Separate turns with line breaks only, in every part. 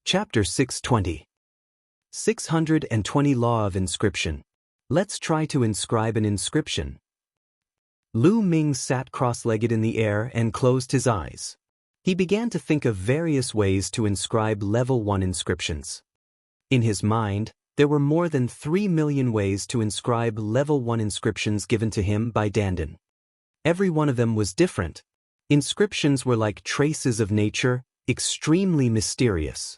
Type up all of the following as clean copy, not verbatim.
Chapter 620. 620 Law of Inscription. Let's try to inscribe an inscription. Lu Ming sat cross-legged in the air and closed his eyes. He began to think of various ways to inscribe Level 1 inscriptions. In his mind, there were more than 3 million ways to inscribe Level 1 inscriptions given to him by Dandan. Every one of them was different. Inscriptions were like traces of nature, extremely mysterious.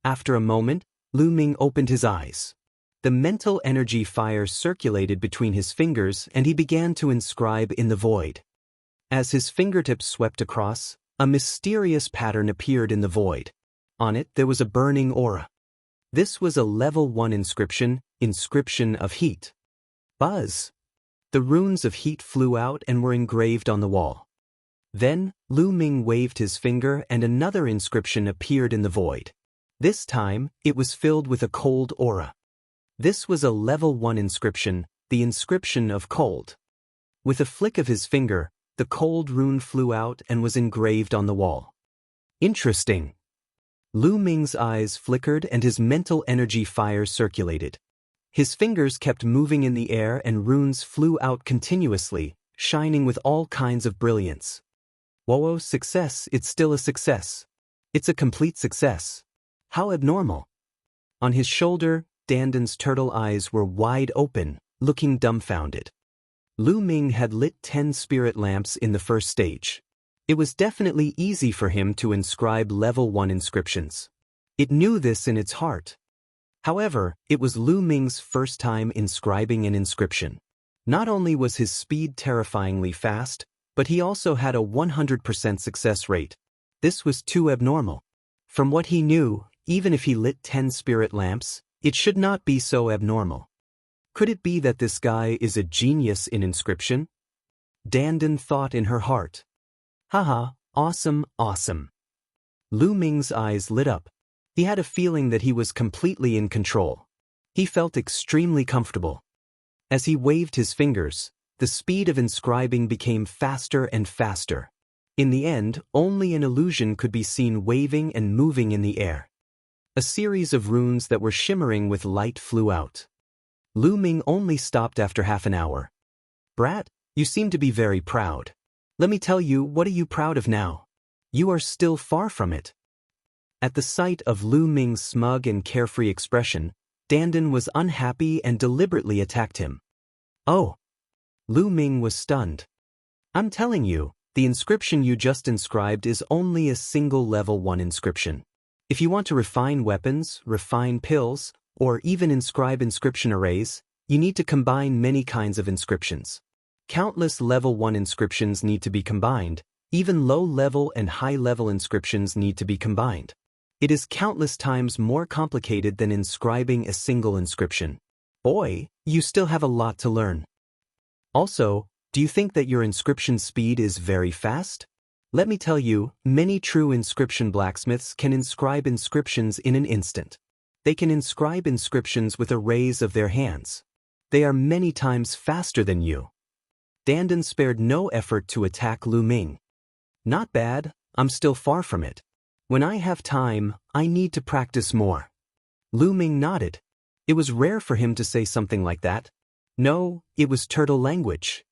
After a moment, Lu Ming opened his eyes. The mental energy fire circulated between his fingers and he began to inscribe in the void. As his fingertips swept across, a mysterious pattern appeared in the void. On it there was a burning aura. This was a Level 1 inscription, Inscription of Heat. Buzz! The runes of heat flew out and were engraved on the wall. Then, Lu Ming waved his finger and another inscription appeared in the void. This time, it was filled with a cold aura. This was a Level 1 inscription, the Inscription of Cold. With a flick of his finger, the cold rune flew out and was engraved on the wall. Interesting. Lu Ming's eyes flickered and his mental energy fire circulated. His fingers kept moving in the air and runes flew out continuously, shining with all kinds of brilliance. Whoa, success, it's still a success. It's a complete success. How abnormal. On his shoulder, Dandan's turtle eyes were wide open, looking dumbfounded. Lu Ming had lit 10 spirit lamps in the first stage. It was definitely easy for him to inscribe Level 1 inscriptions. It knew this in its heart. However, it was Lu Ming's first time inscribing an inscription. Not only was his speed terrifyingly fast, but he also had a 100% success rate. This was too abnormal. From what he knew, even if he lit 10 spirit lamps, it should not be so abnormal. Could it be that this guy is a genius in inscription? Dandan thought in her heart. Haha, awesome, awesome. Lu Ming's eyes lit up. He had a feeling that he was completely in control. He felt extremely comfortable. As he waved his fingers, the speed of inscribing became faster and faster. In the end, only an illusion could be seen waving and moving in the air. A series of runes that were shimmering with light flew out. Lu Ming only stopped after half an hour. Brat, you seem to be very proud. Let me tell you, what are you proud of now? You are still far from it. At the sight of Lu Ming's smug and carefree expression, Dandan was unhappy and deliberately attacked him. Oh! Lu Ming was stunned. I'm telling you, the inscription you just inscribed is only a single Level 1 inscription. If you want to refine weapons, refine pills, or even inscribe inscription arrays, you need to combine many kinds of inscriptions. Countless Level 1 inscriptions need to be combined, even low-level and high-level inscriptions need to be combined. It is countless times more complicated than inscribing a single inscription. Boy, you still have a lot to learn. Also, do you think that your inscription speed is very fast? Let me tell you, many true inscription blacksmiths can inscribe inscriptions in an instant. They can inscribe inscriptions with a raise of their hands. They are many times faster than you. Dandan spared no effort to attack Lu Ming. Not bad, I'm still far from it. When I have time, I need to practice more. Lu Ming nodded. It was rare for him to say something like that. No, it was turtle language.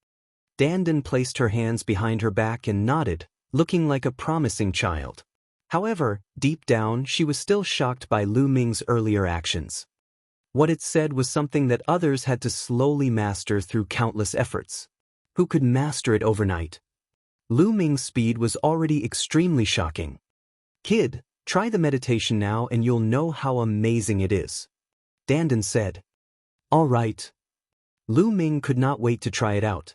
Dandan placed her hands behind her back and nodded, looking like a promising child. However, deep down she was still shocked by Lu Ming's earlier actions. What it said was something that others had to slowly master through countless efforts. Who could master it overnight? Lu Ming's speed was already extremely shocking. Kid, try the meditation now and you'll know how amazing it is. Dandan said. All right. Lu Ming could not wait to try it out.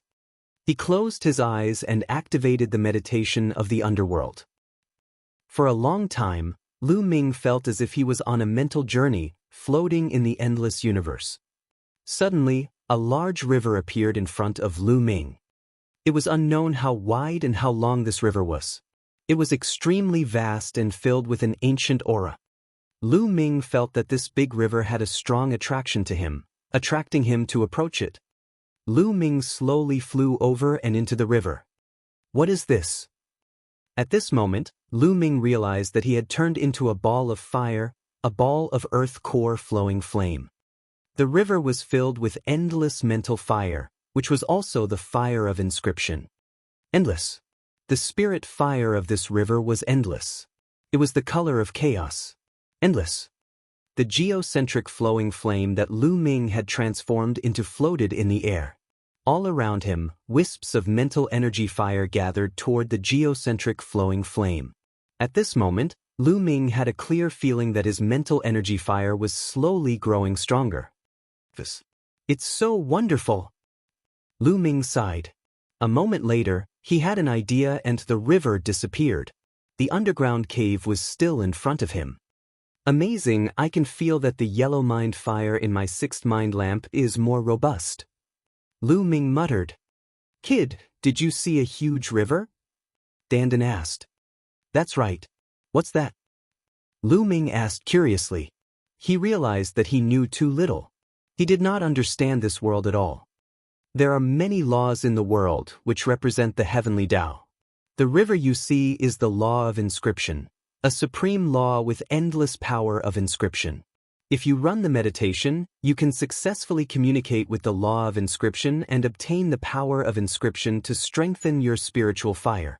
He closed his eyes and activated the meditation of the underworld. For a long time, Lu Ming felt as if he was on a mental journey, floating in the endless universe. Suddenly, a large river appeared in front of Lu Ming. It was unknown how wide and how long this river was. It was extremely vast and filled with an ancient aura. Lu Ming felt that this big river had a strong attraction to him, attracting him to approach it. Lu Ming slowly flew over and into the river. What is this? At this moment, Lu Ming realized that he had turned into a ball of fire, a ball of earth core flowing flame. The river was filled with endless mental fire, which was also the fire of inscription. Endless. The spirit fire of this river was endless. It was the color of chaos. Endless. The geocentric flowing flame that Lu Ming had transformed into floated in the air. All around him, wisps of mental energy fire gathered toward the geocentric flowing flame. At this moment, Lu Ming had a clear feeling that his mental energy fire was slowly growing stronger. It's so wonderful! Lu Ming sighed. A moment later, he had an idea and the river disappeared. The underground cave was still in front of him. Amazing, I can feel that the yellow mind fire in my sixth mind lamp is more robust. Lu Ming muttered. Kid, did you see a huge river? Dandan asked. That's right. What's that? Lu Ming asked curiously. He realized that he knew too little. He did not understand this world at all. There are many laws in the world which represent the heavenly Tao. The river you see is the law of inscription, a supreme law with endless power of inscription. If you run the meditation, you can successfully communicate with the law of inscription and obtain the power of inscription to strengthen your spiritual fire.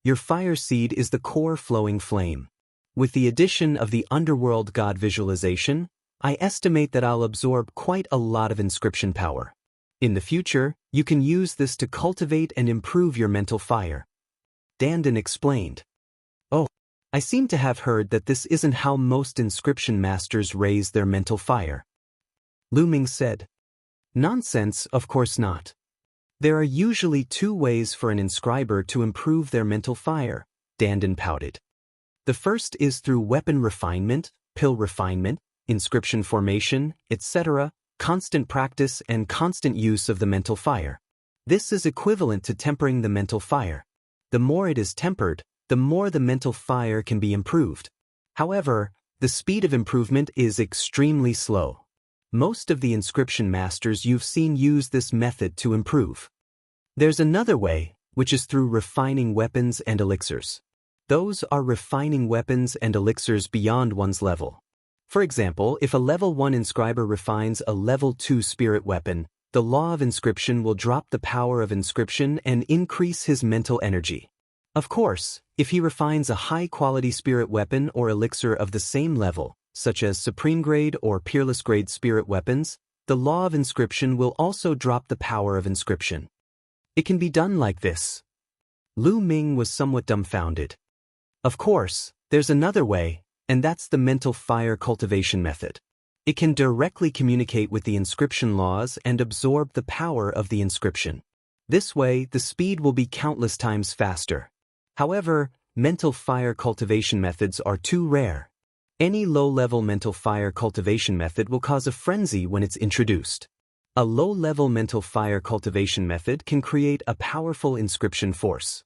Your fire seed is the core flowing flame. With the addition of the underworld god visualization, I estimate that I'll absorb quite a lot of inscription power. In the future, you can use this to cultivate and improve your mental fire. Dandan explained. Oh, I seem to have heard that this isn't how most inscription masters raise their mental fire. Lu Ming said. Nonsense, of course not. There are usually two ways for an inscriber to improve their mental fire, Dandan pouted. The first is through weapon refinement, pill refinement, inscription formation, etc., constant practice and constant use of the mental fire. This is equivalent to tempering the mental fire. The more it is tempered, the more the mental fire can be improved. However, the speed of improvement is extremely slow. Most of the inscription masters you've seen use this method to improve. There's another way, which is through refining weapons and elixirs. Those are refining weapons and elixirs beyond one's level. For example, if a level 1 inscriber refines a level 2 spirit weapon, the law of inscription will drop the power of inscription and increase his mental energy. Of course, if he refines a high-quality spirit weapon or elixir of the same level, such as supreme grade or peerless grade spirit weapons, the law of inscription will also drop the power of inscription. It can be done like this. Lu Ming was somewhat dumbfounded. Of course, there's another way, and that's the mental fire cultivation method. It can directly communicate with the inscription laws and absorb the power of the inscription. This way, the speed will be countless times faster. However, mental fire cultivation methods are too rare. Any low-level mental fire cultivation method will cause a frenzy when it's introduced. A low-level mental fire cultivation method can create a powerful inscription force.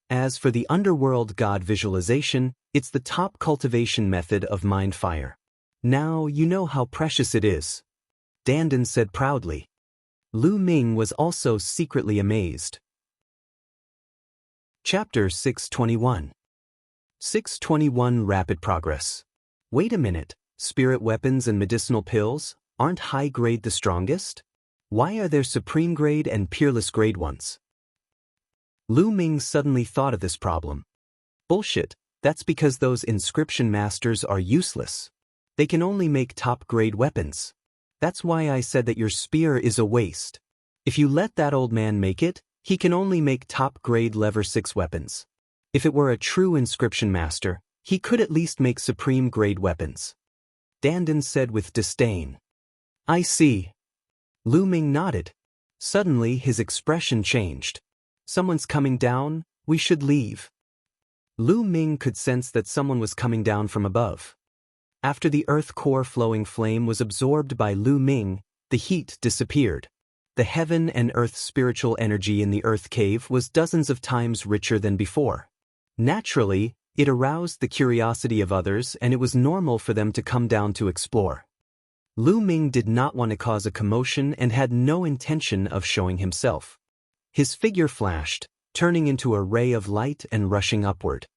As for the underworld god visualization, it's the top cultivation method of mind fire. Now you know how precious it is. Dandan said proudly. Lu Ming was also secretly amazed. Chapter 621. 621 Rapid Progress. Wait a minute, spirit weapons and medicinal pills, aren't high grade the strongest? Why are there supreme grade and peerless grade ones? Lu Ming suddenly thought of this problem. Bullshit, that's because those inscription masters are useless. They can only make top grade weapons. That's why I said that your spear is a waste. If you let that old man make it, he can only make top-grade level 6 weapons. If it were a true inscription master, he could at least make supreme-grade weapons. Dandan said with disdain. I see. Lu Ming nodded. Suddenly his expression changed. Someone's coming down, we should leave. Lu Ming could sense that someone was coming down from above. After the earth core flowing flame was absorbed by Lu Ming, the heat disappeared. The heaven and earth spiritual energy in the earth cave was dozens of times richer than before. Naturally, it aroused the curiosity of others and it was normal for them to come down to explore. Lu Ming did not want to cause a commotion and had no intention of showing himself. His figure flashed, turning into a ray of light and rushing upward.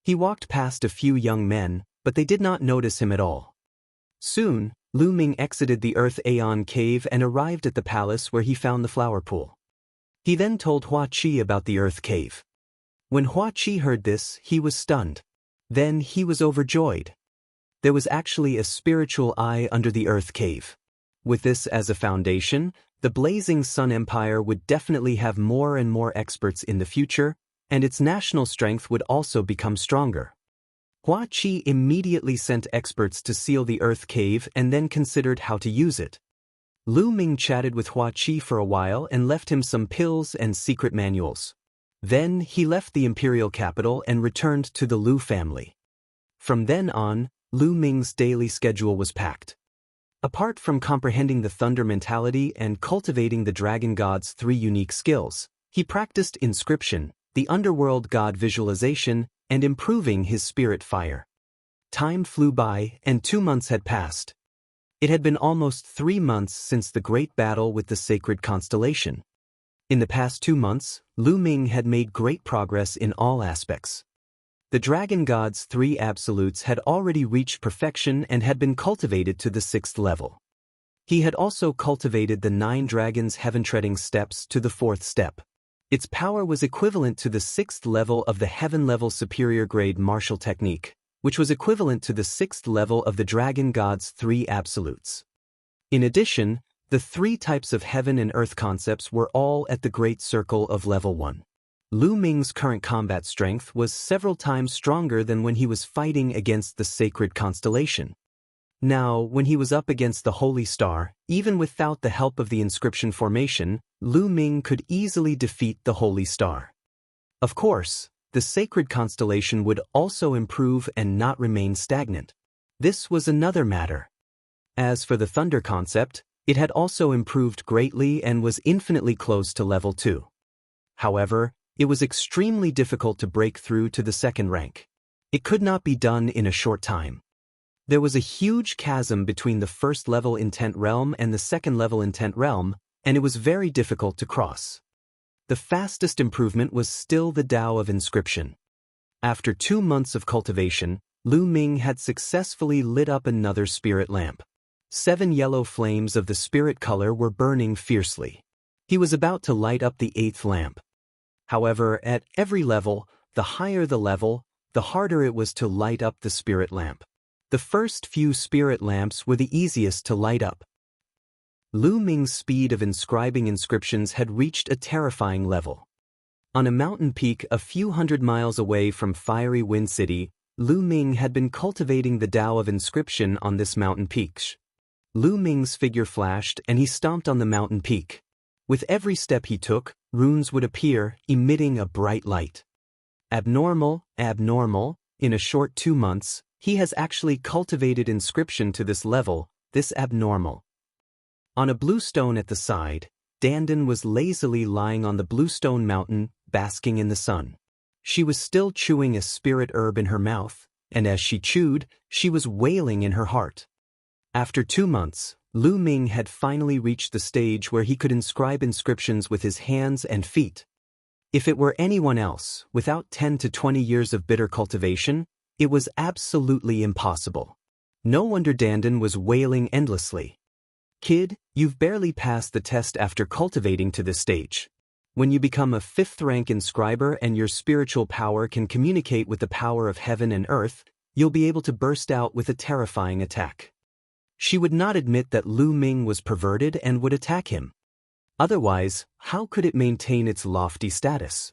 He walked past a few young men, but they did not notice him at all. Soon, Lu Ming exited the Earth Aeon cave and arrived at the palace where he found the flower pool. He then told Hua Qi about the Earth Cave. When Hua Qi heard this, he was stunned. Then he was overjoyed. There was actually a spiritual eye under the Earth Cave. With this as a foundation, the Blazing Sun Empire would definitely have more and more experts in the future, and its national strength would also become stronger. Hua Qi immediately sent experts to seal the Earth Cave and then considered how to use it. Lu Ming chatted with Hua Qi for a while and left him some pills and secret manuals. Then he left the imperial capital and returned to the Lu family. From then on, Lu Ming's daily schedule was packed. Apart from comprehending the thunder mentality and cultivating the dragon god's 3 unique skills, he practiced inscription, the underworld god visualization, and improving his spirit fire. Time flew by and 2 months had passed. It had been almost 3 months since the great battle with the sacred constellation. In the past 2 months, Lu Ming had made great progress in all aspects. The dragon god's 3 absolutes had already reached perfection and had been cultivated to the 6th level. He had also cultivated the 9 dragons' heaven-treading steps to the 4th step. Its power was equivalent to the 6th level of the heaven-level superior grade martial technique, which was equivalent to the 6th level of the dragon god's 3 absolutes. In addition, the 3 types of heaven and earth concepts were all at the great circle of level 1. Lu Ming's current combat strength was several times stronger than when he was fighting against the sacred constellation. Now, when he was up against the Holy Star, even without the help of the inscription formation, Lu Ming could easily defeat the Holy Star. Of course, the sacred constellation would also improve and not remain stagnant. This was another matter. As for the thunder concept, it had also improved greatly and was infinitely close to level 2. However, it was extremely difficult to break through to the 2nd rank. It could not be done in a short time. There was a huge chasm between the 1st level intent realm and the 2nd level intent realm, and it was very difficult to cross. The fastest improvement was still the Tao of inscription. After 2 months of cultivation, Lu Ming had successfully lit up another spirit lamp. 7 yellow flames of the spirit color were burning fiercely. He was about to light up the 8th lamp. However, at every level, the higher the level, the harder it was to light up the spirit lamp. The first few spirit lamps were the easiest to light up. Lu Ming's speed of inscribing inscriptions had reached a terrifying level. On a mountain peak a few hundred miles away from Fiery Wind City, Lu Ming had been cultivating the Tao of inscription on this mountain peak. Lu Ming's figure flashed and he stomped on the mountain peak. With every step he took, runes would appear, emitting a bright light. Abnormal, in a short 2 months, he has actually cultivated inscription to this level, this abnormal. On a blue stone at the side, Dandan was lazily lying on the bluestone mountain, basking in the sun. She was still chewing a spirit herb in her mouth, and as she chewed, she was wailing in her heart. After 2 months, Lu Ming had finally reached the stage where he could inscribe inscriptions with his hands and feet. If it were anyone else, without 10 to 20 years of bitter cultivation, it was absolutely impossible. No wonder Dandan was wailing endlessly. Kid, you've barely passed the test after cultivating to this stage. When you become a 5th rank inscriber and your spiritual power can communicate with the power of heaven and earth, you'll be able to burst out with a terrifying attack. She would not admit that Lu Ming was perverted and would attack him. Otherwise, how could it maintain its lofty status?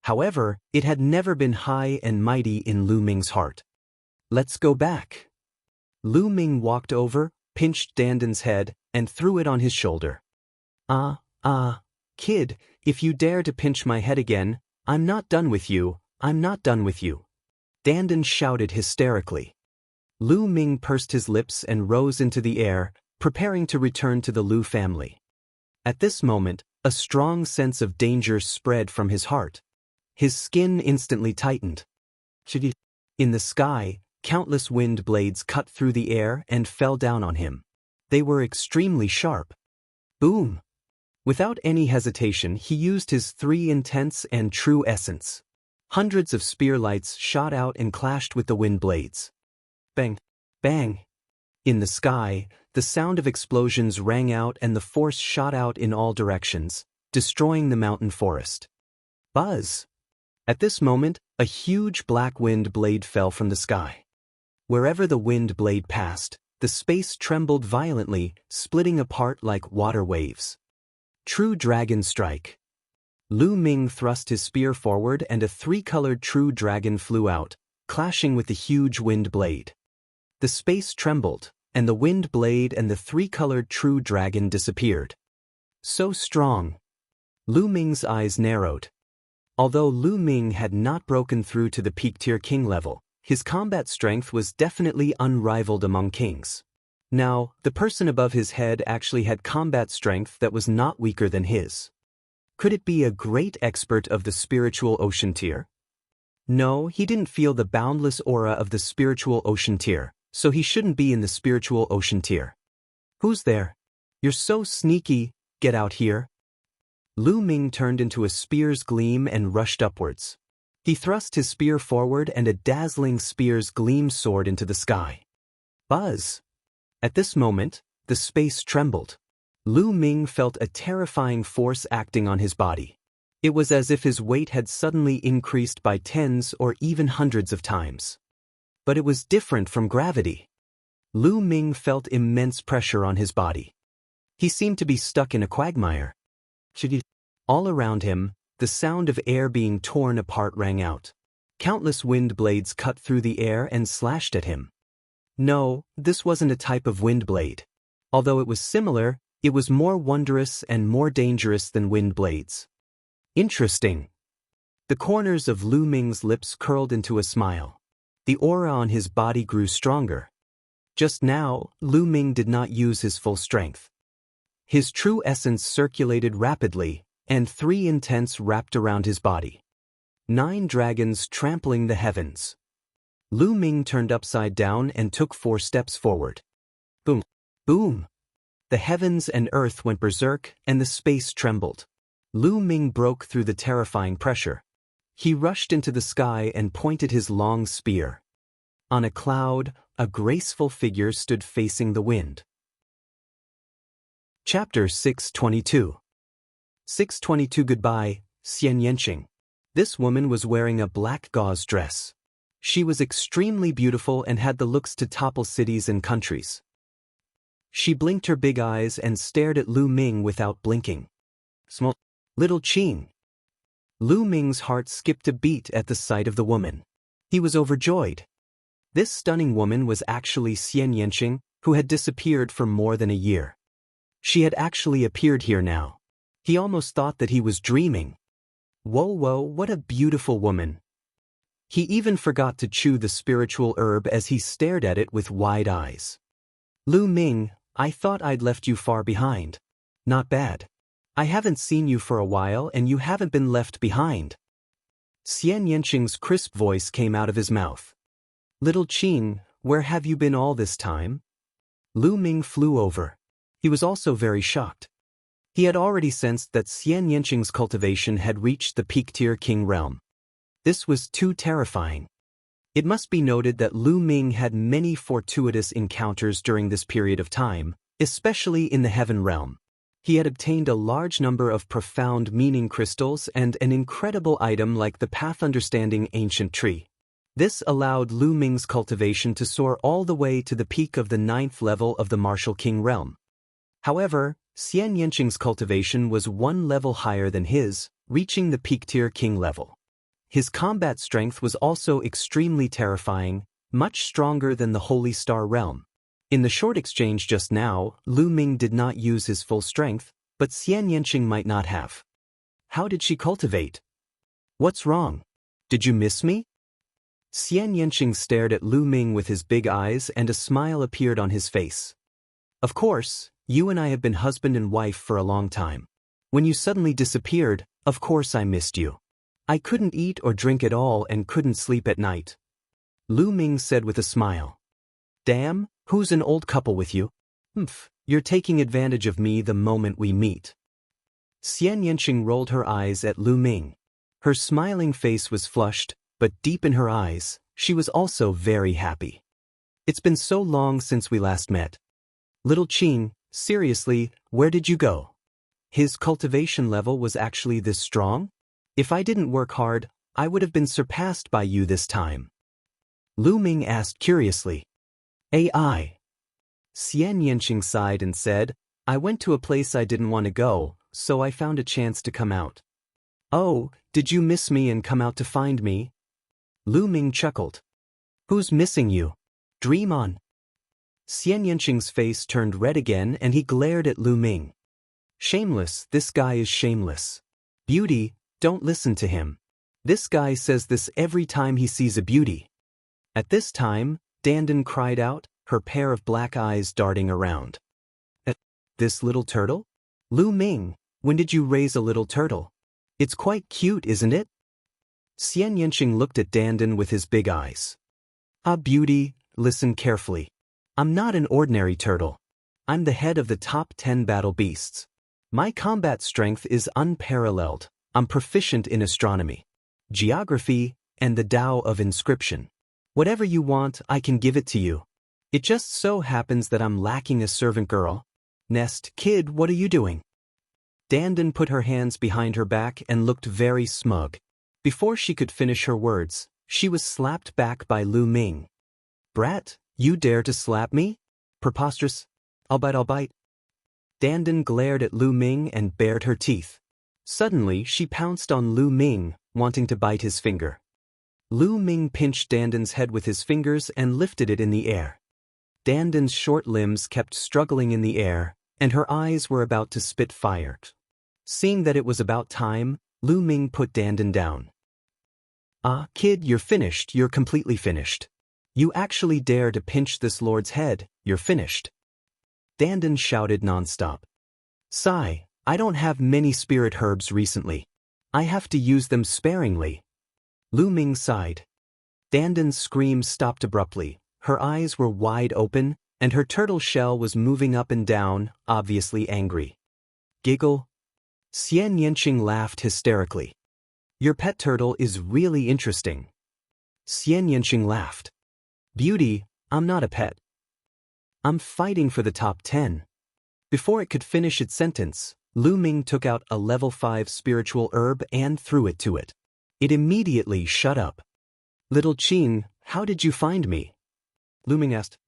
However, it had never been high and mighty in Lu Ming's heart. Let's go back. Lu Ming walked over, pinched Dandan's head, and threw it on his shoulder. Kid, if you dare to pinch my head again, I'm not done with you, I'm not done with you. Dandan shouted hysterically. Lu Ming pursed his lips and rose into the air, preparing to return to the Lu family. At this moment, a strong sense of danger spread from his heart. His skin instantly tightened. In the sky, countless wind blades cut through the air and fell down on him. They were extremely sharp. Boom! Without any hesitation, he used his 3 intense and true essence. Hundreds of spear lights shot out and clashed with the wind blades. Bang! Bang! In the sky, the sound of explosions rang out and the force shot out in all directions, destroying the mountain forest. Buzz! At this moment, a huge black wind blade fell from the sky. Wherever the wind blade passed, the space trembled violently, splitting apart like water waves. True Dragon Strike. Lu Ming thrust his spear forward and a three-colored true dragon flew out, clashing with the huge wind blade. The space trembled, and the wind blade and the three-colored true dragon disappeared. So strong. Lu Ming's eyes narrowed. Although Lu Ming had not broken through to the peak-tier king level, his combat strength was definitely unrivaled among kings. Now, the person above his head actually had combat strength that was not weaker than his. Could it be a great expert of the spiritual ocean tier? No, he didn't feel the boundless aura of the spiritual ocean tier, so he shouldn't be in the spiritual ocean tier. Who's there? You're so sneaky, get out here. Lu Ming turned into a spear's gleam and rushed upwards. He thrust his spear forward and a dazzling spear's gleam soared into the sky. Buzz! At this moment, the space trembled. Lu Ming felt a terrifying force acting on his body. It was as if his weight had suddenly increased by tens or even hundreds of times. But it was different from gravity. Lu Ming felt immense pressure on his body. He seemed to be stuck in a quagmire. All around him, the sound of air being torn apart rang out. Countless wind blades cut through the air and slashed at him. No, this wasn't a type of wind blade. Although it was similar, it was more wondrous and more dangerous than wind blades. Interesting. The corners of Lu Ming's lips curled into a smile. The aura on his body grew stronger. Just now, Lu Ming did not use his full strength. His true essence circulated rapidly, and 3 intents wrapped around his body. 9 dragons trampling the heavens. Lu Ming turned upside down and took 4 steps forward. Boom! Boom! The heavens and earth went berserk, and the space trembled. Lu Ming broke through the terrifying pressure. He rushed into the sky and pointed his long spear. On a cloud, a graceful figure stood facing the wind. Chapter 622. 622 Goodbye, Xianxia. This woman was wearing a black gauze dress. She was extremely beautiful and had the looks to topple cities and countries. She blinked her big eyes and stared at Lu Ming without blinking. Small, little Qing. Lu Ming's heart skipped a beat at the sight of the woman. He was overjoyed. This stunning woman was actually Xianxia, who had disappeared for more than a year. She had actually appeared here now. He almost thought that he was dreaming. Whoa, what a beautiful woman. He even forgot to chew the spiritual herb as he stared at it with wide eyes. Lu Ming, I thought I'd left you far behind. Not bad. I haven't seen you for a while and you haven't been left behind. Xianxia's crisp voice came out of his mouth. Little Qing, where have you been all this time? Lu Ming flew over. He was also very shocked. He had already sensed that Xianxia's cultivation had reached the peak-tier king realm. This was too terrifying. It must be noted that Lu Ming had many fortuitous encounters during this period of time, especially in the heaven realm. He had obtained a large number of profound meaning crystals and an incredible item like the Path Understanding Ancient Tree. This allowed Lu Ming's cultivation to soar all the way to the peak of the 9th level of the Martial King realm. However, Xianxia's cultivation was 1 level higher than his, reaching the peak-tier king level. His combat strength was also extremely terrifying, much stronger than the Holy Star realm. In the short exchange just now, Lu Ming did not use his full strength, but Xianxia might not have. How did she cultivate? What's wrong? Did you miss me? Xianxia stared at Lu Ming with his big eyes and a smile appeared on his face. Of course, you and I have been husband and wife for a long time. When you suddenly disappeared, of course I missed you. I couldn't eat or drink at all and couldn't sleep at night. Lu Ming said with a smile. Damn, who's an old couple with you? You're taking advantage of me the moment we meet. Xianxia rolled her eyes at Lu Ming. Her smiling face was flushed, but deep in her eyes, she was also very happy. It's been so long since we last met. Little Qing, seriously, where did you go? His cultivation level was actually this strong? If I didn't work hard, I would have been surpassed by you this time. Lu Ming asked curiously. AI. Xianxia sighed and said, I went to a place I didn't want to go, so I found a chance to come out. Oh, did you miss me and come out to find me? Lu Ming chuckled. Who's missing you? Dream on. Xianxia's face turned red again and he glared at Lu Ming. Shameless, this guy is shameless. Beauty, don't listen to him. This guy says this every time he sees a beauty. At this time, Dandan cried out, her pair of black eyes darting around. This little turtle? Lu Ming, when did you raise a little turtle? It's quite cute, isn't it? Xianxia looked at Dandan with his big eyes. Ah, beauty, listen carefully. I'm not an ordinary turtle. I'm the head of the top 10 battle beasts. My combat strength is unparalleled. I'm proficient in astronomy, geography, and the Tao of inscription. Whatever you want, I can give it to you. It just so happens that I'm lacking a servant girl. Nest, kid, what are you doing? Dandan put her hands behind her back and looked very smug. Before she could finish her words, she was slapped back by Lu Ming. Brat, you dare to slap me? Preposterous. I'll bite. Dandan glared at Lu Ming and bared her teeth. Suddenly, she pounced on Lu Ming, wanting to bite his finger. Lu Ming pinched Dandan's head with his fingers and lifted it in the air. Dandan's short limbs kept struggling in the air, and her eyes were about to spit fire. Seeing that it was about time, Lu Ming put Dandan down. Ah, kid, you're finished, you're completely finished. You actually dare to pinch this lord's head, you're finished. Dandan shouted nonstop. Sigh, I don't have many spirit herbs recently. I have to use them sparingly. Lu Ming sighed. Dandan's scream stopped abruptly, her eyes were wide open, and her turtle shell was moving up and down, obviously angry. Giggle. Xianxia laughed hysterically. Your pet turtle is really interesting. Xianxia laughed. Beauty, I'm not a pet. I'm fighting for the top 10. Before it could finish its sentence, Lu Ming took out a level 5 spiritual herb and threw it to it. It immediately shut up. Little Qing, how did you find me? Lu Ming asked.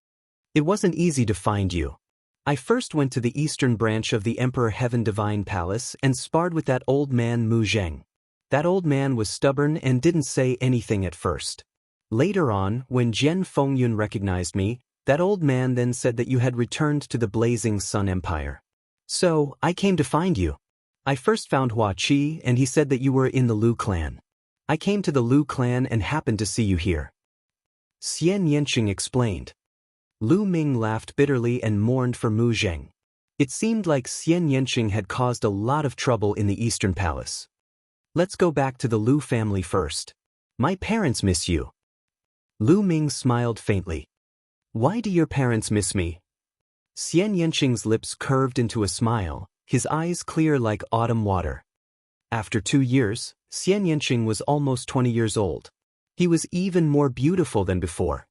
It wasn't easy to find you. I first went to the eastern branch of the Emperor Heaven Divine Palace and sparred with that old man Mu Zheng. That old man was stubborn and didn't say anything at first. Later on, when Jian Fengyun recognized me, that old man then said that you had returned to the Blazing Sun Empire. So, I came to find you. I first found Hua Qi and he said that you were in the Lu clan. I came to the Lu clan and happened to see you here. Xianxia explained. Lu Ming laughed bitterly and mourned for Mu Zheng. It seemed like Xianxia had caused a lot of trouble in the Eastern Palace. Let's go back to the Lu family first. My parents miss you. Lu Ming smiled faintly. Why do your parents miss me? Xianxia's lips curved into a smile, his eyes clear like autumn water. After 2 years, Xianxia was almost 20 years old. He was even more beautiful than before.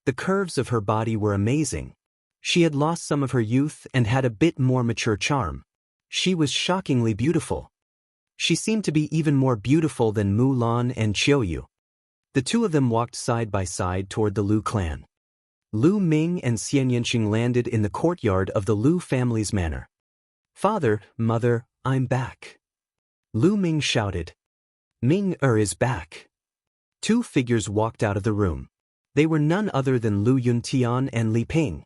The curves of her body were amazing. She had lost some of her youth and had a bit more mature charm. She was shockingly beautiful. She seemed to be even more beautiful than Mulan and Qiuyu. The two of them walked side by side toward the Lu clan. Lu Ming and Xianxia landed in the courtyard of the Lu family's manor. Father, mother, I'm back. Lu Ming shouted. Ming-er is back. 2 figures walked out of the room. They were none other than Lu Yuntian and Li Ping.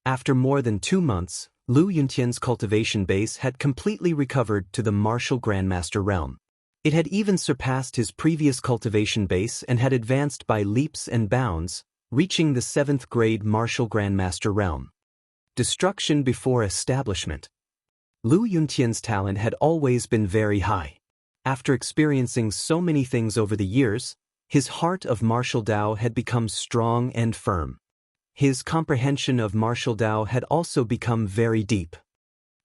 After more than 2 months, Lu Yuntian's cultivation base had completely recovered to the martial grandmaster realm. It had even surpassed his previous cultivation base and had advanced by leaps and bounds, reaching the 7th grade martial grandmaster realm. Destruction before establishment. Lu Yuntian's talent had always been very high. After experiencing so many things over the years, his heart of martial Tao had become strong and firm. His comprehension of martial Tao had also become very deep.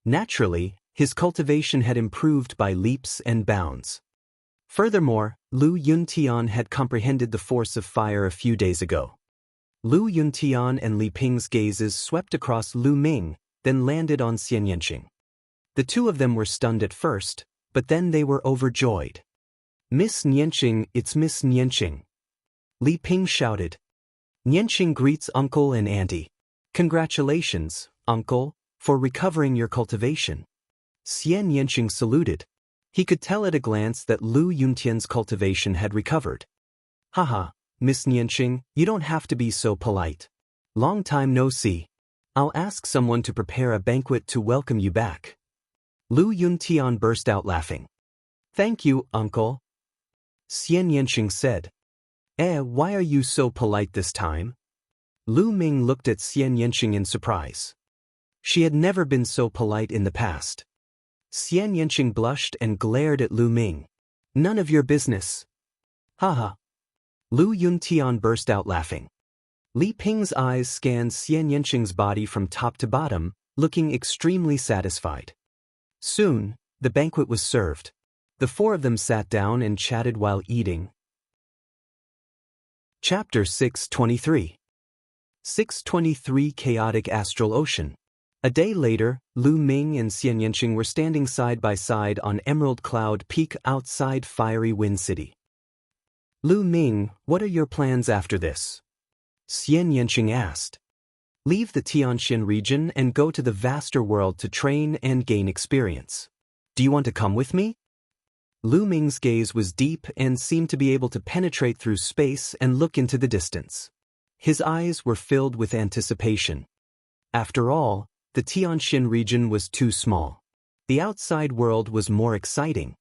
Naturally, his cultivation had improved by leaps and bounds. Furthermore, Lu Yuntian had comprehended the force of fire a few days ago. Lu Yuntian and Li Ping's gazes swept across Lu Ming, then landed on Xianxia. The two of them were stunned at first, but then they were overjoyed. "Miss Nianqing, it's Miss Nianqing!" Li Ping shouted. "Nianqing greets uncle and auntie. Congratulations, uncle, for recovering your cultivation." Xianxia saluted. He could tell at a glance that Lu Yuntian's cultivation had recovered. "Haha, Miss Nianqing, you don't have to be so polite. Long time no see. I'll ask someone to prepare a banquet to welcome you back." Lu Yuntian burst out laughing. "Thank you, uncle." Xianxia said. Why are you so polite this time?" Lu Ming looked at Xianxia in surprise. She had never been so polite in the past. Xianxia blushed and glared at Lu Ming. "None of your business." "Haha." Lu Yuntian burst out laughing. Li Ping's eyes scanned Xianxia's body from top to bottom, looking extremely satisfied. Soon, the banquet was served. The four of them sat down and chatted while eating. Chapter 623. 623 Chaotic Astral Ocean. A day later, Lu Ming and Xianxia were standing side by side on Emerald Cloud Peak outside Fiery Wind City. "Lu Ming, what are your plans after this?" Xianxia asked. "Leave the Tianxian region and go to the vaster world to train and gain experience. Do you want to come with me?" Lu Ming's gaze was deep and seemed to be able to penetrate through space and look into the distance. His eyes were filled with anticipation. After all, the Tianxian region was too small. The outside world was more exciting.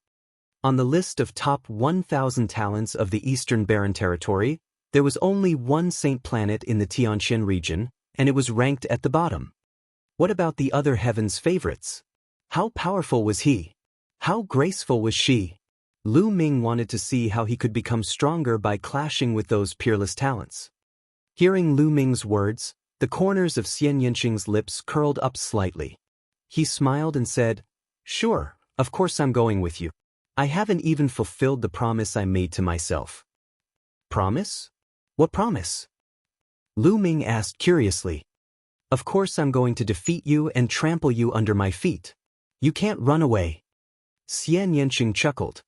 On the list of top 1,000 talents of the Eastern Barren Territory, there was only one saint planet in the Tianxian region, and it was ranked at the bottom. What about the other heaven's favorites? How powerful was he? How graceful was she? Lu Ming wanted to see how he could become stronger by clashing with those peerless talents. Hearing Lu Ming's words, the corners of Xianxia's lips curled up slightly. He smiled and said, "Sure, of course I'm going with you. I haven't even fulfilled the promise I made to myself." "Promise? What promise?" Lu Ming asked curiously. "Of course I'm going to defeat you and trample you under my feet. You can't run away." Xianxia chuckled.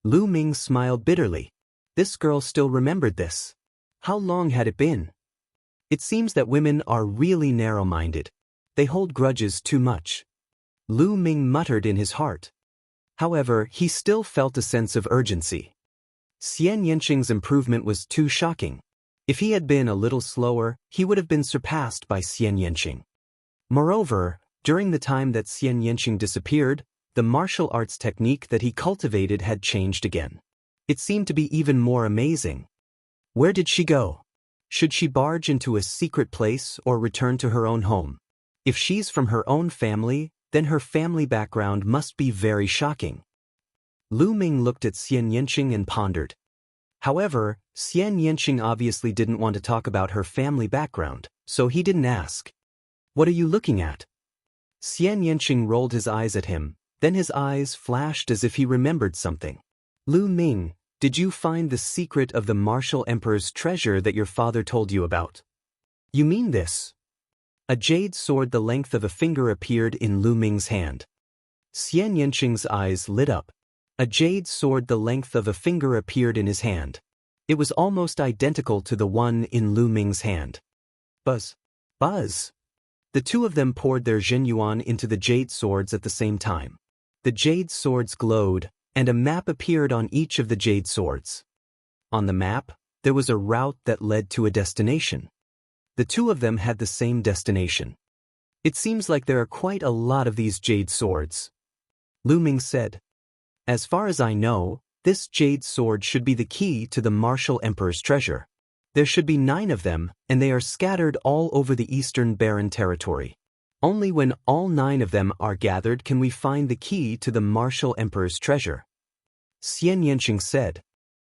Lu Ming smiled bitterly. This girl still remembered this. How long had it been? It seems that women are really narrow-minded. They hold grudges too much. Lu Ming muttered in his heart. However, he still felt a sense of urgency. Xianxia's improvement was too shocking. If he had been a little slower, he would have been surpassed by Xianxia. Moreover, during the time that Xianxia disappeared, the martial arts technique that he cultivated had changed again. It seemed to be even more amazing. Where did she go? Should she barge into a secret place or return to her own home? If she's from her own family, then her family background must be very shocking. Lu Ming looked at Xianxia and pondered. However, Xianxia obviously didn't want to talk about her family background, so he didn't ask. "What are you looking at?" Xianxia rolled his eyes at him, then his eyes flashed as if he remembered something. "Lu Ming, did you find the secret of the Martial Emperor's treasure that your father told you about?" "You mean this?" A jade sword the length of a finger appeared in Lu Ming's hand. Xianxia's eyes lit up. A jade sword the length of a finger appeared in his hand. It was almost identical to the one in Lu Ming's hand. Buzz. Buzz. The two of them poured their Zhenyuan into the jade swords at the same time. The jade swords glowed, and a map appeared on each of the jade swords. On the map, there was a route that led to a destination. The two of them had the same destination. "It seems like there are quite a lot of these jade swords," Lu Ming said. "As far as I know, this jade sword should be the key to the Martial Emperor's treasure. There should be 9 of them, and they are scattered all over the Eastern Barren Territory. Only when all 9 of them are gathered can we find the key to the Martial Emperor's treasure." Xianxia said.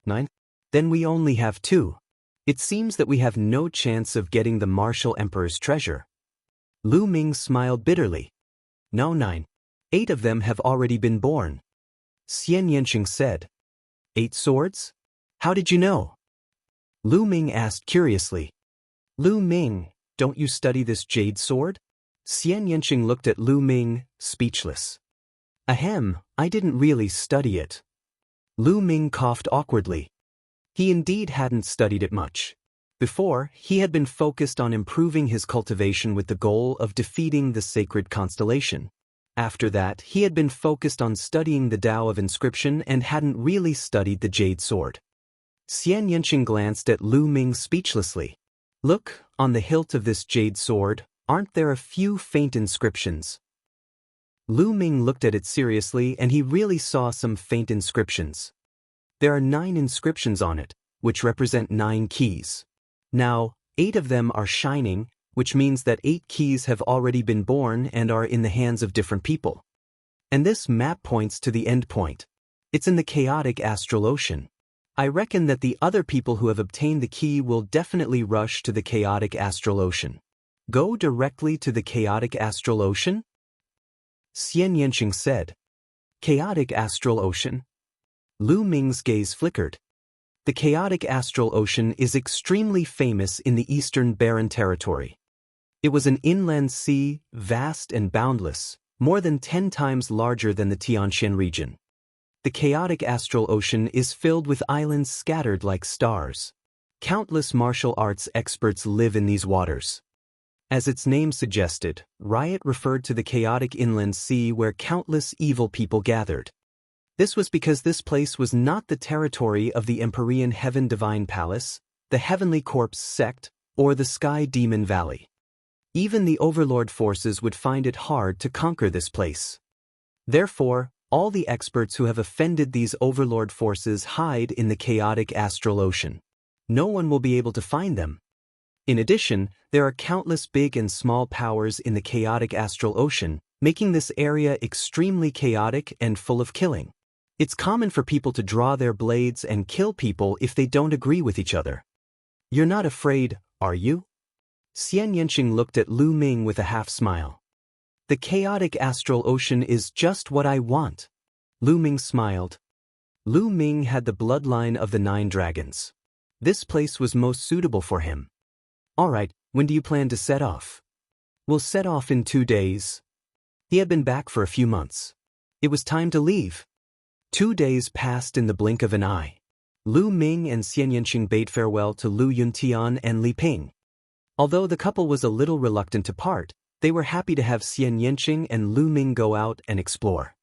9? Then we only have 2. It seems that we have no chance of getting the Martial Emperor's treasure. Lu Ming smiled bitterly. "No, 9. 8 of them have already been born," Xianxia said. 8 swords? How did you know? Lu Ming asked curiously. Lu Ming, don't you study this jade sword? Xianxia looked at Lu Ming, speechless. Ahem, I didn't really study it. Lu Ming coughed awkwardly. He indeed hadn't studied it much. Before, he had been focused on improving his cultivation with the goal of defeating the sacred constellation. After that, he had been focused on studying the Tao of inscription and hadn't really studied the jade sword. Xianxia glanced at Lu Ming speechlessly. Look, on the hilt of this jade sword, aren't there a few faint inscriptions? Lu Ming looked at it seriously and he really saw some faint inscriptions. There are 9 inscriptions on it, which represent 9 keys. Now, 8 of them are shining, which means that 8 keys have already been born and are in the hands of different people. And this map points to the end point. It's in the chaotic astral ocean. I reckon that the other people who have obtained the key will definitely rush to the chaotic astral ocean. Go directly to the chaotic astral ocean? Xianxia said. Chaotic astral ocean? Lu Ming's gaze flickered. The chaotic astral ocean is extremely famous in the eastern barren territory. It was an inland sea, vast and boundless, more than 10 times larger than the Tianxian region. The chaotic astral ocean is filled with islands scattered like stars. Countless martial arts experts live in these waters. As its name suggested, Riot referred to the chaotic inland sea where countless evil people gathered. This was because this place was not the territory of the Empyrean Heaven Divine Palace, the Heavenly Corpse sect, or the Sky Demon Valley. Even the Overlord forces would find it hard to conquer this place. Therefore, all the experts who have offended these Overlord forces hide in the chaotic astral ocean. No one will be able to find them. In addition, there are countless big and small powers in the chaotic astral ocean, making this area extremely chaotic and full of killing. It's common for people to draw their blades and kill people if they don't agree with each other. You're not afraid, are you? Xianxia looked at Lu Ming with a half-smile. The chaotic astral ocean is just what I want. Lu Ming smiled. Lu Ming had the bloodline of the 9 dragons. This place was most suitable for him. All right, when do you plan to set off? We'll set off in 2 days. He had been back for a few months. It was time to leave. 2 days passed in the blink of an eye. Lu Ming and Xianxia bade farewell to Lu Yuntian and Li Ping. Although the couple was a little reluctant to part, they were happy to have Xianxia and Lu Ming go out and explore.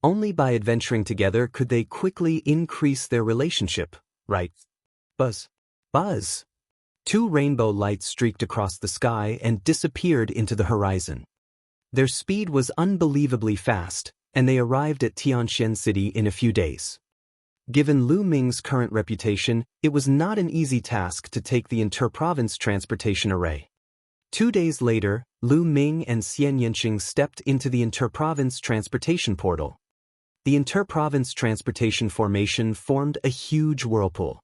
Only by adventuring together could they quickly increase their relationship, right? Buzz. Buzz. 2 rainbow lights streaked across the sky and disappeared into the horizon. Their speed was unbelievably fast, and they arrived at Tianxian City in a few days. Given Lu Ming's current reputation, it was not an easy task to take the inter-province transportation array. 2 days later, Lu Ming and Xianxia stepped into the inter-province transportation portal. The inter-province transportation formation formed a huge whirlpool.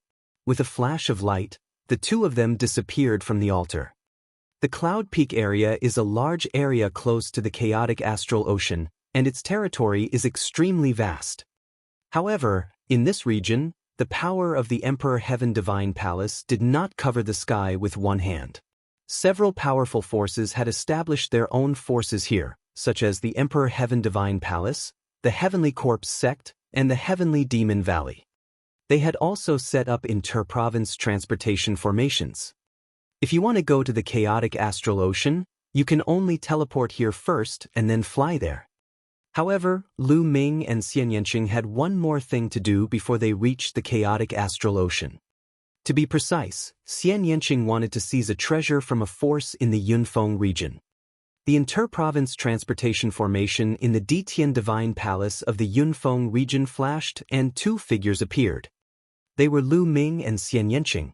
With a flash of light, the 2 of them disappeared from the altar. The Cloud Peak area is a large area close to the chaotic astral ocean, and its territory is extremely vast. However, in this region, the power of the Emperor Heaven Divine Palace did not cover the sky with one hand. Several powerful forces had established their own forces here, such as the Emperor Heaven Divine Palace, the Heavenly Corpse sect, and the Heavenly Demon Valley. They had also set up inter-province transportation formations. If you want to go to the chaotic astral ocean, you can only teleport here first and then fly there. However, Lu Ming and Xianxia had one more thing to do before they reached the chaotic astral ocean. To be precise, Xianxia wanted to seize a treasure from a force in the Yunfeng region. The inter-province transportation formation in the Ditian Divine Palace of the Yunfeng region flashed and 2 figures appeared. They were Lu Ming and Xianxia.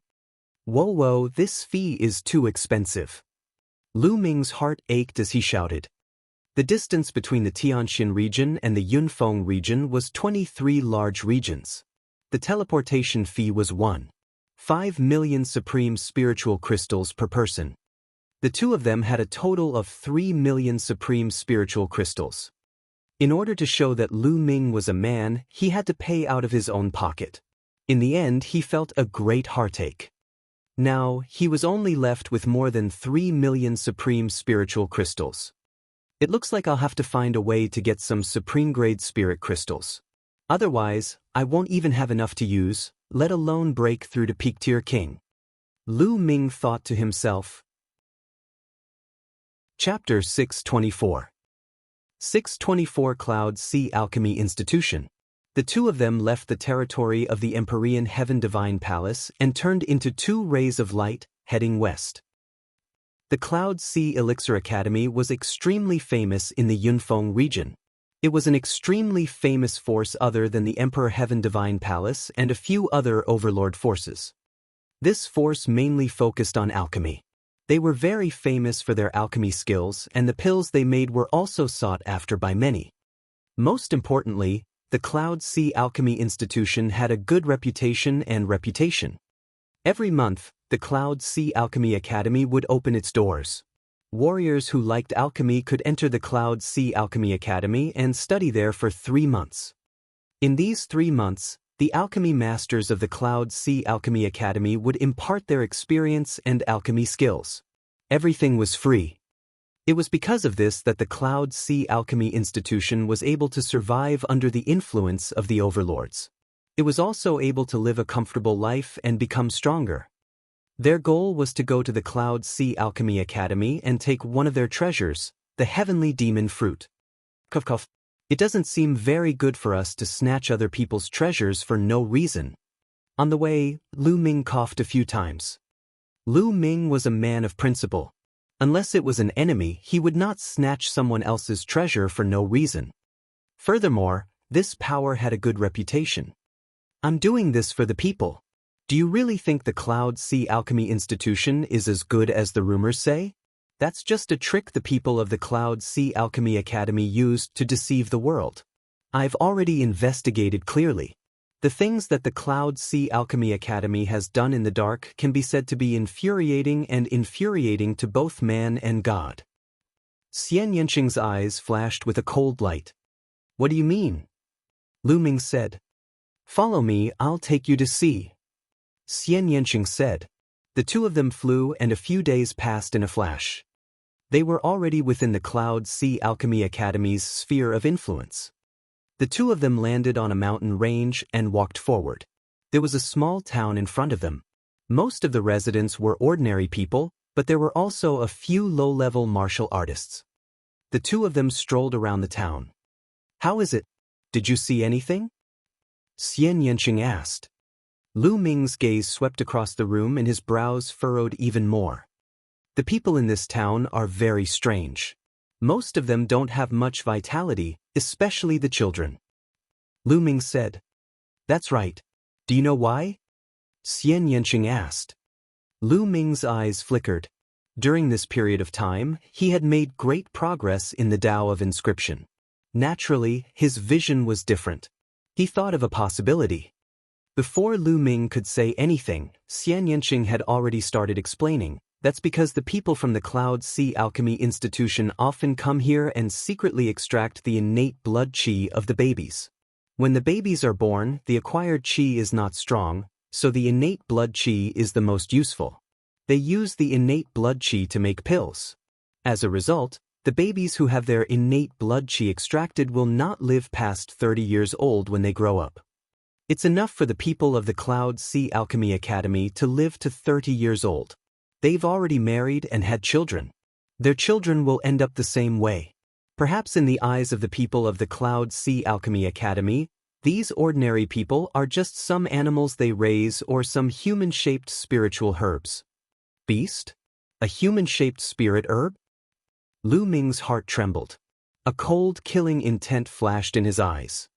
Whoa, this fee is too expensive. Lu Ming's heart ached as he shouted. The distance between the Tianxian region and the Yunfeng region was 23 large regions. The teleportation fee was 1.5 million supreme spiritual crystals per person. The 2 of them had a total of 3 million supreme spiritual crystals. In order to show that Lu Ming was a man, he had to pay out of his own pocket. In the end, he felt a great heartache. Now, he was only left with more than 3 million supreme spiritual crystals. It looks like I'll have to find a way to get some supreme-grade spirit crystals. Otherwise, I won't even have enough to use, let alone break through to peak-tier king. Lu Ming thought to himself. Chapter 624. 624 Cloud Sea Alchemy Institution. The two of them left the territory of the Empyrean Heaven Divine Palace and turned into two rays of light, heading west. The Cloud Sea Elixir Academy was extremely famous in the Yunfeng region. It was an extremely famous force other than the Emperor Heaven Divine Palace and a few other overlord forces. This force mainly focused on alchemy. They were very famous for their alchemy skills, and the pills they made were also sought after by many. Most importantly, the Cloud Sea Alchemy Institution had a good reputation and reputation. Every month, the Cloud Sea Alchemy Academy would open its doors. Warriors who liked alchemy could enter the Cloud Sea Alchemy Academy and study there for 3 months. In these 3 months, the alchemy masters of the Cloud Sea Alchemy Academy would impart their experience and alchemy skills. Everything was free. It was because of this that the Cloud Sea Alchemy Institution was able to survive under the influence of the overlords. It was also able to live a comfortable life and become stronger. Their goal was to go to the Cloud Sea Alchemy Academy and take one of their treasures, the Heavenly Demon Fruit. Cough cough. It doesn't seem very good for us to snatch other people's treasures for no reason. On the way, Lu Ming coughed a few times. Lu Ming was a man of principle. Unless it was an enemy, he would not snatch someone else's treasure for no reason. Furthermore, this power had a good reputation. I'm doing this for the people. Do you really think the Cloud Sea Alchemy Institution is as good as the rumors say? That's just a trick the people of the Cloud Sea Alchemy Academy used to deceive the world. I've already investigated clearly. The things that the Cloud Sea Alchemy Academy has done in the dark can be said to be infuriating to both man and God. Xianxia's eyes flashed with a cold light. What do you mean? Lu Ming said. Follow me, I'll take you to see. Xianxia said. The two of them flew and a few days passed in a flash. They were already within the Cloud Sea Alchemy Academy's sphere of influence. The two of them landed on a mountain range and walked forward. There was a small town in front of them. Most of the residents were ordinary people, but there were also a few low-level martial artists. The two of them strolled around the town. How is it? Did you see anything? Xianxia asked. Lu Ming's gaze swept across the room and his brows furrowed even more. The people in this town are very strange. Most of them don't have much vitality, especially the children. Lu Ming said. That's right. Do you know why? Xianxia asked. Lu Ming's eyes flickered. During this period of time, he had made great progress in the Tao of inscription. Naturally, his vision was different. He thought of a possibility. Before Lu Ming could say anything, Xianxia had already started explaining. That's because the people from the Cloud Sea Alchemy Institution often come here and secretly extract the innate blood qi of the babies. When the babies are born, the acquired qi is not strong, so the innate blood qi is the most useful. They use the innate blood qi to make pills. As a result, the babies who have their innate blood qi extracted will not live past 30 years old when they grow up. It's enough for the people of the Cloud Sea Alchemy Academy to live to 30 years old. They've already married and had children. Their children will end up the same way. Perhaps in the eyes of the people of the Cloud Sea Alchemy Academy, these ordinary people are just some animals they raise or some human-shaped spiritual herbs. Beast? A human-shaped spirit herb? Lu Ming's heart trembled. A cold, killing intent flashed in his eyes.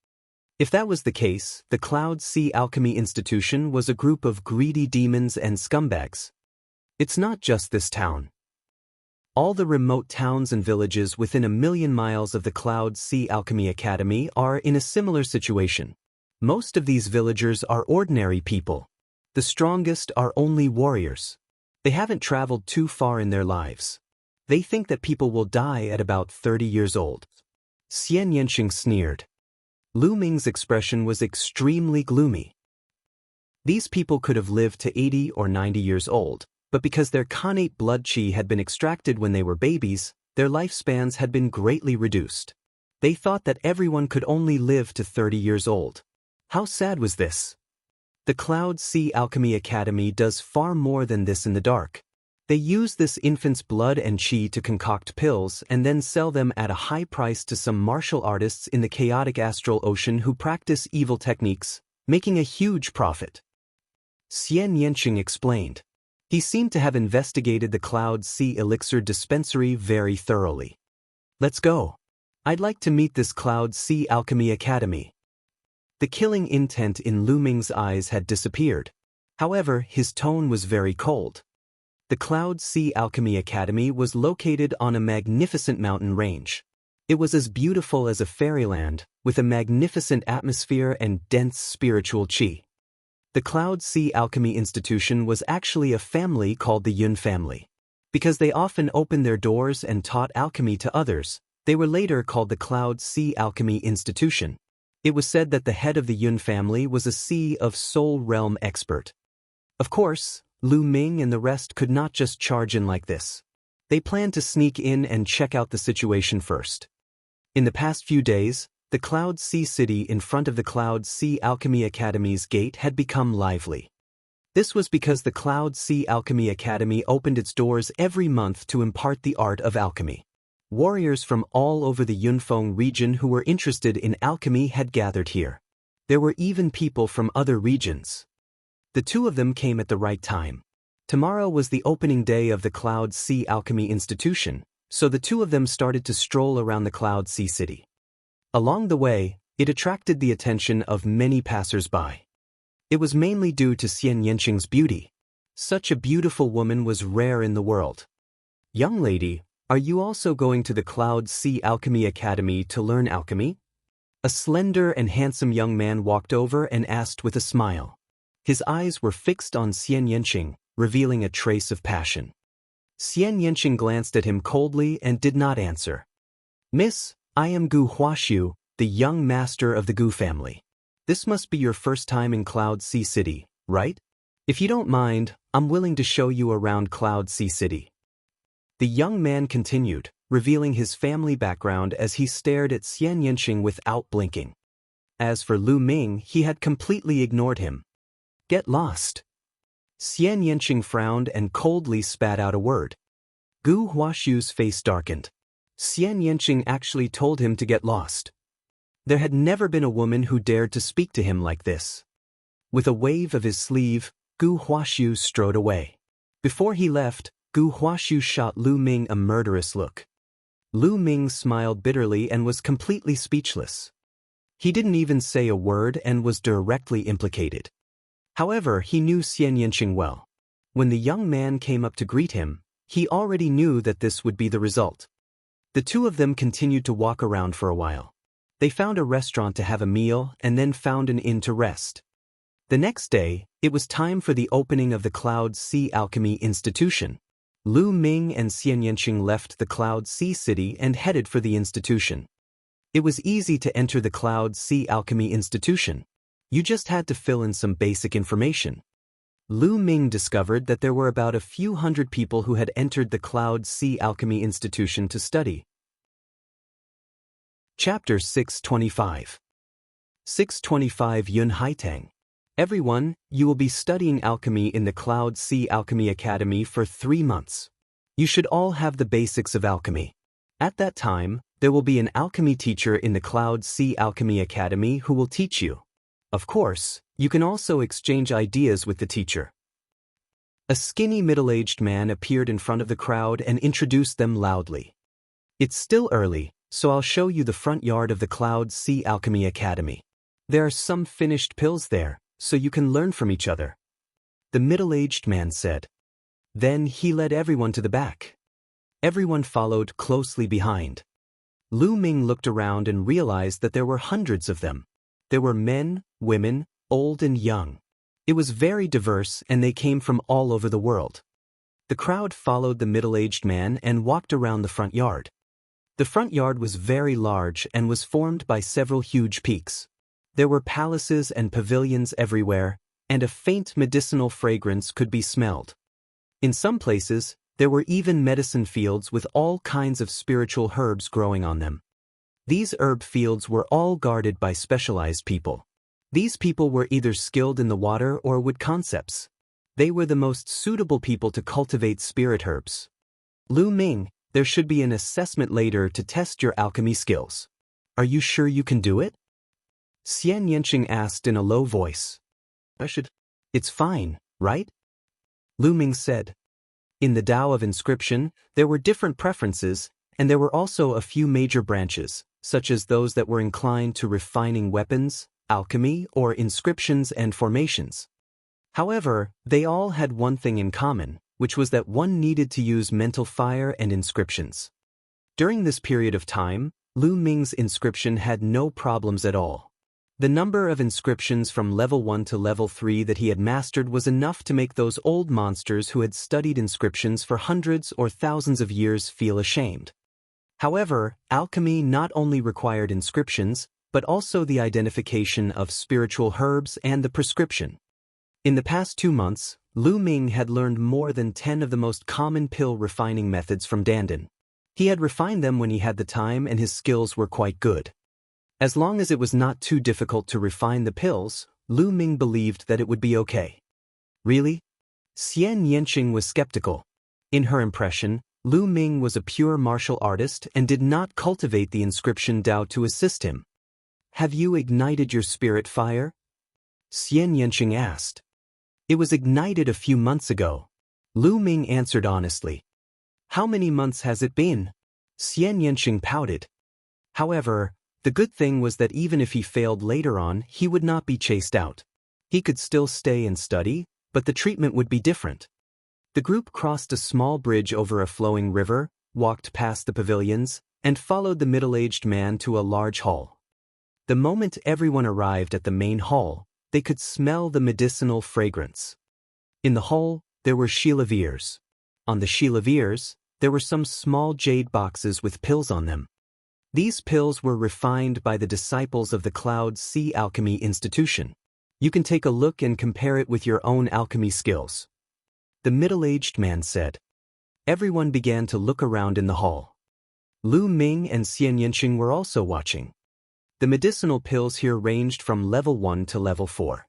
If that was the case, the Cloud Sea Alchemy Institution was a group of greedy demons and scumbags. It's not just this town. All the remote towns and villages within 1,000,000 miles of the Cloud Sea Alchemy Academy are in a similar situation. Most of these villagers are ordinary people. The strongest are only warriors. They haven't traveled too far in their lives. They think that people will die at about 30 years old. Xianxia sneered. Lu Ming's expression was extremely gloomy. These people could have lived to 80 or 90 years old, but because their connate blood qi had been extracted when they were babies, their lifespans had been greatly reduced. They thought that everyone could only live to 30 years old. How sad was this? The Cloud Sea Alchemy Academy does far more than this in the dark. They use this infant's blood and qi to concoct pills and then sell them at a high price to some martial artists in the chaotic astral ocean who practice evil techniques, making a huge profit. Xianxia explained. He seemed to have investigated the Cloud Sea Elixir dispensary very thoroughly. Let's go. I'd like to meet this Cloud Sea Alchemy Academy. The killing intent in Lu Ming's eyes had disappeared. However, his tone was very cold. The Cloud Sea Alchemy Academy was located on a magnificent mountain range. It was as beautiful as a fairyland, with a magnificent atmosphere and dense spiritual qi. The Cloud Sea Alchemy Institution was actually a family called the Yun family. Because they often opened their doors and taught alchemy to others, they were later called the Cloud Sea Alchemy Institution. It was said that the head of the Yun family was a Sea of Soul Realm expert. Of course, Lu Ming and the rest could not just charge in like this. They planned to sneak in and check out the situation first. In the past few days, the Cloud Sea City in front of the Cloud Sea Alchemy Academy's gate had become lively. This was because the Cloud Sea Alchemy Academy opened its doors every month to impart the art of alchemy. Warriors from all over the Yunfeng region who were interested in alchemy had gathered here. There were even people from other regions. The two of them came at the right time. Tomorrow was the opening day of the Cloud Sea Alchemy Institution, so the two of them started to stroll around the Cloud Sea City. Along the way, it attracted the attention of many passers-by. It was mainly due to Xianxia's beauty. Such a beautiful woman was rare in the world. Young lady, are you also going to the Cloud Sea Alchemy Academy to learn alchemy? A slender and handsome young man walked over and asked with a smile. His eyes were fixed on Xianxia, revealing a trace of passion. Xianxia glanced at him coldly and did not answer. Miss, I am Gu Huaxiu, the young master of the Gu family. This must be your first time in Cloud Sea City, right? If you don't mind, I'm willing to show you around Cloud Sea City. The young man continued, revealing his family background as he stared at Xianxia without blinking. As for Lu Ming, he had completely ignored him. Get lost. Xianxia frowned and coldly spat out a word. Gu Huaxiu's face darkened. Xianxia actually told him to get lost. There had never been a woman who dared to speak to him like this. With a wave of his sleeve, Gu Huaxiu strode away. Before he left, Gu Huaxiu shot Lu Ming a murderous look. Lu Ming smiled bitterly and was completely speechless. He didn't even say a word and was directly implicated. However, he knew Xianxia well. When the young man came up to greet him, he already knew that this would be the result. The two of them continued to walk around for a while. They found a restaurant to have a meal and then found an inn to rest. The next day, it was time for the opening of the Cloud Sea Alchemy Institution. Lu Ming and Xianxia left the Cloud Sea City and headed for the institution. It was easy to enter the Cloud Sea Alchemy Institution. You just had to fill in some basic information. Lu Ming discovered that there were about a few hundred people who had entered the Cloud Sea Alchemy Institution to study. Chapter 625. 625 Yun Haitang. Everyone, you will be studying alchemy in the Cloud Sea Alchemy Academy for 3 months. You should all have the basics of alchemy. At that time, there will be an alchemy teacher in the Cloud Sea Alchemy Academy who will teach you. Of course, you can also exchange ideas with the teacher. A skinny middle-aged man appeared in front of the crowd and introduced them loudly. It's still early, so I'll show you the front yard of the Cloud Sea Alchemy Academy. There are some finished pills there, so you can learn from each other. The middle-aged man said. Then he led everyone to the back. Everyone followed closely behind. Lu Ming looked around and realized that there were hundreds of them. There were men, women, old and young. It was very diverse and they came from all over the world. The crowd followed the middle-aged man and walked around the front yard. The front yard was very large and was formed by several huge peaks. There were palaces and pavilions everywhere, and a faint medicinal fragrance could be smelled. In some places, there were even medicine fields with all kinds of spiritual herbs growing on them. These herb fields were all guarded by specialized people. These people were either skilled in the water or wood concepts. They were the most suitable people to cultivate spirit herbs. Lu Ming, there should be an assessment later to test your alchemy skills. Are you sure you can do it? Xianxia asked in a low voice. It's fine, right? Lu Ming said. In the Tao of inscription, there were different preferences, and there were also a few major branches, such as those that were inclined to refining weapons, alchemy, or inscriptions and formations. However, they all had one thing in common, which was that one needed to use mental fire and inscriptions. During this period of time, Lu Ming's inscription had no problems at all. The number of inscriptions from level 1 to level 3 that he had mastered was enough to make those old monsters who had studied inscriptions for hundreds or thousands of years feel ashamed. However, alchemy not only required inscriptions, but also the identification of spiritual herbs and the prescription. In the past 2 months, Lu Ming had learned more than 10 of the most common pill refining methods from Dandan. He had refined them when he had the time and his skills were quite good. As long as it was not too difficult to refine the pills, Lu Ming believed that it would be okay. Really? Xianxia was skeptical. In her impression, Lu Ming was a pure martial artist and did not cultivate the inscription Tao to assist him. Have you ignited your spirit fire? Xianxia asked. It was ignited a few months ago. Lu Ming answered honestly. How many months has it been? Xianxia pouted. However, the good thing was that even if he failed later on, he would not be chased out. He could still stay and study, but the treatment would be different. The group crossed a small bridge over a flowing river, walked past the pavilions, and followed the middle-aged man to a large hall. The moment everyone arrived at the main hall, they could smell the medicinal fragrance. In the hall, there were chilaviers. On the chilaviers, there were some small jade boxes with pills on them. These pills were refined by the disciples of the Cloud Sea Alchemy Institution. You can take a look and compare it with your own alchemy skills. The middle-aged man said. Everyone began to look around in the hall. Lu Ming and Xianxia were also watching. The medicinal pills here ranged from level 1 to level 4.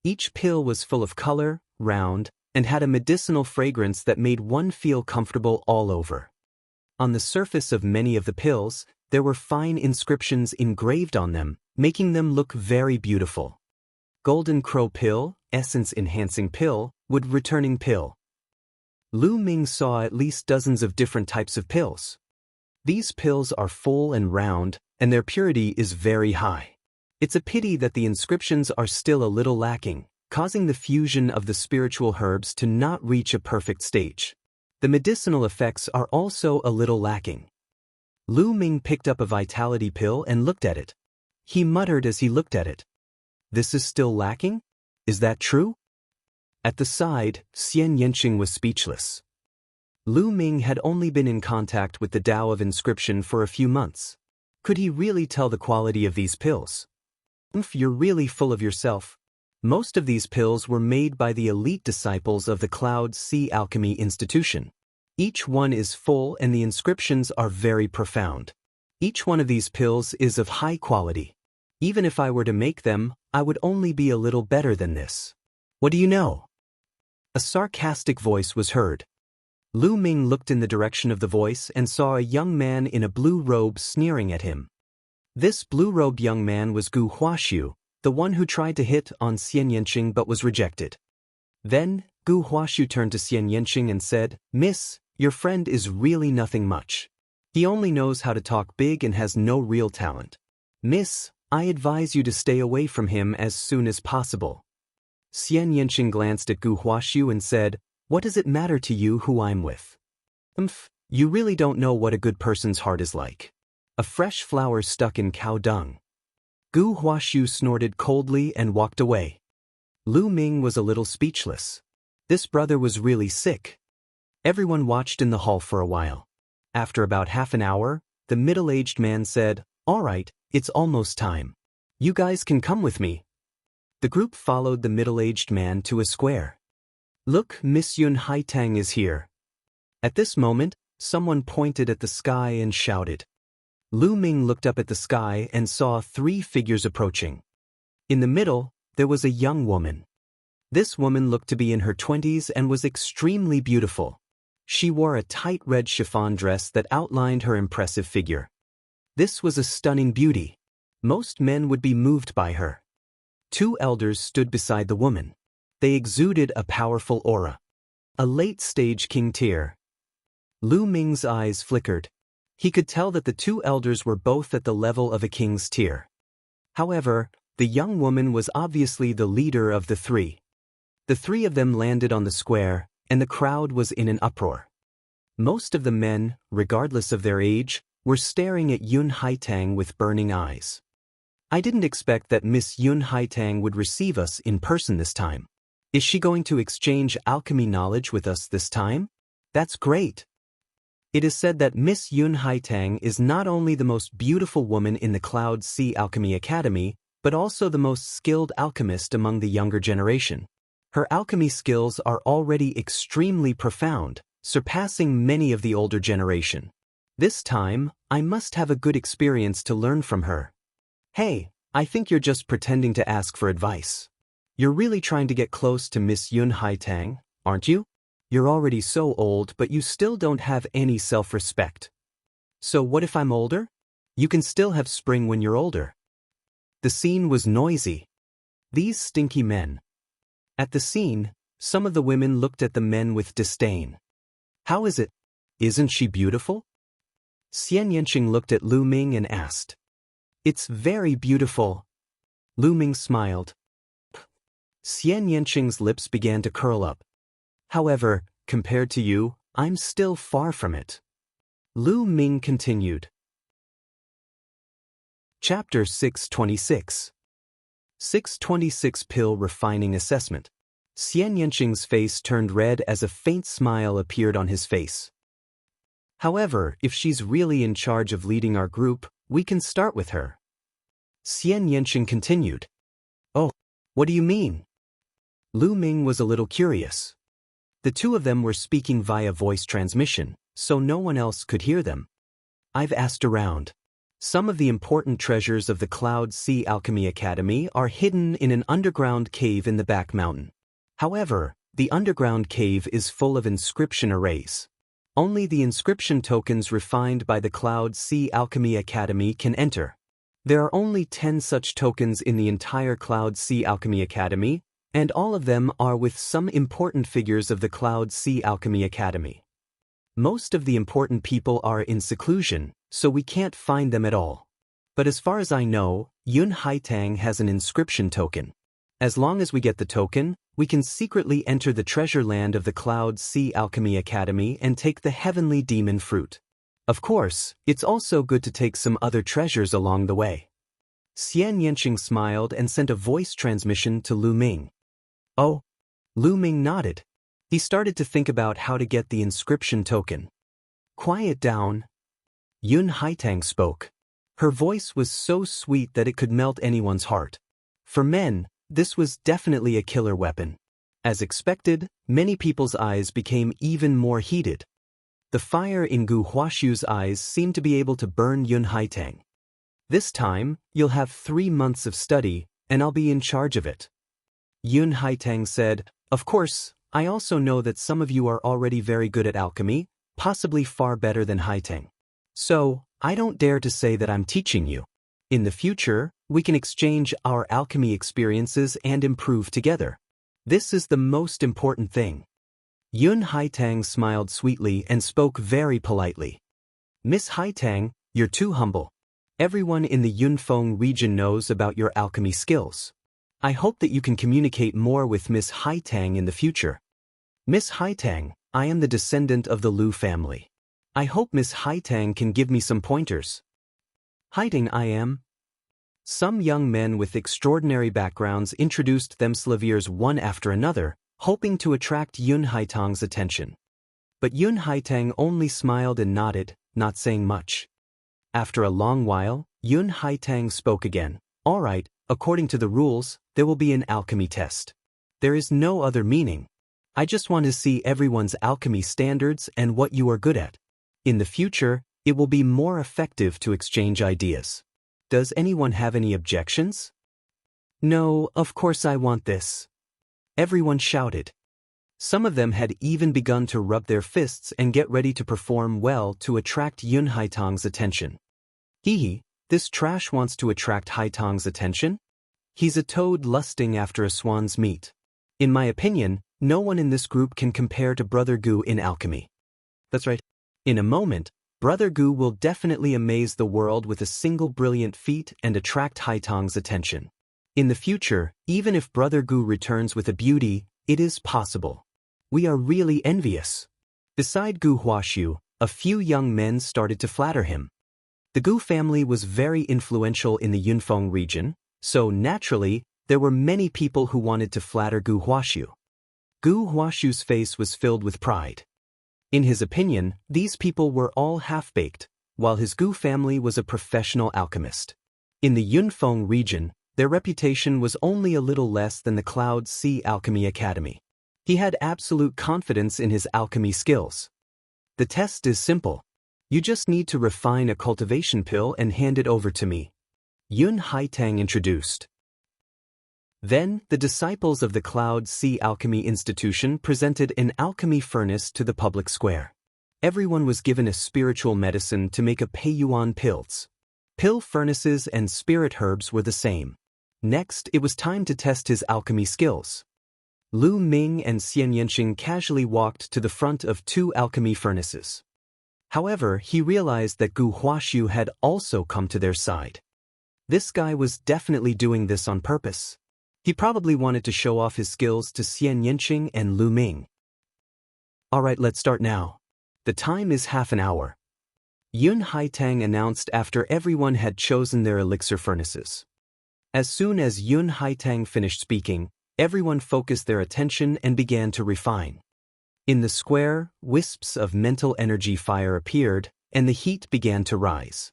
Each pill was full of color, round, and had a medicinal fragrance that made one feel comfortable all over. On the surface of many of the pills, there were fine inscriptions engraved on them, making them look very beautiful. Golden Crow Pill, Essence Enhancing Pill, Wood Returning Pill. Lu Ming saw at least dozens of different types of pills. These pills are full and round, and their purity is very high. It's a pity that the inscriptions are still a little lacking, causing the fusion of the spiritual herbs to not reach a perfect stage. The medicinal effects are also a little lacking. Lu Ming picked up a vitality pill and looked at it. He muttered as he looked at it. This is still lacking? Is that true? At the side, Xianxia was speechless. Lu Ming had only been in contact with the Tao of inscription for a few months. Could he really tell the quality of these pills? You're really full of yourself. Most of these pills were made by the elite disciples of the Cloud Sea Alchemy Institution. Each one is full and the inscriptions are very profound. Each one of these pills is of high quality. Even if I were to make them, I would only be a little better than this. What do you know? A sarcastic voice was heard. Lu Ming looked in the direction of the voice and saw a young man in a blue robe sneering at him. This blue-robed young man was Gu Huaxiu, the one who tried to hit on Xianxia but was rejected. Then, Gu Huaxiu turned to Xianxia and said, "Miss, your friend is really nothing much. He only knows how to talk big and has no real talent. Miss, I advise you to stay away from him as soon as possible." Xianxia glanced at Gu Huaxiu and said, "What does it matter to you who I'm with? You really don't know what a good person's heart is like. A fresh flower stuck in cow dung." Gu Huaxiu snorted coldly and walked away. Lu Ming was a little speechless. This brother was really sick. Everyone watched in the hall for a while. After about half an hour, the middle-aged man said, "All right, it's almost time. You guys can come with me." The group followed the middle-aged man to a square. Look, Miss Yun Haitang is here. At this moment, someone pointed at the sky and shouted. Lu Ming looked up at the sky and saw 3 figures approaching. In the middle, there was a young woman. This woman looked to be in her 20s and was extremely beautiful. She wore a tight red chiffon dress that outlined her impressive figure. This was a stunning beauty. Most men would be moved by her. 2 elders stood beside the woman. They exuded a powerful aura. A late-stage king tier. Lu Ming's eyes flickered. He could tell that the 2 elders were both at the level of a king's tier. However, the young woman was obviously the leader of the 3. The 3 of them landed on the square, and the crowd was in an uproar. Most of the men, regardless of their age, were staring at Yun Haitang with burning eyes. I didn't expect that Miss Yun Haitang would receive us in person this time. Is she going to exchange alchemy knowledge with us this time? That's great. It is said that Miss Yun Haitang is not only the most beautiful woman in the Cloud Sea Alchemy Academy, but also the most skilled alchemist among the younger generation. Her alchemy skills are already extremely profound, surpassing many of the older generation. This time, I must have a good experience to learn from her. Hey, I think you're just pretending to ask for advice. You're really trying to get close to Miss Yun Haitang, aren't you? You're already so old, but you still don't have any self-respect. So what if I'm older? You can still have spring when you're older. The scene was noisy. These stinky men. At the scene, some of the women looked at the men with disdain. How is it? Isn't she beautiful? Xianxia looked at Lu Ming and asked. It's very beautiful. Lu Ming smiled. Xianxia's lips began to curl up. However, compared to you, I'm still far from it. Lu Ming continued. Chapter 626. 626 Pill Refining Assessment. Xianxia's face turned red as a faint smile appeared on his face. However, if she's really in charge of leading our group, we can start with her. Xianxia continued. Oh, what do you mean? Lu Ming was a little curious. The 2 of them were speaking via voice transmission, so no one else could hear them. I've asked around. Some of the important treasures of the Cloud Sea Alchemy Academy are hidden in an underground cave in the back mountain. However, the underground cave is full of inscription arrays. Only the inscription tokens refined by the Cloud Sea Alchemy Academy can enter. There are only 10 such tokens in the entire Cloud Sea Alchemy Academy, and all of them are with some important figures of the Cloud Sea Alchemy Academy. Most of the important people are in seclusion, so we can't find them at all. But as far as I know, Yun Haitang has an inscription token. As long as we get the token, we can secretly enter the treasure land of the Cloud Sea Alchemy Academy and take the heavenly demon fruit. Of course, it's also good to take some other treasures along the way. Xianxia smiled and sent a voice transmission to Lu Ming. Oh. Lu Ming nodded. He started to think about how to get the inscription token. Quiet down. Yun Haitang spoke. Her voice was so sweet that it could melt anyone's heart. For men, this was definitely a killer weapon. As expected, many people's eyes became even more heated. The fire in Gu Huashu's eyes seemed to be able to burn Yun Haitang. This time, you'll have 3 months of study, and I'll be in charge of it. Yun Haitang said, Of course, I also know that some of you are already very good at alchemy, possibly far better than Haitang. So, I don't dare to say that I'm teaching you. In the future, we can exchange our alchemy experiences and improve together. This is the most important thing. Yun Haitang smiled sweetly and spoke very politely. Miss Haitang, you're too humble. Everyone in the Yunfeng region knows about your alchemy skills. I hope that you can communicate more with Miss Haitang in the future. Miss Haitang, I am the descendant of the Lu family. I hope Miss Haitang can give me some pointers. Haitang I am. Some young men with extraordinary backgrounds introduced themselves one after another, hoping to attract Yun Haitang's attention. But Yun Haitang only smiled and nodded, not saying much. After a long while, Yun Haitang spoke again. All right, According to the rules, there will be an alchemy test. There is no other meaning. I just want to see everyone's alchemy standards and what you are good at. In the future, it will be more effective to exchange ideas. Does anyone have any objections? No, of course I want this. Everyone shouted. Some of them had even begun to rub their fists and get ready to perform well to attract Yun Haitong's attention. Hee, this trash wants to attract Haitong's attention? He's a toad lusting after a swan's meat. In my opinion, no one in this group can compare to Brother Gu in alchemy. That's right. In a moment, Brother Gu will definitely amaze the world with a single brilliant feat and attract Haitong's attention. In the future, even if Brother Gu returns with a beauty, it is possible. We are really envious. Beside Gu Huaxiu, a few young men started to flatter him. The Gu family was very influential in the Yunfeng region, so naturally, there were many people who wanted to flatter Gu Huaxiu. Gu Huaxiu's face was filled with pride. In his opinion, these people were all half-baked, while his Gu family was a professional alchemist. In the Yunfeng region, their reputation was only a little less than the Cloud Sea Alchemy Academy. He had absolute confidence in his alchemy skills. The test is simple. You just need to refine a cultivation pill and hand it over to me. Yun Haitang introduced. Then, the disciples of the Cloud Sea Alchemy Institution presented an alchemy furnace to the public square. Everyone was given a spiritual medicine to make a Peiyuan pills. Pill furnaces and spirit herbs were the same. Next, it was time to test his alchemy skills. Lu Ming and Xianxia casually walked to the front of two alchemy furnaces. However, he realized that Gu Huaxiu had also come to their side. This guy was definitely doing this on purpose. He probably wanted to show off his skills to Xianxia and Lu Ming. Alright, let's start now. The time is half an hour. Yun Haitang announced after everyone had chosen their elixir furnaces. As soon as Yun Haitang finished speaking, everyone focused their attention and began to refine. In the square, wisps of mental energy fire appeared, and the heat began to rise.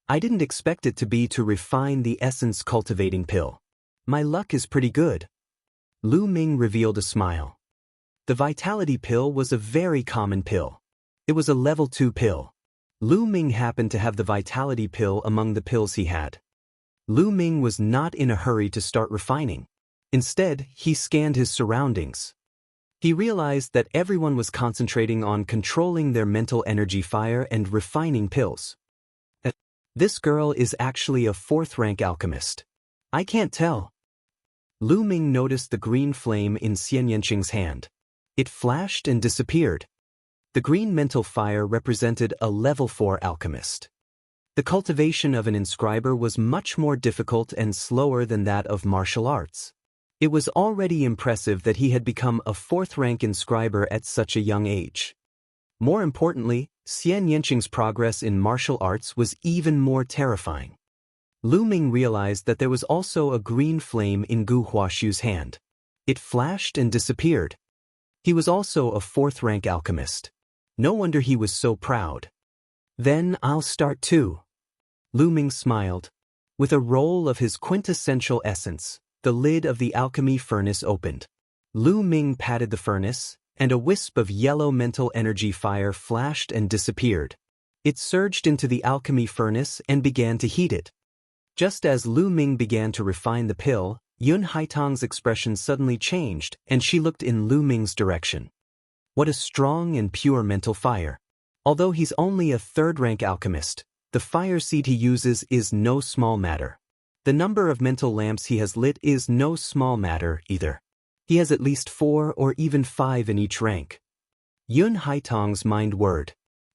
I didn't expect it to refine the essence cultivating pill. My luck is pretty good. Lu Ming revealed a smile. The vitality pill was a very common pill. It was a level 2 pill. Lu Ming happened to have the vitality pill among the pills he had. Lu Ming was not in a hurry to start refining. Instead, he scanned his surroundings. He realized that everyone was concentrating on controlling their mental energy fire and refining pills. This girl is actually a 4th-rank alchemist. I can't tell. Lu Ming noticed the green flame in Xianxing's hand. It flashed and disappeared. The green mental fire represented a level 4 alchemist. The cultivation of an inscriber was much more difficult and slower than that of martial arts. It was already impressive that he had become a 4th-rank inscriber at such a young age. More importantly, Xianxing's progress in martial arts was even more terrifying. Lu Ming realized that there was also a green flame in Gu Huaxiu's hand. It flashed and disappeared. He was also a 4th-rank alchemist. No wonder he was so proud. Then I'll start too. Lu Ming smiled. With a roll of his quintessential essence, the lid of the alchemy furnace opened. Lu Ming patted the furnace, and a wisp of yellow mental energy fire flashed and disappeared. It surged into the alchemy furnace and began to heat it. Just as Lu Ming began to refine the pill, Yun Haitang's expression suddenly changed, and she looked in Lu Ming's direction. What a strong and pure mental fire. Although he's only a 3rd-rank alchemist, the fire seed he uses is no small matter. The number of mental lamps he has lit is no small matter either. He has at least 4 or even 5 in each rank. Yun Haitang's mind whirred.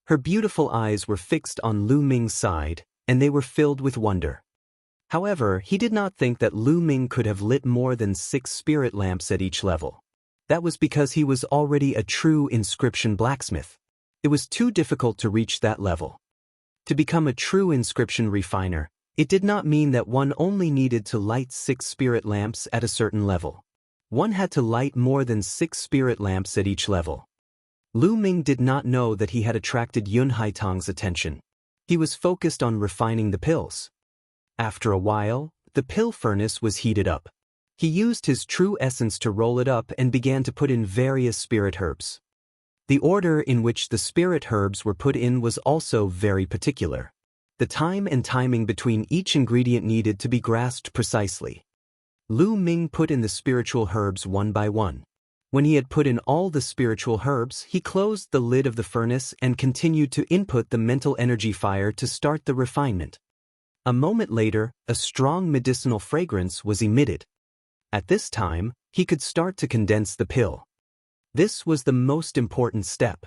Her beautiful eyes were fixed on Lu Ming's side, and they were filled with wonder. However, he did not think that Lu Ming could have lit more than 6 spirit lamps at each level. That was because he was already a true inscription blacksmith. It was too difficult to reach that level. To become a true inscription refiner, it did not mean that one only needed to light 6 spirit lamps at a certain level. One had to light more than 6 spirit lamps at each level. Lu Ming did not know that he had attracted Yun Haitang's attention. He was focused on refining the pills. After a while, the pill furnace was heated up. He used his true essence to roll it up and began to put in various spirit herbs. The order in which the spirit herbs were put in was also very particular. The time and timing between each ingredient needed to be grasped precisely. Lu Ming put in the spiritual herbs one by one. When he had put in all the spiritual herbs, he closed the lid of the furnace and continued to input the mental energy fire to start the refinement. A moment later, a strong medicinal fragrance was emitted. At this time, he could start to condense the pill. This was the most important step.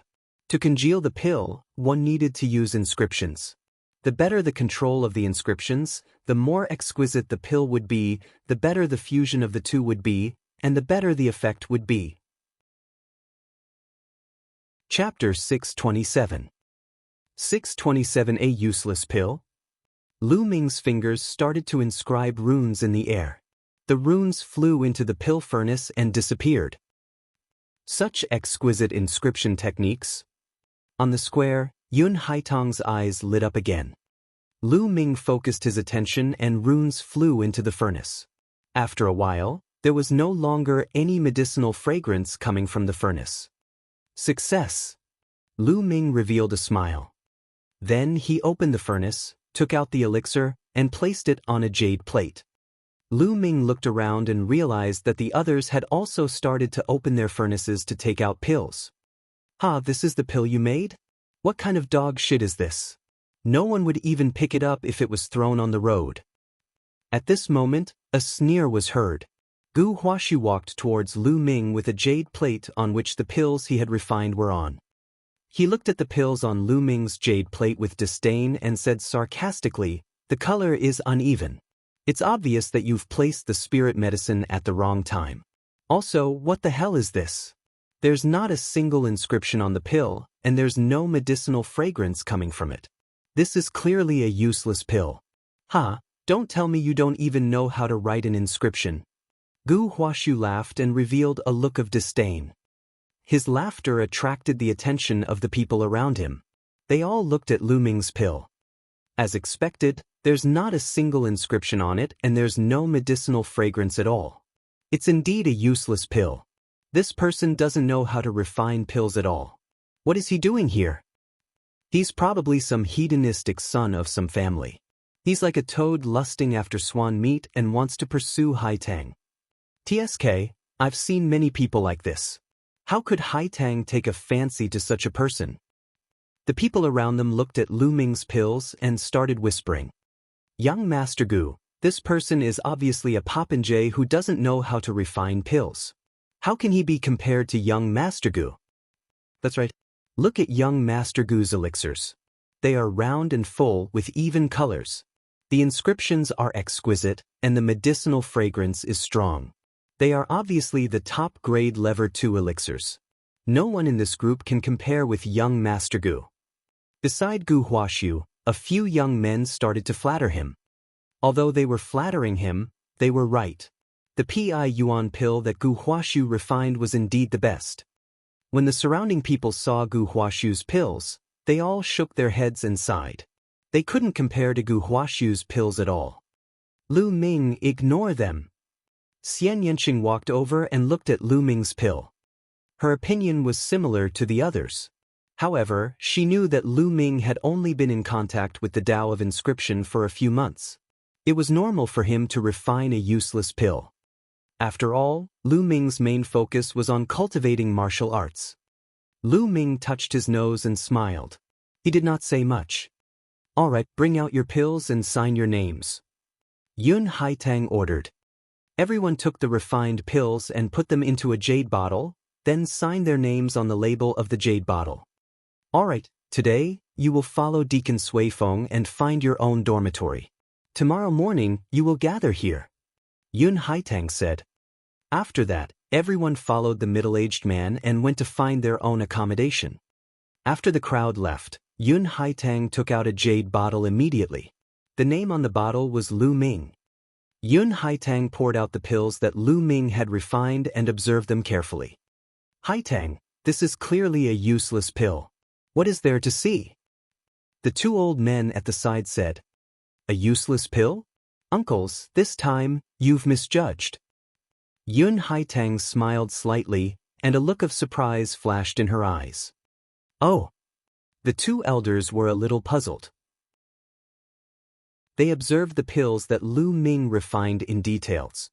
To congeal the pill, one needed to use inscriptions. The better the control of the inscriptions, the more exquisite the pill would be, the better the fusion of the two would be, and the better the effect would be. Chapter 627. 627. A useless pill? Lu Ming's fingers started to inscribe runes in the air. The runes flew into the pill furnace and disappeared. Such exquisite inscription techniques. On the square, Yun Haitang's eyes lit up again. Lu Ming focused his attention and runes flew into the furnace. After a while, there was no longer any medicinal fragrance coming from the furnace. Success! Lu Ming revealed a smile. Then he opened the furnace, took out the elixir, and placed it on a jade plate. Lu Ming looked around and realized that the others had also started to open their furnaces to take out pills. This is the pill you made? What kind of dog shit is this? No one would even pick it up if it was thrown on the road. At this moment, a sneer was heard. Gu Huaxu walked towards Lu Ming with a jade plate on which the pills he had refined were on. He looked at the pills on Lu Ming's jade plate with disdain and said sarcastically, "The color is uneven. It's obvious that you've placed the spirit medicine at the wrong time. Also, what the hell is this? There's not a single inscription on the pill, and there's no medicinal fragrance coming from it. This is clearly a useless pill. Don't tell me you don't even know how to write an inscription." Gu Huaxu laughed and revealed a look of disdain. His laughter attracted the attention of the people around him. They all looked at Lu Ming's pill. As expected, there's not a single inscription on it and there's no medicinal fragrance at all. It's indeed a useless pill. This person doesn't know how to refine pills at all. What is he doing here? He's probably some hedonistic son of some family. He's like a toad lusting after swan meat and wants to pursue Haitang. TSK, I've seen many people like this. How could Haitang take a fancy to such a person? The people around them looked at Lu Ming's pills and started whispering. Young Master Gu, this person is obviously a popinjay who doesn't know how to refine pills. How can he be compared to young Master Gu? That's right. Look at young Master Gu's elixirs. They are round and full with even colors. The inscriptions are exquisite and the medicinal fragrance is strong. They are obviously the top-grade Level 2 elixirs. No one in this group can compare with young Master Gu. Beside Gu Huaxu, a few young men started to flatter him. Although they were flattering him, they were right. The Pi Yuan pill that Gu Huaxu refined was indeed the best. When the surrounding people saw Gu Huaxu's pills, they all shook their heads and sighed. They couldn't compare to Gu Huaxu's pills at all. Lu Ming, ignore them. Xianxia walked over and looked at Lu Ming's pill. Her opinion was similar to the others. However, she knew that Lu Ming had only been in contact with the Tao of inscription for a few months. It was normal for him to refine a useless pill. After all, Lu Ming's main focus was on cultivating martial arts. Lu Ming touched his nose and smiled. He did not say much. All right, bring out your pills and sign your names. Yun Haitang ordered. Everyone took the refined pills and put them into a jade bottle, then signed their names on the label of the jade bottle. All right, today, you will follow Deacon Suifeng and find your own dormitory. Tomorrow morning, you will gather here. Yun Haitang said. After that, everyone followed the middle-aged man and went to find their own accommodation. After the crowd left, Yun Haitang took out a jade bottle immediately. The name on the bottle was Lu Ming. Yun Haitang poured out the pills that Lu Ming had refined and observed them carefully. Haitang, this is clearly a useless pill. What is there to see? The two old men at the side said. A useless pill? Uncles, this time, you've misjudged. Yun Haitang smiled slightly, and a look of surprise flashed in her eyes. Oh. The two elders were a little puzzled. They observed the pills that Lu Ming refined in details.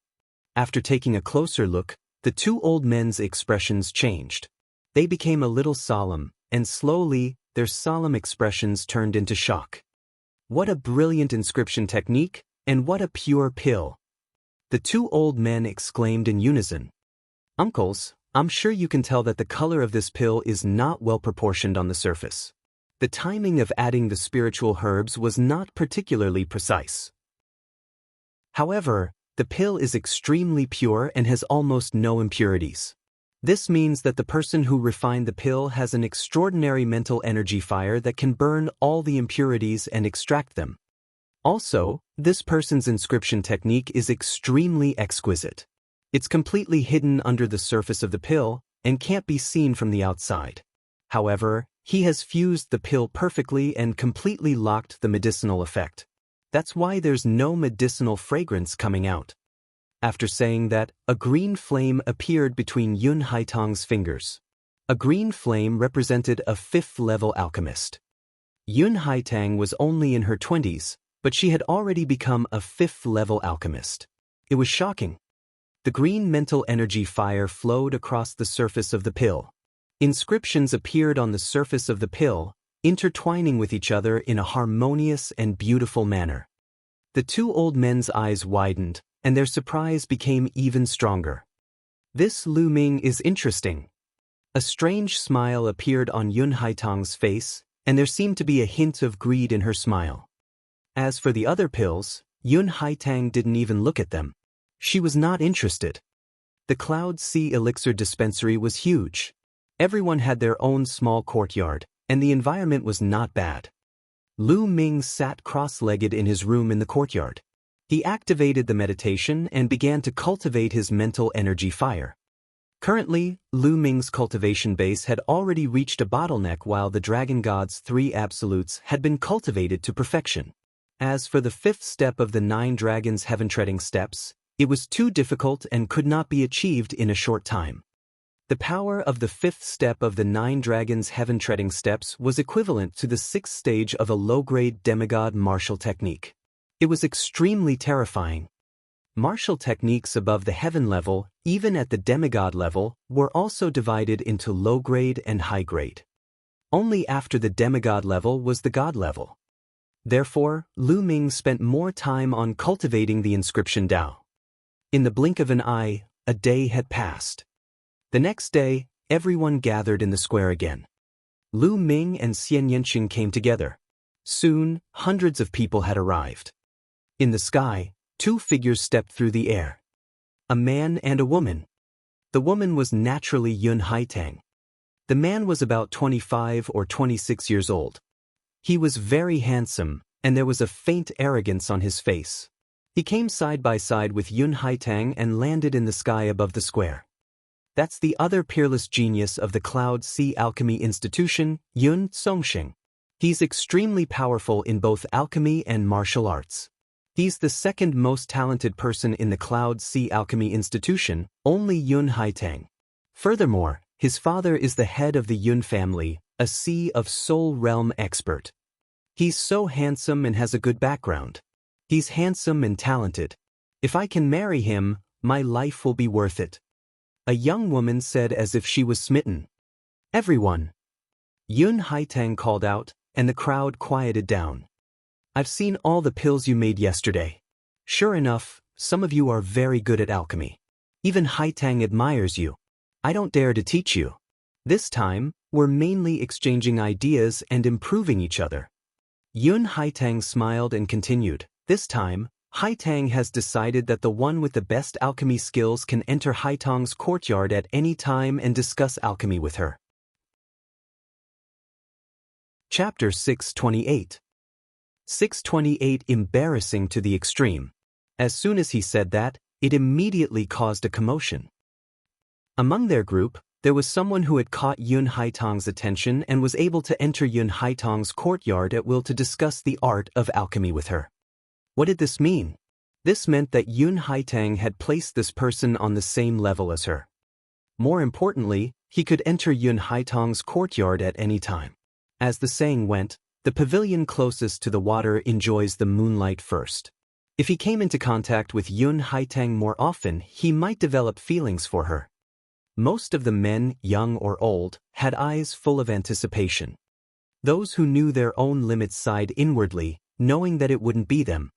After taking a closer look, the two old men's expressions changed. They became a little solemn, and slowly, their solemn expressions turned into shock. What a brilliant inscription technique, and what a pure pill! The two old men exclaimed in unison. Uncles, I'm sure you can tell that the color of this pill is not well proportioned on the surface. The timing of adding the spiritual herbs was not particularly precise. However, the pill is extremely pure and has almost no impurities. This means that the person who refined the pill has an extraordinary mental energy fire that can burn all the impurities and extract them. Also, this person's inscription technique is extremely exquisite. It's completely hidden under the surface of the pill and can't be seen from the outside. However, he has fused the pill perfectly and completely locked the medicinal effect. That's why there's no medicinal fragrance coming out. After saying that, a green flame appeared between Yun Haitang's fingers. A green flame represented a 5th-level alchemist. Yun Haitang was only in her 20s, but she had already become a 5th-level alchemist. It was shocking. The green mental energy fire flowed across the surface of the pill. Inscriptions appeared on the surface of the pill, intertwining with each other in a harmonious and beautiful manner. The two old men's eyes widened, and their surprise became even stronger. This Lu Ming is interesting. A strange smile appeared on Yun Haitang's face, and there seemed to be a hint of greed in her smile. As for the other pills, Yun Haitang didn't even look at them. She was not interested. The Cloud Sea Elixir dispensary was huge. Everyone had their own small courtyard, and the environment was not bad. Lu Ming sat cross-legged in his room in the courtyard. He activated the meditation and began to cultivate his mental energy fire. Currently, Lu Ming's cultivation base had already reached a bottleneck while the Dragon God's 3 absolutes had been cultivated to perfection. As for the 5th step of the 9 dragons' heaven-treading steps, it was too difficult and could not be achieved in a short time. The power of the 5th step of the 9 dragons' heaven-treading steps was equivalent to the 6th stage of a low-grade demigod martial technique. It was extremely terrifying. Martial techniques above the heaven level, even at the demigod level, were also divided into low-grade and high-grade. Only after the demigod level was the god level. Therefore, Lu Ming spent more time on cultivating the inscription Dao. In the blink of an eye, a day had passed. The next day, everyone gathered in the square again. Lu Ming and Xianxia came together. Soon, hundreds of people had arrived. In the sky, 2 figures stepped through the air. A man and a woman. The woman was naturally Yun Haitang. The man was about 25 or 26 years old. He was very handsome, and there was a faint arrogance on his face. He came side by side with Yun Haitang and landed in the sky above the square. That's the other peerless genius of the Cloud Sea Alchemy Institution, Yun Songxing. He's extremely powerful in both alchemy and martial arts. He's the 2nd most talented person in the Cloud Sea Alchemy Institution, only Yun Haitang. Furthermore, his father is the head of the Yun family, a Sea of Soul Realm expert. He's so handsome and has a good background. He's handsome and talented. If I can marry him, my life will be worth it. A young woman said as if she was smitten. Everyone. Yun Haitang called out, and the crowd quieted down. I've seen all the pills you made yesterday. Sure enough, some of you are very good at alchemy. Even Haitang admires you. I don't dare to teach you. This time, we're mainly exchanging ideas and improving each other. Yun Haitang smiled and continued. This time, Haitang has decided that the one with the best alchemy skills can enter Haitang's courtyard at any time and discuss alchemy with her. Chapter 628. 628 Embarrassing to the extreme. As soon as he said that, it immediately caused a commotion. Among their group, there was someone who had caught Yun Haitang's attention and was able to enter Yun Haitang's courtyard at will to discuss the art of alchemy with her. What did this mean? This meant that Yun Haitang had placed this person on the same level as her. More importantly, he could enter Yun Haitang's courtyard at any time. As the saying went, the pavilion closest to the water enjoys the moonlight first. If he came into contact with Yun Haitang more often, he might develop feelings for her. Most of the men, young or old, had eyes full of anticipation. Those who knew their own limits sighed inwardly, knowing that it wouldn't be them.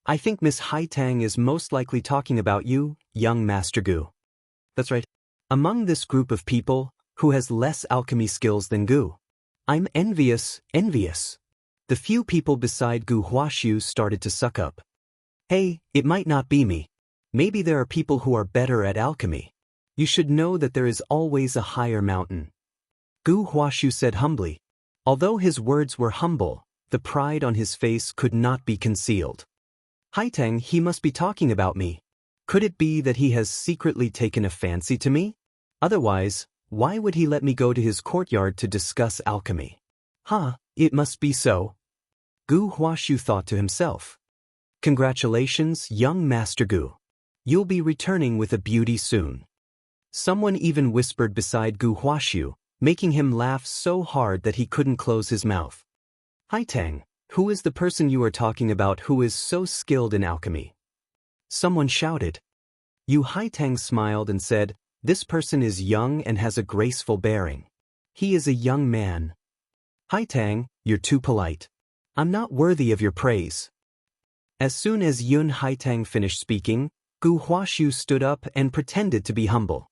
I think Miss Haitang is most likely talking about you, young Master Gu. That's right. Among this group of people, who has less alchemy skills than Gu? I'm envious. The few people beside Gu Huaxiu started to suck up. Hey, it might not be me. Maybe there are people who are better at alchemy. You should know that there is always a higher mountain. Gu Huaxiu said humbly. Although his words were humble, the pride on his face could not be concealed. Haitang, he must be talking about me. Could it be that he has secretly taken a fancy to me? Otherwise, why would he let me go to his courtyard to discuss alchemy? It must be so. Gu Huaxiu thought to himself. Congratulations, young Master Gu. You'll be returning with a beauty soon. Someone even whispered beside Gu Huaxiu, making him laugh so hard that he couldn't close his mouth. Haitang, who is the person you are talking about who is so skilled in alchemy? Someone shouted. Yu Haitang smiled and said, this person is young and has a graceful bearing. He is a young man. Haitang, you're too polite. I'm not worthy of your praise. As soon as Yun Haitang finished speaking, Gu Huaxiu stood up and pretended to be humble.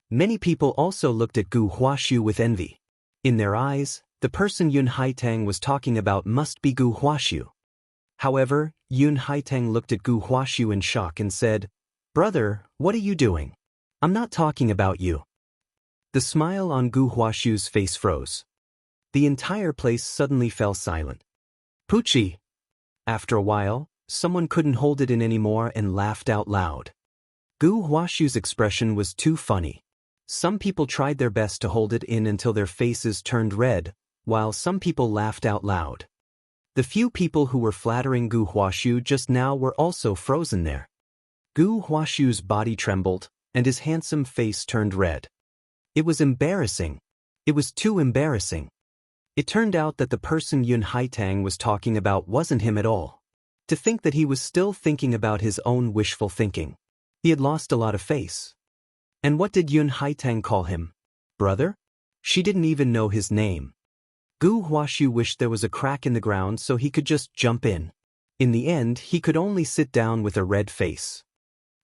Many people also looked at Gu Huaxiu with envy. In their eyes, the person Yun Haitang was talking about must be Gu Huaxiu. However, Yun Haitang looked at Gu Huaxiu in shock and said, Brother, what are you doing? I'm not talking about you. The smile on Gu Huaxiu's face froze. The entire place suddenly fell silent. Poochie! After a while, someone couldn't hold it in anymore and laughed out loud. Gu Huaxiu's expression was too funny. Some people tried their best to hold it in until their faces turned red, while some people laughed out loud. The few people who were flattering Gu Huaxiu just now were also frozen there. Gu Huaxiu's body trembled, and his handsome face turned red. It was embarrassing. It was too embarrassing. It turned out that the person Yun Haitang was talking about wasn't him at all. To think that he was still thinking about his own wishful thinking. He had lost a lot of face. And what did Yun Haitang call him? Brother? She didn't even know his name. Gu Huaxiu wished there was a crack in the ground so he could just jump in. In the end, he could only sit down with a red face.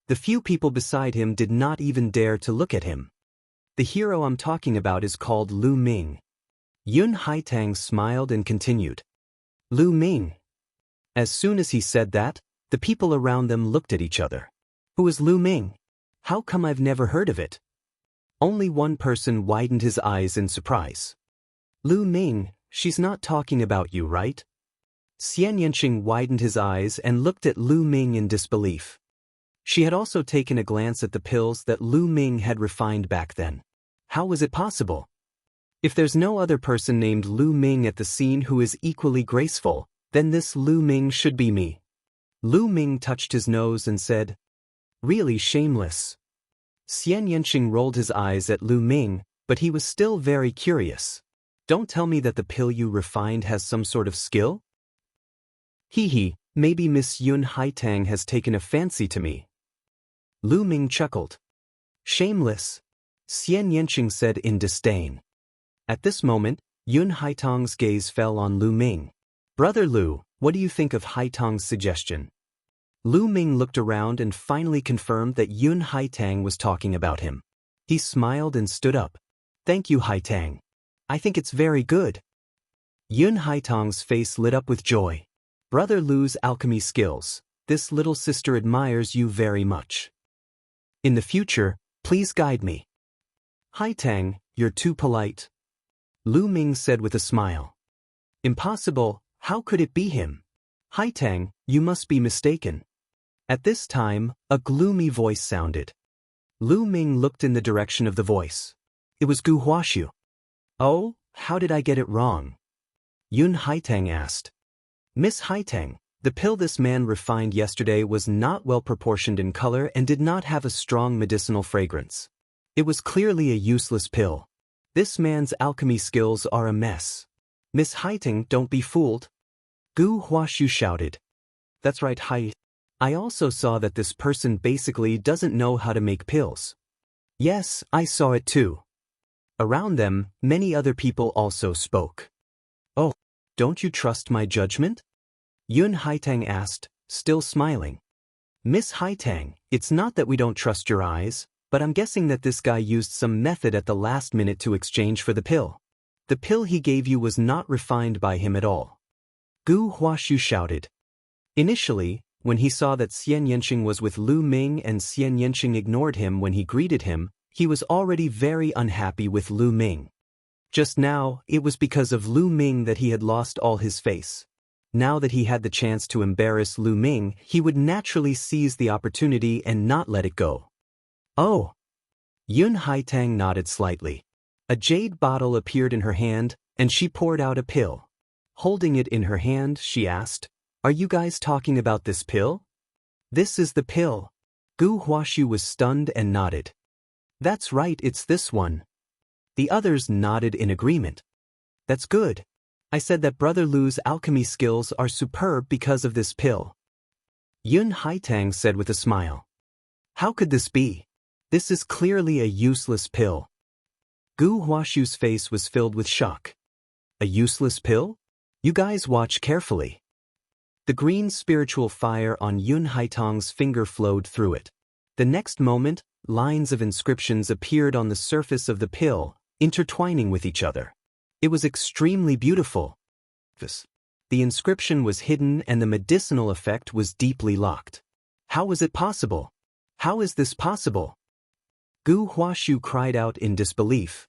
The few people beside him did not even dare to look at him. The hero I'm talking about is called Lu Ming. Yun Haitang smiled and continued. Lu Ming. As soon as he said that, the people around them looked at each other. Who is Lu Ming? How come I've never heard of it? Only one person widened his eyes in surprise. Lu Ming, she's not talking about you, right? Xianxia widened his eyes and looked at Lu Ming in disbelief. She had also taken a glance at the pills that Lu Ming had refined back then. How was it possible? If there's no other person named Lu Ming at the scene who is equally graceful, then this Lu Ming should be me. Lu Ming touched his nose and said, Really shameless. Xianxia rolled his eyes at Lu Ming, but he was still very curious. Don't tell me that the pill you refined has some sort of skill? Maybe Miss Yun Haitang has taken a fancy to me. Lu Ming chuckled. Shameless, Xianxia said in disdain. At this moment, Yun Haitang's gaze fell on Lu Ming. Brother Lu, what do you think of Haitang's suggestion? Lu Ming looked around and finally confirmed that Yun Haitang was talking about him. He smiled and stood up. Thank you, Haitang. I think it's very good. Yun Haitang's face lit up with joy. Brother Lu's alchemy skills. This little sister admires you very much. In the future, please guide me. Haitang, you're too polite. Lu Ming said with a smile. Impossible, how could it be him? Haitang, you must be mistaken. At this time, a gloomy voice sounded. Lu Ming looked in the direction of the voice. It was Gu Huaxiu. Oh, how did I get it wrong? Yun Haitang asked. Miss Haitang, The pill this man refined yesterday was not well proportioned in color and did not have a strong medicinal fragrance. It was clearly a useless pill. This man's alchemy skills are a mess. Miss Haiting, don't be fooled. Gu Huashu shouted. That's right, Hai. I also saw that this person basically doesn't know how to make pills. Yes, I saw it too. Around them, many other people also spoke. Oh, don't you trust my judgment? Yun Haitang asked, still smiling. Miss Haitang, it's not that we don't trust your eyes, but I'm guessing that this guy used some method at the last minute to exchange for the pill. The pill he gave you was not refined by him at all. Gu Huashu shouted. Initially, when he saw that Xianxia was with Lu Ming and Xianxia ignored him when he greeted him, he was already very unhappy with Lu Ming. Just now, it was because of Lu Ming that he had lost all his face. Now that he had the chance to embarrass Lu Ming, he would naturally seize the opportunity and not let it go. Oh! Yun Haitang nodded slightly. A jade bottle appeared in her hand, and she poured out a pill. Holding it in her hand, she asked, "Are you guys talking about this pill?" "This is the pill." Gu Huashu was stunned and nodded. "That's right, it's this one." The others nodded in agreement. "That's good. I said that Brother Lu's alchemy skills are superb because of this pill." Yun Haitang said with a smile. "How could this be? This is clearly a useless pill." Gu Huashu's face was filled with shock. "A useless pill? You guys watch carefully." The green spiritual fire on Yun Haitang's finger flowed through it. The next moment, lines of inscriptions appeared on the surface of the pill, intertwining with each other. It was extremely beautiful. The inscription was hidden and the medicinal effect was deeply locked. How was it possible? How is this possible? Gu Huashu cried out in disbelief.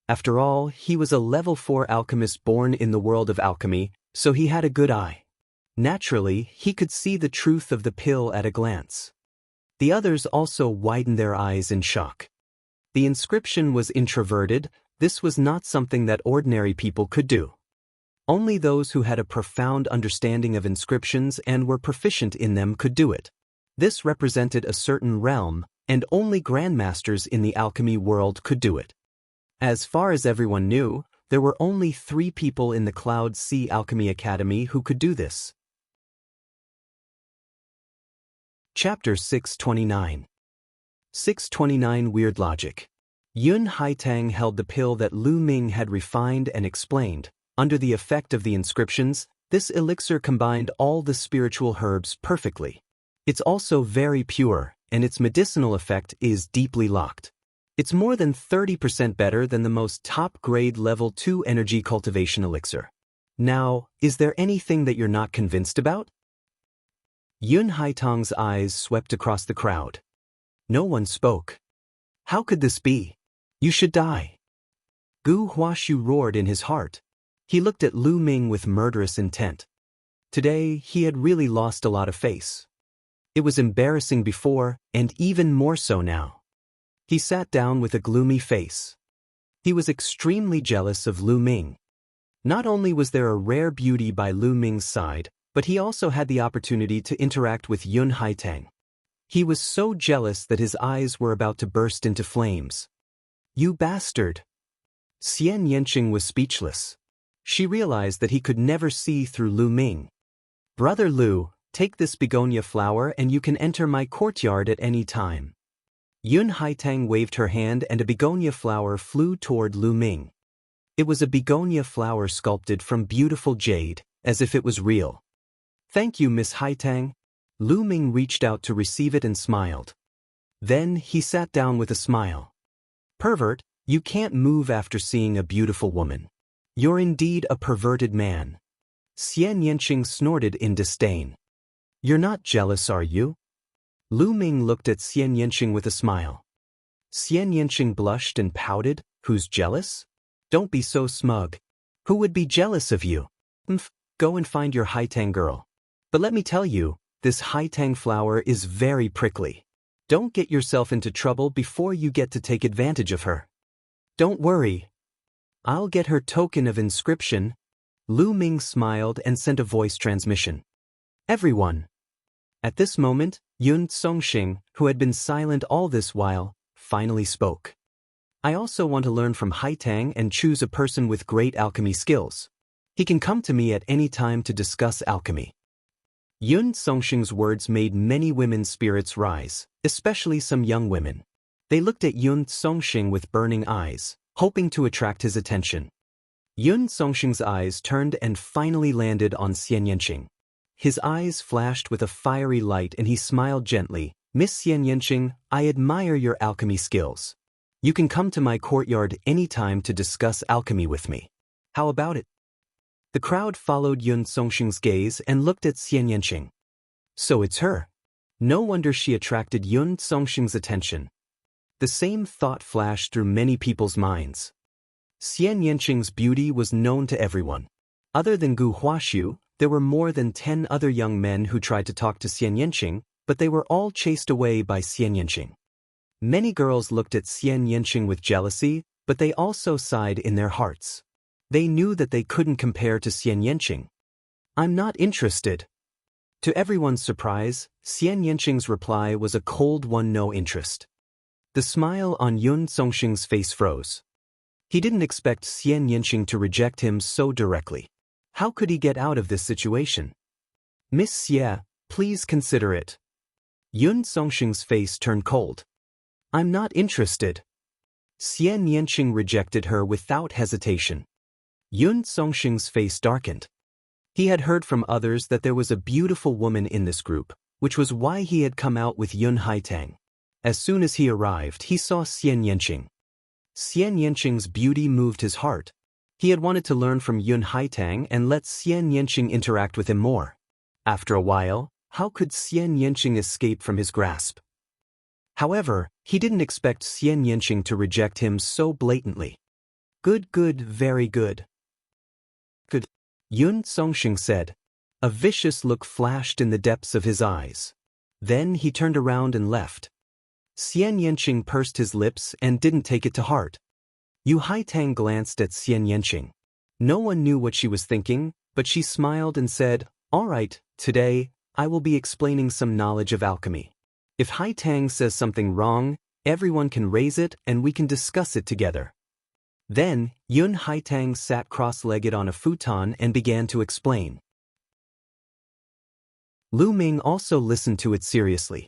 After all, he was a level 4 alchemist born in the world of alchemy, so he had a good eye. Naturally, he could see the truth of the pill at a glance. The others also widened their eyes in shock. The inscription was introverted. This was not something that ordinary people could do. Only those who had a profound understanding of inscriptions and were proficient in them could do it. This represented a certain realm, and only grandmasters in the alchemy world could do it. As far as everyone knew, there were only 3 people in the Cloud Sea Alchemy Academy who could do this. Chapter 629. 629 Weird Logic. Yun Haitang held the pill that Lu Ming had refined and explained. Under the effect of the inscriptions, this elixir combined all the spiritual herbs perfectly. It's also very pure, and its medicinal effect is deeply locked. It's more than 30% better than the most top-grade level 2 energy cultivation elixir. Now, is there anything that you're not convinced about? Yun Haitang's eyes swept across the crowd. No one spoke. How could this be? You should die. Gu Huashu roared in his heart. He looked at Lu Ming with murderous intent. Today, he had really lost a lot of face. It was embarrassing before, and even more so now. He sat down with a gloomy face. He was extremely jealous of Lu Ming. Not only was there a rare beauty by Lu Ming's side, but he also had the opportunity to interact with Yun Haitang. He was so jealous that his eyes were about to burst into flames. You bastard! Xianxia was speechless. She realized that he could never see through Lu Ming. Brother Lu, take this begonia flower and you can enter my courtyard at any time. Yun Haitang waved her hand and a begonia flower flew toward Lu Ming. It was a begonia flower sculpted from beautiful jade, as if it was real. Thank you, Miss Haitang. Lu Ming reached out to receive it and smiled. Then he sat down with a smile. Pervert, you can't move after seeing a beautiful woman. You're indeed a perverted man. Xianxia snorted in disdain. You're not jealous, are you? Lu Ming looked at Xianxia with a smile. Xianxia blushed and pouted. Who's jealous? Don't be so smug. Who would be jealous of you? Go and find your Haitang girl. But let me tell you, this Haitang flower is very prickly. Don't get yourself into trouble before you get to take advantage of her. Don't worry. I'll get her token of inscription. Lu Ming smiled and sent a voice transmission. Everyone. At this moment, Yun Songxing, who had been silent all this while, finally spoke. I also want to learn from Haitang and choose a person with great alchemy skills. He can come to me at any time to discuss alchemy. Yun Songxing's words made many women's spirits rise, especially some young women. They looked at Yun Songxing with burning eyes, hoping to attract his attention. Yun Songxing's eyes turned and finally landed on Xianxia. His eyes flashed with a fiery light and he smiled gently. Miss Xianxia, I admire your alchemy skills. You can come to my courtyard anytime to discuss alchemy with me. How about it? The crowd followed Yun Songxing's gaze and looked at Xianxia. So it's her. No wonder she attracted Yun Songxing's attention. The same thought flashed through many people's minds. Xianxing's beauty was known to everyone. Other than Gu Huaxiu, there were more than 10 other young men who tried to talk to Xianxing, but they were all chased away by Xianxing. Many girls looked at Xianxing with jealousy, but they also sighed in their hearts. They knew that they couldn't compare to Xianxing. I'm not interested. To everyone's surprise, Xianxing's reply was a cold one, no interest. The smile on Yun Songxing's face froze. He didn't expect Xianxing to reject him so directly. How could he get out of this situation? Miss Xie, please consider it. Yun Songxing's face turned cold. I'm not interested. Xianxing rejected her without hesitation. Yun Songxing's face darkened. He had heard from others that there was a beautiful woman in this group, which was why he had come out with Yun Haitang. As soon as he arrived, he saw Xianxing. Xianxing's beauty moved his heart. He had wanted to learn from Yun Haitang and let Xianxing interact with him more. After a while, how could Xianxing escape from his grasp? However, he didn't expect Xianxing to reject him so blatantly. Good, very good. Good, Yun Songxing said. A vicious look flashed in the depths of his eyes. Then he turned around and left. Xianxing pursed his lips and didn't take it to heart. Yu Haitang glanced at Xianxing. No one knew what she was thinking, but she smiled and said, All right, today, I will be explaining some knowledge of alchemy. If Haitang says something wrong, everyone can raise it and we can discuss it together. Then, Yun Haitang sat cross-legged on a futon and began to explain. Lu Ming also listened to it seriously.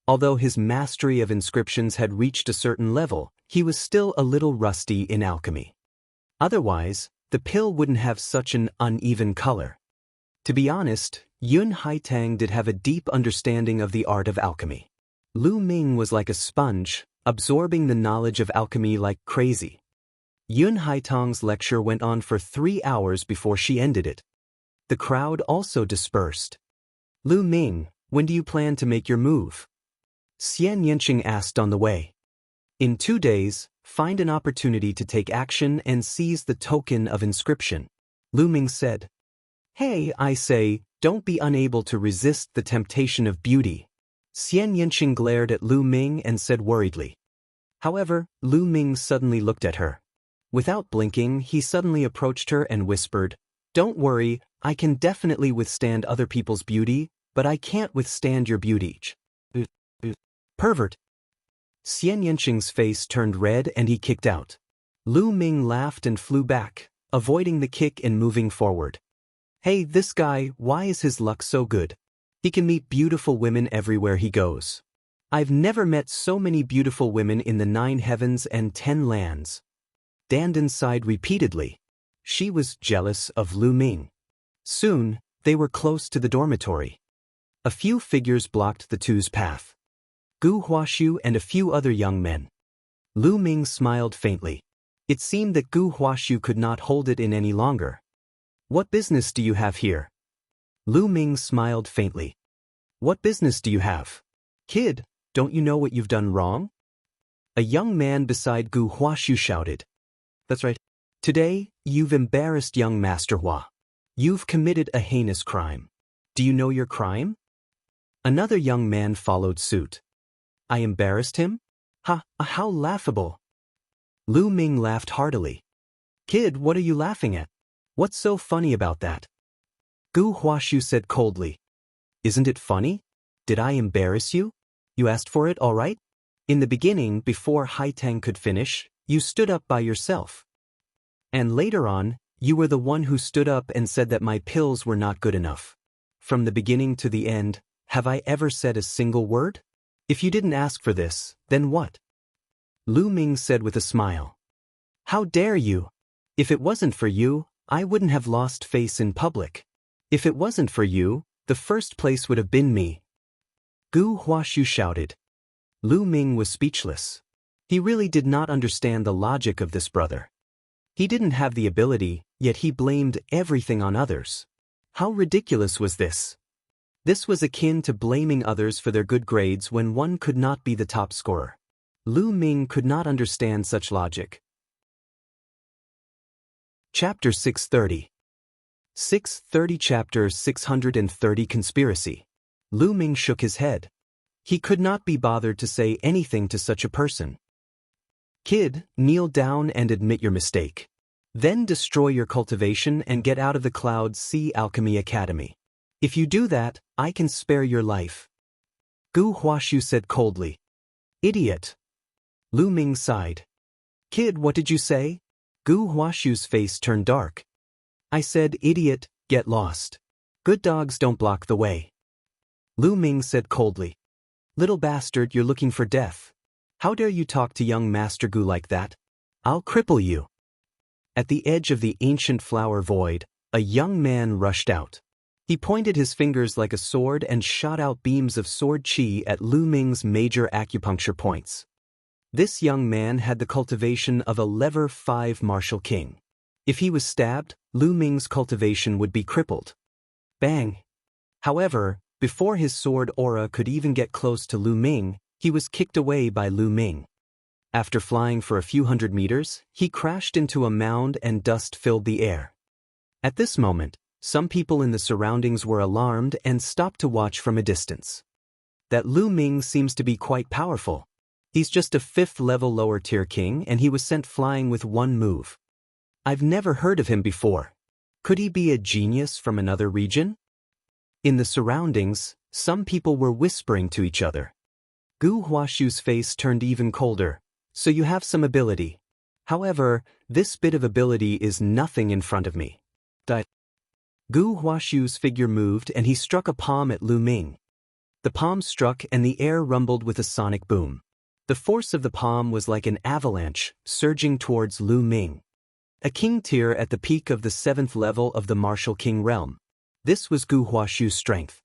Although his mastery of inscriptions had reached a certain level, he was still a little rusty in alchemy. Otherwise, the pill wouldn't have such an uneven color. To be honest, Yun Haitang did have a deep understanding of the art of alchemy. Lu Ming was like a sponge, absorbing the knowledge of alchemy like crazy. Yun Haitang's lecture went on for 3 hours before she ended it. The crowd also dispersed. Lu Ming, when do you plan to make your move? Xianxing asked on the way. In 2 days, find an opportunity to take action and seize the token of inscription. Lu Ming said. Hey, I say, don't be unable to resist the temptation of beauty. Xianxing glared at Lu Ming and said worriedly. However, Lu Ming suddenly looked at her. Without blinking, he suddenly approached her and whispered, Don't worry, I can definitely withstand other people's beauty, but I can't withstand your beauty. Pervert. Xianxing's face turned red and he kicked out. Lu Ming laughed and flew back, avoiding the kick and moving forward. Hey, this guy, why is his luck so good? He can meet beautiful women everywhere he goes. I've never met so many beautiful women in the 9 heavens and 10 lands. Dandan sighed repeatedly. She was jealous of Lu Ming. Soon, they were close to the dormitory. A few figures blocked the two's path. Gu Huaxiu and a few other young men. Lu Ming smiled faintly. It seemed that Gu Huaxiu could not hold it in any longer. What business do you have here? Lu Ming smiled faintly. What business do you have? Kid, don't you know what you've done wrong? A young man beside Gu Huaxiu shouted. That's right. Today, you've embarrassed young Master Hua. You've committed a heinous crime. Do you know your crime? Another young man followed suit. I embarrassed him? How laughable. Lu Ming laughed heartily. Kid, what are you laughing at? What's so funny about that? Gu Huaxiu said coldly. Isn't it funny? Did I embarrass you? You asked for it, all right? In the beginning, before Haitang could finish, you stood up by yourself. And later on, you were the one who stood up and said that my pills were not good enough. From the beginning to the end, have I ever said a single word? If you didn't ask for this, then what? Lu Ming said with a smile. How dare you? If it wasn't for you, I wouldn't have lost face in public. If it wasn't for you, the first place would have been me. Gu Huashu shouted. Lu Ming was speechless. He really did not understand the logic of this brother. He didn't have the ability, yet he blamed everything on others. How ridiculous was this? This was akin to blaming others for their good grades when one could not be the top scorer. Lu Ming could not understand such logic. Chapter 630. 630 Chapter 630 Conspiracy. Lu Ming shook his head. He could not be bothered to say anything to such a person. Kid, kneel down and admit your mistake. Then destroy your cultivation and get out of the Cloud Sea Alchemy Academy. If you do that, I can spare your life. Gu Huashu said coldly. Idiot. Lu Ming sighed. Kid, what did you say? Gu Huashu's face turned dark. I said, idiot, get lost. Good dogs don't block the way. Lu Ming said coldly. Little bastard, you're looking for death. How dare you talk to young Master Gu like that? I'll cripple you. At the edge of the ancient flower void, a young man rushed out. He pointed his fingers like a sword and shot out beams of sword chi at Lu Ming's major acupuncture points. This young man had the cultivation of a level 5 martial king. If he was stabbed, Lu Ming's cultivation would be crippled. Bang! However, before his sword aura could even get close to Lu Ming, he was kicked away by Lu Ming. After flying for a few hundred meters, he crashed into a mound and dust filled the air. At this moment, some people in the surroundings were alarmed and stopped to watch from a distance. That Lu Ming seems to be quite powerful. He's just a 5th level lower tier king and he was sent flying with one move. I've never heard of him before. Could he be a genius from another region? In the surroundings, some people were whispering to each other. Gu Huashu's face turned even colder. So you have some ability. However, this bit of ability is nothing in front of me. Gu Huashu's figure moved and he struck a palm at Lu Ming. The palm struck and the air rumbled with a sonic boom. The force of the palm was like an avalanche, surging towards Lu Ming. A king tier at the peak of the 7th level of the martial king realm. This was Gu Huashu's strength.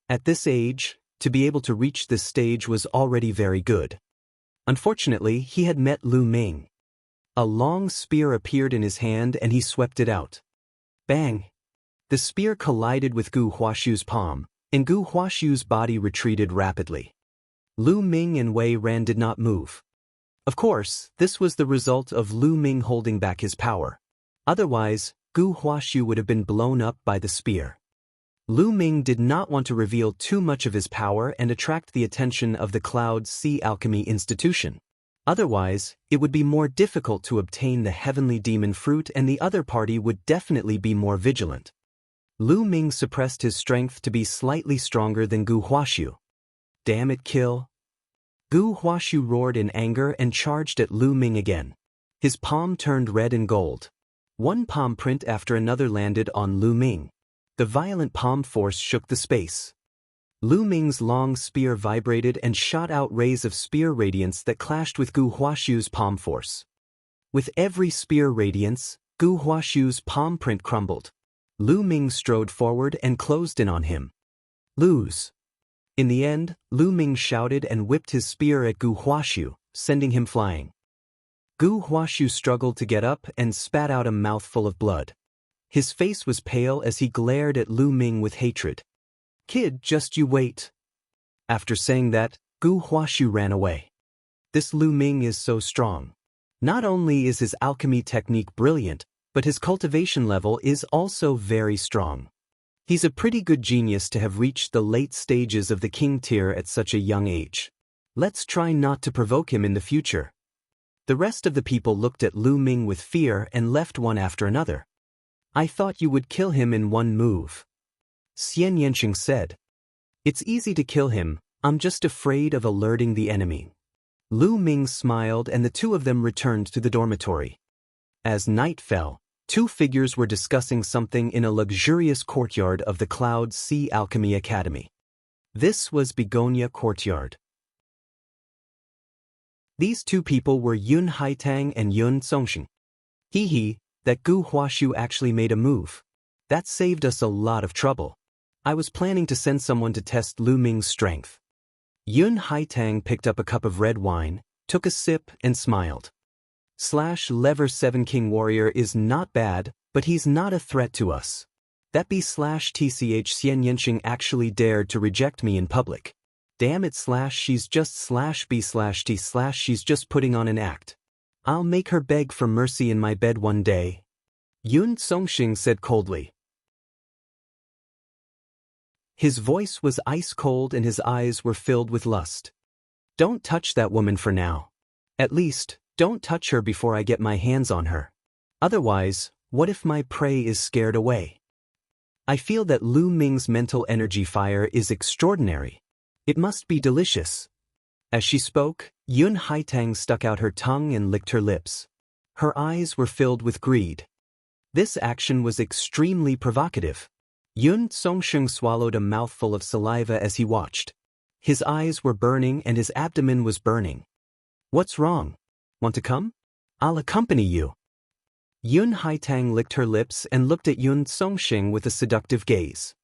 At this age, to be able to reach this stage was already very good. Unfortunately, he had met Lu Ming. A long spear appeared in his hand and he swept it out. Bang! The spear collided with Gu Huashu's palm, and Gu Huashu's body retreated rapidly. Lu Ming and Wei Ran did not move. Of course, this was the result of Lu Ming holding back his power. Otherwise, Gu Huashu would have been blown up by the spear. Lu Ming did not want to reveal too much of his power and attract the attention of the Cloud Sea Alchemy Institution. Otherwise, it would be more difficult to obtain the heavenly demon fruit and the other party would definitely be more vigilant. Lu Ming suppressed his strength to be slightly stronger than Gu Huashu. Damn it, kill! Gu Huashu roared in anger and charged at Lu Ming again. His palm turned red and gold. One palm print after another landed on Lu Ming. The violent palm force shook the space. Lu Ming's long spear vibrated and shot out rays of spear radiance that clashed with Gu Huashu's palm force. With every spear radiance, Gu Huashu's palm print crumbled. Lu Ming strode forward and closed in on him. Lose. In the end, Lu Ming shouted and whipped his spear at Gu Huashu, sending him flying. Gu Huashu struggled to get up and spat out a mouthful of blood. His face was pale as he glared at Lu Ming with hatred. Kid, just you wait. After saying that, Gu Huashu ran away. This Lu Ming is so strong. Not only is his alchemy technique brilliant, but his cultivation level is also very strong. He's a pretty good genius to have reached the late stages of the king tier at such a young age. Let's try not to provoke him in the future. The rest of the people looked at Lu Ming with fear and left one after another. I thought you would kill him in one move. Xianxia said. It's easy to kill him, I'm just afraid of alerting the enemy. Lu Ming smiled and the two of them returned to the dormitory. As night fell, two figures were discussing something in a luxurious courtyard of the Cloud Sea Alchemy Academy. This was Begonia Courtyard. These two people were Yun Haitang and Yun Songxing. Hee, that Gu Huashu actually made a move. That saved us a lot of trouble. I was planning to send someone to test Lu Ming's strength. Yun Haitang picked up a cup of red wine, took a sip, and smiled. Lever 7 King Warrior is not bad, but he's not a threat to us. That B/TCH Xianxia actually dared to reject me in public. Damn it she's just B/T/ she's just putting on an act. I'll make her beg for mercy in my bed one day. Yun Songxing said coldly. His voice was ice cold and his eyes were filled with lust. Don't touch that woman for now. At least, don't touch her before I get my hands on her. Otherwise, what if my prey is scared away? I feel that Lu Ming's mental energy fire is extraordinary. It must be delicious. As she spoke, Yun Haitang stuck out her tongue and licked her lips. Her eyes were filled with greed. This action was extremely provocative. Yun Songxing swallowed a mouthful of saliva as he watched. His eyes were burning and his abdomen was burning. What's wrong? Want to come? I'll accompany you. Yun Haitang licked her lips and looked at Yun Songxing with a seductive gaze.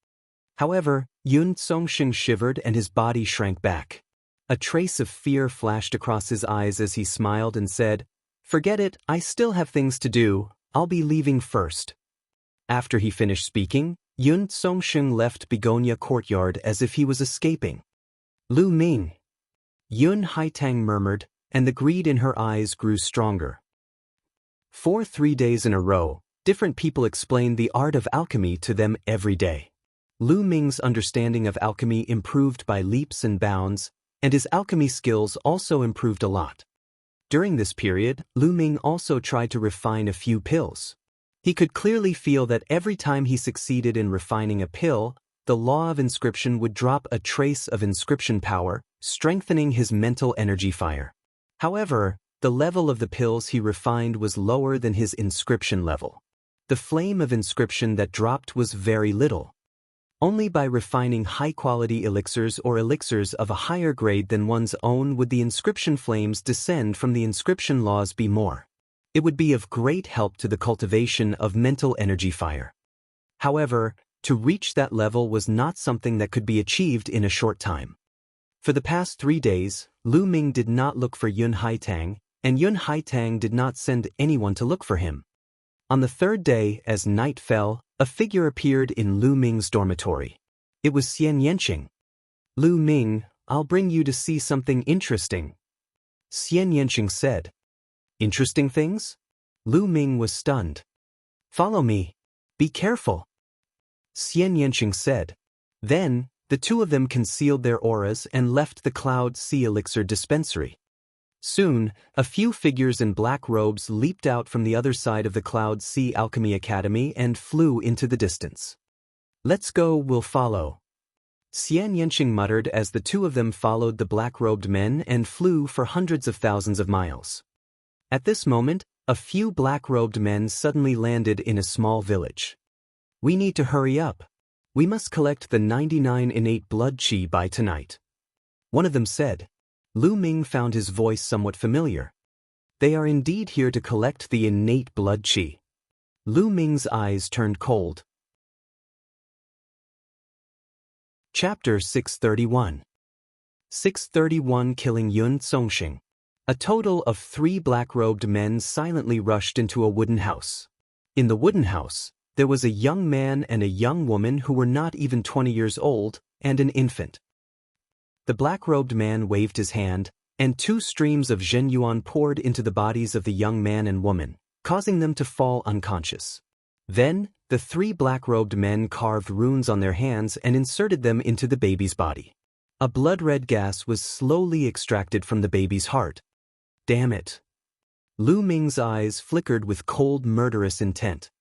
However, Yun Songxing shivered and his body shrank back. A trace of fear flashed across his eyes as he smiled and said, "Forget it, I still have things to do, I'll be leaving first." After he finished speaking, Yun Songxing left Begonia Courtyard as if he was escaping. Lu Ming. Yun Haitang murmured, and the greed in her eyes grew stronger. For 3 days in a row, different people explained the art of alchemy to them every day. Lu Ming's understanding of alchemy improved by leaps and bounds, and his alchemy skills also improved a lot. During this period, Lu Ming also tried to refine a few pills. He could clearly feel that every time he succeeded in refining a pill, the law of inscription would drop a trace of inscription power, strengthening his mental energy fire. However, the level of the pills he refined was lower than his inscription level. The flame of inscription that dropped was very little. Only by refining high-quality elixirs or elixirs of a higher grade than one's own would the inscription flames descend from the inscription laws be more. It would be of great help to the cultivation of mental energy fire. However, to reach that level was not something that could be achieved in a short time. For the past 3 days, Lu Ming did not look for Yun Haitang, and Yun Haitang did not send anyone to look for him. On the 3rd day, as night fell, a figure appeared in Lu Ming's dormitory. It was Xianxia. Lu Ming, I'll bring you to see something interesting. Xianxia said. Interesting things? Lu Ming was stunned. Follow me. Be careful. Xianxia said. Then, the two of them concealed their auras and left the Cloud Sea Elixir dispensary. Soon, a few figures in black robes leaped out from the other side of the Cloud Sea Alchemy Academy and flew into the distance. Let's go, we'll follow. Xianxia muttered as the two of them followed the black-robed men and flew for hundreds of thousands of miles. At this moment, a few black-robed men suddenly landed in a small village. We need to hurry up. We must collect the 99 innate blood chi by tonight. One of them said. Lu Ming found his voice somewhat familiar. They are indeed here to collect the innate blood chi. Lu Ming's eyes turned cold. Chapter 631. 631 Killing Yun Songxing. A total of 3 black-robed men silently rushed into a wooden house. In the wooden house, there was a young man and a young woman who were not even 20 years old, and an infant. The black-robed man waved his hand, and 2 streams of zhenyuan poured into the bodies of the young man and woman, causing them to fall unconscious. Then, the 3 black-robed men carved runes on their hands and inserted them into the baby's body. A blood-red gas was slowly extracted from the baby's heart. Damn it. Lu Ming's eyes flickered with cold, murderous intent.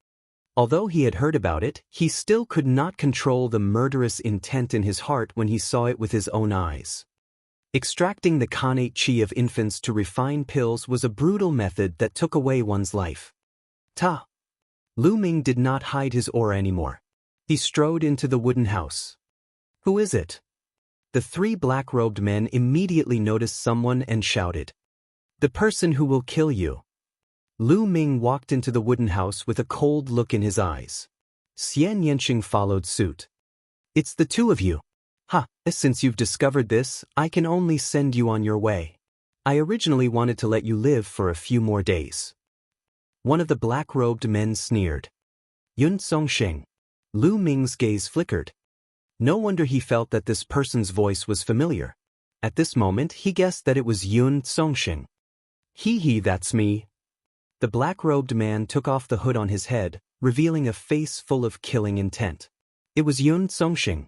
Although he had heard about it, he still could not control the murderous intent in his heart when he saw it with his own eyes. Extracting the connate chi of infants to refine pills was a brutal method that took away one's life. Lu Ming did not hide his aura anymore. He strode into the wooden house. Who is it? The three black-robed men immediately noticed someone and shouted, "The person who will kill you." Lu Ming walked into the wooden house with a cold look in his eyes. Xianxia followed suit. "It's the two of you. Since you've discovered this, I can only send you on your way. I originally wanted to let you live for a few more days." One of the black-robed men sneered. "Yun Songxing." Lu Ming's gaze flickered. No wonder he felt that this person's voice was familiar. At this moment, he guessed that it was Yun Songxing. That's me." The black-robed man took off the hood on his head, revealing a face full of killing intent. It was Yun Songxing.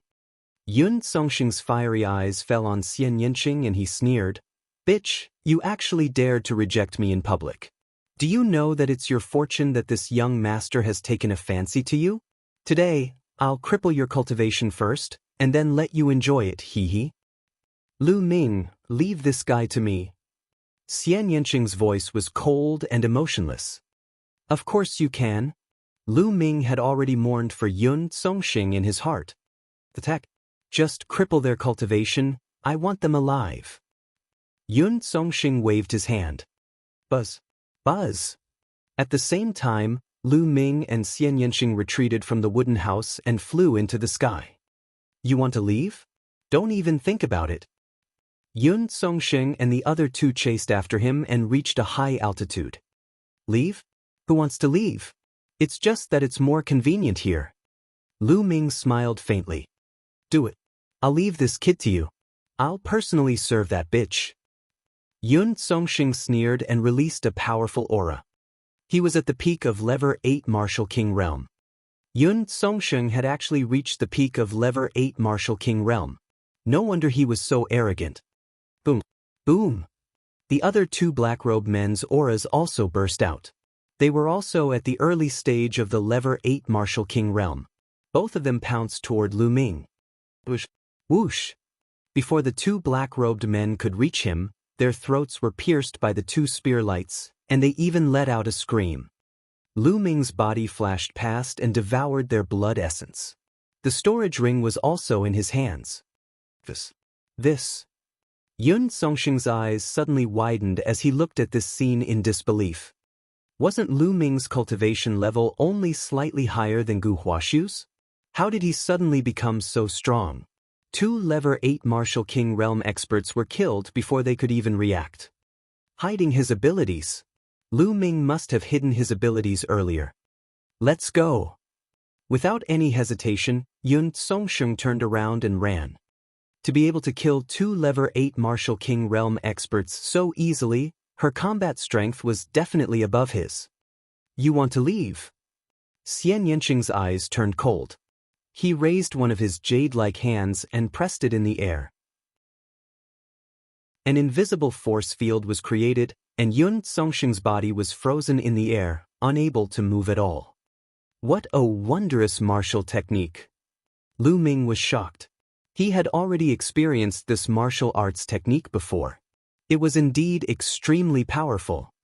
Yun Songxing's fiery eyes fell on Xianxia and he sneered, "Bitch, you actually dared to reject me in public. Do you know that it's your fortune that this young master has taken a fancy to you? Today, I'll cripple your cultivation first, and then let you enjoy it, Lu Ming, leave this guy to me." Xianxing's voice was cold and emotionless. "Of course you can." Lu Ming had already mourned for Yun Songxing in his heart. Just cripple their cultivation, I want them alive." Yun Songxing waved his hand. Buzz. Buzz. At the same time, Lu Ming and Xianxia retreated from the wooden house and flew into the sky. "You want to leave? Don't even think about it." Yun Songxing and the other two chased after him and reached a high altitude. "Leave? Who wants to leave? It's just that it's more convenient here." Lu Ming smiled faintly. "Do it. I'll leave this kid to you. I'll personally serve that bitch." Yun Songxing sneered and released a powerful aura. He was at the peak of Level 8 Martial King Realm. Yun Songxing had actually reached the peak of Level 8 Martial King Realm. No wonder he was so arrogant. Boom. Boom. The other two black-robed men's auras also burst out. They were also at the early stage of the Level 8 Martial King Realm. Both of them pounced toward Lu Ming. Whoosh. Whoosh. Before the two black-robed men could reach him, their throats were pierced by the two spear lights, and they even let out a scream. Lu Ming's body flashed past and devoured their blood essence. The storage ring was also in his hands. This. Yun Songxing's eyes suddenly widened as he looked at this scene in disbelief. Wasn't Lu Ming's cultivation level only slightly higher than Gu Huashu's? How did he suddenly become so strong? Two Level 8 Martial King Realm experts were killed before they could even react. Hiding his abilities. Lu Ming must have hidden his abilities earlier. "Let's go." Without any hesitation, Yun Songxing turned around and ran. To be able to kill two Level 8 Martial King Realm experts so easily, her combat strength was definitely above his. "You want to leave?" Xianxing's eyes turned cold. He raised one of his jade-like hands and pressed it in the air. An invisible force field was created, and Yun Songxing's body was frozen in the air, unable to move at all. What a wondrous martial technique! Lu Ming was shocked. He had already experienced this martial arts technique before. It was indeed extremely powerful.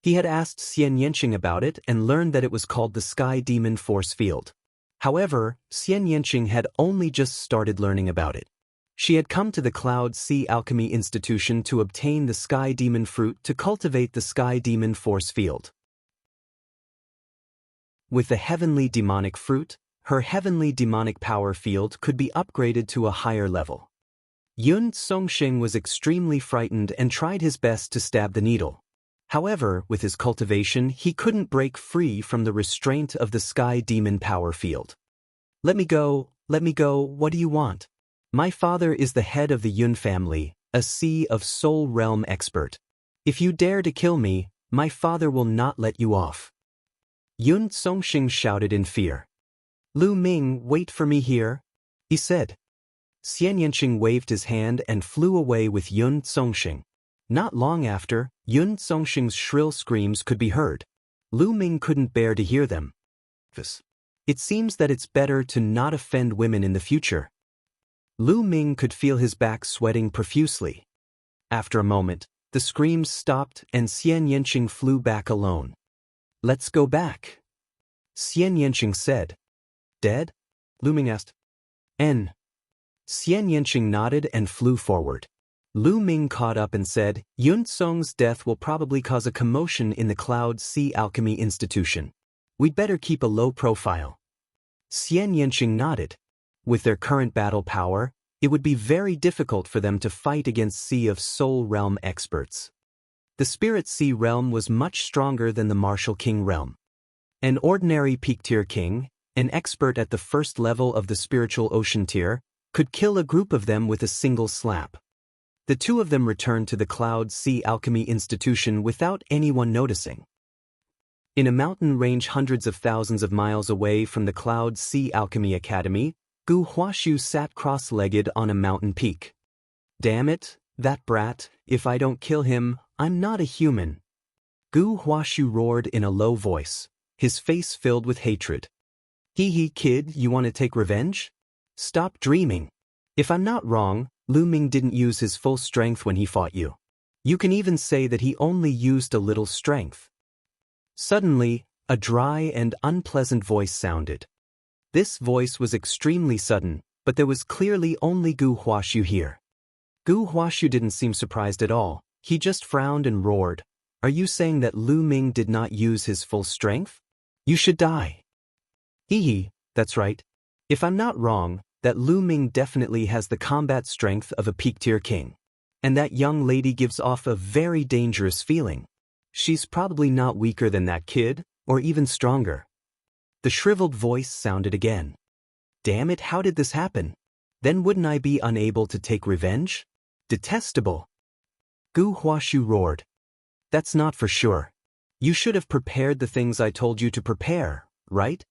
He had asked Xianxia about it and learned that it was called the Sky Demon Force Field. However, Xianxia had only just started learning about it. She had come to the Cloud Sea Alchemy Institution to obtain the Sky Demon Fruit to cultivate the Sky Demon Force Field. With the Heavenly Demonic Fruit, her Heavenly Demonic Power Field could be upgraded to a higher level. Yun Songxing was extremely frightened and tried his best to stab the needle. However, with his cultivation, he couldn't break free from the restraint of the Sky Demon Power Field. Let me go, what do you want? My father is the head of the Yun family, a Sea of Soul Realm expert. If you dare to kill me, my father will not let you off." Yun Songxing shouted in fear. "Lu Ming, wait for me here," he said. Xianxia waved his hand and flew away with Yun Songxing. Not long after, Yun Songxing's shrill screams could be heard. Lu Ming couldn't bear to hear them. It seems that it's better to not offend women in the future. Lu Ming could feel his back sweating profusely. After a moment, the screams stopped and Xianxia flew back alone. Let's go back, Xianxia said. Dead? Lu Ming asked. Xianxia nodded and flew forward. Lu Ming caught up and said, Yun Song's death will probably cause a commotion in the Cloud Sea Alchemy Institution. We'd better keep a low profile. Xianxia nodded. With their current battle power, it would be very difficult for them to fight against Sea of Soul Realm experts. The Spirit Sea Realm was much stronger than the Martial King Realm. An ordinary peak-tier king, an expert at the first level of the spiritual ocean tier, could kill a group of them with a single slap. The two of them returned to the Cloud Sea Alchemy Institution without anyone noticing. In a mountain range hundreds of thousands of miles away from the Cloud Sea Alchemy Academy, Gu Huashu sat cross-legged on a mountain peak. Damn it, that brat, if I don't kill him, I'm not a human. Gu Huashu roared in a low voice, his face filled with hatred. Hee kid, you want to take revenge? Stop dreaming. If I'm not wrong, Lu Ming didn't use his full strength when he fought you. You can even say that he only used a little strength. Suddenly, a dry and unpleasant voice sounded. This voice was extremely sudden, but there was clearly only Gu Huashu here. Gu Huashu didn't seem surprised at all. He just frowned and roared. Are you saying that Lu Ming did not use his full strength? You should die. That's right. If I'm not wrong, that Lu Ming definitely has the combat strength of a peak-tier king. And that young lady gives off a very dangerous feeling. She's probably not weaker than that kid, or even stronger. The shriveled voice sounded again. Damn it, how did this happen? Then wouldn't I be unable to take revenge? Detestable. Gu Huashu roared. That's not for sure. You should have prepared the things I told you to prepare, right?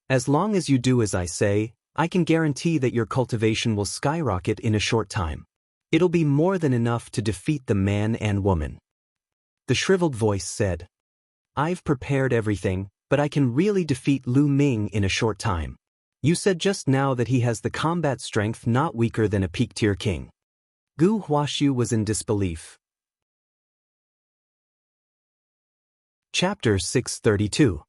As long as you do as I say, I can guarantee that your cultivation will skyrocket in a short time. It'll be more than enough to defeat the man and woman. The shriveled voice said. I've prepared everything, but I can really defeat Lu Ming in a short time. You said just now that he has the combat strength not weaker than a peak-tier king. Gu Huashu was in disbelief. Chapter 632.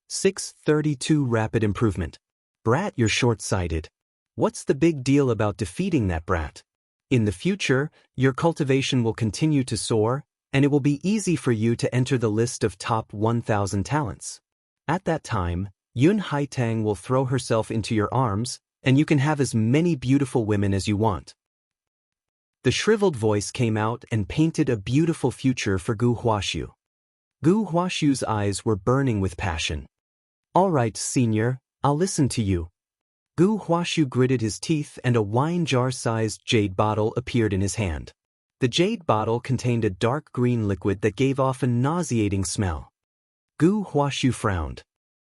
632 Rapid Improvement. Brat, you're short-sighted. What's the big deal about defeating that brat? In the future, your cultivation will continue to soar, and it will be easy for you to enter the list of top 1,000 talents. At that time, Yun Haitang will throw herself into your arms, and you can have as many beautiful women as you want. The shriveled voice came out and painted a beautiful future for Gu Huashu. Gu Huashu's eyes were burning with passion. All right, senior, I'll listen to you. Gu Huashu gritted his teeth and a wine jar-sized jade bottle appeared in his hand. The jade bottle contained a dark green liquid that gave off a nauseating smell. Gu Huashu frowned.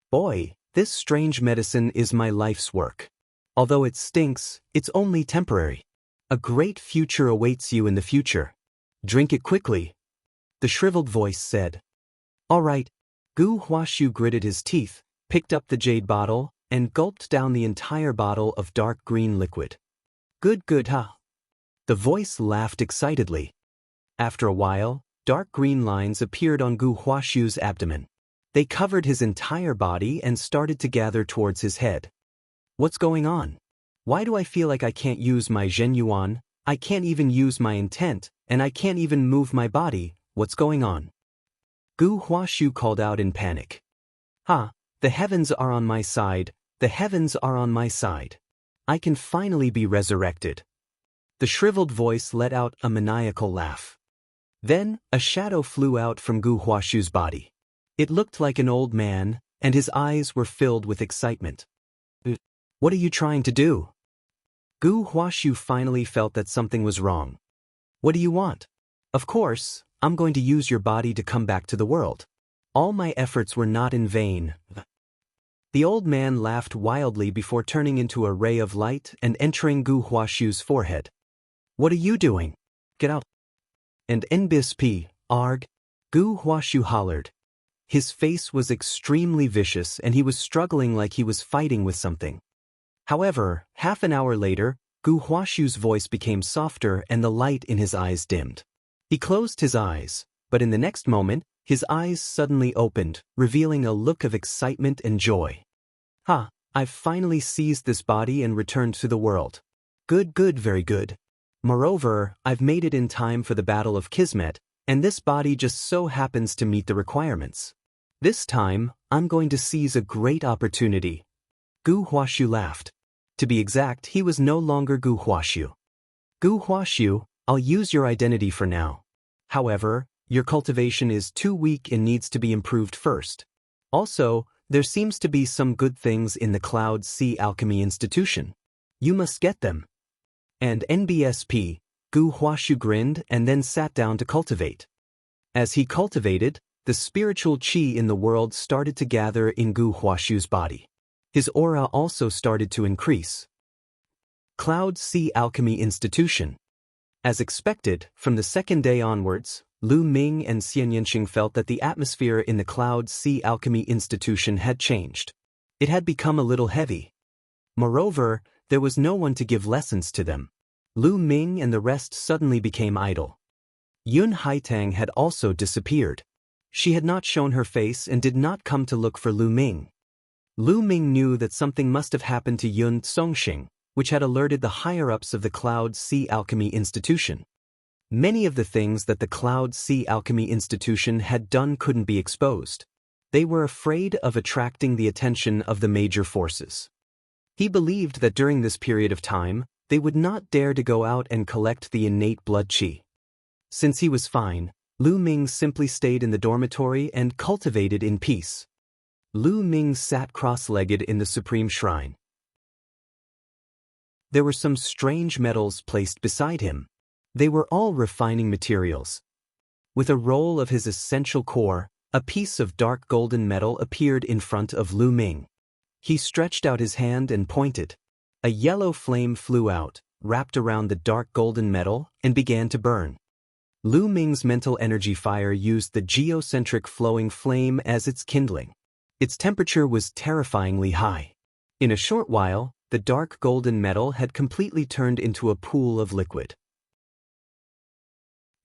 Boy, this strange medicine is my life's work. Although it stinks, it's only temporary. A great future awaits you in the future. Drink it quickly. The shriveled voice said. All right. Gu Huashu gritted his teeth, picked up the jade bottle, and gulped down the entire bottle of dark green liquid. Good, huh? The voice laughed excitedly. After a while, dark green lines appeared on Gu Huashu's abdomen. They covered his entire body and started to gather towards his head. What's going on? Why do I feel like I can't use my Zhenyuan, I can't even use my intent, and I can't even move my body? What's going on? Gu Huashu called out in panic. The heavens are on my side, the heavens are on my side. I can finally be resurrected. The shriveled voice let out a maniacal laugh. Then, a shadow flew out from Gu Huashu's body. It looked like an old man, and his eyes were filled with excitement. What are you trying to do? Gu Huashu finally felt that something was wrong. What do you want? Of course, I'm going to use your body to come back to the world. All my efforts were not in vain. The old man laughed wildly before turning into a ray of light and entering Gu Huashu's forehead. What are you doing? Get out. And NBSP, Arg, Gu Huashu hollered. His face was extremely vicious and he was struggling like he was fighting with something. However, half an hour later, Gu Huashu's voice became softer and the light in his eyes dimmed. He closed his eyes, but in the next moment, his eyes suddenly opened, revealing a look of excitement and joy. "Ha, I've finally seized this body and returned to the world. Good, very good. Moreover, I've made it in time for the Battle of Kismet, and this body just so happens to meet the requirements. This time, I'm going to seize a great opportunity." Gu Huashu laughed. To be exact, he was no longer Gu Huashu. "Gu Huashu, I'll use your identity for now. However, your cultivation is too weak and needs to be improved first. Also, there seems to be some good things in the Cloud Sea Alchemy Institution. You must get them." And NBSP, Gu Huashu grinned and then sat down to cultivate. As he cultivated, the spiritual qi in the world started to gather in Gu Huashu's body. His aura also started to increase. Cloud Sea Alchemy Institution. As expected, from the second day onwards, Lu Ming and Xianxia felt that the atmosphere in the Cloud Sea Alchemy Institution had changed. It had become a little heavy. Moreover, there was no one to give lessons to them. Lu Ming and the rest suddenly became idle. Yun Haitang had also disappeared. She had not shown her face and did not come to look for Lu Ming. Lu Ming knew that something must have happened to Yun Songxing, which had alerted the higher-ups of the Cloud Sea Alchemy Institution. Many of the things that the Cloud Sea Alchemy Institution had done couldn't be exposed. They were afraid of attracting the attention of the major forces. He believed that during this period of time, they would not dare to go out and collect the innate blood qi. Since he was fine, Lu Ming simply stayed in the dormitory and cultivated in peace. Lu Ming sat cross-legged in the Supreme Shrine. There were some strange metals placed beside him. They were all refining materials. With a roll of his essential core, a piece of dark golden metal appeared in front of Lu Ming. He stretched out his hand and pointed. A yellow flame flew out, wrapped around the dark golden metal, and began to burn. Lu Ming's mental energy fire used the geocentric flowing flame as its kindling. Its temperature was terrifyingly high. In a short while, the dark golden metal had completely turned into a pool of liquid.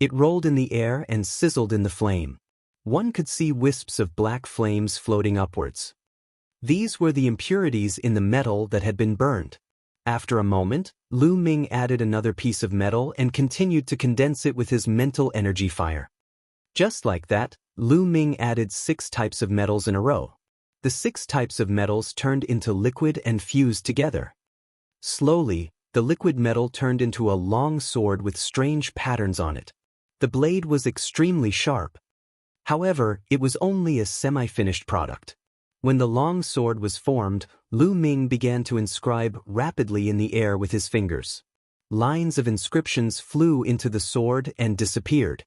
It rolled in the air and sizzled in the flame. One could see wisps of black flames floating upwards. These were the impurities in the metal that had been burned. After a moment, Lu Ming added another piece of metal and continued to condense it with his mental energy fire. Just like that, Lu Ming added 6 types of metals in a row. The 6 types of metals turned into liquid and fused together. Slowly, the liquid metal turned into a long sword with strange patterns on it. The blade was extremely sharp. However, it was only a semi-finished product. When the long sword was formed, Lu Ming began to inscribe rapidly in the air with his fingers. Lines of inscriptions flew into the sword and disappeared.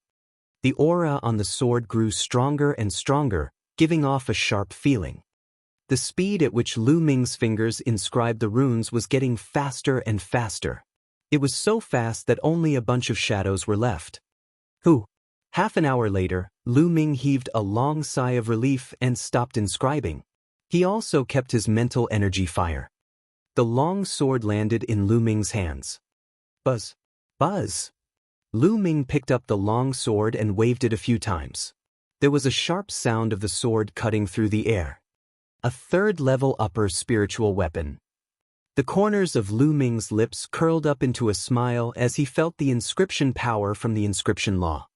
The aura on the sword grew stronger and stronger, giving off a sharp feeling. The speed at which Lu Ming's fingers inscribed the runes was getting faster and faster. It was so fast that only a bunch of shadows were left. Half an hour later, Lu Ming heaved a long sigh of relief and stopped inscribing. He also kept his mental energy fire. The long sword landed in Lu Ming's hands. Buzz! Buzz! Lu Ming picked up the long sword and waved it a few times. There was a sharp sound of the sword cutting through the air. A 3rd-level upper spiritual weapon. The corners of Lu Ming's lips curled up into a smile as he felt the inscription power from the inscription law.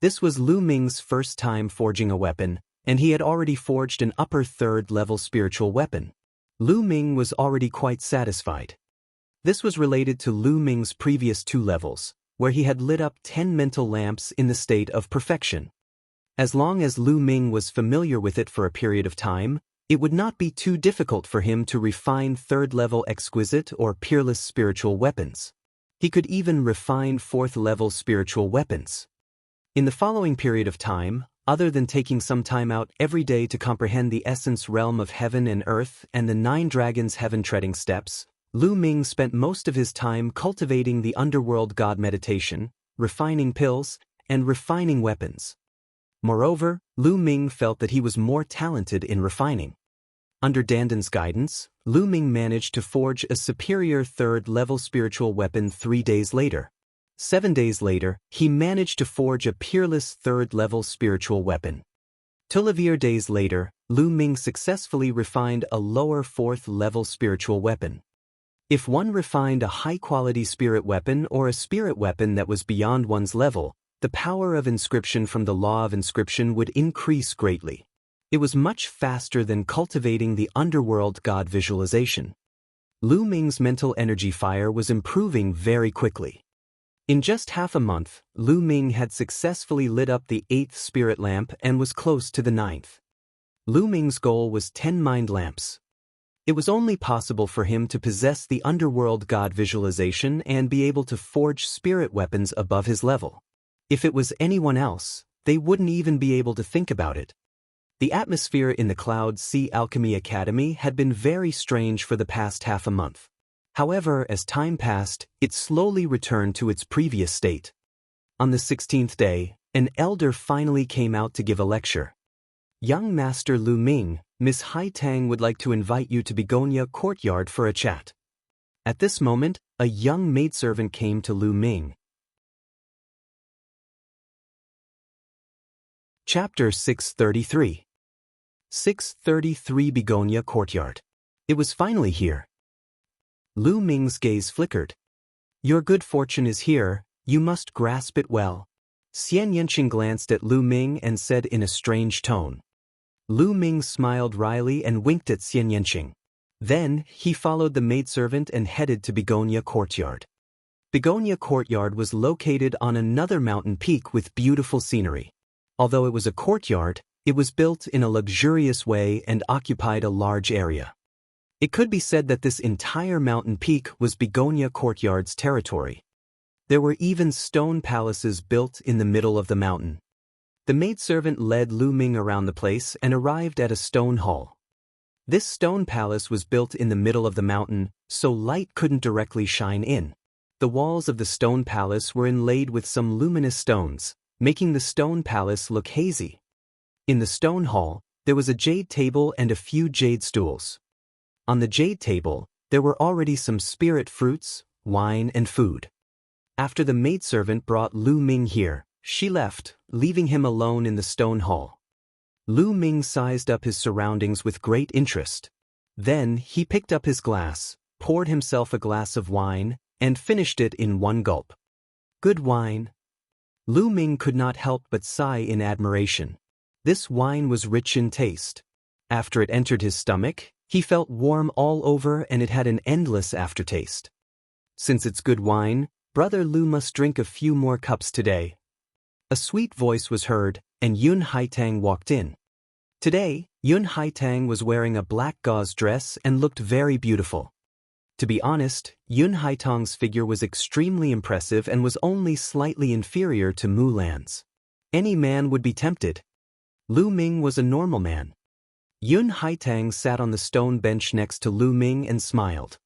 This was Lu Ming's first time forging a weapon, and he had already forged an upper 3rd-level spiritual weapon. Lu Ming was already quite satisfied. This was related to Lu Ming's previous 2 levels, where he had lit up 10 mental lamps in the state of perfection. As long as Lu Ming was familiar with it for a period of time, it would not be too difficult for him to refine 3rd-level exquisite or peerless spiritual weapons. He could even refine 4th-level spiritual weapons. In the following period of time, other than taking some time out every day to comprehend the essence realm of heaven and earth and the 9 dragons' heaven-treading steps, Lu Ming spent most of his time cultivating the underworld god meditation, refining pills, and refining weapons. Moreover, Lu Ming felt that he was more talented in refining. Under Danden's guidance, Lu Ming managed to forge a superior third-level spiritual weapon 3 days later. 7 days later, he managed to forge a peerless third-level spiritual weapon. 12 days later, Lu Ming successfully refined a lower fourth-level spiritual weapon. If one refined a high-quality spirit weapon or a spirit weapon that was beyond one's level, the power of inscription from the law of inscription would increase greatly. It was much faster than cultivating the underworld god visualization. Lu Ming's mental energy fire was improving very quickly. In just half a month, Lu Ming had successfully lit up the 8th spirit lamp and was close to the 9th. Lu Ming's goal was 10 mind lamps. It was only possible for him to possess the underworld god visualization and be able to forge spirit weapons above his level. If it was anyone else, they wouldn't even be able to think about it. The atmosphere in the Cloud Sea Alchemy Academy had been very strange for the past half a month. However, as time passed, it slowly returned to its previous state. On the 16th day, an elder finally came out to give a lecture. Young Master Lu Ming, Miss Hai Tang would like to invite you to Begonia Courtyard for a chat. At this moment, a young maidservant came to Lu Ming. Chapter 633. 633 Begonia Courtyard. It was finally here. Lu Ming's gaze flickered. Your good fortune is here, you must grasp it well. Xianxia glanced at Lu Ming and said in a strange tone. Lu Ming smiled wryly and winked at Xianxia. Then, he followed the maidservant and headed to Begonia Courtyard. Begonia Courtyard was located on another mountain peak with beautiful scenery. Although it was a courtyard, it was built in a luxurious way and occupied a large area. It could be said that this entire mountain peak was Begonia Courtyard's territory. There were even stone palaces built in the middle of the mountain. The maidservant led Lu Ming around the place and arrived at a stone hall. This stone palace was built in the middle of the mountain, so light couldn't directly shine in. The walls of the stone palace were inlaid with some luminous stones, making the stone palace look hazy. In the stone hall, there was a jade table and a few jade stools. On the jade table, there were already some spirit fruits, wine and food. After the maidservant brought Lu Ming here, she left, leaving him alone in the stone hall. Lu Ming sized up his surroundings with great interest. Then, he picked up his glass, poured himself a glass of wine, and finished it in one gulp. Good wine. Lu Ming could not help but sigh in admiration. This wine was rich in taste. After it entered his stomach, he felt warm all over and it had an endless aftertaste. Since it's good wine, Brother Lu must drink a few more cups today. A sweet voice was heard, and Yun Haitang walked in. Today, Yun Haitang was wearing a black gauze dress and looked very beautiful. To be honest, Yun Haitang's figure was extremely impressive and was only slightly inferior to Mulan's. Any man would be tempted. Lu Ming was a normal man. Yun Haitang sat on the stone bench next to Lu Ming and smiled.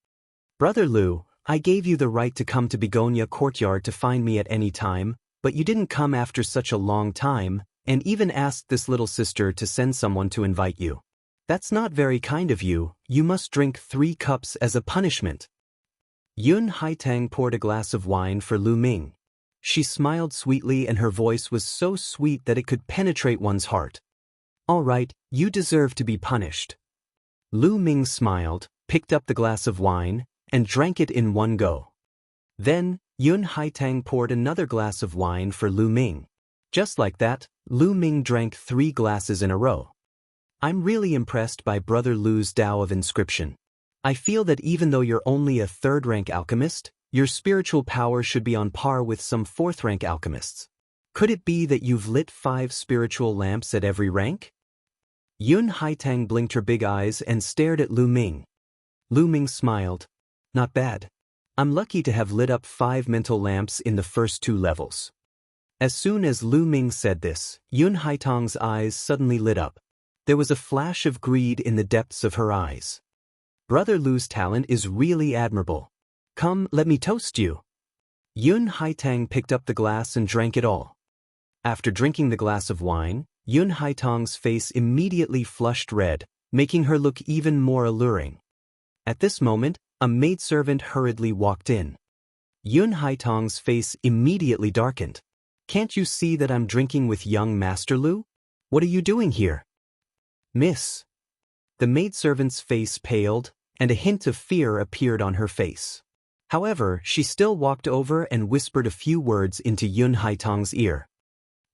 Brother Lu, I gave you the right to come to Begonia Courtyard to find me at any time, but you didn't come after such a long time, and even asked this little sister to send someone to invite you. That's not very kind of you, you must drink 3 cups as a punishment. Yun Haitang poured a glass of wine for Lu Ming. She smiled sweetly and her voice was so sweet that it could penetrate one's heart. All right, you deserve to be punished. Lu Ming smiled, picked up the glass of wine, and drank it in one go. Then, Yun Haitang poured another glass of wine for Lu Ming. Just like that, Lu Ming drank 3 glasses in a row. I'm really impressed by Brother Lu's Tao of Inscription. I feel that even though you're only a 3rd-rank alchemist, your spiritual power should be on par with some 4th-rank alchemists. Could it be that you've lit 5 spiritual lamps at every rank? Yun Haitang blinked her big eyes and stared at Lu Ming. Lu Ming smiled. Not bad. I'm lucky to have lit up 5 mental lamps in the first 2 levels. As soon as Lu Ming said this, Yun Haitang's eyes suddenly lit up. There was a flash of greed in the depths of her eyes. Brother Lu's talent is really admirable. Come, let me toast you. Yun Haitang picked up the glass and drank it all. After drinking the glass of wine, Yun Haitong's face immediately flushed red, making her look even more alluring. At this moment, a maidservant hurriedly walked in. Yun Haitong's face immediately darkened. "Can't you see that I'm drinking with young Master Lu? What are you doing here?" "Miss." The maidservant's face paled, and a hint of fear appeared on her face. However, she still walked over and whispered a few words into Yun Haitong's ear.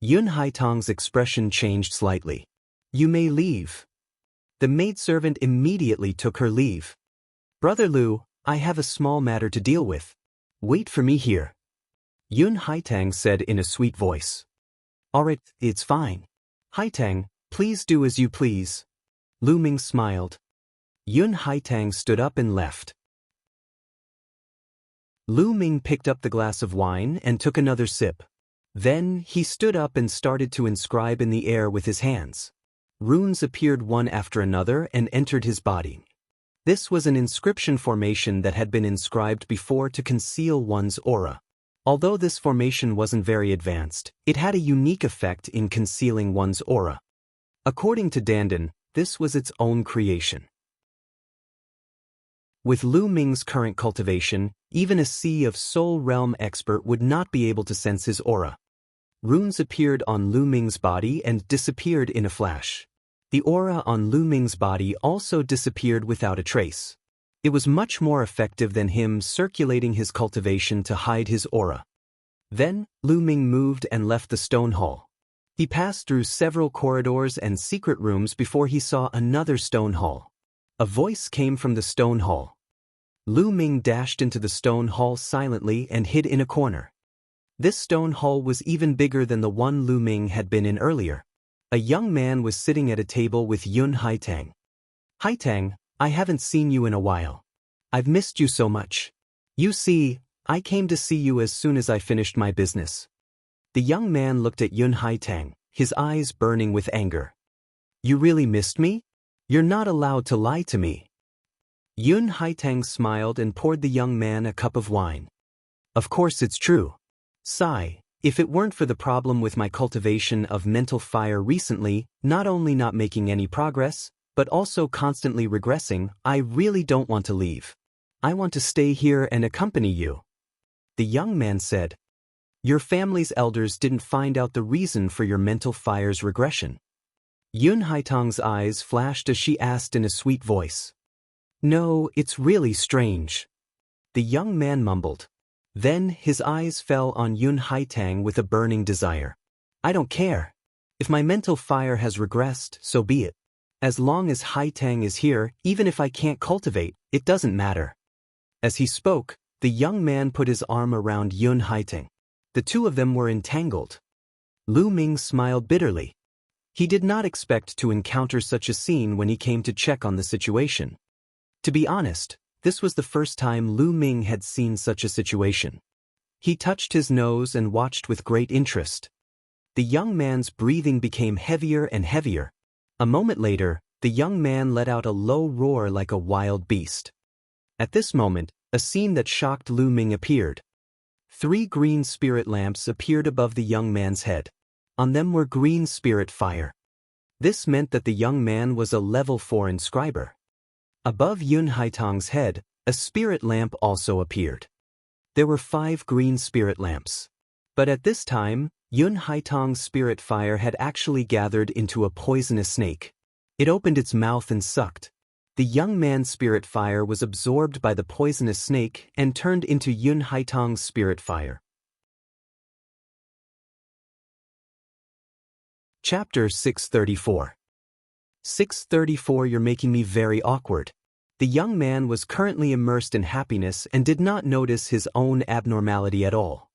Yun Haitong's expression changed slightly. "You may leave." The maidservant immediately took her leave. "Brother Lu, I have a small matter to deal with. Wait for me here," Yun Haitang said in a sweet voice. "Alright, it's fine. Haitang, please do as you please." Lu Ming smiled. Yun Haitang stood up and left. Lu Ming picked up the glass of wine and took another sip. Then, he stood up and started to inscribe in the air with his hands. Runes appeared one after another and entered his body. This was an inscription formation that had been inscribed before to conceal one's aura. Although this formation wasn't very advanced, it had a unique effect in concealing one's aura. According to Dandan, this was its own creation. With Lu Ming's current cultivation, even a Sea of Soul Realm expert would not be able to sense his aura. Runes appeared on Lu Ming's body and disappeared in a flash. The aura on Lu Ming's body also disappeared without a trace. It was much more effective than him circulating his cultivation to hide his aura. Then, Lu Ming moved and left the stone hall. He passed through several corridors and secret rooms before he saw another stone hall. A voice came from the stone hall. Lu Ming dashed into the stone hall silently and hid in a corner. This stone hall was even bigger than the one Lu Ming had been in earlier. A young man was sitting at a table with Yun Haitang. "Haitang, I haven't seen you in a while. I've missed you so much. You see, I came to see you as soon as I finished my business." The young man looked at Yun Haitang, his eyes burning with anger. "You really missed me? You're not allowed to lie to me." Yun Haitang smiled and poured the young man a cup of wine. "Of course it's true. Sigh, if it weren't for the problem with my cultivation of mental fire recently, not only not making any progress, but also constantly regressing, I really don't want to leave. I want to stay here and accompany you." The young man said, "Your family's elders didn't find out the reason for your mental fire's regression." Yun Haitang's eyes flashed as she asked in a sweet voice. "No, it's really strange." The young man mumbled. Then his eyes fell on Yun Haitang with a burning desire. "I don't care. If my mental fire has regressed, so be it. As long as Haitang is here, even if I can't cultivate, it doesn't matter." As he spoke, the young man put his arm around Yun Haitang. The two of them were entangled. Lu Ming smiled bitterly. He did not expect to encounter such a scene when he came to check on the situation. To be honest, this was the first time Lu Ming had seen such a situation. He touched his nose and watched with great interest. The young man's breathing became heavier and heavier. A moment later, the young man let out a low roar like a wild beast. At this moment, a scene that shocked Lu Ming appeared. 3 green spirit lamps appeared above the young man's head. On them were green spirit fire. This meant that the young man was a level 4 inscriber. Above Yun Haitang's head, a spirit lamp also appeared. There were 5 green spirit lamps. But at this time, Yun Haitang's spirit fire had actually gathered into a poisonous snake. It opened its mouth and sucked. The young man's spirit fire was absorbed by the poisonous snake and turned into Yun Haitang's spirit fire. Chapter 634. 634. You're making me very awkward. The young man was currently immersed in happiness and did not notice his own abnormality at all.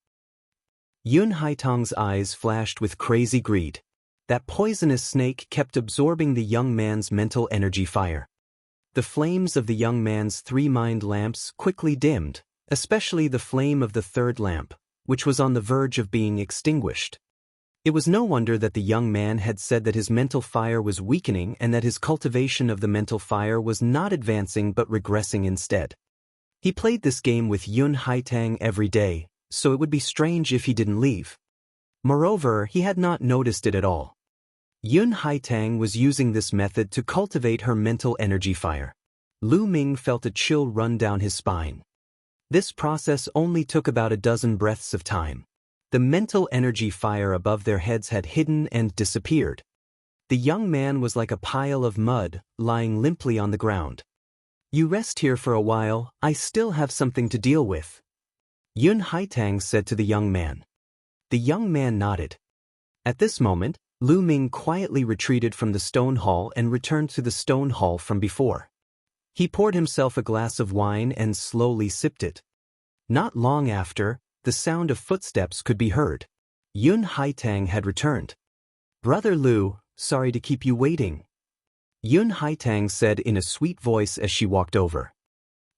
Yun Haitang's eyes flashed with crazy greed. That poisonous snake kept absorbing the young man's mental energy fire. The flames of the young man's 3 mind lamps quickly dimmed, especially the flame of the 3rd lamp, which was on the verge of being extinguished. It was no wonder that the young man had said that his mental fire was weakening and that his cultivation of the mental fire was not advancing but regressing instead. He played this game with Yun Haitang every day, so it would be strange if he didn't leave. Moreover, he had not noticed it at all. Yun Haitang was using this method to cultivate her mental energy fire. Lu Ming felt a chill run down his spine. This process only took about a dozen breaths of time. The mental energy fire above their heads had hidden and disappeared. The young man was like a pile of mud, lying limply on the ground. You rest here for a while, I still have something to deal with, Yun Haitang said to the young man. The young man nodded. At this moment, Lu Ming quietly retreated from the stone hall and returned to the stone hall from before. He poured himself a glass of wine and slowly sipped it. Not long after, the sound of footsteps could be heard. Yun Haitang had returned. Brother Lu, sorry to keep you waiting, Yun Haitang said in a sweet voice as she walked over.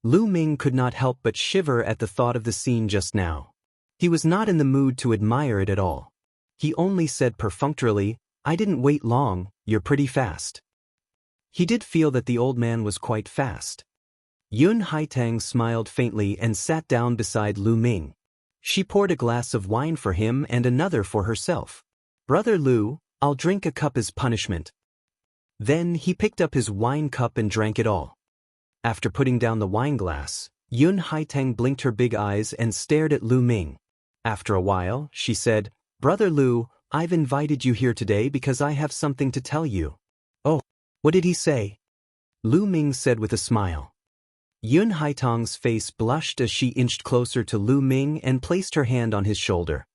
Lu Ming could not help but shiver at the thought of the scene just now. He was not in the mood to admire it at all. He only said perfunctorily, I didn't wait long, you're pretty fast. He did feel that the old man was quite fast. Yun Haitang smiled faintly and sat down beside Lu Ming. She poured a glass of wine for him and another for herself. Brother Lu, I'll drink a cup as punishment. Then he picked up his wine cup and drank it all. After putting down the wine glass, Yun Haitang blinked her big eyes and stared at Lu Ming. After a while, she said, Brother Lu, I've invited you here today because I have something to tell you. Oh, what did he say? Lu Ming said with a smile. Yun Haitang's face blushed as she inched closer to Lu Ming and placed her hand on his shoulder.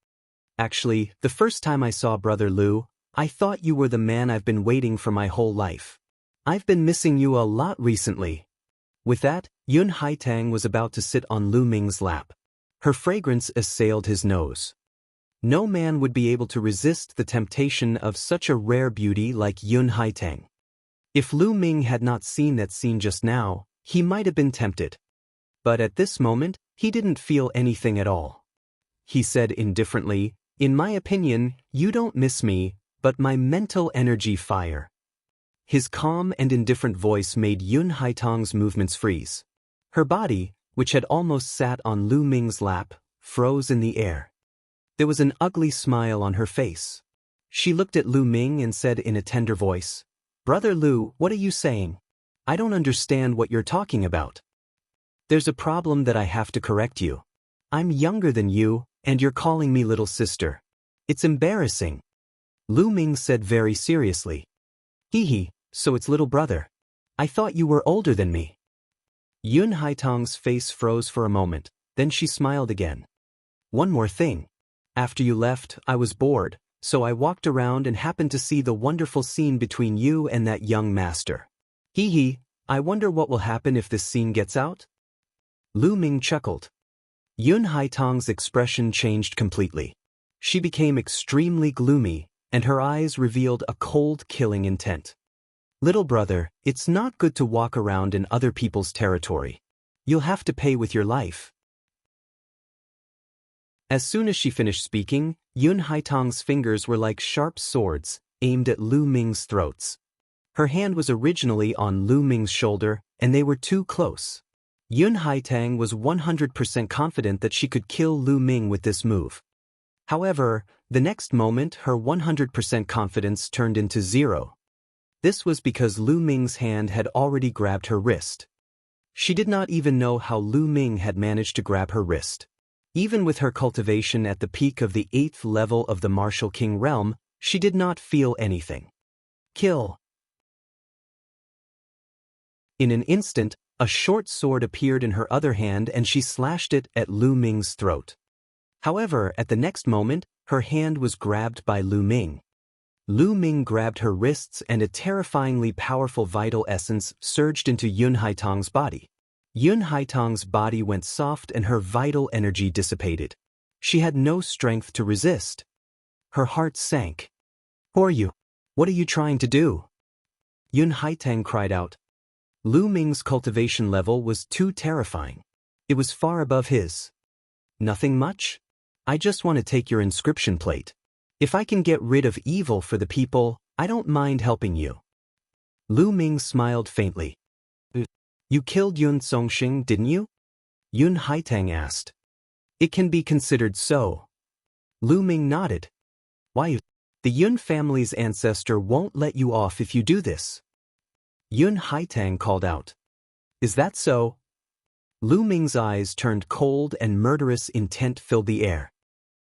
Actually, the first time I saw Brother Lu, I thought you were the man I've been waiting for my whole life. I've been missing you a lot recently. With that, Yun Haitang was about to sit on Lu Ming's lap. Her fragrance assailed his nose. No man would be able to resist the temptation of such a rare beauty like Yun Haitang. If Lu Ming had not seen that scene just now, he might have been tempted. But at this moment, he didn't feel anything at all. He said indifferently, In my opinion, you don't miss me, but my mental energy fire. His calm and indifferent voice made Yun Haitang's movements freeze. Her body, which had almost sat on Lu Ming's lap, froze in the air. There was an ugly smile on her face. She looked at Lu Ming and said in a tender voice, Brother Lu, what are you saying? I don't understand what you're talking about. There's a problem that I have to correct you. I'm younger than you, and you're calling me little sister. It's embarrassing. Lu Ming said very seriously. Hee, so it's little brother. I thought you were older than me. Yun Haitang's face froze for a moment, then she smiled again. One more thing. After you left, I was bored, so I walked around and happened to see the wonderful scene between you and that young master. Hee, I wonder what will happen if this scene gets out? Lu Ming chuckled. Yun Haitang's expression changed completely. She became extremely gloomy, and her eyes revealed a cold, killing intent. Little brother, it's not good to walk around in other people's territory. You'll have to pay with your life. As soon as she finished speaking, Yun Haitang's fingers were like sharp swords, aimed at Lu Ming's throats. Her hand was originally on Lu Ming's shoulder, and they were too close. Yun Haitang was 100% confident that she could kill Lu Ming with this move. However, the next moment her 100% confidence turned into zero. This was because Lu Ming's hand had already grabbed her wrist. She did not even know how Lu Ming had managed to grab her wrist. Even with her cultivation at the peak of the 8th level of the Martial King realm, she did not feel anything. Kill. In an instant, a short sword appeared in her other hand and she slashed it at Lu Ming's throat. However, at the next moment, her hand was grabbed by Lu Ming. Lu Ming grabbed her wrists and a terrifyingly powerful vital essence surged into Yun Haitang's body. Yun Haitang's body went soft and her vital energy dissipated. She had no strength to resist. Her heart sank. Who are you? What are you trying to do? Yun Haitang cried out. Lu Ming's cultivation level was too terrifying. It was far above his. Nothing much? I just want to take your inscription plate. If I can get rid of evil for the people, I don't mind helping you. Lu Ming smiled faintly. You killed Yun Songxing, didn't you? Yun Haitang asked. It can be considered so. Lu Ming nodded. Why? The Yun family's ancestor won't let you off if you do this. Yun Haitang called out. Is that so? Lu Ming's eyes turned cold and murderous intent filled the air.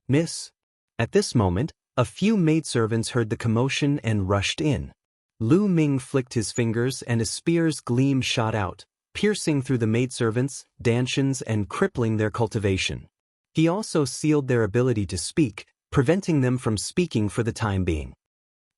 Miss? At this moment, a few maidservants heard the commotion and rushed in. Lu Ming flicked his fingers and a spear's gleam shot out, piercing through the maidservants, Danshans, and crippling their cultivation. He also sealed their ability to speak, preventing them from speaking for the time being.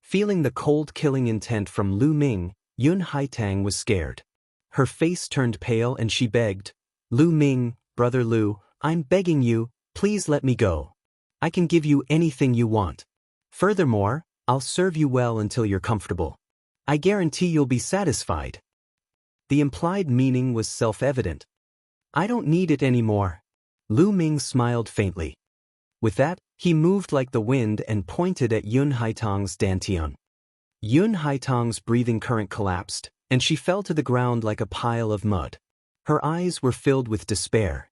Feeling the cold killing intent from Lu Ming, Yun Haitang was scared. Her face turned pale and she begged, Lu Ming, Brother Lu, I'm begging you, please let me go. I can give you anything you want. Furthermore, I'll serve you well until you're comfortable. I guarantee you'll be satisfied. The implied meaning was self-evident. I don't need it anymore. Lu Ming smiled faintly. With that, he moved like the wind and pointed at Yun Haitang's dantian. Yun Haitang's breathing current collapsed, and she fell to the ground like a pile of mud. Her eyes were filled with despair.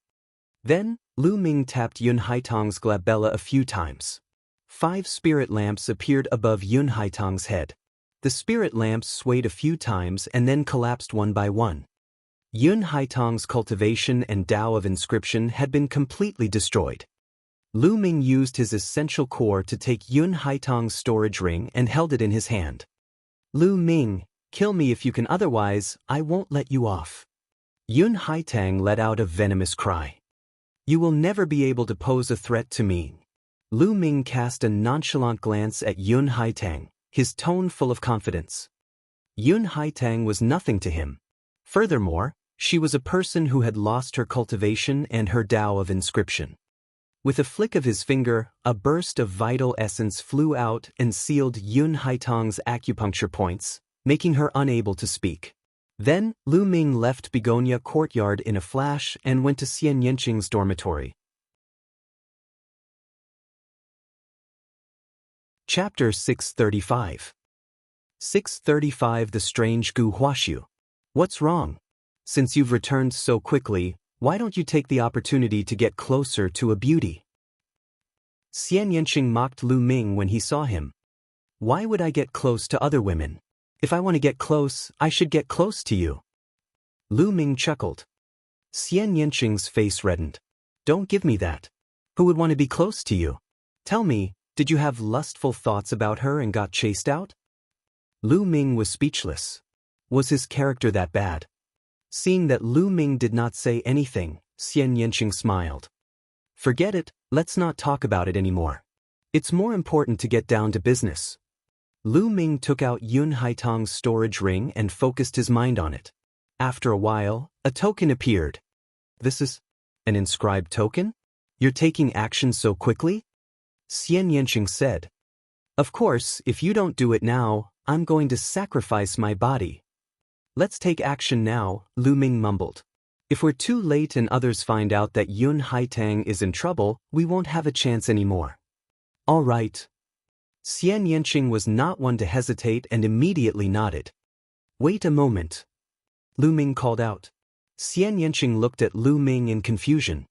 Then, Lu Ming tapped Yun Haitang's glabella a few times. 5 spirit lamps appeared above Yun Haitang's head. The spirit lamps swayed a few times and then collapsed one by one. Yun Haitang's cultivation and Tao of inscription had been completely destroyed. Lu Ming used his essential core to take Yun Haitang's storage ring and held it in his hand. Lu Ming, kill me if you can, otherwise, I won't let you off. Yun Haitang let out a venomous cry. You will never be able to pose a threat to me. Lu Ming cast a nonchalant glance at Yun Haitang, his tone full of confidence. Yun Haitang was nothing to him. Furthermore, she was a person who had lost her cultivation and her Tao of inscription. With a flick of his finger, a burst of vital essence flew out and sealed Yun Haitang's acupuncture points, making her unable to speak. Then, Lu Ming left Begonia Courtyard in a flash and went to Xianxia's dormitory. Chapter 635. 635 The Strange Gu Huaxiu. What's wrong? Since you've returned so quickly, why don't you take the opportunity to get closer to a beauty? Xianxia mocked Lu Ming when he saw him. Why would I get close to other women? If I want to get close, I should get close to you. Lu Ming chuckled. Xianxia's face reddened. Don't give me that. Who would want to be close to you? Tell me, did you have lustful thoughts about her and got chased out? Lu Ming was speechless. Was his character that bad? Seeing that Lu Ming did not say anything, Xianxia smiled. Forget it, let's not talk about it anymore. It's more important to get down to business. Lu Ming took out Yun Haitang's storage ring and focused his mind on it. After a while, a token appeared. This is an inscribed token? You're taking action so quickly? Xianxia said. Of course, if you don't do it now, I'm going to sacrifice my body. Let's take action now, Lu Ming mumbled. If we're too late and others find out that Yun Haitang is in trouble, we won't have a chance anymore. All right. Xianxia was not one to hesitate and immediately nodded. Wait a moment. Lu Ming called out. Xianxia looked at Lu Ming in confusion.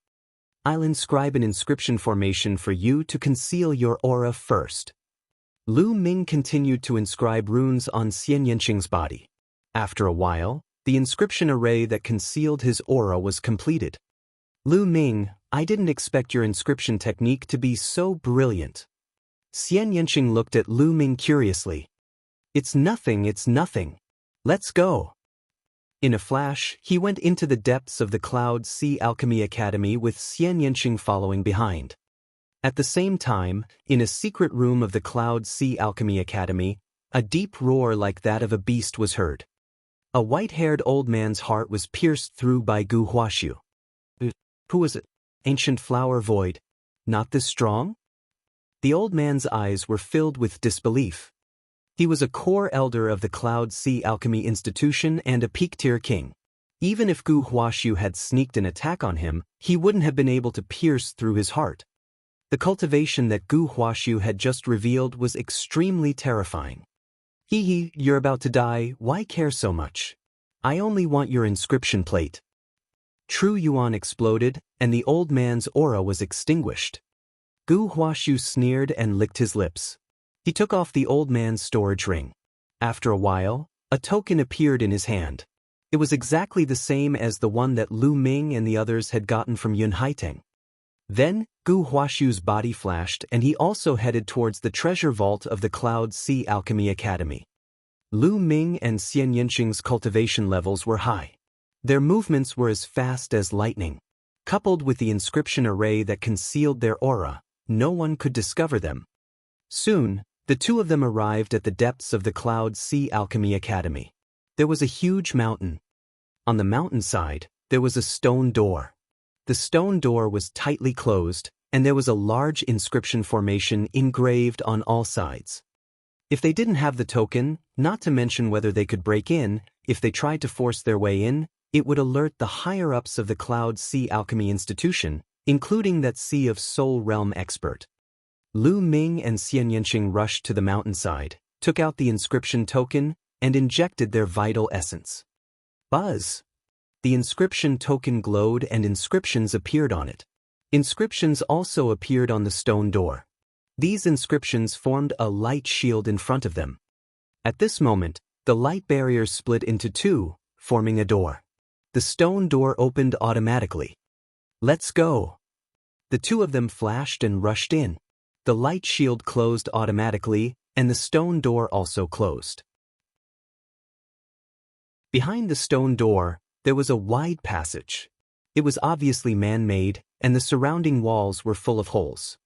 I'll inscribe an inscription formation for you to conceal your aura first. Lu Ming continued to inscribe runes on Xianxia's body. After a while, the inscription array that concealed his aura was completed. Lu Ming, I didn't expect your inscription technique to be so brilliant. Xianxia looked at Lu Ming curiously. It's nothing. Let's go. In a flash, he went into the depths of the Cloud Sea Alchemy Academy with Xianxia following behind. At the same time, in a secret room of the Cloud Sea Alchemy Academy, a deep roar like that of a beast was heard. A white-haired old man's heart was pierced through by Gu Huaxiu. Who was it? Ancient flower void. Not this strong? The old man's eyes were filled with disbelief. He was a core elder of the Cloud Sea Alchemy Institution and a peak-tier king. Even if Gu Huaxiu had sneaked an attack on him, he wouldn't have been able to pierce through his heart. The cultivation that Gu Huaxiu had just revealed was extremely terrifying. Hee, you're about to die, why care so much? I only want your inscription plate. True Yuan exploded, and the old man's aura was extinguished. Gu Huashu sneered and licked his lips. He took off the old man's storage ring. After a while, a token appeared in his hand. It was exactly the same as the one that Lu Ming and the others had gotten from Yun Haiteng. Then, Gu Huashu's body flashed and he also headed towards the treasure vault of the Cloud Sea Alchemy Academy. Lu Ming and Xianxia's cultivation levels were high. Their movements were as fast as lightning. Coupled with the inscription array that concealed their aura, no one could discover them. Soon, the two of them arrived at the depths of the Cloud Sea Alchemy Academy. There was a huge mountain. On the mountainside, there was a stone door. The stone door was tightly closed, and there was a large inscription formation engraved on all sides. If they didn't have the token, not to mention whether they could break in, if they tried to force their way in, it would alert the higher-ups of the Cloud Sea Alchemy Institution, including that Sea of Soul Realm expert. Lu Ming and Xianxia rushed to the mountainside, took out the inscription token, and injected their vital essence. Buzz! The inscription token glowed and inscriptions appeared on it. Inscriptions also appeared on the stone door. These inscriptions formed a light shield in front of them. At this moment, the light barrier split into two, forming a door. The stone door opened automatically. Let's go! The two of them flashed and rushed in. The light shield closed automatically, and the stone door also closed. Behind the stone door, there was a wide passage. It was obviously man-made, and the surrounding walls were full of holes.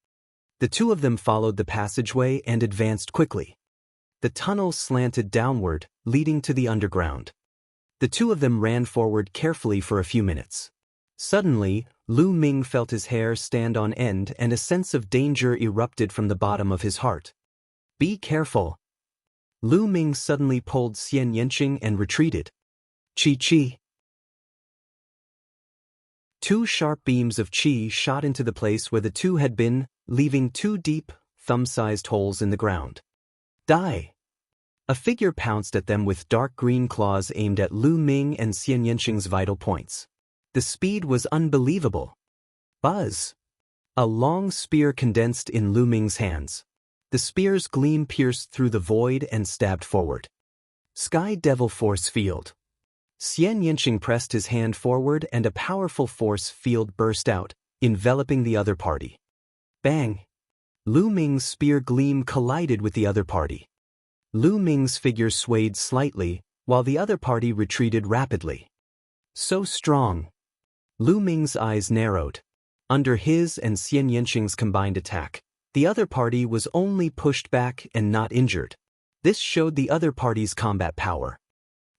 The two of them followed the passageway and advanced quickly. The tunnel slanted downward, leading to the underground. The two of them ran forward carefully for a few minutes. Suddenly, Lu Ming felt his hair stand on end and a sense of danger erupted from the bottom of his heart. Be careful! Lu Ming suddenly pulled Xianxia and retreated. Chi. Two sharp beams of qi shot into the place where the two had been, leaving two deep, thumb-sized holes in the ground. Die! A figure pounced at them with dark green claws aimed at Lu Ming and Xianxia's vital points. The speed was unbelievable. Buzz! A long spear condensed in Lu Ming's hands. The spear's gleam pierced through the void and stabbed forward. Sky Devil Force Field. Xianxia pressed his hand forward and a powerful force field burst out, enveloping the other party. Bang! Lu Ming's spear gleam collided with the other party. Lu Ming's figure swayed slightly, while the other party retreated rapidly. So strong! Lu Ming's eyes narrowed. Under his and Xianxia's combined attack, the other party was only pushed back and not injured. This showed the other party's combat power.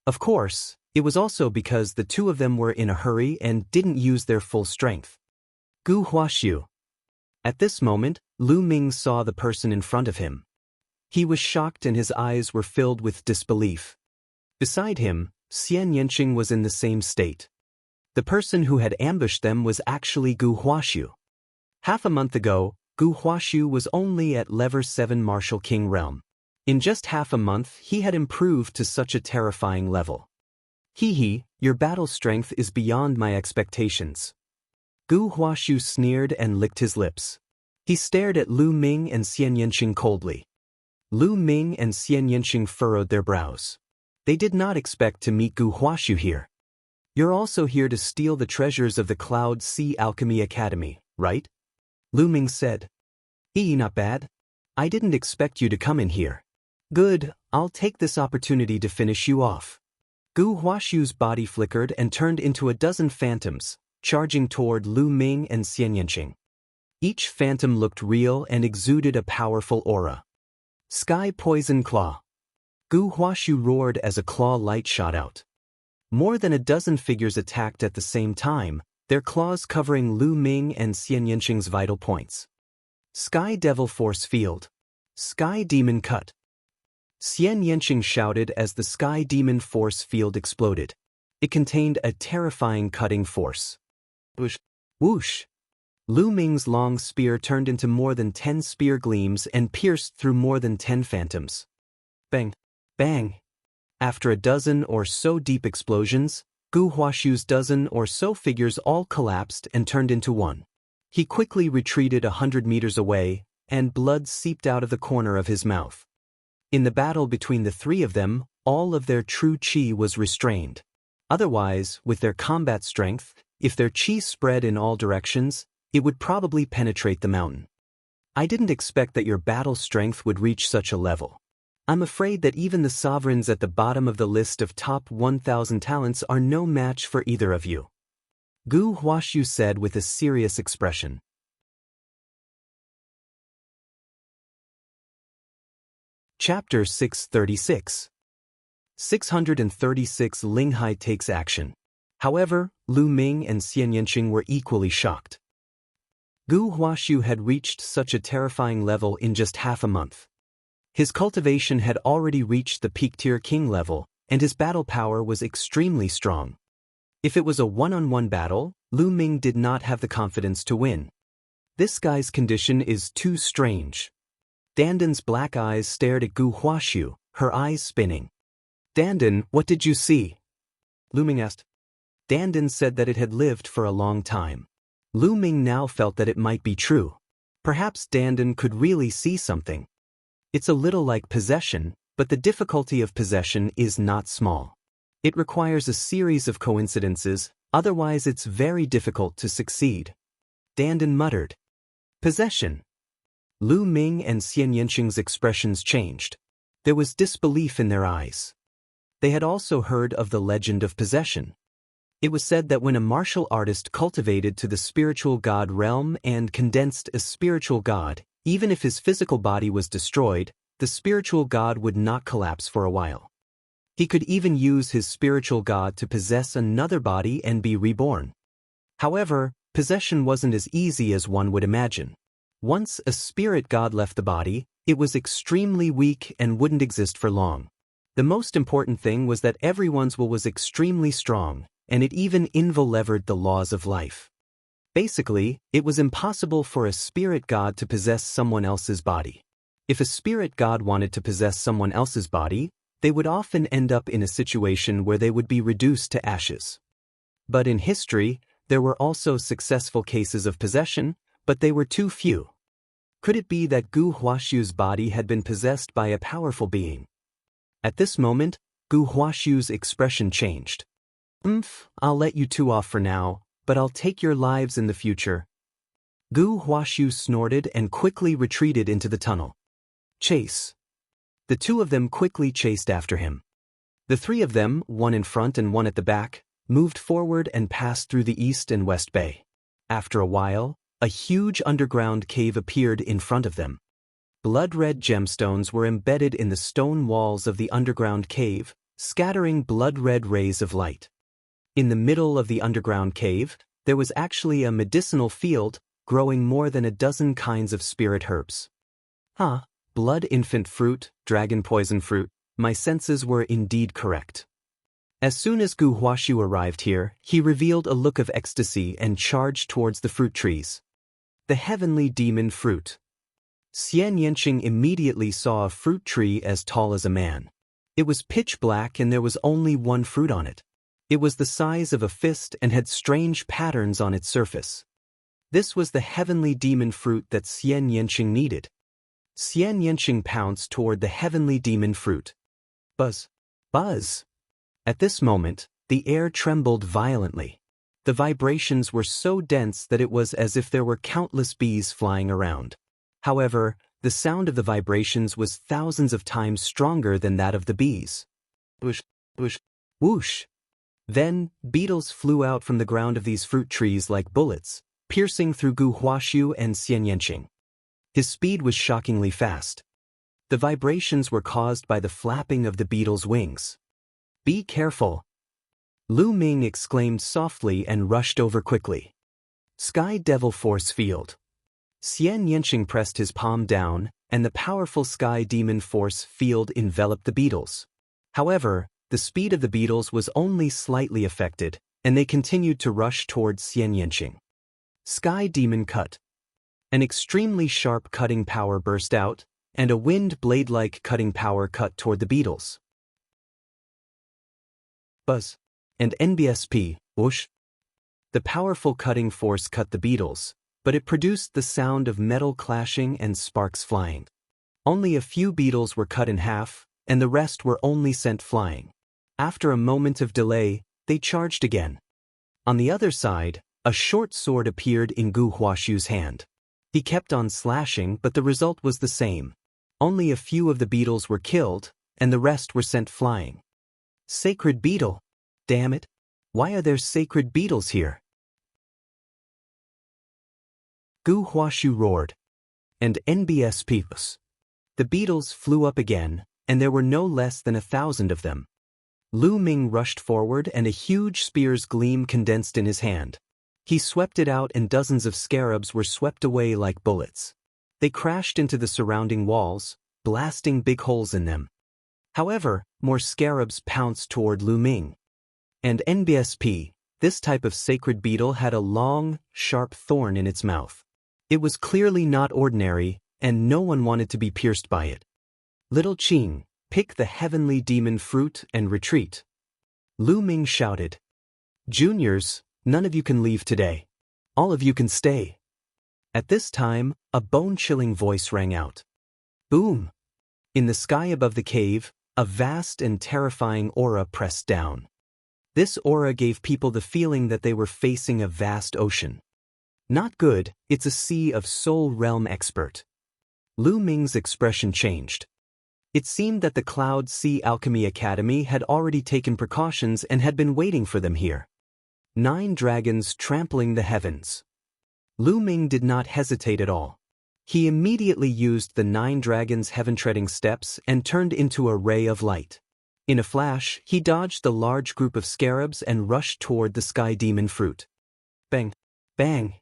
Of course, it was also because the two of them were in a hurry and didn't use their full strength. Gu Huashu. At this moment, Lu Ming saw the person in front of him. He was shocked and his eyes were filled with disbelief. Beside him, Xianxia was in the same state. The person who had ambushed them was actually Gu Huashu. Half a month ago, Gu Huashu was only at level 7 Martial King realm. In just half a month, he had improved to such a terrifying level. Hee, your battle strength is beyond my expectations. Gu Huashu sneered and licked his lips. He stared at Lu Ming and Xianxia coldly. Lu Ming and Xianxia furrowed their brows. They did not expect to meet Gu Huashu here. You're also here to steal the treasures of the Cloud Sea Alchemy Academy, right? Lu Ming said. Not bad. I didn't expect you to come in here. Good, I'll take this opportunity to finish you off. Gu Huashu's body flickered and turned into a dozen phantoms, charging toward Lu Ming and Xianxia. Each phantom looked real and exuded a powerful aura. Sky Poison Claw. Gu Huashu roared as a claw light shot out. More than a dozen figures attacked at the same time, their claws covering Lu Ming and Xianxia's vital points. Sky Devil Force Field. Sky Demon Cut. Xianxia shouted as the Sky Demon Force Field exploded. It contained a terrifying cutting force. Whoosh! Whoosh! Lu Ming's long spear turned into more than 10 spear gleams and pierced through more than 10 phantoms. Bang! Bang! After a dozen or so deep explosions, Gu Huashu's dozen or so figures all collapsed and turned into one. He quickly retreated 100 meters away, and blood seeped out of the corner of his mouth. In the battle between the three of them, all of their true qi was restrained. Otherwise, with their combat strength, if their qi spread in all directions, it would probably penetrate the mountain. I didn't expect that your battle strength would reach such a level. I'm afraid that even the sovereigns at the bottom of the list of top 1,000 talents are no match for either of you. Gu Huaxiu said with a serious expression. Chapter 636. 636 Linghai takes action. However, Lu Ming and Xianxia were equally shocked. Gu Huaxiu had reached such a terrifying level in just half a month. His cultivation had already reached the peak tier king level, and his battle power was extremely strong. If it was a one-on-one battle, Lu Ming did not have the confidence to win. This guy's condition is too strange. Dandan's black eyes stared at Gu Huaxiu, her eyes spinning. Dandan, what did you see? Lu Ming asked. Dandan said that it had lived for a long time. Lu Ming now felt that it might be true. Perhaps Dandan could really see something. It's a little like possession, but the difficulty of possession is not small. It requires a series of coincidences, otherwise it's very difficult to succeed. Dandan muttered. Possession. Lu Ming and Xianxia's expressions changed. There was disbelief in their eyes. They had also heard of the legend of possession. It was said that when a martial artist cultivated to the spiritual god realm and condensed a spiritual god, even if his physical body was destroyed, the spiritual god would not collapse for a while. He could even use his spiritual god to possess another body and be reborn. However, possession wasn't as easy as one would imagine. Once a spirit god left the body, it was extremely weak and wouldn't exist for long. The most important thing was that everyone's will was extremely strong, and it even involvered the laws of life. Basically, it was impossible for a spirit god to possess someone else's body. If a spirit god wanted to possess someone else's body, they would often end up in a situation where they would be reduced to ashes. But in history, there were also successful cases of possession, but they were too few. Could it be that Gu Huaxiu's body had been possessed by a powerful being? At this moment, Gu Huaxiu's expression changed. I'll let you two off for now, but I'll take your lives in the future. Gu Huaxiu snorted and quickly retreated into the tunnel. Chase. The two of them quickly chased after him. The three of them, one in front and one at the back, moved forward and passed through the east and west bay. After a while, a huge underground cave appeared in front of them. Blood-red gemstones were embedded in the stone walls of the underground cave, scattering blood-red rays of light. In the middle of the underground cave, there was actually a medicinal field, growing more than a dozen kinds of spirit herbs. Blood infant fruit, dragon poison fruit, my senses were indeed correct. As soon as Gu Huaxiu arrived here, he revealed a look of ecstasy and charged towards the fruit trees. The heavenly demon fruit. Xianxia immediately saw a fruit tree as tall as a man. It was pitch black and there was only one fruit on it. It was the size of a fist and had strange patterns on its surface. This was the heavenly demon fruit that Xianxia needed. Xianxia pounced toward the heavenly demon fruit. Buzz. Buzz. At this moment, the air trembled violently. The vibrations were so dense that it was as if there were countless bees flying around. However, the sound of the vibrations was thousands of times stronger than that of the bees. Whoosh, whoosh, whoosh. Then, beetles flew out from the ground of these fruit trees like bullets, piercing through Gu Huaxiu and Xianxia. His speed was shockingly fast. The vibrations were caused by the flapping of the beetle's wings. Be careful. Lu Ming exclaimed softly and rushed over quickly. Sky Devil Force Field. Xianxia pressed his palm down, and the powerful Sky Demon Force Field enveloped the beetles. However, the speed of the beetles was only slightly affected, and they continued to rush towards Xianxia. Sky Demon Cut. An extremely sharp cutting power burst out, and a wind blade-like cutting power cut toward the beetles. Buzz. And NBSP, whoosh. The powerful cutting force cut the beetles, but it produced the sound of metal clashing and sparks flying. Only a few beetles were cut in half, and the rest were only sent flying. After a moment of delay, they charged again. On the other side, a short sword appeared in Gu Huaxu's hand. He kept on slashing, but the result was the same. Only a few of the beetles were killed, and the rest were sent flying. Sacred beetle! Damn it! Why are there sacred beetles here? Gu Huaxu roared. And NBS peeps. The beetles flew up again, and there were no less than 1,000 of them. Lu Ming rushed forward and a huge spear's gleam condensed in his hand. He swept it out and dozens of scarabs were swept away like bullets. They crashed into the surrounding walls, blasting big holes in them. However, more scarabs pounced toward Lu Ming. And NBSP, this type of sacred beetle had a long, sharp thorn in its mouth. It was clearly not ordinary, and no one wanted to be pierced by it. Little Qing, pick the heavenly demon fruit and retreat. Lu Ming shouted. Juniors, none of you can leave today. All of you can stay. At this time, a bone-chilling voice rang out. Boom! In the sky above the cave, a vast and terrifying aura pressed down. This aura gave people the feeling that they were facing a vast ocean. Not good, it's a sea of soul realm expert. Lu Ming's expression changed. It seemed that the Cloud Sea Alchemy Academy had already taken precautions and had been waiting for them here. 9 dragons trampling the heavens. Lu Ming did not hesitate at all. He immediately used the 9 dragons' heaven-treading steps and turned into a ray of light. In a flash, he dodged the large group of scarabs and rushed toward the sky demon fruit. Bang! Bang!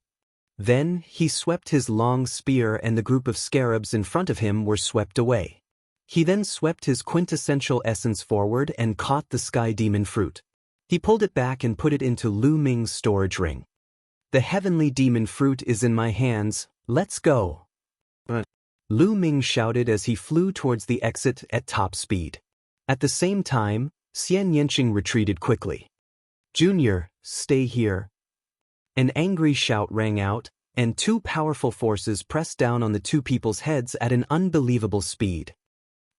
Then, he swept his long spear and the group of scarabs in front of him were swept away. He then swept his quintessential essence forward and caught the sky demon fruit. He pulled it back and put it into Lu Ming's storage ring. The heavenly demon fruit is in my hands, let's go. Lu Ming shouted as he flew towards the exit at top speed. At the same time, Xianxia retreated quickly. Junior, stay here. An angry shout rang out, and 2 powerful forces pressed down on the 2 people's heads at an unbelievable speed.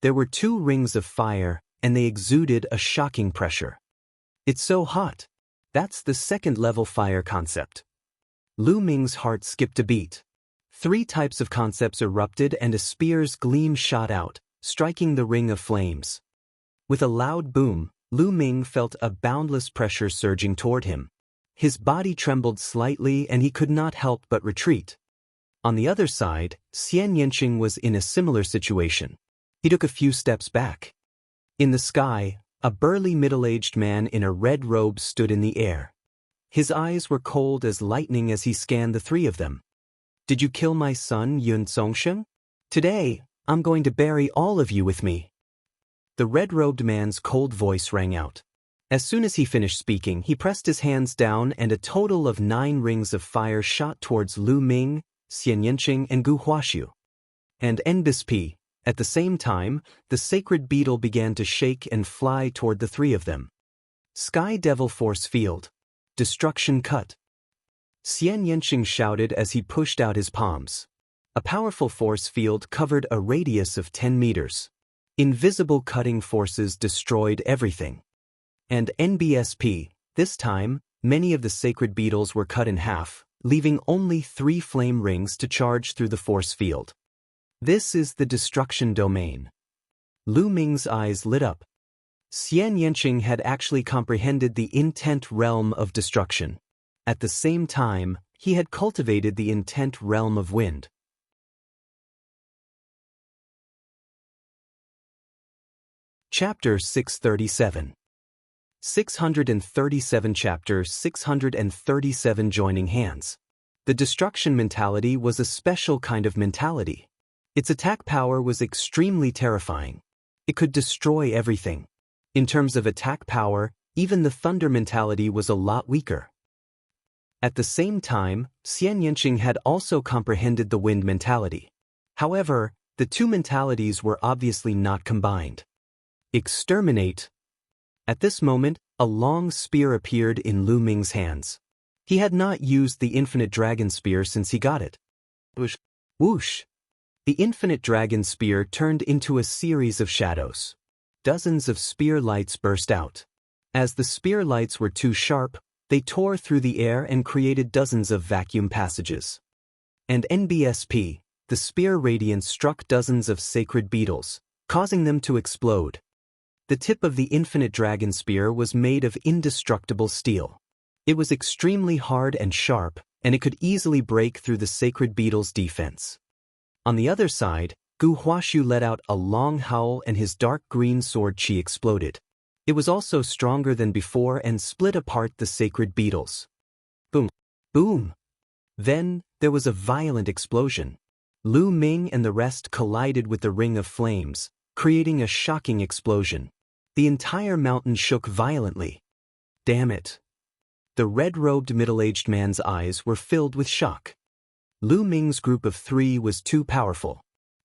There were 2 rings of fire, and they exuded a shocking pressure. It's so hot. That's the second-level fire concept. Lu Ming's heart skipped a beat. 3 types of concepts erupted and a spear's gleam shot out, striking the ring of flames. With a loud boom, Lu Ming felt a boundless pressure surging toward him. His body trembled slightly and he could not help but retreat. On the other side, Xianxia was in a similar situation. He took a few steps back. In the sky, a burly middle-aged man in a red robe stood in the air. His eyes were cold as lightning as he scanned the 3 of them. Did you kill my son, Yun Songsheng? Today, I'm going to bury all of you with me. The red-robed man's cold voice rang out. As soon as he finished speaking, he pressed his hands down and a total of 9 rings of fire shot towards Lu Ming, Xianxia and Gu Huaxu. And NBSP. At the same time, the sacred beetle began to shake and fly toward the 3 of them. Sky Devil Force Field. Destruction Cut. Xianxia shouted as he pushed out his palms. A powerful force field covered a radius of 10 meters. Invisible cutting forces destroyed everything. And NBSP, this time, many of the sacred beetles were cut in half, leaving only 3 flame rings to charge through the force field. This is the destruction domain. Lu Ming's eyes lit up. Xianxia had actually comprehended the intent realm of destruction. At the same time, he had cultivated the intent realm of wind. Chapter 637. 637 Chapter 637 Joining Hands. The destruction mentality was a special kind of mentality. Its attack power was extremely terrifying. It could destroy everything. In terms of attack power, even the thunder mentality was a lot weaker. At the same time, Xianxia had also comprehended the wind mentality. However, the 2 mentalities were obviously not combined. Exterminate. At this moment, a long spear appeared in Lu Ming's hands. He had not used the infinite dragon spear since he got it. Whoosh! Whoosh! The infinite dragon spear turned into a series of shadows. Dozens of spear lights burst out. As the spear lights were too sharp, they tore through the air and created dozens of vacuum passages. And NBSP, the spear radiance struck dozens of sacred beetles, causing them to explode. The tip of the infinite dragon spear was made of indestructible steel. It was extremely hard and sharp, and it could easily break through the sacred beetle's defense. On the other side, Gu Huashu let out a long howl and his dark green sword chi exploded. It was also stronger than before and split apart the sacred beetles. Boom! Boom! Then, there was a violent explosion. Lu Ming and the rest collided with the ring of flames, creating a shocking explosion. The entire mountain shook violently. Damn it! The red-robed middle-aged man's eyes were filled with shock. Lu Ming's group of 3 was too powerful.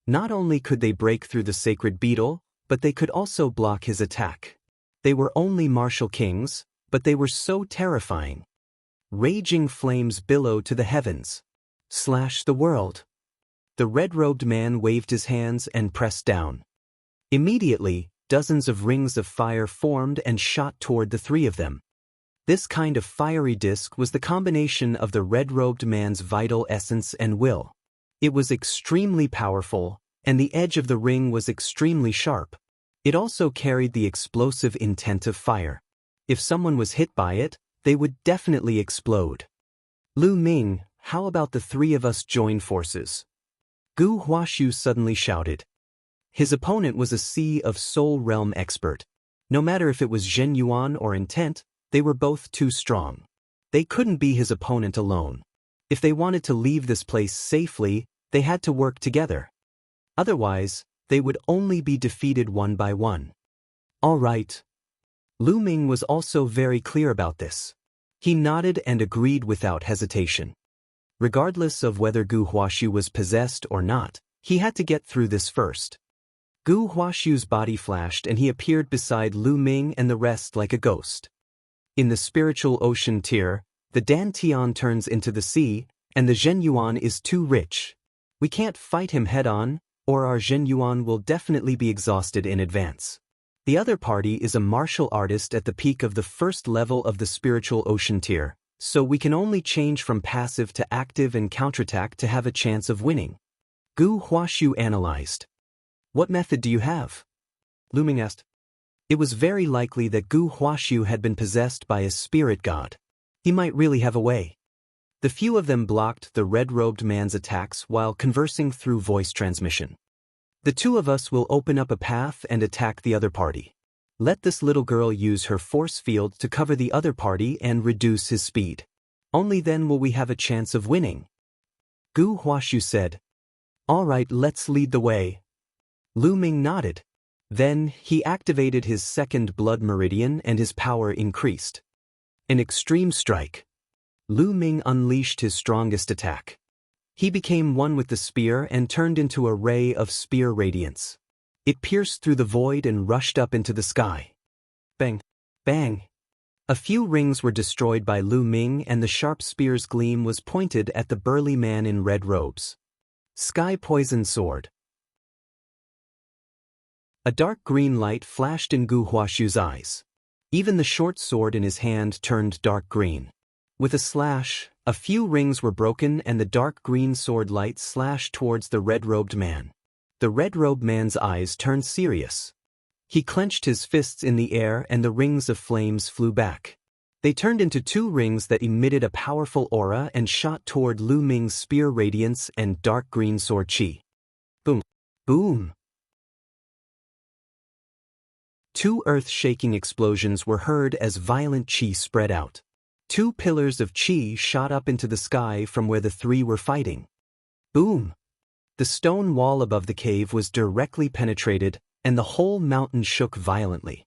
Not only could they break through the sacred beetle, but they could also block his attack. They were only martial kings, but they were so terrifying. Raging flames billowed to the heavens. Slash the world. The red-robed man waved his hands and pressed down. Immediately, dozens of rings of fire formed and shot toward the 3 of them. This kind of fiery disk was the combination of the red-robed man's vital essence and will. It was extremely powerful, and the edge of the ring was extremely sharp. It also carried the explosive intent of fire. If someone was hit by it, they would definitely explode. Lu Ming, how about the 3 of us join forces? Gu Huashu suddenly shouted. His opponent was a Sea of Soul Realm expert. No matter if it was Zhen Yuan or intent, they were both too strong. They couldn't be his opponent alone. If they wanted to leave this place safely, they had to work together. Otherwise, they would only be defeated one by one. All right. Lu Ming was also very clear about this. He nodded and agreed without hesitation. Regardless of whether Gu Huashu was possessed or not, he had to get through this first. Gu Huashu's body flashed and he appeared beside Lu Ming and the rest like a ghost. In the spiritual ocean tier, the Dantian turns into the sea, and the Zhen Yuan is too rich. We can't fight him head-on, or our Zhen Yuan will definitely be exhausted in advance. The other party is a martial artist at the peak of the first level of the spiritual ocean tier, so we can only change from passive to active and counterattack to have a chance of winning. Gu Huashu analyzed. What method do you have? Lu Ming asked. It was very likely that Gu Huashu had been possessed by a spirit god. He might really have a way. The few of them blocked the red-robed man's attacks while conversing through voice transmission. The 2 of us will open up a path and attack the other party. Let this little girl use her force field to cover the other party and reduce his speed. Only then will we have a chance of winning. Gu Huashu said. All right, let's lead the way. Lu Ming nodded. Then, he activated his second blood meridian and his power increased. An extreme strike. Lu Ming unleashed his strongest attack. He became one with the spear and turned into a ray of spear radiance. It pierced through the void and rushed up into the sky. Bang! Bang! A few rings were destroyed by Lu Ming and the sharp spear's gleam was pointed at the burly man in red robes. Sky Poison Sword. A dark green light flashed in Gu Huashu's eyes. Even the short sword in his hand turned dark green. With a slash, a few rings were broken and the dark green sword light slashed towards the red-robed man. The red-robed man's eyes turned serious. He clenched his fists in the air and the rings of flames flew back. They turned into 2 rings that emitted a powerful aura and shot toward Lu Ming's spear radiance and dark green sword chi. Boom! Boom! 2 earth-shaking explosions were heard as violent chi spread out. 2 pillars of chi shot up into the sky from where the 3 were fighting. Boom! The stone wall above the cave was directly penetrated, and the whole mountain shook violently.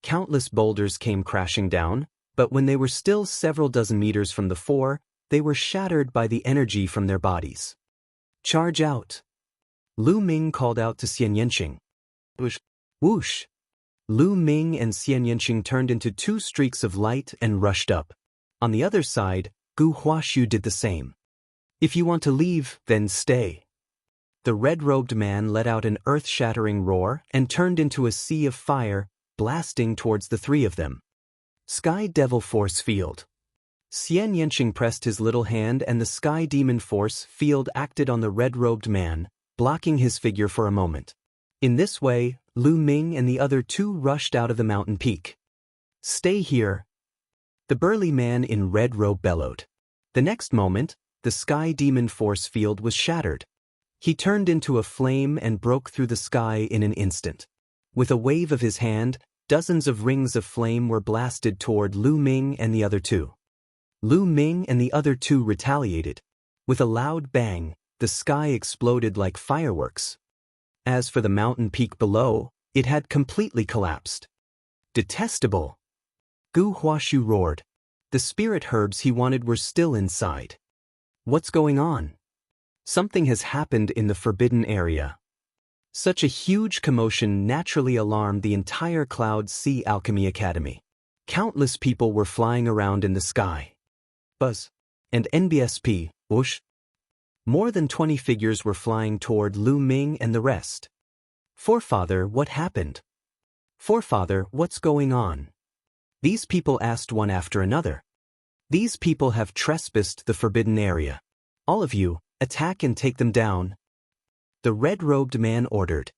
Countless boulders came crashing down, but when they were still several dozen meters from the 4, they were shattered by the energy from their bodies. Charge out! Lu Ming called out to Xianxia. Whoosh! Whoosh! Lu Ming and Xianxia turned into 2 streaks of light and rushed up. On the other side, Gu Huaxu did the same. If you want to leave, then stay. The red-robed man let out an earth-shattering roar and turned into a sea of fire, blasting towards the three of them. Sky Devil Force Field. Xianxia pressed his little hand and the Sky Demon Force Field acted on the red-robed man, blocking his figure for a moment. In this way, Lu Ming and the other two rushed out of the mountain peak. Stay here. The burly man in red robe bellowed. The next moment, the Sky Demon Force Field was shattered. He turned into a flame and broke through the sky in an instant. With a wave of his hand, dozens of rings of flame were blasted toward Lu Ming and the other two. Lu Ming and the other two retaliated. With a loud bang, the sky exploded like fireworks. As for the mountain peak below, it had completely collapsed. Detestable! Gu Huaxu roared. The spirit herbs he wanted were still inside. What's going on? Something has happened in the forbidden area. Such a huge commotion naturally alarmed the entire Cloud Sea Alchemy Academy. Countless people were flying around in the sky. Buzz. And NBSP, whoosh. More than 20 figures were flying toward Lu Ming and the rest. Forefather, what happened? Forefather, what's going on? These people asked one after another. These people have trespassed the forbidden area. All of you, attack and take them down. The red-robed man ordered.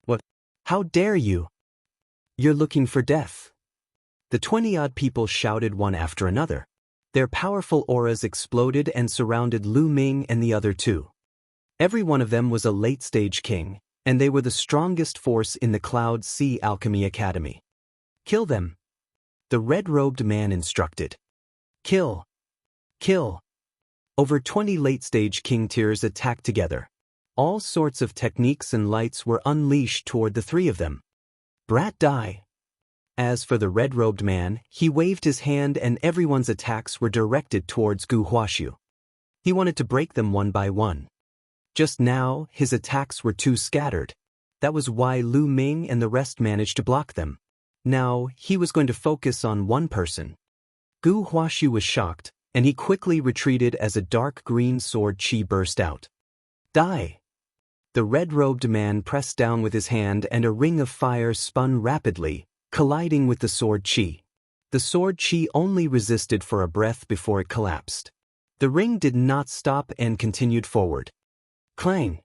What? How dare you? You're looking for death. The 20-odd people shouted one after another. Their powerful auras exploded and surrounded Lu Ming and the other two. Every one of them was a late-stage king, and they were the strongest force in the Cloud Sea Alchemy Academy. Kill them. The red-robed man instructed. Kill. Kill. Over 20 late-stage king tiers attacked together. All sorts of techniques and lights were unleashed toward the three of them. Brat die. As for the red-robed man, he waved his hand and everyone's attacks were directed towards Gu Huaxu. He wanted to break them one by one. Just now, his attacks were too scattered. That was why Lu Ming and the rest managed to block them. Now, he was going to focus on one person. Gu Huaxu was shocked, and he quickly retreated as a dark green sword chi burst out. Die! The red-robed man pressed down with his hand and a ring of fire spun rapidly, colliding with the sword chi. The sword chi only resisted for a breath before it collapsed. The ring did not stop and continued forward. Clang!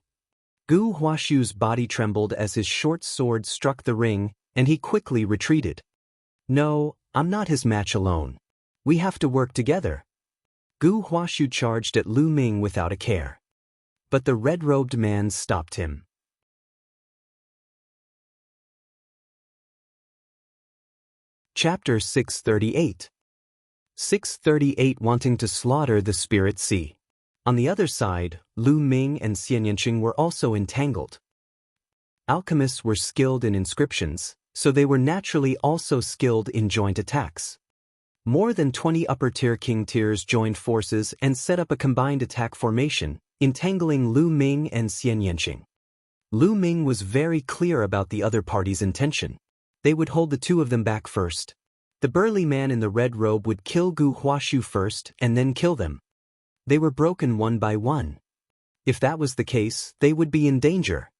Gu Huaxu's body trembled as his short sword struck the ring, and he quickly retreated. No, I'm not his match alone. We have to work together. Gu Huaxu charged at Lu Ming without a care. But the red-robed man stopped him. Chapter 638. 638 Wanting to slaughter the Spirit Sea. On the other side, Lu Ming and Xianxia were also entangled. Alchemists were skilled in inscriptions, so they were naturally also skilled in joint attacks. More than 20 upper-tier king tiers joined forces and set up a combined attack formation, entangling Lu Ming and Xianxia. Lu Ming was very clear about the other party's intention. They would hold the two of them back first. The burly man in the red robe would kill Gu Huaxu first and then kill them. They were broken one by one. If that was the case, they would be in danger.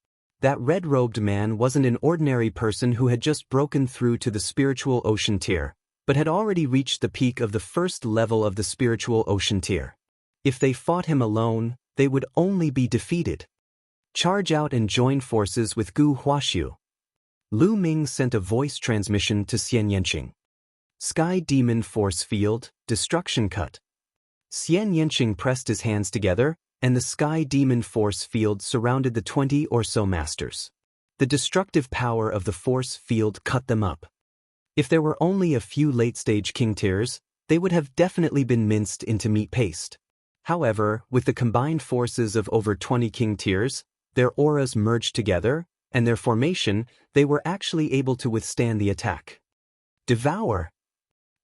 That red-robed man wasn't an ordinary person who had just broken through to the spiritual ocean tier, but had already reached the peak of the first level of the spiritual ocean tier. If they fought him alone, they would only be defeated. Charge out and join forces with Gu Huaxu. Lu Ming sent a voice transmission to Xianxia. Sky Demon Force Field, Destruction Cut. Xianxia pressed his hands together, and the Sky Demon Force Field surrounded the 20 or so masters. The destructive power of the force field cut them up. If there were only a few late-stage king tiers, they would have definitely been minced into meat paste. However, with the combined forces of over 20 king tiers, their auras merged together, and their formation, they were actually able to withstand the attack. Devour!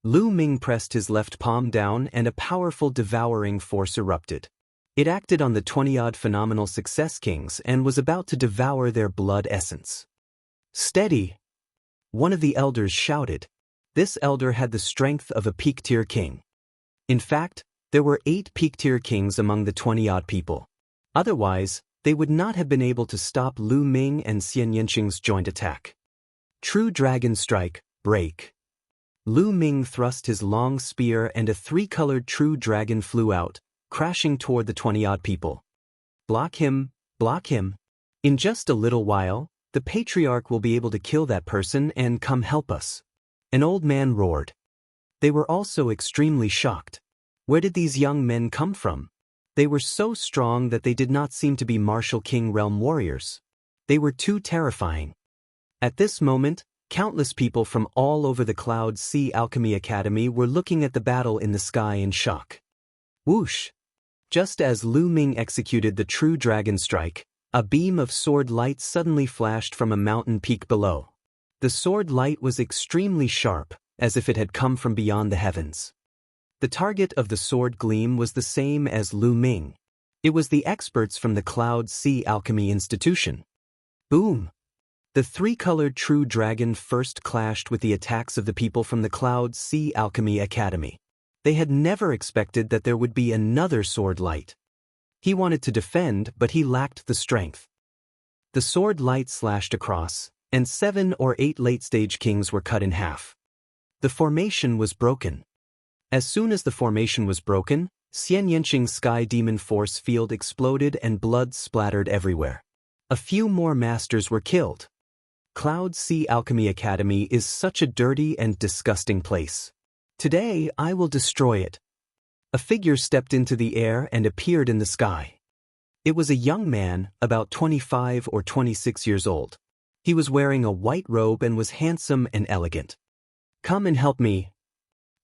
Lu Ming pressed his left palm down and a powerful devouring force erupted. It acted on the 20-odd phenomenal success kings and was about to devour their blood essence. Steady! One of the elders shouted. This elder had the strength of a peak-tier king. In fact, There were 8 peak-tier kings among the 20-odd people. Otherwise, they would not have been able to stop Lu Ming and Xianxia's joint attack. True Dragon Strike, break. Lu Ming thrust his long spear and a 3-colored true dragon flew out, crashing toward the 20-odd people. Block him, block him. In just a little while, the patriarch will be able to kill that person and come help us. An old man roared. They were also extremely shocked. Where did these young men come from? They were so strong that they did not seem to be martial king realm warriors. They were too terrifying. At this moment, countless people from all over the Cloud Sea Alchemy Academy were looking at the battle in the sky in shock. Whoosh! Just as Lu Ming executed the true dragon strike, a beam of sword light suddenly flashed from a mountain peak below. The sword light was extremely sharp, as if it had come from beyond the heavens. The target of the sword gleam was the same as Lu Ming. It was the experts from the Cloud Sea Alchemy Institution. Boom! The 3-colored true dragon first clashed with the attacks of the people from the Cloud Sea Alchemy Academy. They had never expected that there would be another sword light. He wanted to defend, but he lacked the strength. The sword light slashed across, and 7 or 8 late-stage kings were cut in half. The formation was broken. As soon as the formation was broken, Xianxia's sky demon force field exploded and blood splattered everywhere. A few more masters were killed. Cloud Sea Alchemy Academy is such a dirty and disgusting place. Today I will destroy it. A figure stepped into the air and appeared in the sky. It was a young man, about 25 or 26 years old. He was wearing a white robe and was handsome and elegant. Come and help me.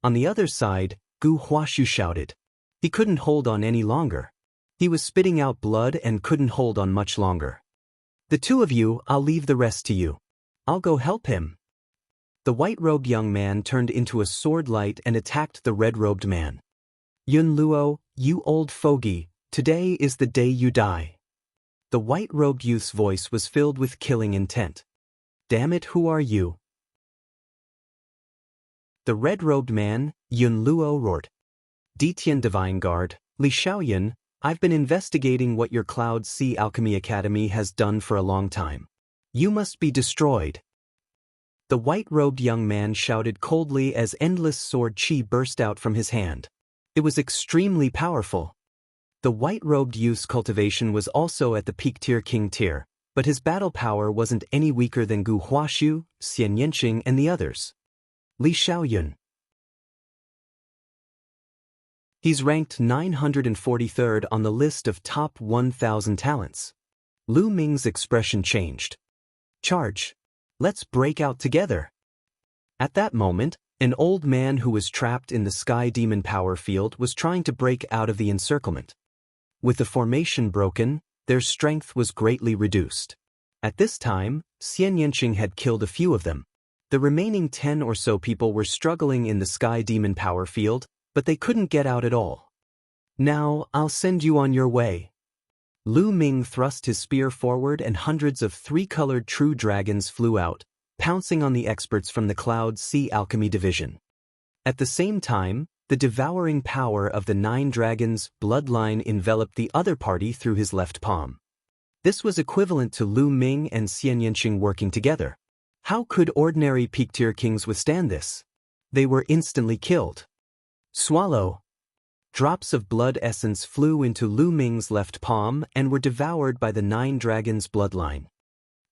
On the other side, Gu Huashu shouted. He couldn't hold on any longer. He was spitting out blood and couldn't hold on much longer. The two of you, I'll leave the rest to you. I'll go help him. The white-robed young man turned into a sword light and attacked the red-robed man. Yun Luo, you old fogey, today is the day you die. The white-robed youth's voice was filled with killing intent. Damn it, who are you? The red-robed man, Yun Luo, roared. Detian Divine Guard, Li Xiaoyan, I've been investigating what your Cloud Sea Alchemy Academy has done for a long time. You must be destroyed. The white-robed young man shouted coldly as endless sword chi burst out from his hand. It was extremely powerful. The white-robed youth's cultivation was also at the peak-tier king tier, but his battle power wasn't any weaker than Gu Huashu, Xianxia, and the others. Li Xiaoyan. He's ranked 943rd on the list of top 1,000 talents. Lu Ming's expression changed. Charge. Let's break out together. At that moment, an old man who was trapped in the sky demon power field was trying to break out of the encirclement. With the formation broken, their strength was greatly reduced. At this time, Xianxia had killed a few of them. The remaining 10 or so people were struggling in the sky demon power field, but they couldn't get out at all. Now, I'll send you on your way. Lu Ming thrust his spear forward and hundreds of 3-colored true dragons flew out, pouncing on the experts from the Cloud Sea Alchemy Division. At the same time, the devouring power of the 9 dragons' bloodline enveloped the other party through his left palm. This was equivalent to Lu Ming and Xianxia working together. How could ordinary peak-tier kings withstand this? They were instantly killed. Swallow. Drops of blood essence flew into Lu Ming's left palm and were devoured by the 9 dragons' bloodline.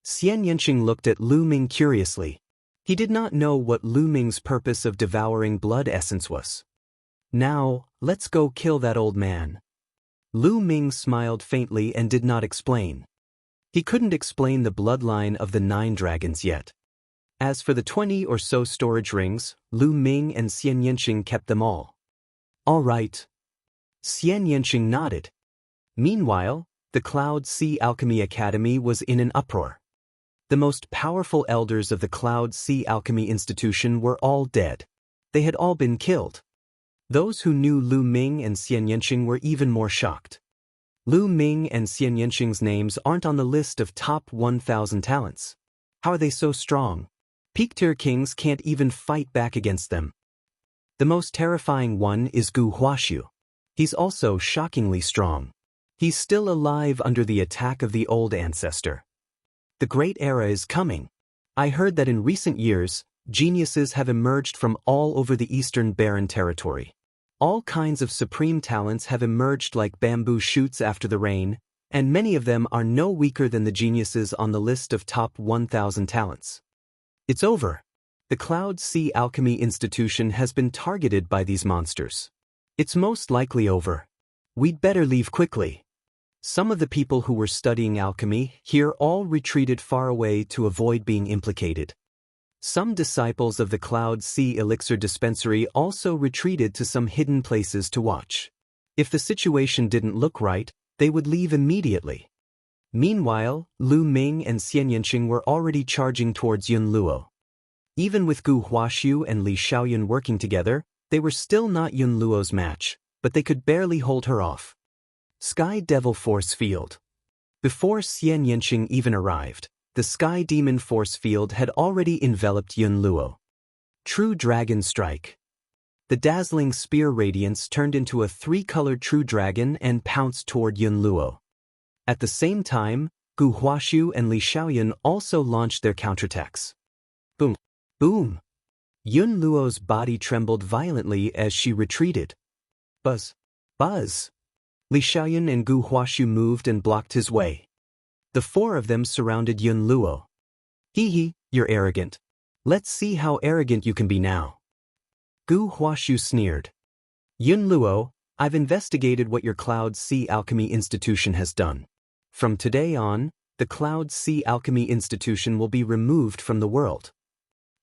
Xianxia looked at Lu Ming curiously. He did not know what Lu Ming's purpose of devouring blood essence was. Now, let's go kill that old man. Lu Ming smiled faintly and did not explain. He couldn't explain the bloodline of the 9 dragons yet. As for the 20 or so storage rings, Lu Ming and Xianxia kept them all. All right. Xianxia nodded. Meanwhile, the Cloud Sea Alchemy Academy was in an uproar. The most powerful elders of the Cloud Sea Alchemy Institution were all dead. They had all been killed. Those who knew Lu Ming and Xianxia were even more shocked. Lu Ming and Xianxia's names aren't on the list of top 1,000 talents. How are they so strong? Peak-tier kings can't even fight back against them. The most terrifying one is Gu Huashu. He's also shockingly strong. He's still alive under the attack of the old ancestor. The great era is coming. I heard that in recent years, geniuses have emerged from all over the Eastern Barren territory. All kinds of supreme talents have emerged like bamboo shoots after the rain, and many of them are no weaker than the geniuses on the list of top 1,000 talents. It's over. The Cloud Sea Alchemy Institution has been targeted by these monsters. It's most likely over. We'd better leave quickly. Some of the people who were studying alchemy here all retreated far away to avoid being implicated. Some disciples of the Cloud Sea Elixir Dispensary also retreated to some hidden places to watch. If the situation didn't look right, they would leave immediately. Meanwhile, Lu Ming and Xianxia were already charging towards Yunluo. Even with Gu Huaxiu and Li Xiaoyun working together, they were still not Yunluo's match, but they could barely hold her off. Sky Devil Force Field. Before Xianxia even arrived, the Sky Demon Force Field had already enveloped Yunluo. True Dragon Strike. The dazzling spear radiance turned into a three-colored True Dragon and pounced toward Yunluo. At the same time, Gu Huaxiu and Li Xiaoyun also launched their counterattacks. Boom! Boom! Yunluo's body trembled violently as she retreated. Buzz! Buzz! Li Xiaoyun and Gu Huaxiu moved and blocked his way. The four of them surrounded Yunluo. Hee, you're arrogant. Let's see how arrogant you can be now. Gu Huaxiu sneered. Yunluo, I've investigated what your Cloud Sea Alchemy Institution has done. From today on, the Cloud Sea Alchemy Institution will be removed from the world.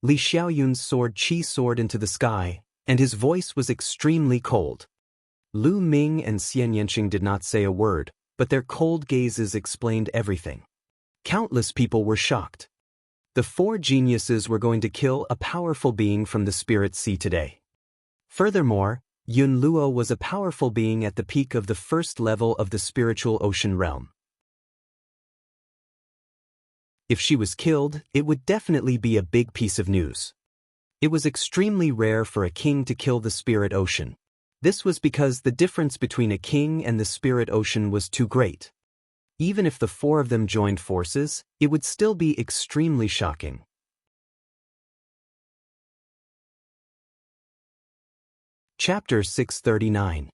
Li Xiaoyun's sword Qi soared into the sky, and his voice was extremely cold. Lu Ming and Xianxia did not say a word, but their cold gazes explained everything. Countless people were shocked. The four geniuses were going to kill a powerful being from the Spirit Sea today. Furthermore, Yunluo was a powerful being at the peak of the first level of the spiritual ocean realm. If she was killed, it would definitely be a big piece of news. It was extremely rare for a king to kill the spirit ocean. This was because the difference between a king and the spirit ocean was too great. Even if the four of them joined forces, it would still be extremely shocking. Chapter 639.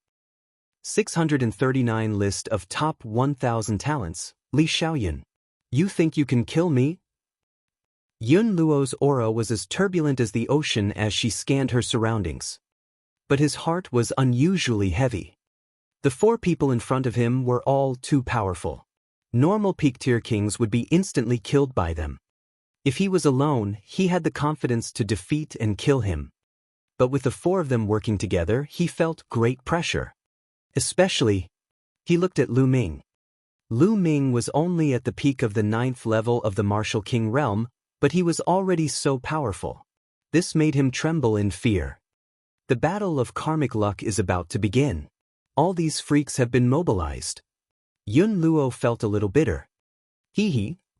639 List of Top 1,000 Talents, Li Xiaoyun. You think you can kill me? Yunluo's aura was as turbulent as the ocean as she scanned her surroundings. But his heart was unusually heavy. The four people in front of him were all too powerful. Normal peak-tier kings would be instantly killed by them. If he was alone, he had the confidence to defeat and kill him. But with the four of them working together, he felt great pressure. Especially, he looked at Lu Ming. Lu Ming was only at the peak of the 9th level of the Martial King realm, but he was already so powerful. This made him tremble in fear. The battle of karmic luck is about to begin. All these freaks have been mobilized. Yunluo felt a little bitter.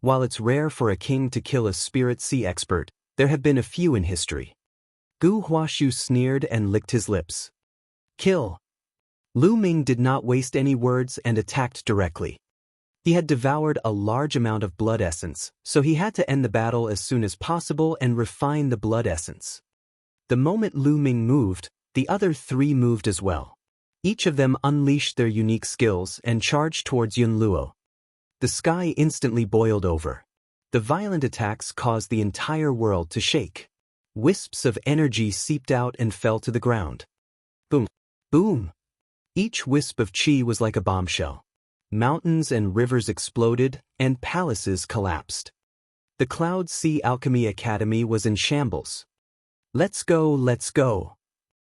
While it's rare for a king to kill a spirit sea expert, there have been a few in history. Gu Huaxiu sneered and licked his lips. Kill. Lu Ming did not waste any words and attacked directly. He had devoured a large amount of blood essence, so he had to end the battle as soon as possible and refine the blood essence. The moment Lu Ming moved, the other three moved as well. Each of them unleashed their unique skills and charged towards Yunluo. The sky instantly boiled over. The violent attacks caused the entire world to shake. Wisps of energy seeped out and fell to the ground. Boom! Boom! Each wisp of chi was like a bombshell. Mountains and rivers exploded, and palaces collapsed. The Cloud Sea Alchemy Academy was in shambles. Let's go, let's go.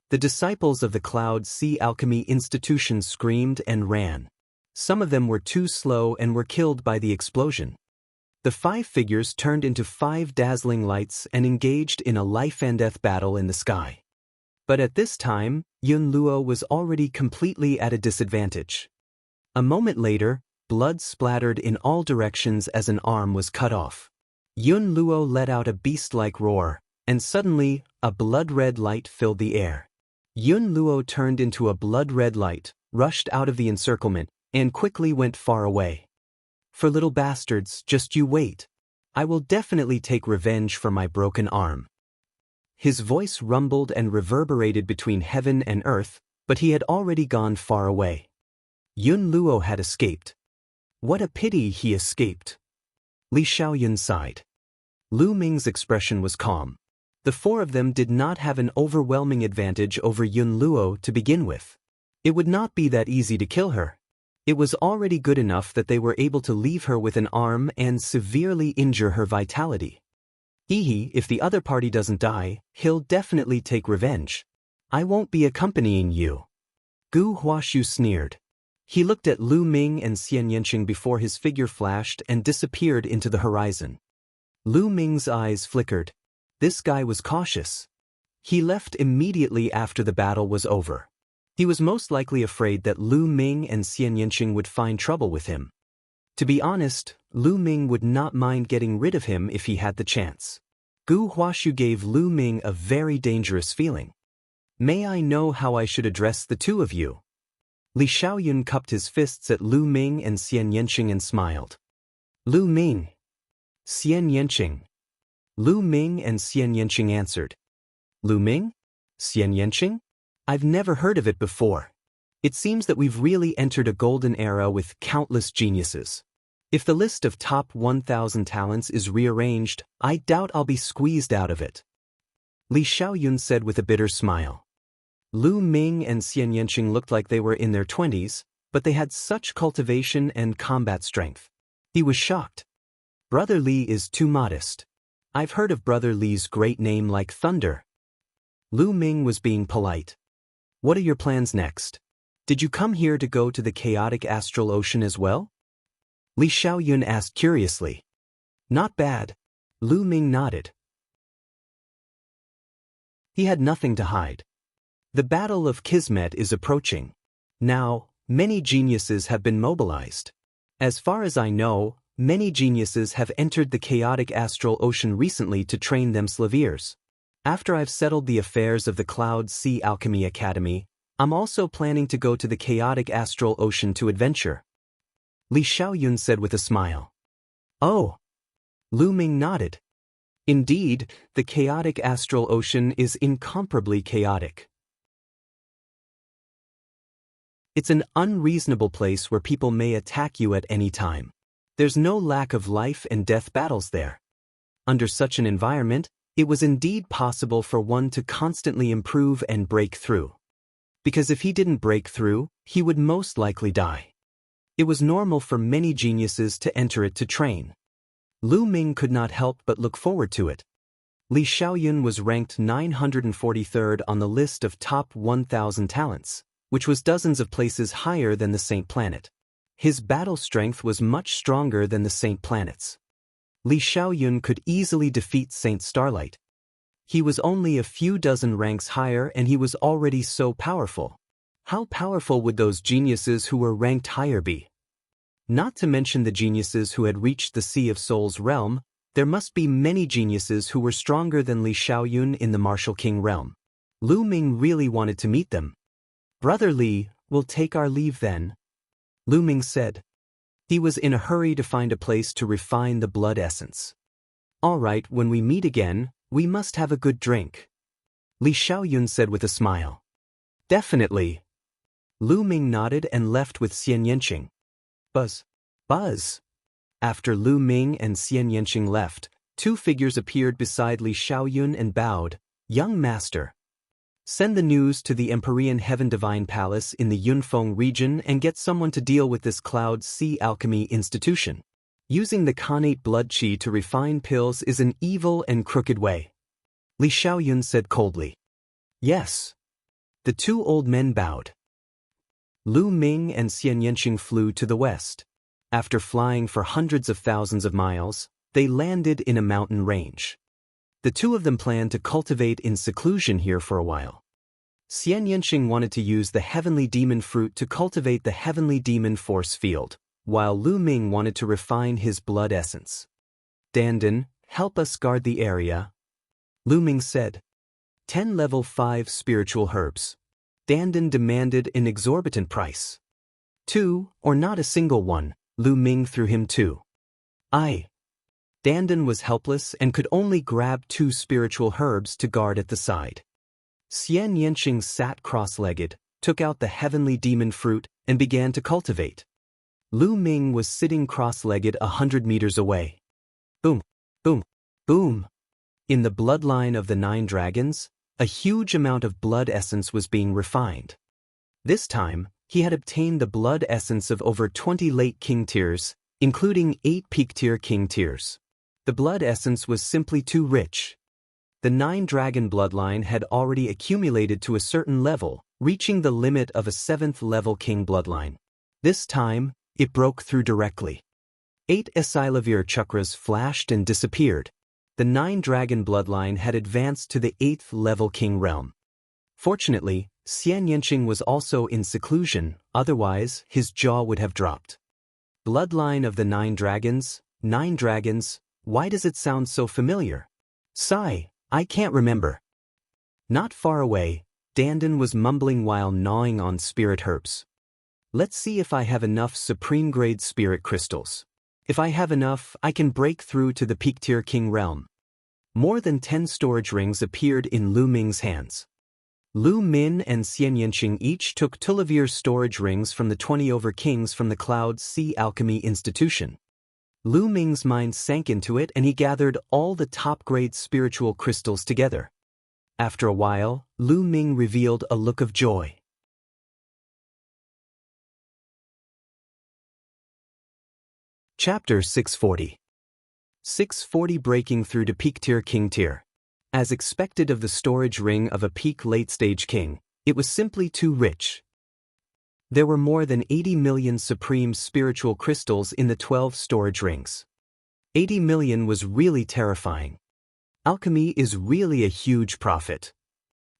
The disciples of the Cloud Sea Alchemy Institution screamed and ran. Some of them were too slow and were killed by the explosion. The five figures turned into five dazzling lights and engaged in a life-and-death battle in the sky. But at this time, Yunluo was already completely at a disadvantage. A moment later, blood splattered in all directions as an arm was cut off. Yunluo let out a beast-like roar, and suddenly, a blood-red light filled the air. Yun Luo turned into a blood-red light, rushed out of the encirclement, and quickly went far away. For little bastards, just you wait. I will definitely take revenge for my broken arm. His voice rumbled and reverberated between heaven and earth, but he had already gone far away. Yun Luo had escaped. What a pity he escaped. Li Xiaoyun sighed. Lu Ming's expression was calm. The four of them did not have an overwhelming advantage over Yun Luo to begin with. It would not be that easy to kill her. It was already good enough that they were able to leave her with an arm and severely injure her vitality. If the other party doesn't die, he'll definitely take revenge. I won't be accompanying you. Gu Huashu sneered. He looked at Lu Ming and Xianxia before his figure flashed and disappeared into the horizon. Lu Ming's eyes flickered. This guy was cautious. He left immediately after the battle was over. He was most likely afraid that Lu Ming and Xianxia would find trouble with him. To be honest, Lu Ming would not mind getting rid of him if he had the chance. Gu Huashu gave Lu Ming a very dangerous feeling. May I know how I should address the two of you? Li Xiaoyun cupped his fists at Lu Ming and Xianxia and smiled. Lu Ming. Xianxia. Lu Ming and Xianxia answered. Lu Ming? Xianxia? I've never heard of it before. It seems that we've really entered a golden era with countless geniuses. If the list of top 1,000 talents is rearranged, I doubt I'll be squeezed out of it. Li Xiaoyun said with a bitter smile. Lu Ming and Xianxia looked like they were in their 20s, but they had such cultivation and combat strength. He was shocked. Brother Li is too modest. I've heard of Brother Li's great name like thunder. Lu Ming was being polite. What are your plans next? Did you come here to go to the chaotic astral ocean as well? Li Xiaoyun asked curiously. Not bad. Lu Ming nodded. He had nothing to hide. The Battle of Kismet is approaching. Now, many geniuses have been mobilized. As far as I know, many geniuses have entered the chaotic astral ocean recently to train them slaviers. After I've settled the affairs of the Cloud Sea Alchemy Academy, I'm also planning to go to the chaotic astral ocean to adventure. Li Xiaoyun said with a smile. Oh. Lu Ming nodded. Indeed, the chaotic astral ocean is incomparably chaotic. It's an unreasonable place where people may attack you at any time. There's no lack of life and death battles there. Under such an environment, it was indeed possible for one to constantly improve and break through. Because if he didn't break through, he would most likely die. It was normal for many geniuses to enter it to train. Lu Ming could not help but look forward to it. Li Xiaoyun was ranked 943rd on the list of top 1,000 talents, which was dozens of places higher than the Saint Planet. His battle strength was much stronger than the Saint Planet's. Li Xiaoyun could easily defeat Saint Starlight. He was only a few dozen ranks higher and he was already so powerful. How powerful would those geniuses who were ranked higher be? Not to mention the geniuses who had reached the Sea of Souls realm, there must be many geniuses who were stronger than Li Xiaoyun in the Martial King realm. Lu Ming really wanted to meet them. Brother Li, we'll take our leave then, Lu Ming said. He was in a hurry to find a place to refine the blood essence. All right, when we meet again, we must have a good drink, Li Xiaoyun said with a smile. Definitely. Lu Ming nodded and left with Xianxia. Buzz. Buzz. After Lu Ming and Xianxia left, two figures appeared beside Li Xiaoyun and bowed. Young master. Send the news to the Empyrean Heaven Divine Palace in the Yunfeng region and get someone to deal with this Cloud Sea Alchemy institution. Using the Khanate blood qi to refine pills is an evil and crooked way. Li Xiaoyun said coldly. Yes. The two old men bowed. Lu Ming and Xianxia flew to the west. After flying for hundreds of thousands of miles, they landed in a mountain range. The two of them planned to cultivate in seclusion here for a while. Xianxia wanted to use the heavenly demon fruit to cultivate the heavenly demon force field, while Lu Ming wanted to refine his blood essence. Dandan, help us guard the area, Lu Ming said. 10 level 5 spiritual herbs. Dandan demanded an exorbitant price. 2, or not a single one, Lu Ming threw him 2. Dandan was helpless and could only grab 2 spiritual herbs to guard at the side. Xianxia sat cross-legged, took out the heavenly demon fruit, and began to cultivate. Lu Ming was sitting cross-legged 100 meters away. Boom, boom, boom. In the bloodline of the 9 dragons, a huge amount of blood essence was being refined. This time, he had obtained the blood essence of over 20 late king tiers, including 8 peak-tier king tiers. The blood essence was simply too rich. The 9-dragon bloodline had already accumulated to a certain level, reaching the limit of a 7th-level king bloodline. This time, it broke through directly. 8 Asilavir chakras flashed and disappeared. The 9-dragon bloodline had advanced to the 8th-level king realm. Fortunately, Xianxia was also in seclusion, otherwise his jaw would have dropped. Bloodline of the 9 dragons, 9 dragons, why does it sound so familiar? Sigh, I can't remember. Not far away, Dandan was mumbling while gnawing on spirit herbs. Let's see if I have enough supreme-grade spirit crystals. If I have enough, I can break through to the peak-tier king realm. More than 10 storage rings appeared in Lu Ming's hands. Lu Min and Xianxia each took Tulavir storage rings from the 20 over kings from the Cloud Sea Alchemy Institution. Lu Ming's mind sank into it and he gathered all the top-grade spiritual crystals together. After a while, Lu Ming revealed a look of joy. Chapter 640. 640 Breaking through to peak-tier king tier. As expected of the storage ring of a peak late-stage king, it was simply too rich. There were more than 80 million supreme spiritual crystals in the 12 storage rings. 80 million was really terrifying. Alchemy is really a huge profit.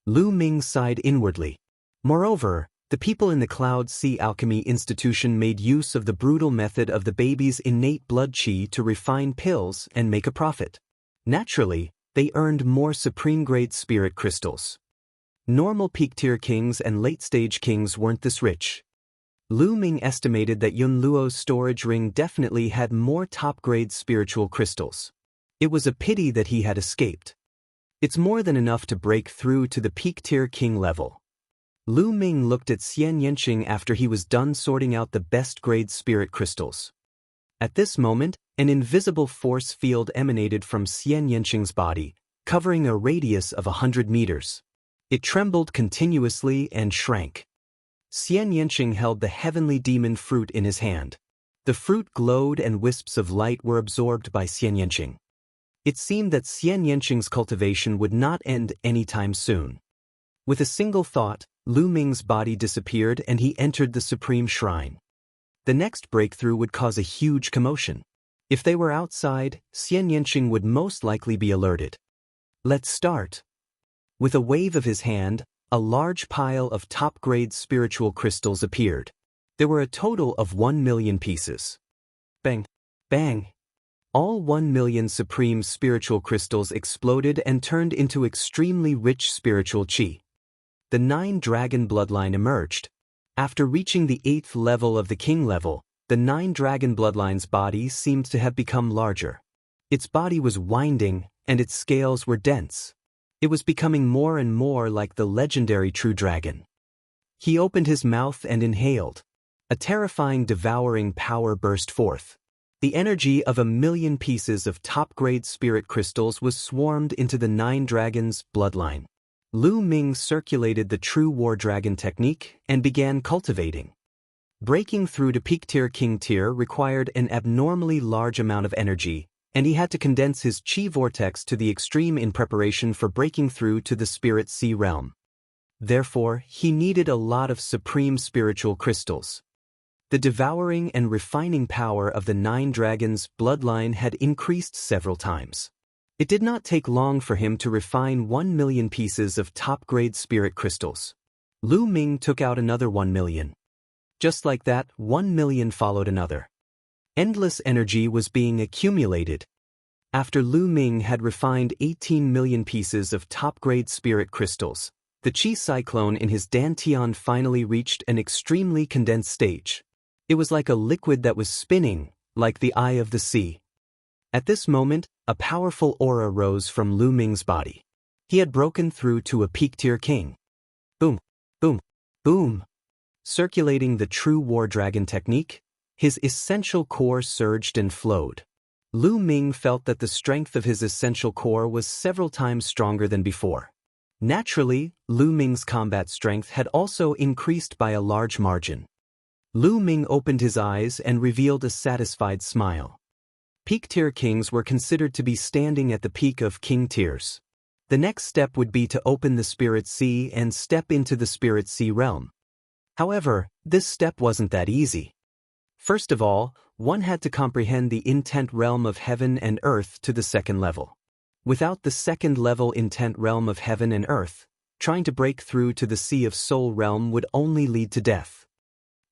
Lu Ming sighed inwardly. Moreover, the people in the Cloud Sea Alchemy Institution made use of the brutal method of the baby's innate blood qi to refine pills and make a profit. Naturally, they earned more supreme-grade spirit crystals. Normal peak-tier kings and late-stage kings weren't this rich. Lu Ming estimated that Yun Luo's storage ring definitely had more top-grade spiritual crystals. It was a pity that he had escaped. It's more than enough to break through to the peak-tier king level. Lu Ming looked at Xianxia after he was done sorting out the best-grade spirit crystals. At this moment, an invisible force field emanated from Xianxia's body, covering a radius of 100 meters. It trembled continuously and shrank. Xianxia held the heavenly demon fruit in his hand. The fruit glowed and wisps of light were absorbed by Xianxia. It seemed that Xianxia's cultivation would not end anytime soon. With a single thought, Lu Ming's body disappeared and he entered the supreme shrine. The next breakthrough would cause a huge commotion. If they were outside, Xianxia would most likely be alerted. Let's start. With a wave of his hand, a large pile of top-grade spiritual crystals appeared. There were a total of 1 million pieces. Bang! Bang! All 1 million supreme spiritual crystals exploded and turned into extremely rich spiritual qi. The 9-dragon bloodline emerged. After reaching the 8th level of the king level, the 9-dragon bloodline's body seemed to have become larger. Its body was winding, and its scales were dense. It was becoming more and more like the legendary true dragon. He opened his mouth and inhaled. A terrifying devouring power burst forth. The energy of 1 million pieces of top-grade spirit crystals was swarmed into the 9 dragons' bloodline. Lu Ming circulated the true war dragon technique and began cultivating. Breaking through to peak-tier king tier required an abnormally large amount of energy, and he had to condense his chi vortex to the extreme in preparation for breaking through to the spirit sea realm. Therefore, he needed a lot of supreme spiritual crystals. The devouring and refining power of the 9 dragons' bloodline had increased several times. It did not take long for him to refine 1 million pieces of top-grade spirit crystals. Lu Ming took out another 1 million. Just like that, 1 million followed another. Endless energy was being accumulated. After Lu Ming had refined 18 million pieces of top-grade spirit crystals, The chi cyclone in his dantian finally reached an extremely condensed stage. It was like a liquid that was spinning, like the eye of the sea. At this moment, a powerful aura rose from Lu Ming's body. He had broken through to a peak-tier king. Boom, boom, boom. Circulating the true war dragon technique, his essential core surged and flowed. Lu Ming felt that the strength of his essential core was several times stronger than before. Naturally, Lu Ming's combat strength had also increased by a large margin. Lu Ming opened his eyes and revealed a satisfied smile. Peak-tier kings were considered to be standing at the peak of king tiers. The next step would be to open the Spirit Sea and step into the Spirit Sea realm. However, this step wasn't that easy. First of all, one had to comprehend the intent realm of heaven and earth to the second level. Without the second-level intent realm of heaven and earth, trying to break through to the Sea of Soul realm would only lead to death.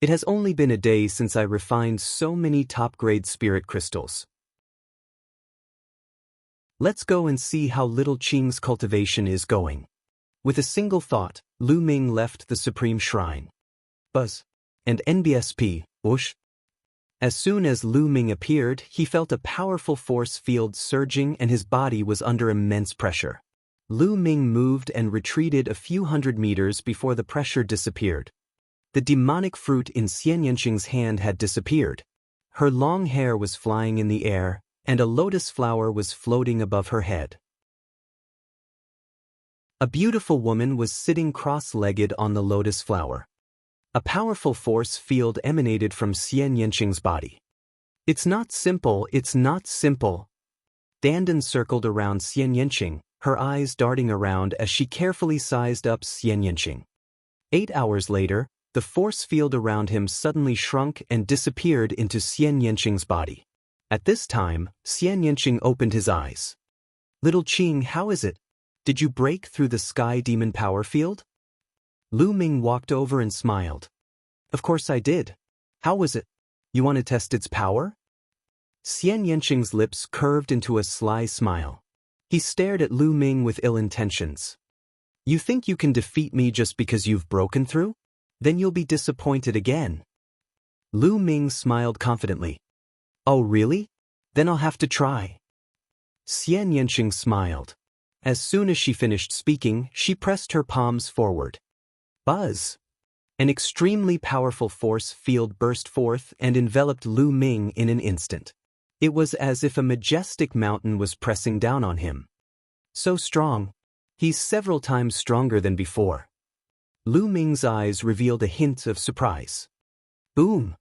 It has only been a day since I refined so many top-grade spirit crystals. Let's go and see how little Qing's cultivation is going. With a single thought, Lu Ming left the Supreme Shrine. Buzz. And NBSP, whoosh. As soon as Lu Ming appeared, he felt a powerful force field surging and his body was under immense pressure. Lu Ming moved and retreated a few hundred meters before the pressure disappeared. The demonic fruit in Xianxia's hand had disappeared. Her long hair was flying in the air, and a lotus flower was floating above her head. A beautiful woman was sitting cross-legged on the lotus flower. A powerful force field emanated from Xianxia's body. It's not simple, it's not simple. Dandan circled around Xianxia, her eyes darting around as she carefully sized up Xianxia. 8 hours later, the force field around him suddenly shrunk and disappeared into Xianxia's body. At this time, Xianxia opened his eyes. Little Qing, how is it? Did you break through the sky demon power field? Lu Ming walked over and smiled. Of course I did. How was it? You want to test its power? Xianxia's lips curved into a sly smile. He stared at Lu Ming with ill intentions. You think you can defeat me just because you've broken through? Then you'll be disappointed again. Lu Ming smiled confidently. Oh really? Then I'll have to try. Xianxia smiled. As soon as she finished speaking, she pressed her palms forward. Buzz! An extremely powerful force field burst forth and enveloped Lu Ming in an instant. It was as if a majestic mountain was pressing down on him. So strong. He's several times stronger than before. Lu Ming's eyes revealed a hint of surprise. Boom!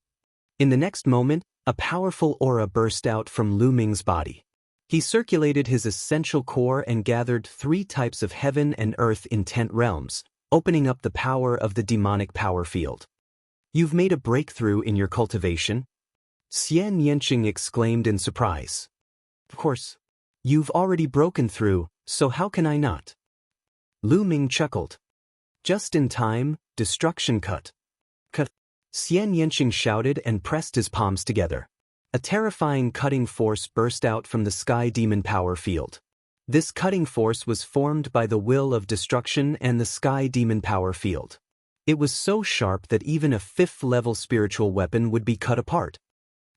In the next moment, a powerful aura burst out from Lu Ming's body. He circulated his essential core and gathered 3 types of heaven and earth intent realms, opening up the power of the demonic power field. You've made a breakthrough in your cultivation? Xianxia exclaimed in surprise. Of course. You've already broken through, so how can I not? Lu Ming chuckled. Just in time, destruction cut. Cut. Xianxia shouted and pressed his palms together. A terrifying cutting force burst out from the sky demon power field. This cutting force was formed by the will of destruction and the sky demon power field. It was so sharp that even a 5th-level spiritual weapon would be cut apart.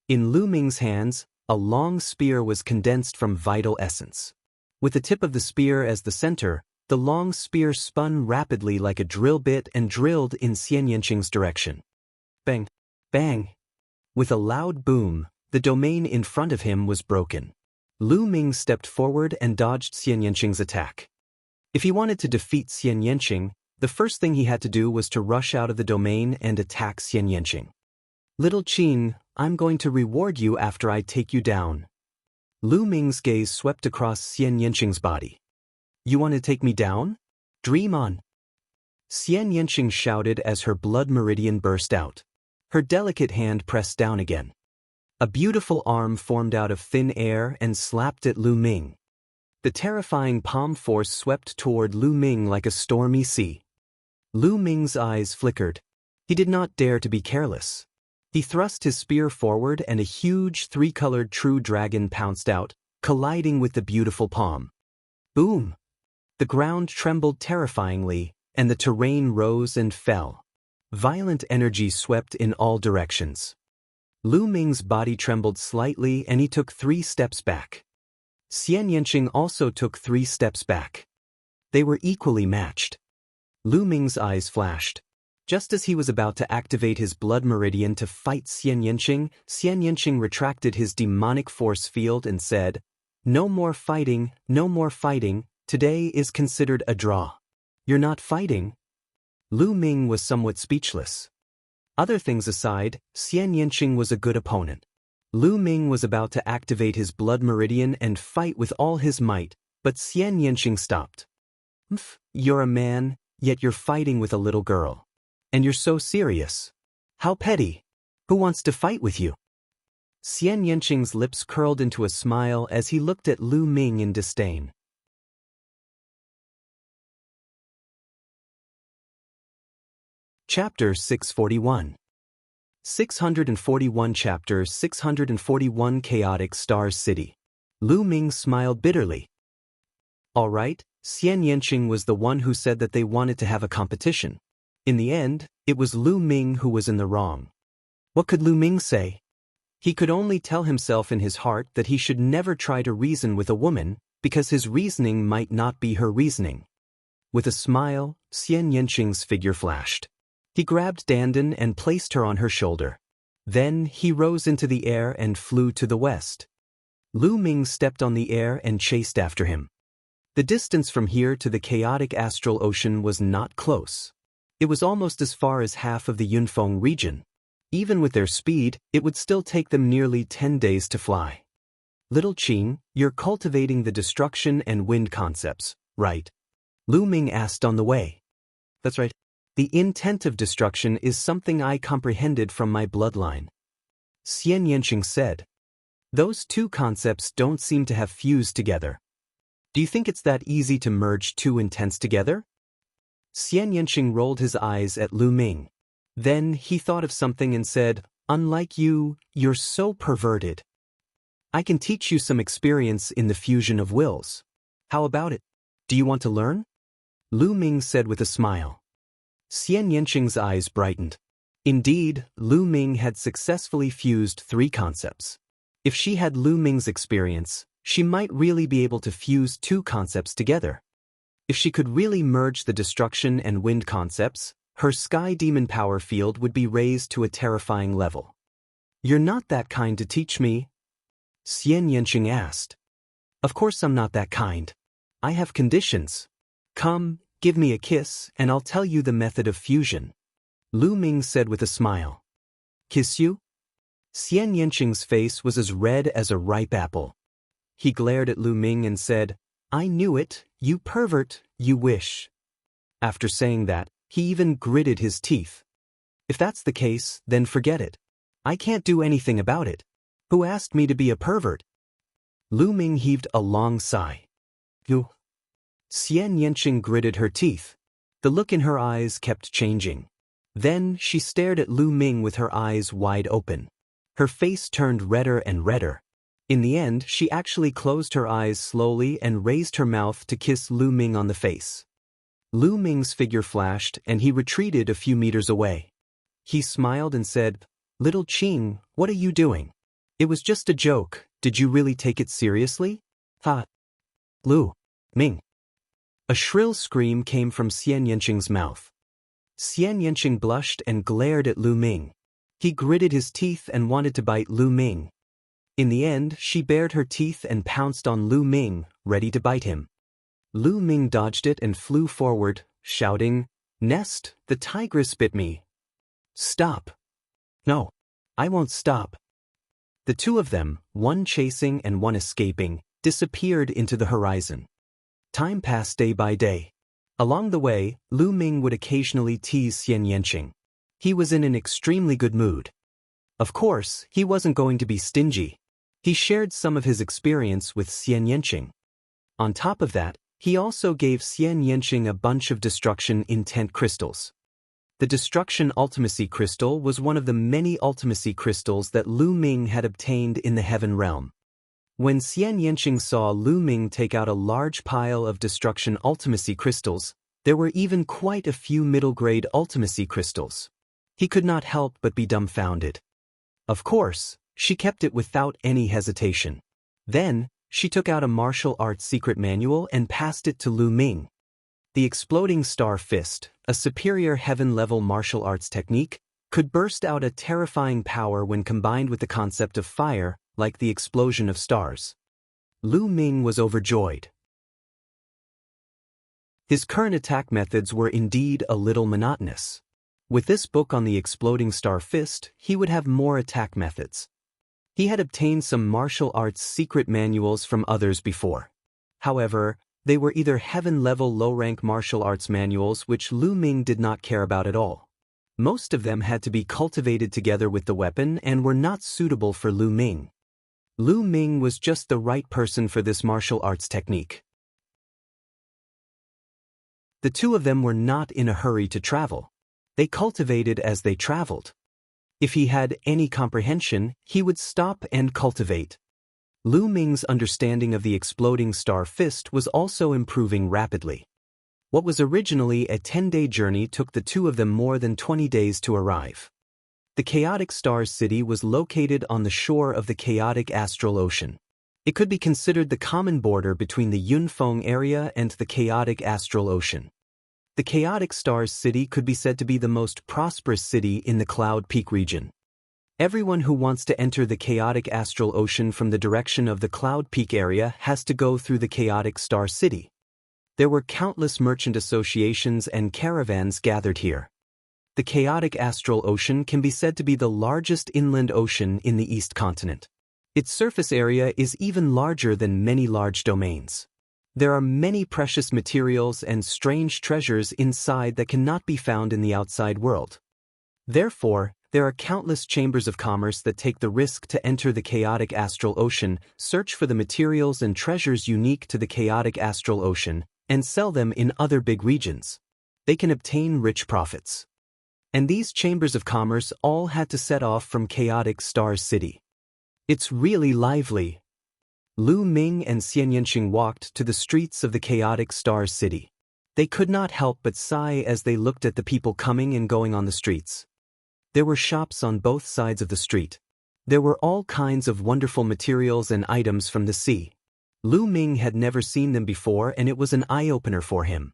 In Lu Ming's hands, a long spear was condensed from vital essence. With the tip of the spear as the center, the long spear spun rapidly like a drill bit and drilled in Xianxia's direction. Bang! Bang! With a loud boom, the domain in front of him was broken. Lu Ming stepped forward and dodged Xianxia's attack. If he wanted to defeat Xianxia, the first thing he had to do was to rush out of the domain and attack Xianxia. Little Qing, I'm going to reward you after I take you down. Lu Ming's gaze swept across Xianxia's body. You want to take me down? Dream on. Xianxia shouted as her blood meridian burst out. Her delicate hand pressed down again. A beautiful arm formed out of thin air and slapped at Lu Ming. The terrifying palm force swept toward Lu Ming like a stormy sea. Lu Ming's eyes flickered. He did not dare to be careless. He thrust his spear forward and a huge 3-colored true dragon pounced out, colliding with the beautiful palm. Boom! The ground trembled terrifyingly, and the terrain rose and fell. Violent energy swept in all directions. Lu Ming's body trembled slightly and he took 3 steps back. Xianxia also took 3 steps back. They were equally matched. Lu Ming's eyes flashed. Just as he was about to activate his blood meridian to fight Xianxia retracted his demonic force field and said, "No more fighting, no more fighting, today is considered a draw." "You're not fighting?" Lu Ming was somewhat speechless. Other things aside, Xianxia was a good opponent. Lu Ming was about to activate his blood meridian and fight with all his might, but Xianxia stopped. "You're a man, yet you're fighting with a little girl. And you're so serious. How petty. Who wants to fight with you?" Xianxia's lips curled into a smile as he looked at Lu Ming in disdain. Chapter 641. 641 Chapter 641 Chaotic Stars City. Lu Ming smiled bitterly. All right, Xianxia was the one who said that they wanted to have a competition. In the end, it was Lu Ming who was in the wrong. What could Lu Ming say? He could only tell himself in his heart that he should never try to reason with a woman, because his reasoning might not be her reasoning. With a smile, Xianxia's figure flashed. He grabbed Dandan and placed her on her shoulder. Then he rose into the air and flew to the west. Lu Ming stepped on the air and chased after him. The distance from here to the chaotic astral ocean was not close. It was almost as far as half of the Yunfeng region. Even with their speed, it would still take them nearly 10 days to fly. "Little Qing, you're cultivating the destruction and wind concepts, right?" Lu Ming asked on the way. "That's right. The intent of destruction is something I comprehended from my bloodline," Xianxia said. "Those 2 concepts don't seem to have fused together. Do you think it's that easy to merge 2 intents together?" Xianxia rolled his eyes at Lu Ming. Then he thought of something and said, "Unlike you, you're so perverted. I can teach you some experience in the fusion of wills. How about it? Do you want to learn?" Lu Ming said with a smile. Xianxia's eyes brightened. Indeed, Lu Ming had successfully fused 3 concepts. If she had Lu Ming's experience, she might really be able to fuse 2 concepts together. If she could really merge the destruction and wind concepts, her sky demon power field would be raised to a terrifying level. "You're not that kind to teach me?" Xianxia asked. "Of course I'm not that kind. I have conditions. Come, give me a kiss, and I'll tell you the method of fusion," Lu Ming said with a smile. "Kiss you?" Xianxia's face was as red as a ripe apple. He glared at Lu Ming and said, "I knew it, you pervert, you wish." After saying that, he even gritted his teeth. "If that's the case, then forget it. I can't do anything about it. Who asked me to be a pervert?" Lu Ming heaved a long sigh. "You." Xianxia gritted her teeth. The look in her eyes kept changing. Then she stared at Lu Ming with her eyes wide open. Her face turned redder and redder. In the end, she actually closed her eyes slowly and raised her mouth to kiss Lu Ming on the face. Lu Ming's figure flashed and he retreated a few meters away. He smiled and said, "Little Qing, what are you doing? It was just a joke. Did you really take it seriously?" "Ha." "Lu Ming." A shrill scream came from Xianxia's mouth. Xianxia blushed and glared at Lu Ming. He gritted his teeth and wanted to bite Lu Ming. In the end, she bared her teeth and pounced on Lu Ming, ready to bite him. Lu Ming dodged it and flew forward, shouting, "Nest, the tigress bit me." "Stop." "No, I won't stop." The 2 of them, one chasing and one escaping, disappeared into the horizon. Time passed day by day. Along the way, Lu Ming would occasionally tease Xianxia. He was in an extremely good mood. Of course, he wasn't going to be stingy. He shared some of his experience with Xianxia. On top of that, he also gave Xianxia a bunch of destruction intent crystals. The destruction ultimacy crystal was one of the many ultimacy crystals that Lu Ming had obtained in the heaven realm. When Xianxia saw Lu Ming take out a large pile of destruction ultimacy crystals, There were even quite a few middle-grade ultimacy crystals. He could not help but be dumbfounded. Of course, she kept it without any hesitation. Then, she took out a martial arts secret manual and passed it to Lu Ming. The exploding star fist, a superior heaven-level martial arts technique, could burst out a terrifying power when combined with the concept of fire, like the explosion of stars. Lu Ming was overjoyed. His current attack methods were indeed a little monotonous. With this book on the exploding star fist, he would have more attack methods. He had obtained some martial arts secret manuals from others before. However, they were either heaven-level low-rank martial arts manuals which Lu Ming did not care about at all. Most of them had to be cultivated together with the weapon and were not suitable for Lu Ming. Lu Ming was just the right person for this martial arts technique. The two of them were not in a hurry to travel. They cultivated as they traveled. If he had any comprehension, he would stop and cultivate. Lu Ming's understanding of the exploding star fist was also improving rapidly. What was originally a 10-day journey took the two of them more than 20 days to arrive. The chaotic stars city was located on the shore of the chaotic astral ocean. It could be considered the common border between the Yunfeng area and the chaotic astral ocean. The chaotic stars city could be said to be the most prosperous city in the Cloud Peak region. Everyone who wants to enter the chaotic astral ocean from the direction of the Cloud Peak area has to go through the chaotic star city. There were countless merchant associations and caravans gathered here. The chaotic astral ocean can be said to be the largest inland ocean in the East continent. Its surface area is even larger than many large domains. There are many precious materials and strange treasures inside that cannot be found in the outside world. Therefore, there are countless chambers of commerce that take the risk to enter the chaotic astral ocean, search for the materials and treasures unique to the chaotic astral ocean, and sell them in other big regions. They can obtain rich profits. And these chambers of commerce all had to set off from chaotic star city. It's really lively. Lu Ming and Xianxia walked to the streets of the chaotic star city. They could not help but sigh as they looked at the people coming and going on the streets. There were shops on both sides of the street. There were all kinds of wonderful materials and items from the sea. Lu Ming had never seen them before and it was an eye-opener for him.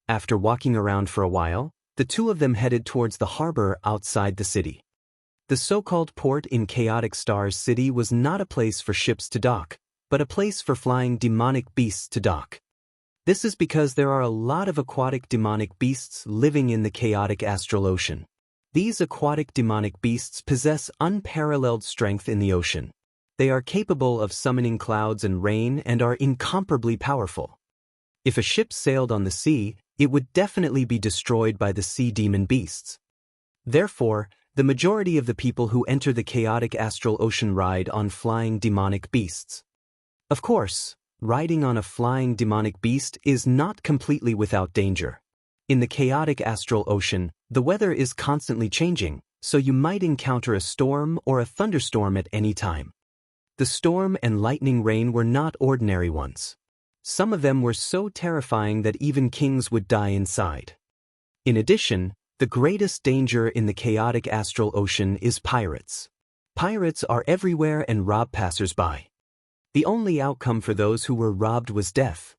After walking around for a while, the two of them headed towards the harbor outside the city. The so-called port in Chaotic Stars City was not a place for ships to dock, but a place for flying demonic beasts to dock. This is because there are a lot of aquatic demonic beasts living in the chaotic astral ocean. These aquatic demonic beasts possess unparalleled strength in the ocean. They are capable of summoning clouds and rain and are incomparably powerful. If a ship sailed on the sea, it would definitely be destroyed by the sea demon beasts. Therefore, the majority of the people who enter the chaotic astral ocean ride on flying demonic beasts. Of course, riding on a flying demonic beast is not completely without danger. In the chaotic astral ocean, the weather is constantly changing, so you might encounter a storm or a thunderstorm at any time. The storm and lightning rain were not ordinary ones. Some of them were so terrifying that even kings would die inside. In addition, the greatest danger in the chaotic astral ocean is pirates. Pirates are everywhere and rob passers-by. The only outcome for those who were robbed was death.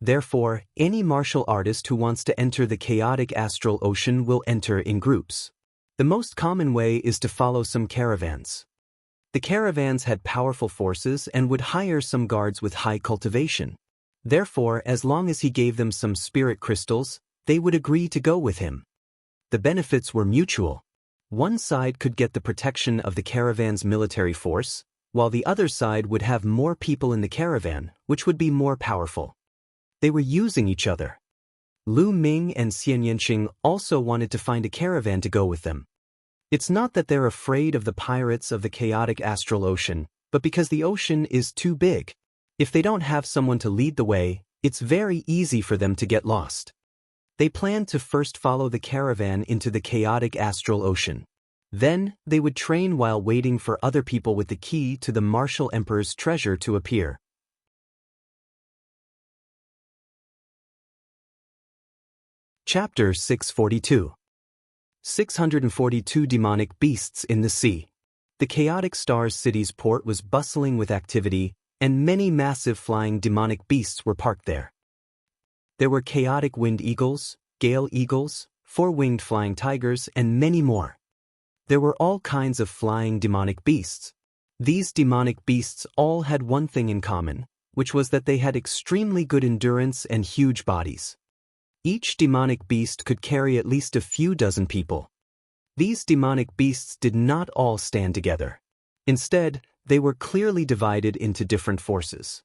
Therefore, any martial artist who wants to enter the chaotic astral ocean will enter in groups. The most common way is to follow some caravans. The caravans had powerful forces and would hire some guards with high cultivation. Therefore, as long as he gave them some spirit crystals, they would agree to go with him. The benefits were mutual. One side could get the protection of the caravan's military force, while the other side would have more people in the caravan, which would be more powerful. They were using each other. Lu Ming and Xianxia also wanted to find a caravan to go with them. It's not that they're afraid of the pirates of the chaotic astral ocean, but because the ocean is too big. If they don't have someone to lead the way, it's very easy for them to get lost. They planned to first follow the caravan into the chaotic astral ocean. Then, they would train while waiting for other people with the key to the martial emperor's treasure to appear. Chapter 642. 642 Demonic Beasts in the Sea. The chaotic Stars City's port was bustling with activity, and many massive flying demonic beasts were parked there. There were chaotic wind eagles, gale eagles, four-winged flying tigers, and many more. There were all kinds of flying demonic beasts. These demonic beasts all had one thing in common, which was that they had extremely good endurance and huge bodies. Each demonic beast could carry at least a few dozen people. These demonic beasts did not all stand together. Instead, they were clearly divided into different forces.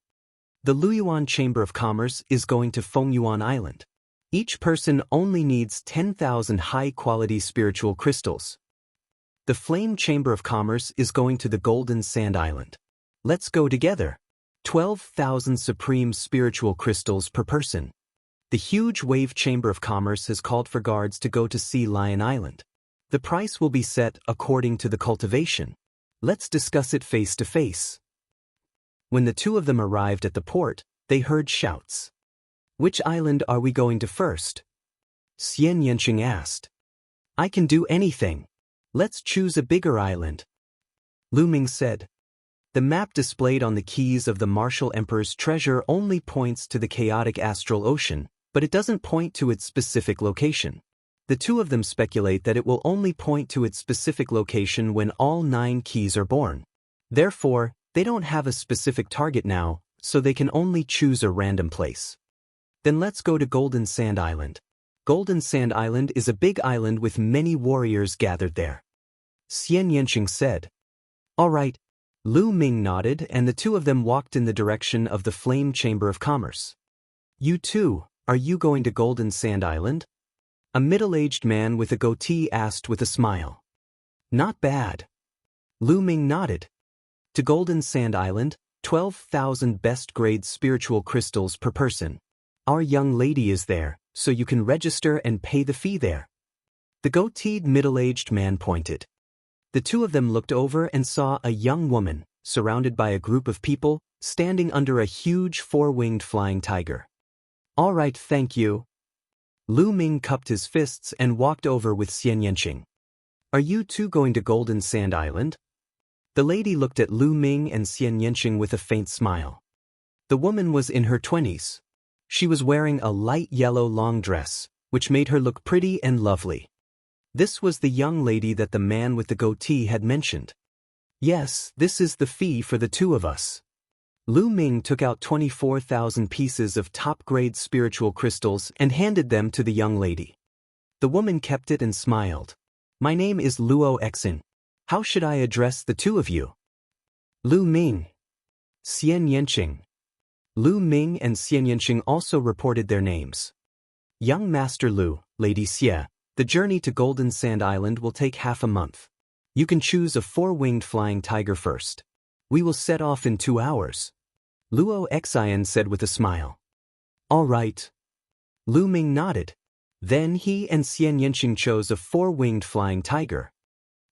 The Luyuan Chamber of Commerce is going to Fengyuan Island. Each person only needs 10,000 high-quality spiritual crystals. The Flame Chamber of Commerce is going to the Golden Sand Island. Let's go together. 12,000 supreme spiritual crystals per person. The huge Wave Chamber of Commerce has called for guards to go to Sea Lion Island. The price will be set according to the cultivation. Let's discuss it face to face. When the two of them arrived at the port, they heard shouts. Which island are we going to first? Xianxia asked. I can do anything. Let's choose a bigger island. Lu Ming said. The map displayed on the keys of the Martial Emperor's treasure only points to the chaotic astral ocean, but it doesn't point to its specific location. The two of them speculate that it will only point to its specific location when all 9 keys are born. Therefore, they don't have a specific target now, so they can only choose a random place. Then let's go to Golden Sand Island. Golden Sand Island is a big island with many warriors gathered there. Xianxia said. All right. Lu Ming nodded, and the two of them walked in the direction of the Flame Chamber of Commerce. You too, are you going to Golden Sand Island? A middle-aged man with a goatee asked with a smile. Not bad. Lu Ming nodded. To Golden Sand Island, 12,000 best-grade spiritual crystals per person. Our young lady is there, so you can register and pay the fee there. The goateed middle-aged man pointed. The two of them looked over and saw a young woman, surrounded by a group of people, standing under a huge four-winged flying tiger. All right, thank you. Lu Ming cupped his fists and walked over with Xianxia. Are you two going to Golden Sand Island? The lady looked at Lu Ming and Xianxia with a faint smile. The woman was in her 20s. She was wearing a light yellow long dress, which made her look pretty and lovely. This was the young lady that the man with the goatee had mentioned. Yes, this is the fee for the two of us. Lu Ming took out 24,000 pieces of top-grade spiritual crystals and handed them to the young lady. The woman kept it and smiled. My name is Luo Xin. How should I address the two of you? Lu Ming. Xianxia. Lu Ming and Xianxia also reported their names. Young Master Lu, Lady Xie, the journey to Golden Sand Island will take half a month. You can choose a four-winged flying tiger first. We will set off in 2 hours. Luo Xian said with a smile. All right. Lu Ming nodded. Then he and Xianxia chose a four-winged flying tiger.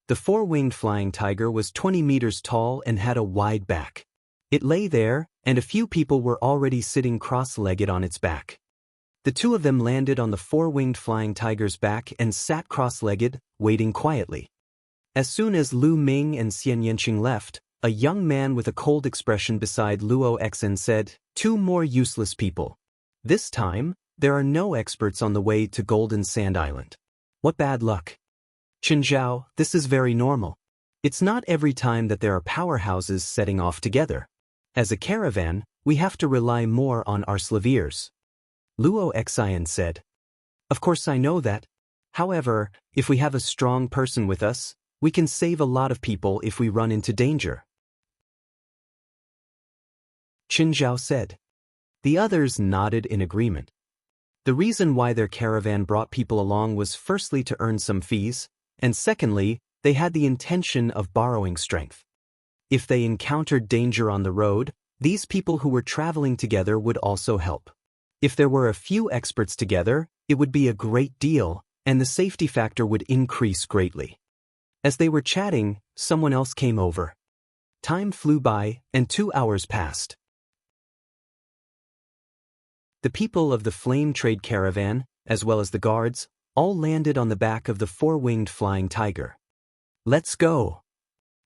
The four-winged flying tiger was 20 meters tall and had a wide back. It lay there, and a few people were already sitting cross-legged on its back. The two of them landed on the four-winged flying tiger's back and sat cross-legged, waiting quietly. As soon as Lu Ming and Xianxia left, a young man with a cold expression beside Luo Xin said, 2 more useless people. This time, there are no experts on the way to Golden Sand Island. What bad luck. Qinzhao, this is very normal. It's not every time that there are powerhouses setting off together. As a caravan, we have to rely more on our slaviers. Luo Xian said. Of course I know that. However, if we have a strong person with us, we can save a lot of people if we run into danger. Qinzhao said. The others nodded in agreement. The reason why their caravan brought people along was firstly to earn some fees, and secondly, they had the intention of borrowing strength. If they encountered danger on the road, these people who were traveling together would also help. If there were a few experts together, it would be a great deal, and the safety factor would increase greatly. As they were chatting, someone else came over. Time flew by, and 2 hours passed. The people of the Flame Trade Caravan, as well as the guards, all landed on the back of the four-winged flying tiger. "Let's go!"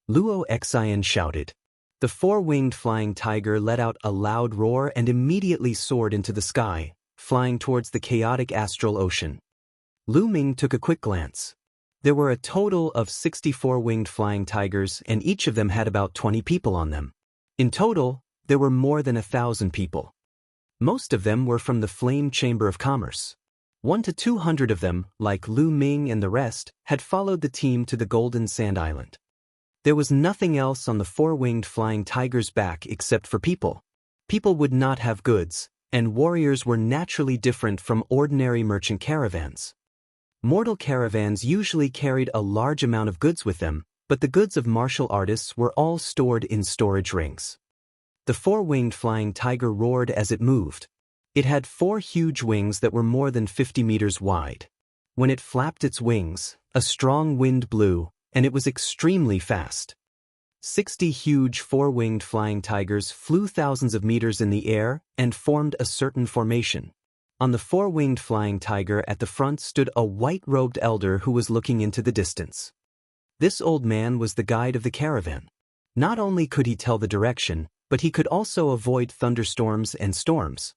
Luo Xian shouted. The four-winged flying tiger let out a loud roar and immediately soared into the sky, flying towards the chaotic astral ocean. Lu Ming took a quick glance. There were a total of 64 winged flying tigers, and each of them had about 20 people on them. In total, there were more than 1,000 people. Most of them were from the Flame Chamber of Commerce. 100 to 200 of them, like Lu Ming and the rest, had followed the team to the Golden Sand Island. There was nothing else on the four-winged flying tiger's back except for people. People would not have goods, and warriors were naturally different from ordinary merchant caravans. Mortal caravans usually carried a large amount of goods with them, but the goods of martial artists were all stored in storage rings. The four-winged flying tiger roared as it moved. It had 4 huge wings that were more than 50 meters wide. When it flapped its wings, a strong wind blew, and it was extremely fast. 60 huge four-winged flying tigers flew thousands of meters in the air and formed a certain formation. On the four-winged flying tiger at the front stood a white-robed elder who was looking into the distance. This old man was the guide of the caravan. Not only could he tell the direction, but he could also avoid thunderstorms and storms.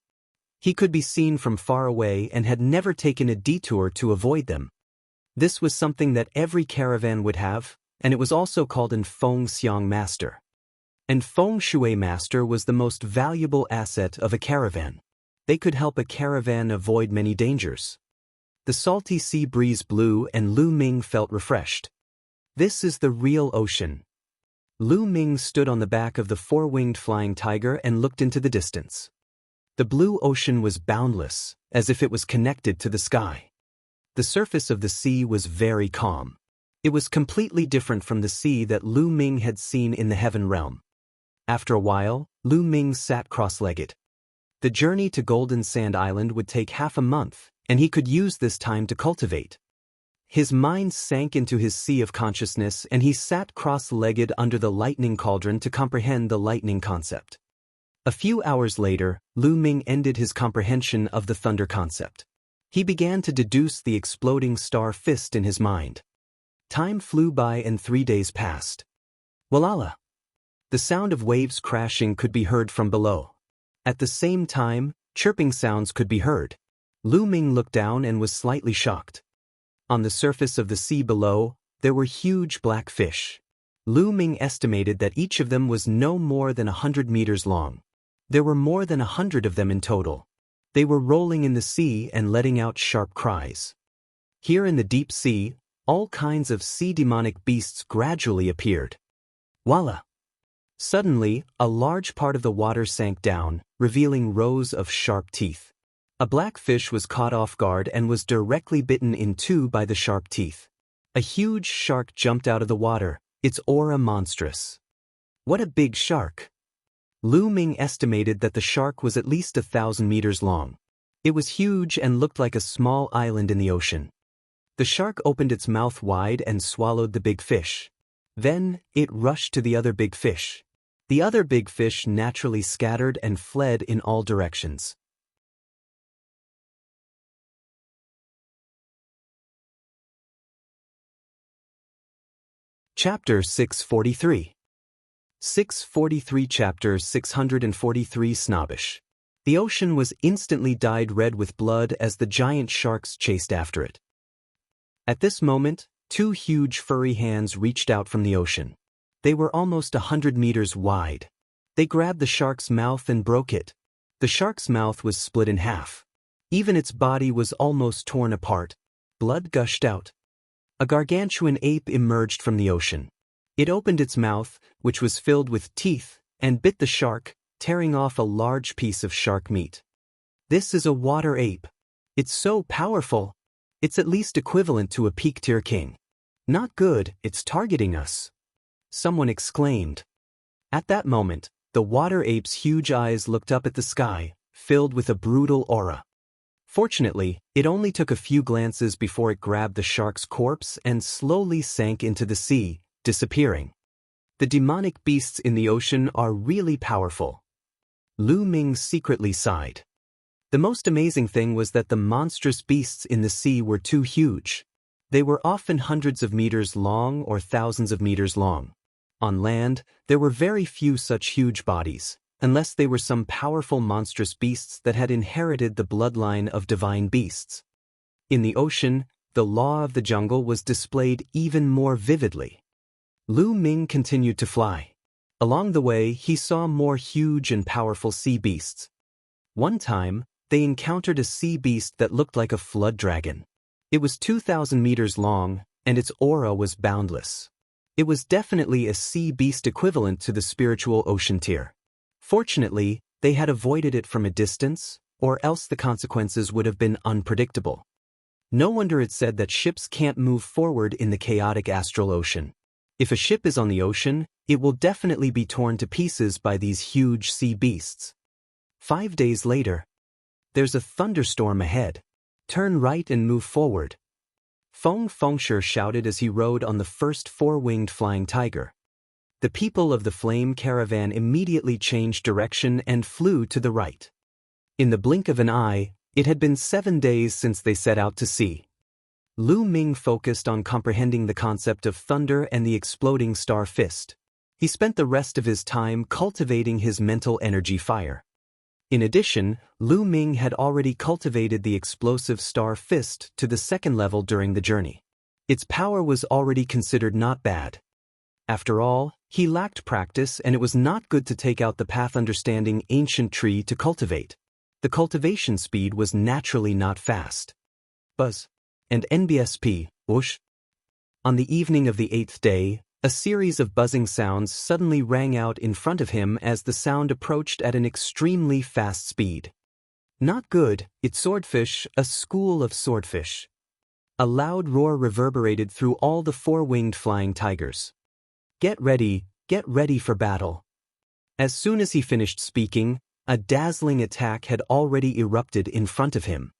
He could be seen from far away and had never taken a detour to avoid them. This was something that every caravan would have, and it was also called an feng xiang master. An feng shui master was the most valuable asset of a caravan. They could help a caravan avoid many dangers. The salty sea breeze blew and Lu Ming felt refreshed. This is the real ocean. Lu Ming stood on the back of the four-winged flying tiger and looked into the distance. The blue ocean was boundless, as if it was connected to the sky. The surface of the sea was very calm. It was completely different from the sea that Lu Ming had seen in the heaven realm. After a while, Lu Ming sat cross-legged. The journey to Golden Sand Island would take half a month, and he could use this time to cultivate. His mind sank into his sea of consciousness, and he sat cross-legged under the lightning cauldron to comprehend the lightning concept. A few hours later, Lu Ming ended his comprehension of the thunder concept. He began to deduce the exploding star fist in his mind. Time flew by and 3 days passed. Walala! The sound of waves crashing could be heard from below. At the same time, chirping sounds could be heard. Lu Ming looked down and was slightly shocked. On the surface of the sea below, there were huge black fish. Lu Ming estimated that each of them was no more than 100 meters long. There were more than 100 of them in total. They were rolling in the sea and letting out sharp cries. Here in the deep sea, all kinds of sea demonic beasts gradually appeared. Voila! Suddenly, a large part of the water sank down, revealing rows of sharp teeth. A black fish was caught off guard and was directly bitten in two by the sharp teeth. A huge shark jumped out of the water, its aura monstrous. What a big shark! Lu Ming estimated that the shark was at least 1,000 meters long. It was huge and looked like a small island in the ocean. The shark opened its mouth wide and swallowed the big fish. Then, it rushed to the other big fish. The other big fish naturally scattered and fled in all directions. Chapter 643. 643 Chapter 643 Snobbish. The ocean was instantly dyed red with blood as the giant sharks chased after it. At this moment, 2 huge furry hands reached out from the ocean. They were almost 100 meters wide. They grabbed the shark's mouth and broke it. The shark's mouth was split in half. Even its body was almost torn apart. Blood gushed out. A gargantuan ape emerged from the ocean. It opened its mouth, which was filled with teeth, and bit the shark, tearing off a large piece of shark meat. This is a water ape. It's so powerful. It's at least equivalent to a peak-tier king. Not good, it's targeting us. Someone exclaimed. At that moment, the water ape's huge eyes looked up at the sky, filled with a brutal aura. Fortunately, it only took a few glances before it grabbed the shark's corpse and slowly sank into the sea, disappearing. The demonic beasts in the ocean are really powerful. Lu Ming secretly sighed. The most amazing thing was that the monstrous beasts in the sea were too huge. They were often hundreds of meters long or thousands of meters long. On land, there were very few such huge bodies, unless they were some powerful monstrous beasts that had inherited the bloodline of divine beasts. In the ocean, the law of the jungle was displayed even more vividly. Lu Ming continued to fly. Along the way, he saw more huge and powerful sea beasts. One time, they encountered a sea beast that looked like a flood dragon. It was 2,000 meters long, and its aura was boundless. It was definitely a sea beast equivalent to the spiritual ocean tier. Fortunately, they had avoided it from a distance, or else the consequences would have been unpredictable. No wonder it said that ships can't move forward in the chaotic astral ocean. If a ship is on the ocean, it will definitely be torn to pieces by these huge sea beasts. 5 days later, there's a thunderstorm ahead. Turn right and move forward. Feng Fengshe shouted as he rode on the first four-winged flying tiger. The people of the flame caravan immediately changed direction and flew to the right. In the blink of an eye, it had been 7 days since they set out to sea. Lu Ming focused on comprehending the concept of thunder and the exploding star fist. He spent the rest of his time cultivating his mental energy fire. In addition, Lu Ming had already cultivated the explosive star fist to the second level during the journey. Its power was already considered not bad. After all, he lacked practice and it was not good to take out the path understanding ancient tree to cultivate. The cultivation speed was naturally not fast. Buzz. And NBSP, whoosh. On the evening of the 8th day, a series of buzzing sounds suddenly rang out in front of him as the sound approached at an extremely fast speed. Not good, it's swordfish, a school of swordfish. A loud roar reverberated through all the four-winged flying tigers. Get ready for battle. As soon as he finished speaking, a dazzling attack had already erupted in front of him.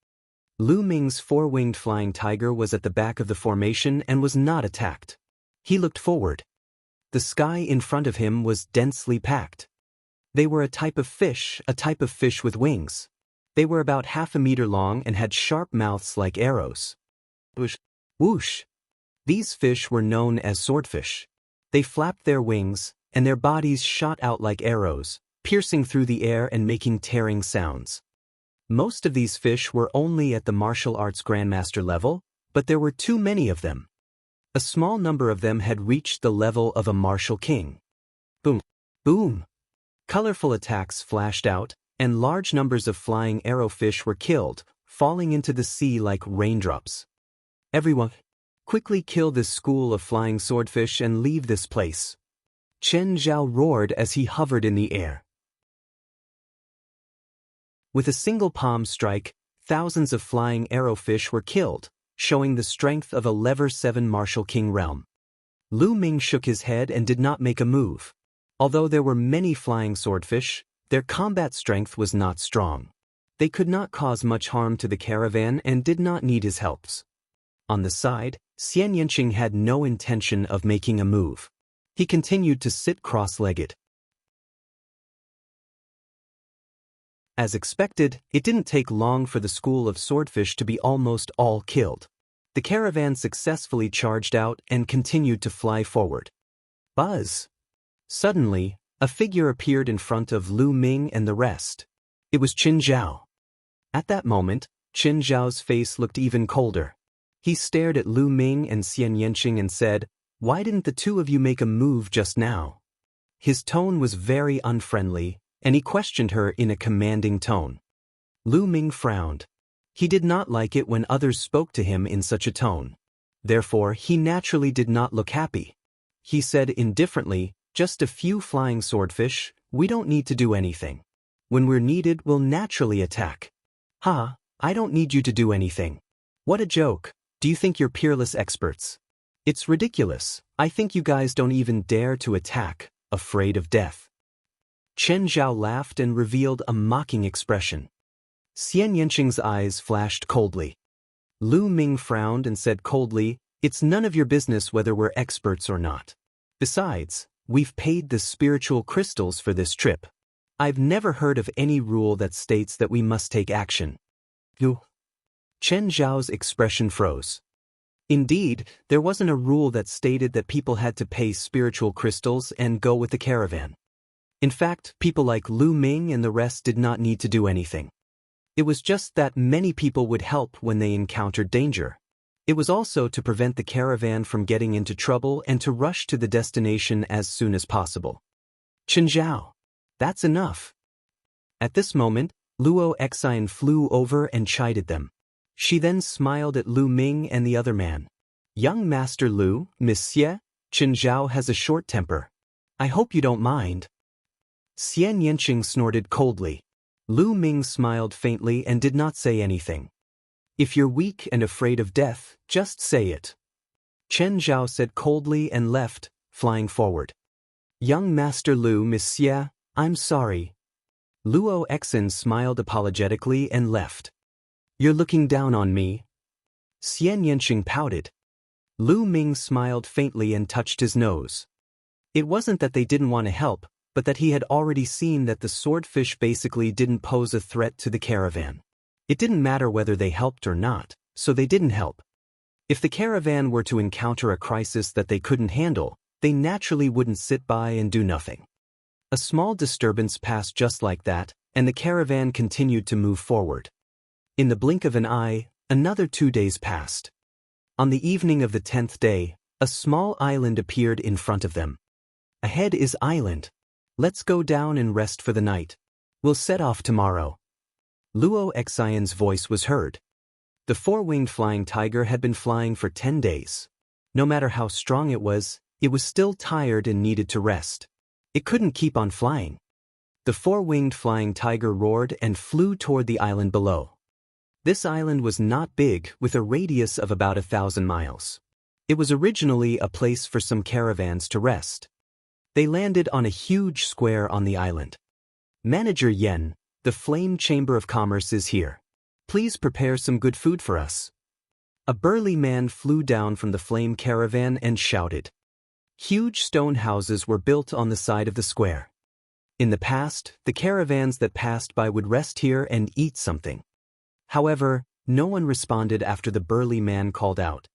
Lu Ming's four-winged flying tiger was at the back of the formation and was not attacked. He looked forward. The sky in front of him was densely packed. They were a type of fish with wings. They were about half a meter long and had sharp mouths like arrows. Whoosh! Whoosh! These fish were known as swordfish. They flapped their wings, and their bodies shot out like arrows, piercing through the air and making tearing sounds. Most of these fish were only at the martial arts grandmaster level, but there were too many of them. A small number of them had reached the level of a martial king. Boom! Boom! Colorful attacks flashed out, and large numbers of flying arrowfish were killed, falling into the sea like raindrops. Everyone, quickly kill this school of flying swordfish and leave this place. Chen Zhao roared as he hovered in the air. With a single palm strike, thousands of flying arrowfish were killed, showing the strength of a Level 7 martial king realm. Lu Ming shook his head and did not make a move. Although there were many flying swordfish, their combat strength was not strong. They could not cause much harm to the caravan and did not need his helps. On the side, Xianxia had no intention of making a move. He continued to sit cross-legged. As expected, it didn't take long for the school of swordfish to be almost all killed. The caravan successfully charged out and continued to fly forward. Buzz! Suddenly, a figure appeared in front of Lu Ming and the rest. It was Qin Zhao. At that moment, Qin Zhao's face looked even colder. He stared at Lu Ming and Xianxia and said, "Why didn't the two of you make a move just now?" His tone was very unfriendly, and he questioned her in a commanding tone. Lu Ming frowned. He did not like it when others spoke to him in such a tone. Therefore, he naturally did not look happy. He said indifferently, "Just a few flying swordfish, we don't need to do anything. When we're needed, we'll naturally attack." "Ha, I don't need you to do anything. What a joke. Do you think you're peerless experts? It's ridiculous. I think you guys don't even dare to attack, afraid of death." Chen Zhao laughed and revealed a mocking expression. Xianxia's eyes flashed coldly. Lu Ming frowned and said coldly, "It's none of your business whether we're experts or not. Besides, we've paid the spiritual crystals for this trip. I've never heard of any rule that states that we must take action. You. Chen Zhao's expression froze. Indeed, there wasn't a rule that stated that people had to pay spiritual crystals and go with the caravan. In fact, people like Lu Ming and the rest did not need to do anything. It was just that many people would help when they encountered danger. It was also to prevent the caravan from getting into trouble and to rush to the destination as soon as possible. Chen Zhao. That's enough. At this moment, Luo Xian flew over and chided them. She then smiled at Lu Ming and the other man. Young Master Lu, Miss Xie, Chen Zhao has a short temper. I hope you don't mind. Xianxia snorted coldly. Lu Ming smiled faintly and did not say anything. If you're weak and afraid of death, just say it. Chen Zhao said coldly and left, flying forward. Young Master Lu, Miss Xie, I'm sorry. Luo Xian smiled apologetically and left. You're looking down on me. Xianxia pouted. Lu Ming smiled faintly and touched his nose. It wasn't that they didn't want to help, but that he had already seen that the swordfish basically didn't pose a threat to the caravan. It didn't matter whether they helped or not, so they didn't help. If the caravan were to encounter a crisis that they couldn't handle, they naturally wouldn't sit by and do nothing. A small disturbance passed just like that, and the caravan continued to move forward. In the blink of an eye, another 2 days passed. On the evening of the 10th day, a small island appeared in front of them. Ahead is island. Let's go down and rest for the night. We'll set off tomorrow. Luo Xian's voice was heard. The four-winged flying tiger had been flying for 10 days. No matter how strong it was still tired and needed to rest. It couldn't keep on flying. The four-winged flying tiger roared and flew toward the island below. This island was not big, with a radius of about 1,000 miles. It was originally a place for some caravans to rest. They landed on a huge square on the island. Manager Yen, the Flame Chamber of Commerce is here. Please prepare some good food for us. A burly man flew down from the flame caravan and shouted. Huge stone houses were built on the side of the square. In the past, the caravans that passed by would rest here and eat something. However, no one responded after the burly man called out.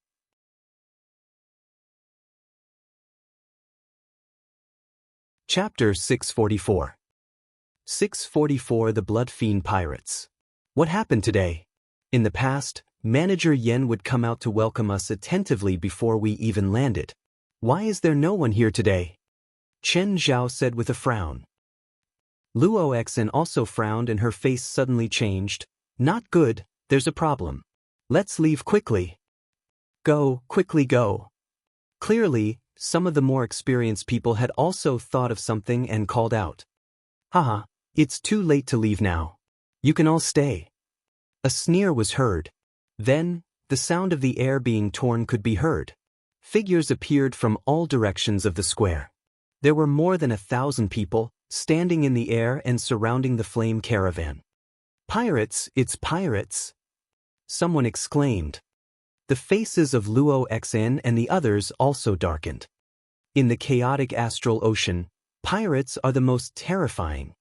Chapter 644. 644 The Blood Fiend Pirates. What happened today? In the past, Manager Yen would come out to welcome us attentively before we even landed. Why is there no one here today? Chen Zhao said with a frown. Luo Xian also frowned and her face suddenly changed. Not good, there's a problem. Let's leave quickly. Go, quickly go. Clearly, some of the more experienced people had also thought of something and called out. Haha, it's too late to leave now. You can all stay. A sneer was heard. Then, the sound of the air being torn could be heard. Figures appeared from all directions of the square. There were more than 1,000 people, standing in the air and surrounding the flame caravan. Pirates, it's pirates! Someone exclaimed. The faces of Luo Xian and the others also darkened. In the chaotic astral ocean, pirates are the most terrifying.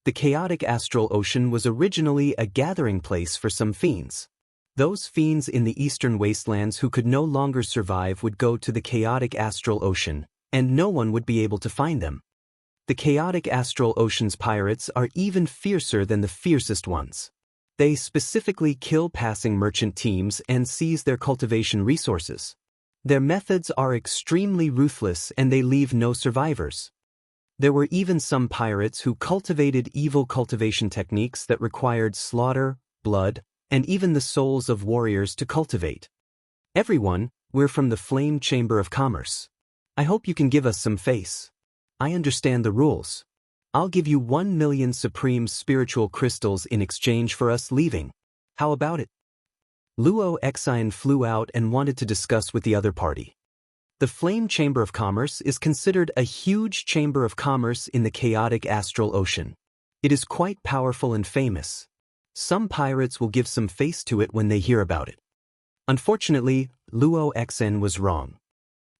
The chaotic astral ocean was originally a gathering place for some fiends. Those fiends in the eastern wastelands who could no longer survive would go to the chaotic astral ocean, and no one would be able to find them. The chaotic astral ocean's pirates are even fiercer than the fiercest ones. They specifically kill passing merchant teams and seize their cultivation resources. Their methods are extremely ruthless and they leave no survivors. There were even some pirates who cultivated evil cultivation techniques that required slaughter, blood, and even the souls of warriors to cultivate. Everyone, we're from the Flame Chamber of Commerce. I hope you can give us some face. I understand the rules. I'll give you 1 million supreme spiritual crystals in exchange for us leaving. How about it? Luo Xian flew out and wanted to discuss with the other party. The Flame Chamber of Commerce is considered a huge chamber of commerce in the chaotic astral ocean. It is quite powerful and famous. Some pirates will give some face to it when they hear about it. Unfortunately, Luo Xian was wrong.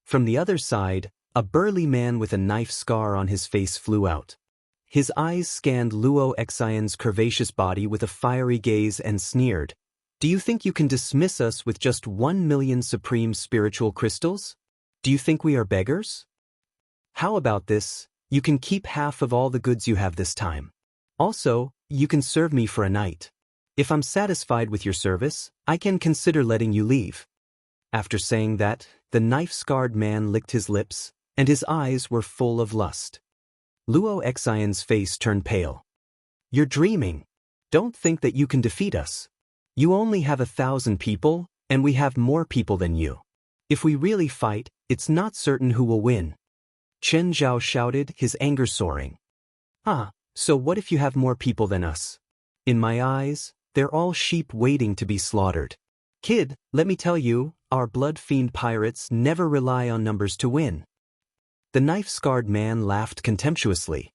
From the other side, a burly man with a knife scar on his face flew out. His eyes scanned Luo Xian's curvaceous body with a fiery gaze and sneered. Do you think you can dismiss us with just 1 million supreme spiritual crystals? Do you think we are beggars? How about this? You can keep half of all the goods you have this time. Also, you can serve me for a night. If I'm satisfied with your service, I can consider letting you leave. After saying that, the knife-scarred man licked his lips, and his eyes were full of lust. Luo Xian's face turned pale. You're dreaming. Don't think that you can defeat us. You only have 1,000 people, and we have more people than you. If we really fight, it's not certain who will win. Chen Zhao shouted, his anger soaring. So what if you have more people than us? In my eyes, they're all sheep waiting to be slaughtered. Kid, let me tell you, our blood fiend pirates never rely on numbers to win. The knife-scarred man laughed contemptuously.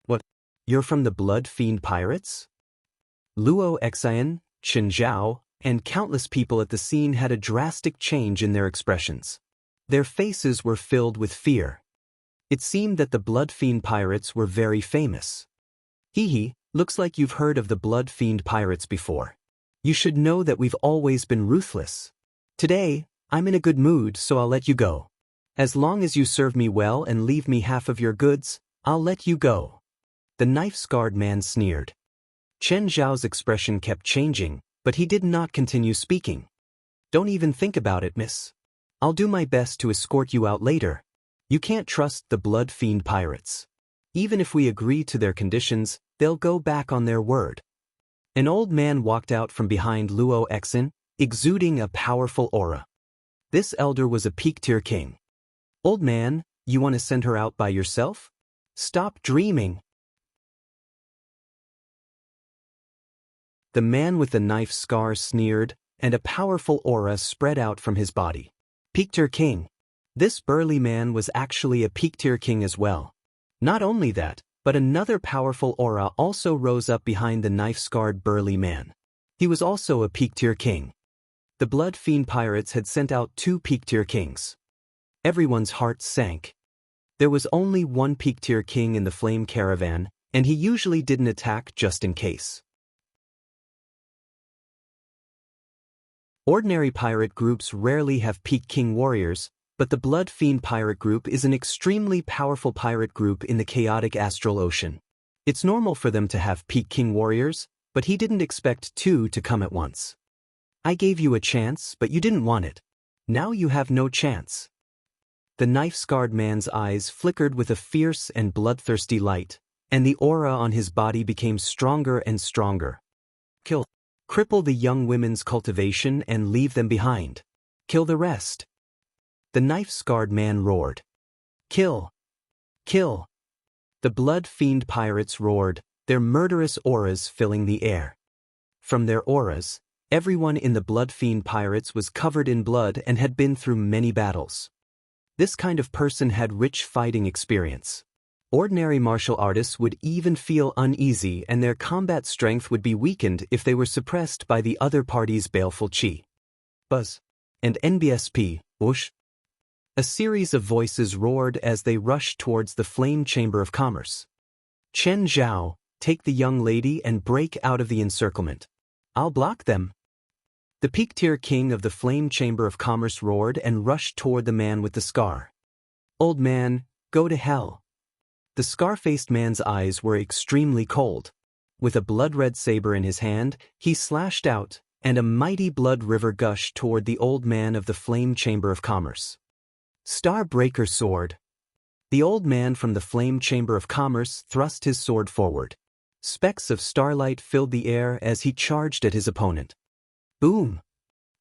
What? You're from the blood fiend pirates? Luo Xian, Chen Zhao, and countless people at the scene had a drastic change in their expressions. Their faces were filled with fear. It seemed that the blood fiend pirates were very famous. Looks like you've heard of the blood fiend pirates before. You should know that we've always been ruthless. Today, I'm in a good mood, so I'll let you go. As long as you serve me well and leave me half of your goods, I'll let you go. The knife-scarred man sneered. Chen Zhao's expression kept changing, but he did not continue speaking. Don't even think about it, miss. I'll do my best to escort you out later. You can't trust the blood fiend pirates. Even if we agree to their conditions, they'll go back on their word. An old man walked out from behind Luo Xian, exuding a powerful aura. This elder was a peak-tier king. Old man, you want to send her out by yourself? Stop dreaming. The man with the knife scar sneered, and a powerful aura spread out from his body. Peak-tier king. This burly man was actually a peak-tier king as well. Not only that, but another powerful aura also rose up behind the knife-scarred burly man. He was also a peak-tier king. The blood fiend pirates had sent out 2 peak-tier kings. Everyone's heart sank. There was only one peak-tier king in the flame caravan, and he usually didn't attack just in case. Ordinary pirate groups rarely have peak king warriors, but the Blood Fiend pirate group is an extremely powerful pirate group in the chaotic astral ocean. It's normal for them to have peak king warriors, but he didn't expect 2 to come at once. I gave you a chance, but you didn't want it. Now you have no chance. The knife-scarred man's eyes flickered with a fierce and bloodthirsty light, and the aura on his body became stronger and stronger. Kill. Cripple the young women's cultivation and leave them behind. Kill the rest. The knife-scarred man roared. Kill. Kill. The blood fiend pirates roared, their murderous auras filling the air. From their auras, everyone in the blood fiend pirates was covered in blood and had been through many battles. This kind of person had rich fighting experience. Ordinary martial artists would even feel uneasy and their combat strength would be weakened if they were suppressed by the other party's baleful chi. Buzz. And NBSP, whoosh. A series of voices roared as they rushed towards the Flame Chamber of Commerce. Chen Zhao, take the young lady and break out of the encirclement. I'll block them. The peak-tier king of the Flame Chamber of Commerce roared and rushed toward the man with the scar. Old man, go to hell. The scar-faced man's eyes were extremely cold. With a blood-red saber in his hand, he slashed out, and a mighty blood river gushed toward the old man of the Flame Chamber of Commerce. Starbreaker sword. The old man from the Flame Chamber of Commerce thrust his sword forward. Specks of starlight filled the air as he charged at his opponent. Boom!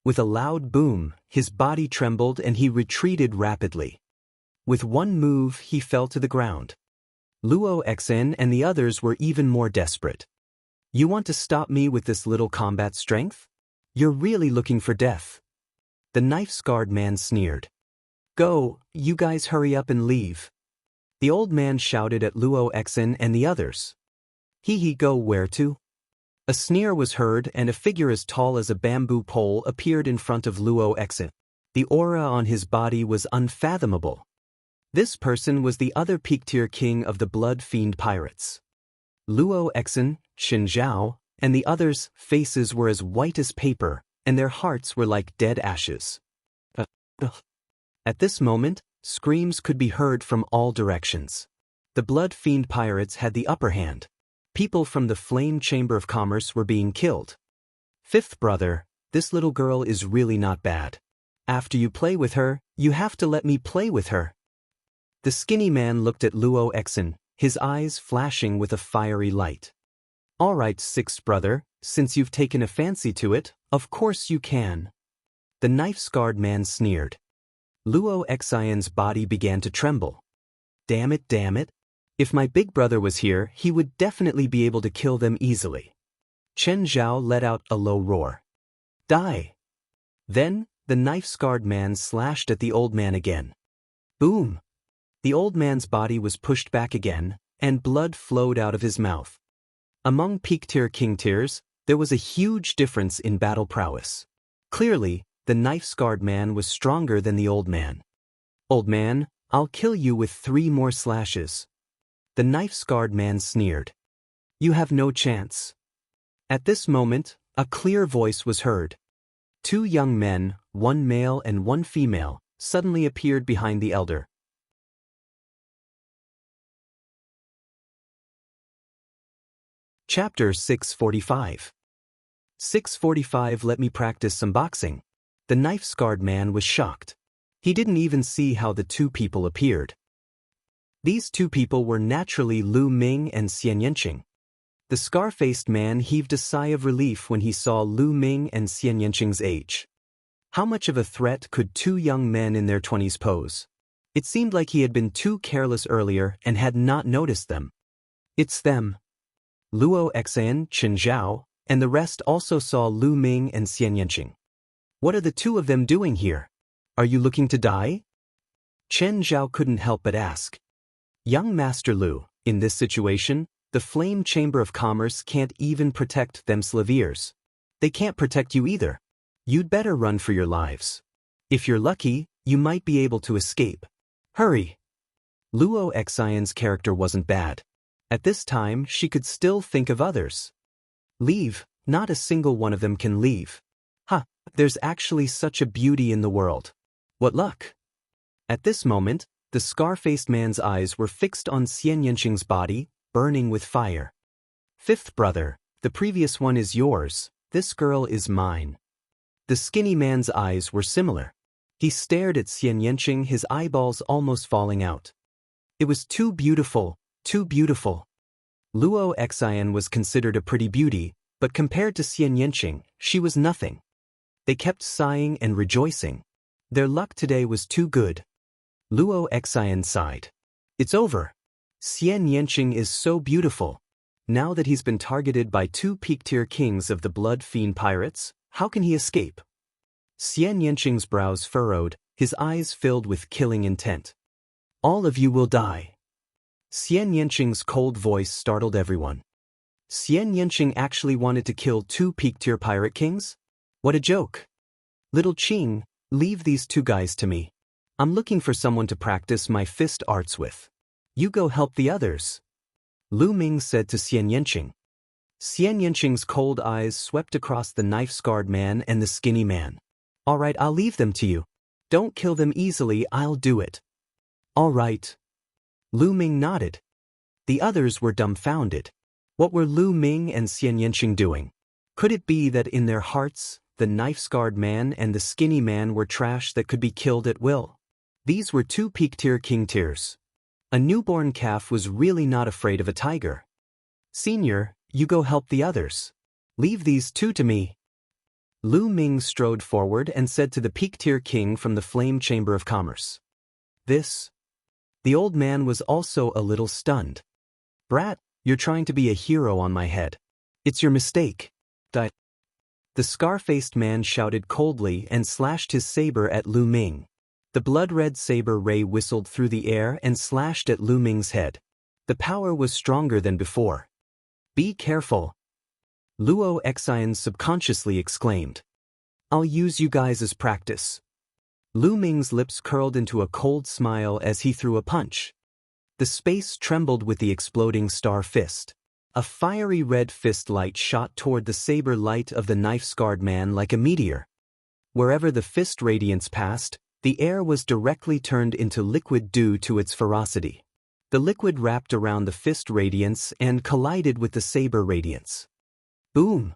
With a loud boom, his body trembled and he retreated rapidly. With one move, he fell to the ground. Luo Xian and the others were even more desperate. You want to stop me with this little combat strength? You're really looking for death. The knife-scarred man sneered. Go, you guys hurry up and leave. The old man shouted at Luo Xian and the others. Go where to? A sneer was heard and a figure as tall as a bamboo pole appeared in front of Luo Xian. The aura on his body was unfathomable. This person was the other peak-tier king of the Blood Fiend pirates. Luo Exin, Xianxia, and the others' faces were as white as paper, and their hearts were like dead ashes. At this moment, screams could be heard from all directions. The Blood Fiend pirates had the upper hand. People from the Flame Chamber of Commerce were being killed. Fifth brother, this little girl is really not bad. After you play with her, you have to let me play with her. The skinny man looked at Luo Exin, his eyes flashing with a fiery light. All right, sixth brother, since you've taken a fancy to it, of course you can. The knife-scarred man sneered. Luo Xian's body began to tremble. Damn it, damn it. If my big brother was here, he would definitely be able to kill them easily. Chen Zhao let out a low roar. Die! Then, the knife-scarred man slashed at the old man again. Boom! The old man's body was pushed back again, and blood flowed out of his mouth. Among peak-tier king-tiers, there was a huge difference in battle prowess. Clearly, the knife-scarred man was stronger than the old man. Old man, I'll kill you with 3 more slashes. The knife-scarred man sneered. You have no chance. At this moment, a clear voice was heard. 2 young men, 1 male and 1 female, suddenly appeared behind the elder. Chapter 645. 645. Let me practice some boxing. The knife-scarred man was shocked. He didn't even see how the 2 people appeared. These 2 people were naturally Lu Ming and Xianxia. The scar-faced man heaved a sigh of relief when he saw Lu Ming and Xianxia's age. How much of a threat could 2 young men in their 20s pose? It seemed like he had been too careless earlier and had not noticed them. It's them. Luo Xian, Chen Zhao, and the rest also saw Lu Ming and Xianxia. What are the 2 of them doing here? Are you looking to die? Chen Zhao couldn't help but ask. Young Master Lu, in this situation, the Flame Chamber of Commerce can't even protect them slaviers. They can't protect you either. You'd better run for your lives. If you're lucky, you might be able to escape. Hurry! Luo Xian's character wasn't bad. At this time, she could still think of others. Leave, not a single one of them can leave. There's actually such a beauty in the world. What luck! At this moment, the scar-faced man's eyes were fixed on Xianxia's body, burning with fire. Fifth brother, the previous one is yours, this girl is mine. The skinny man's eyes were similar. He stared at Xianxia, his eyeballs almost falling out. It was too beautiful, too beautiful. Luo Xian was considered a pretty beauty, but compared to Xianxia, she was nothing. They kept sighing and rejoicing. Their luck today was too good. Luo Xian sighed. It's over. Xianxia is so beautiful. Now that he's been targeted by 2 peak-tier kings of the Blood Fiend pirates, how can he escape? Xianxia's brows furrowed, his eyes filled with killing intent. All of you will die. Xianxia's cold voice startled everyone. Xianxia actually wanted to kill 2 peak-tier pirate kings? What a joke. Little Qing, leave these 2 guys to me. I'm looking for someone to practice my fist arts with. You go help the others. Lu Ming said to Xianxia. Xianxia's cold eyes swept across the knife-scarred man and the skinny man. All right, I'll leave them to you. Don't kill them easily, I'll do it. All right. Lu Ming nodded. The others were dumbfounded. What were Lu Ming and Xianxia doing? Could it be that in their hearts, the knife-scarred man and the skinny man were trash that could be killed at will? These were 2 peak-tier king-tiers. A newborn calf was really not afraid of a tiger. Senior, you go help the others. Leave these 2 to me. Lu Ming strode forward and said to the peak-tier king from the Flame Chamber of Commerce. This? The old man was also a little stunned. Brat, you're trying to be a hero on my head. It's your mistake. The scar-faced man shouted coldly and slashed his saber at Lu Ming. The blood-red saber ray whistled through the air and slashed at Lu Ming's head. The power was stronger than before. Be careful. Luo Xian subconsciously exclaimed. I'll use you guys as practice. Lu Ming's lips curled into a cold smile as he threw a punch. The space trembled with the exploding star fist. A fiery red fist light shot toward the saber light of the knife-scarred man like a meteor. Wherever the fist radiance passed, the air was directly turned into liquid due to its ferocity. The liquid wrapped around the fist radiance and collided with the saber radiance. Boom!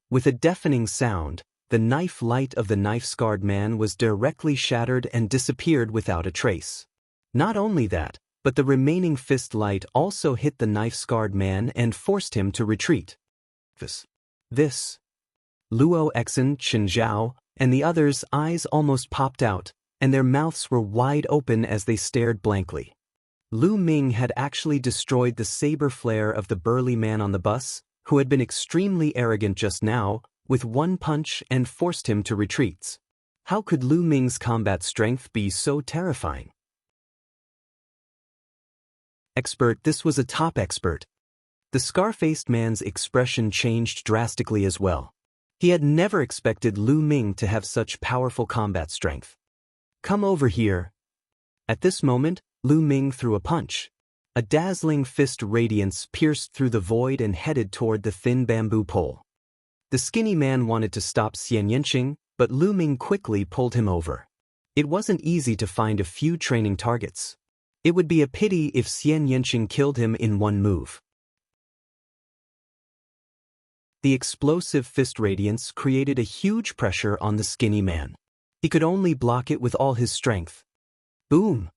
With a deafening sound, the knife light of the knife-scarred man was directly shattered and disappeared without a trace. Not only that, but the remaining fist light also hit the knife-scarred man and forced him to retreat. This. Luo Exin, Xianxia, and the others' eyes almost popped out, and their mouths were wide open as they stared blankly. Lu Ming had actually destroyed the saber flare of the burly man on the bus, who had been extremely arrogant just now, with one punch and forced him to retreats. How could Lu Ming's combat strength be so terrifying? Expert, this was a top expert. The scar-faced man's expression changed drastically as well. He had never expected Lu Ming to have such powerful combat strength. Come over here. At this moment, Lu Ming threw a punch. A dazzling fist radiance pierced through the void and headed toward the thin bamboo pole. The skinny man wanted to stop Xianxia, but Lu Ming quickly pulled him over. It wasn't easy to find a few training targets. It would be a pity if Xianxia killed him in one move. The explosive fist radiance created a huge pressure on the skinny man. He could only block it with all his strength. Boom!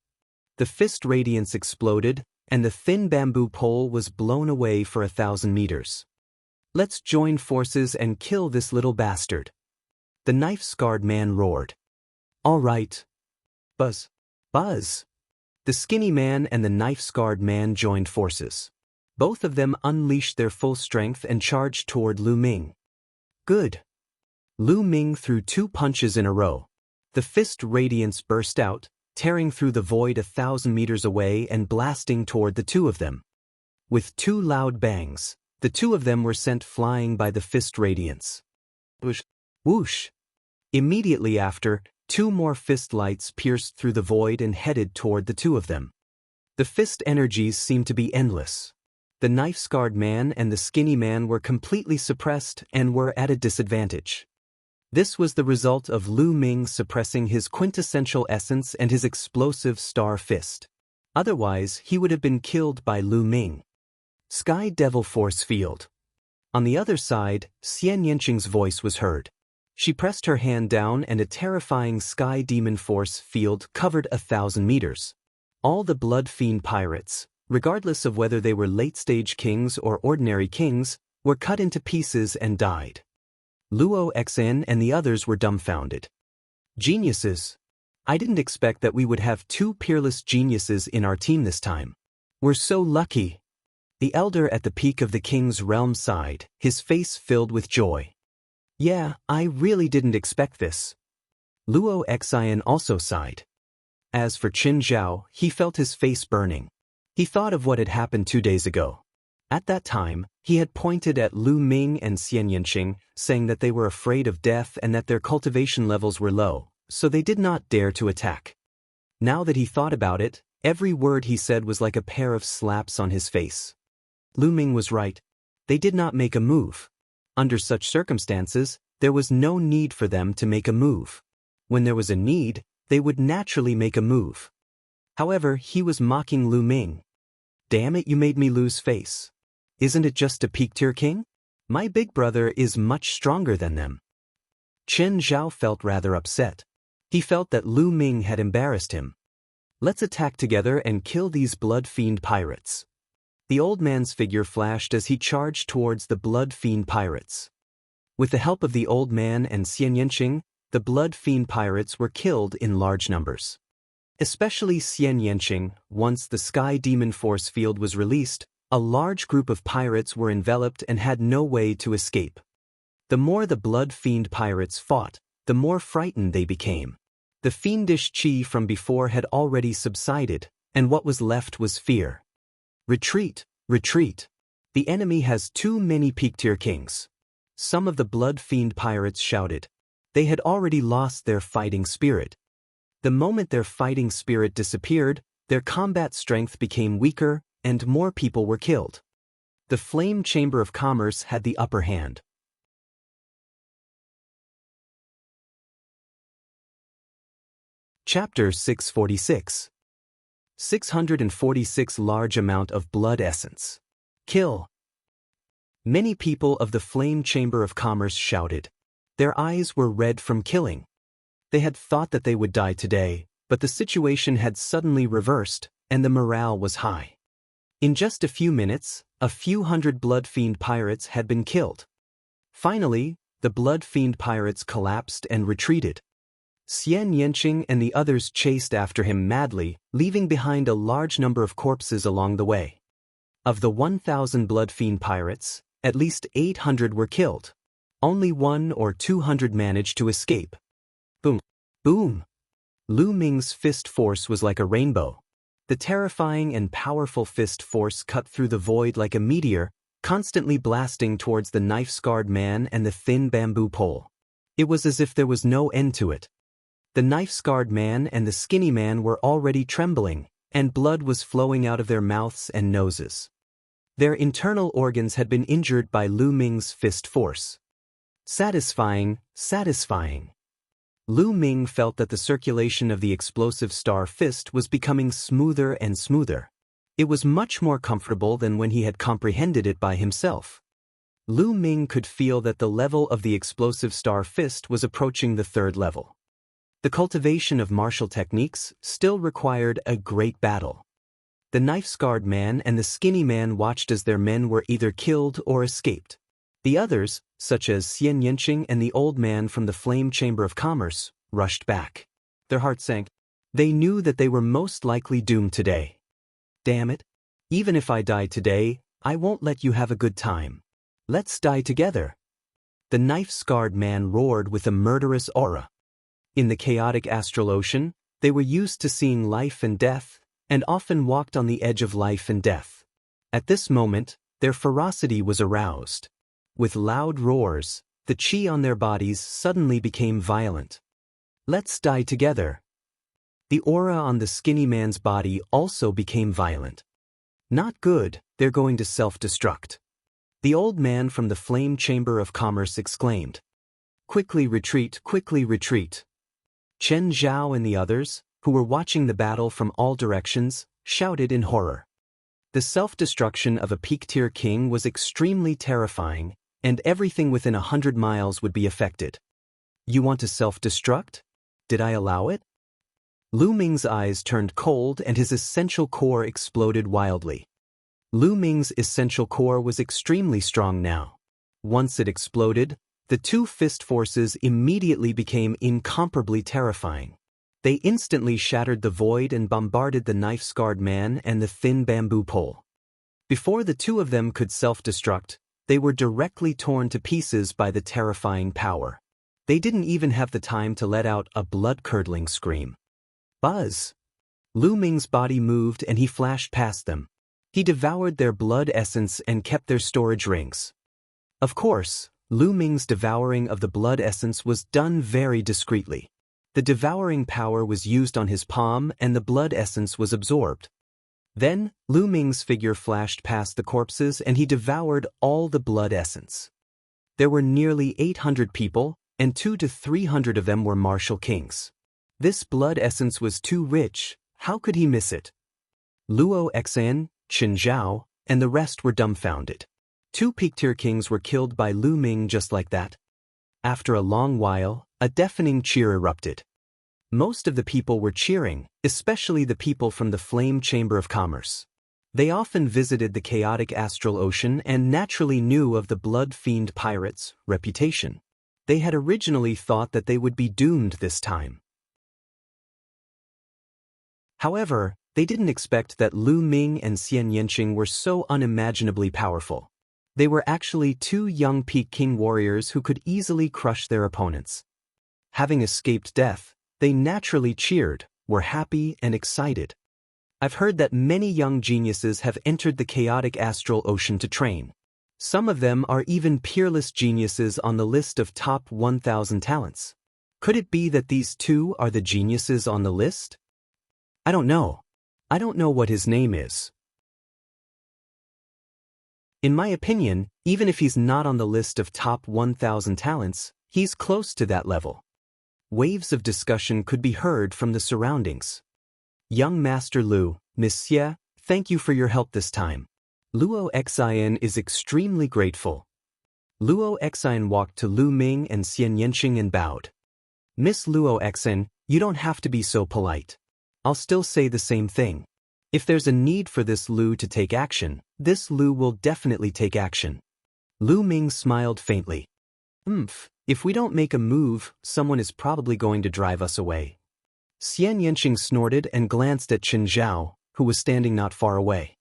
The fist radiance exploded, and the thin bamboo pole was blown away for 1,000 meters. Let's join forces and kill this little bastard. The knife-scarred man roared. All right. Buzz. Buzz. The skinny man and the knife-scarred man joined forces. Both of them unleashed their full strength and charged toward Lu Ming. Good. Lu Ming threw 2 punches in a row. The fist radiance burst out, tearing through the void 1,000 meters away and blasting toward the two of them. With 2 loud bangs, the two of them were sent flying by the fist radiance. Whoosh! Whoosh! Immediately after, 2 more fist lights pierced through the void and headed toward the two of them. The fist energies seemed to be endless. The knife-scarred man and the skinny man were completely suppressed and were at a disadvantage. This was the result of Lu Ming suppressing his quintessential essence and his explosive star fist. Otherwise, he would have been killed by Lu Ming. Sky Devil Force Field. On the other side, Xianxia's voice was heard. She pressed her hand down and a terrifying Sky Demon Force field covered 1,000 meters. All the Blood Fiend pirates, regardless of whether they were late-stage kings or ordinary kings, were cut into pieces and died. Luo Xn and the others were dumbfounded. Geniuses. I didn't expect that we would have 2 peerless geniuses in our team this time. We're so lucky. The elder at the peak of the king's realm sighed, his face filled with joy. Yeah, I really didn't expect this. Luo Xian also sighed. As for Qin Zhao, he felt his face burning. He thought of what had happened 2 days ago. At that time, he had pointed at Lu Ming and Xianxia, saying that they were afraid of death and that their cultivation levels were low, so they did not dare to attack. Now that he thought about it, every word he said was like a pair of slaps on his face. Lu Ming was right. They did not make a move. Under such circumstances, there was no need for them to make a move. When there was a need, they would naturally make a move. However, he was mocking Lu Ming. Damn it, you made me lose face. Isn't it just a peak-tier king? My big brother is much stronger than them. Qin Zhao felt rather upset. He felt that Lu Ming had embarrassed him. Let's attack together and kill these Blood Fiend pirates. The old man's figure flashed as he charged towards the Blood Fiend pirates. With the help of the old man and Xianxia, the Blood Fiend pirates were killed in large numbers. Especially Xianxia, once the Sky Demon Force field was released, a large group of pirates were enveloped and had no way to escape. The more the Blood Fiend pirates fought, the more frightened they became. The fiendish chi from before had already subsided, and what was left was fear. Retreat, retreat. The enemy has too many peak-tier kings. Some of the Blood Fiend pirates shouted. They had already lost their fighting spirit. The moment their fighting spirit disappeared, their combat strength became weaker, and more people were killed. the Flame Chamber of Commerce had the upper hand. Chapter 646. 646 Large Amount of Blood Essence. Kill. Many people of the Flame Chamber of Commerce shouted. Their eyes were red from killing. They had thought that they would die today, but the situation had suddenly reversed, and the morale was high. In just a few minutes, a few hundred Blood Fiend pirates had been killed. Finally, the Blood Fiend pirates collapsed and retreated. Xianxia and the others chased after him madly, leaving behind a large number of corpses along the way. Of the 1,000 Blood Fiend pirates, at least 800 were killed. Only 100 or 200 managed to escape. Boom! Boom! Lu Ming's fist force was like a rainbow. The terrifying and powerful fist force cut through the void like a meteor, constantly blasting towards the knife-scarred man and the thin bamboo pole. It was as if there was no end to it. The knife-scarred man and the skinny man were already trembling, and blood was flowing out of their mouths and noses. Their internal organs had been injured by Lu Ming's fist force. Satisfying, satisfying. Lu Ming felt that the circulation of the explosive star fist was becoming smoother and smoother. It was much more comfortable than when he had comprehended it by himself. Lu Ming could feel that the level of the explosive star fist was approaching the third level. The cultivation of martial techniques still required a great battle. The knife-scarred man and the skinny man watched as their men were either killed or escaped. The others, such as Xianxia and the old man from the Flame Chamber of Commerce, rushed back. Their hearts sank. They knew that they were most likely doomed today. Damn it! Even if I die today, I won't let you have a good time. Let's die together. The knife-scarred man roared with a murderous aura. In the chaotic astral ocean, they were used to seeing life and death, and often walked on the edge of life and death. At this moment, their ferocity was aroused. With loud roars, the chi on their bodies suddenly became violent. Let's die together. The aura on the skinny man's body also became violent. Not good, they're going to self-destruct. The old man from the Flame Chamber of Commerce exclaimed. Quickly retreat, quickly retreat. Chen Zhao and the others, who were watching the battle from all directions, shouted in horror. The self-destruction of a peak-tier king was extremely terrifying, and everything within 100 miles would be affected. You want to self-destruct? Did I allow it? Lu Ming's eyes turned cold and his essential core exploded wildly. Lu Ming's essential core was extremely strong now. Once it exploded, the two fist forces immediately became incomparably terrifying. They instantly shattered the void and bombarded the knife-scarred man and the thin bamboo pole. Before the two of them could self-destruct, they were directly torn to pieces by the terrifying power. They didn't even have the time to let out a blood-curdling scream. Buzz! Lu Ming's body moved and he flashed past them. He devoured their blood essence and kept their storage rings. Of course, Lu Ming's devouring of the blood essence was done very discreetly. The devouring power was used on his palm and the blood essence was absorbed. Then, Lu Ming's figure flashed past the corpses and he devoured all the blood essence. There were nearly 800 people, and 200 to 300 of them were martial kings. This blood essence was too rich, how could he miss it? Luo Xan, Chen Zhao, and the rest were dumbfounded. 2 peak-tier kings were killed by Lu Ming just like that. After a long while, a deafening cheer erupted. Most of the people were cheering, especially the people from the Flame Chamber of Commerce. They often visited the chaotic astral ocean and naturally knew of the Blood Fiend pirates' reputation. They had originally thought that they would be doomed this time. However, they didn't expect that Lu Ming and Xianxia were so unimaginably powerful. They were actually 2 young Peak King warriors who could easily crush their opponents. Having escaped death, they naturally cheered, were happy and excited. I've heard that many young geniuses have entered the chaotic astral ocean to train. Some of them are even peerless geniuses on the list of top 1,000 talents. Could it be that these 2 are the geniuses on the list? I don't know. I don't know what his name is. In my opinion, even if he's not on the list of top 1,000 talents, he's close to that level. Waves of discussion could be heard from the surroundings. Young Master Lu, Miss Xie, thank you for your help this time. Luo Xian is extremely grateful. Luo Xian walked to Lu Ming and Xianxia and bowed. Miss Luo Xian, you don't have to be so polite. I'll still say the same thing. If there's a need for this Lu to take action, this Lu will definitely take action. Lu Ming smiled faintly. If we don't make a move, someone is probably going to drive us away. Xianxia snorted and glanced at Chen Zhao, who was standing not far away.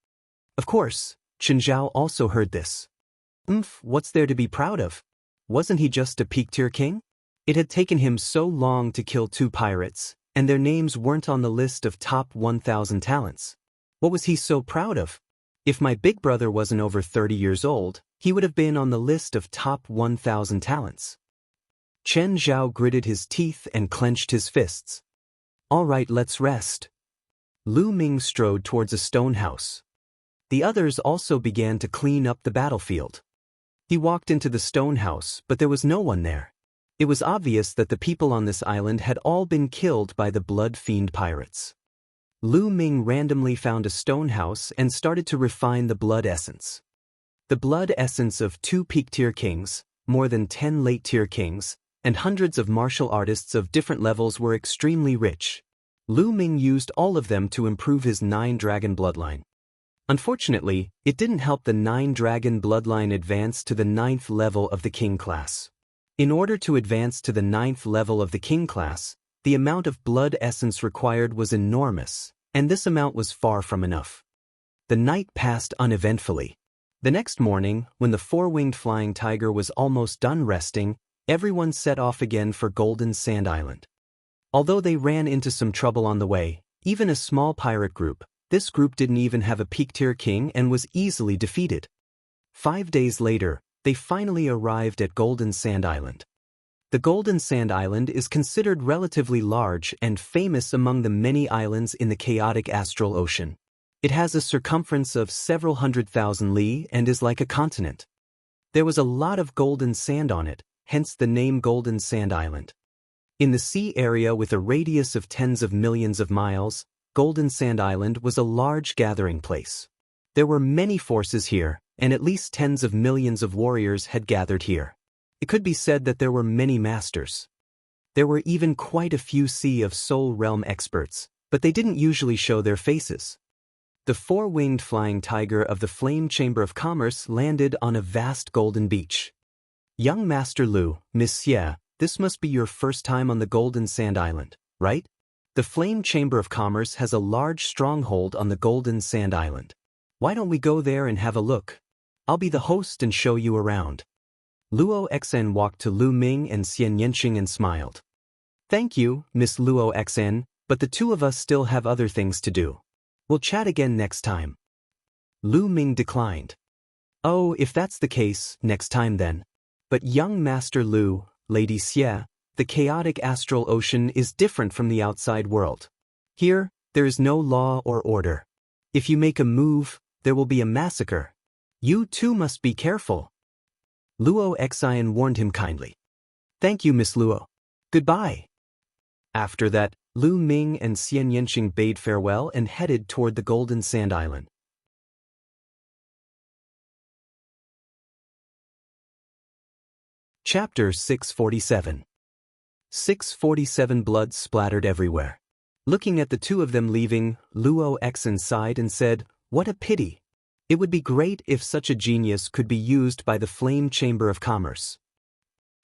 Of course, Chen Zhao also heard this. What's there to be proud of? Wasn't he just a peak-tier king? It had taken him so long to kill 2 pirates, and their names weren't on the list of top 1,000 talents. What was he so proud of? If my big brother wasn't over 30 years old, he would have been on the list of top 1,000 talents. Chen Zhao gritted his teeth and clenched his fists. All right, let's rest. Lu Ming strode towards a stone house. The others also began to clean up the battlefield. He walked into the stone house, but there was no one there. It was obvious that the people on this island had all been killed by the blood fiend pirates. Lu Ming randomly found a stone house and started to refine the blood essence. The blood essence of 2 peak-tier kings, more than 10 late-tier kings, and hundreds of martial artists of different levels were extremely rich. Lu Ming used all of them to improve his 9-dragon bloodline. Unfortunately, it didn't help the 9-dragon bloodline advance to the 9th level of the king class. In order to advance to the 9th level of the king class, the amount of blood essence required was enormous, and this amount was far from enough. The night passed uneventfully. The next morning, when the 4-winged flying tiger was almost done resting, everyone set off again for Golden Sand Island. Although they ran into some trouble on the way, even a small pirate group, this group didn't even have a peak-tier king and was easily defeated. 5 days later, they finally arrived at Golden Sand Island. The Golden Sand Island is considered relatively large and famous among the many islands in the chaotic astral ocean. It has a circumference of several 100,000 li and is like a continent. There was a lot of golden sand on it, hence the name Golden Sand Island. In the sea area with a radius of tens of millions of miles, Golden Sand Island was a large gathering place. There were many forces here, and at least tens of millions of warriors had gathered here. It could be said that there were many masters. There were even quite a few Sea of Soul Realm experts, but they didn't usually show their faces. The 4-winged flying tiger of the Flame Chamber of Commerce landed on a vast golden beach. Young Master Lu, Miss Xie, this must be your first time on the Golden Sand Island, right? The Flame Chamber of Commerce has a large stronghold on the Golden Sand Island. Why don't we go there and have a look? I'll be the host and show you around. Luo Xian walked to Lu Ming and Xianxia and smiled. Thank you, Miss Luo Xian, but the 2 of us still have other things to do. We'll chat again next time. Lu Ming declined. Oh, if that's the case, next time then. But young Master Lu, Lady Xie, the chaotic astral ocean is different from the outside world. Here, there is no law or order. If you make a move, there will be a massacre. You too must be careful. Luo Xian warned him kindly. Thank you, Miss Luo. Goodbye. After that, Lu Ming and Xianxia bade farewell and headed toward the Golden Sand Island. Chapter 647. 647 blood splattered everywhere. Looking at the 2 of them leaving, Luo Xian sighed and said, "What a pity. It would be great if such a genius could be used by the Flame Chamber of Commerce."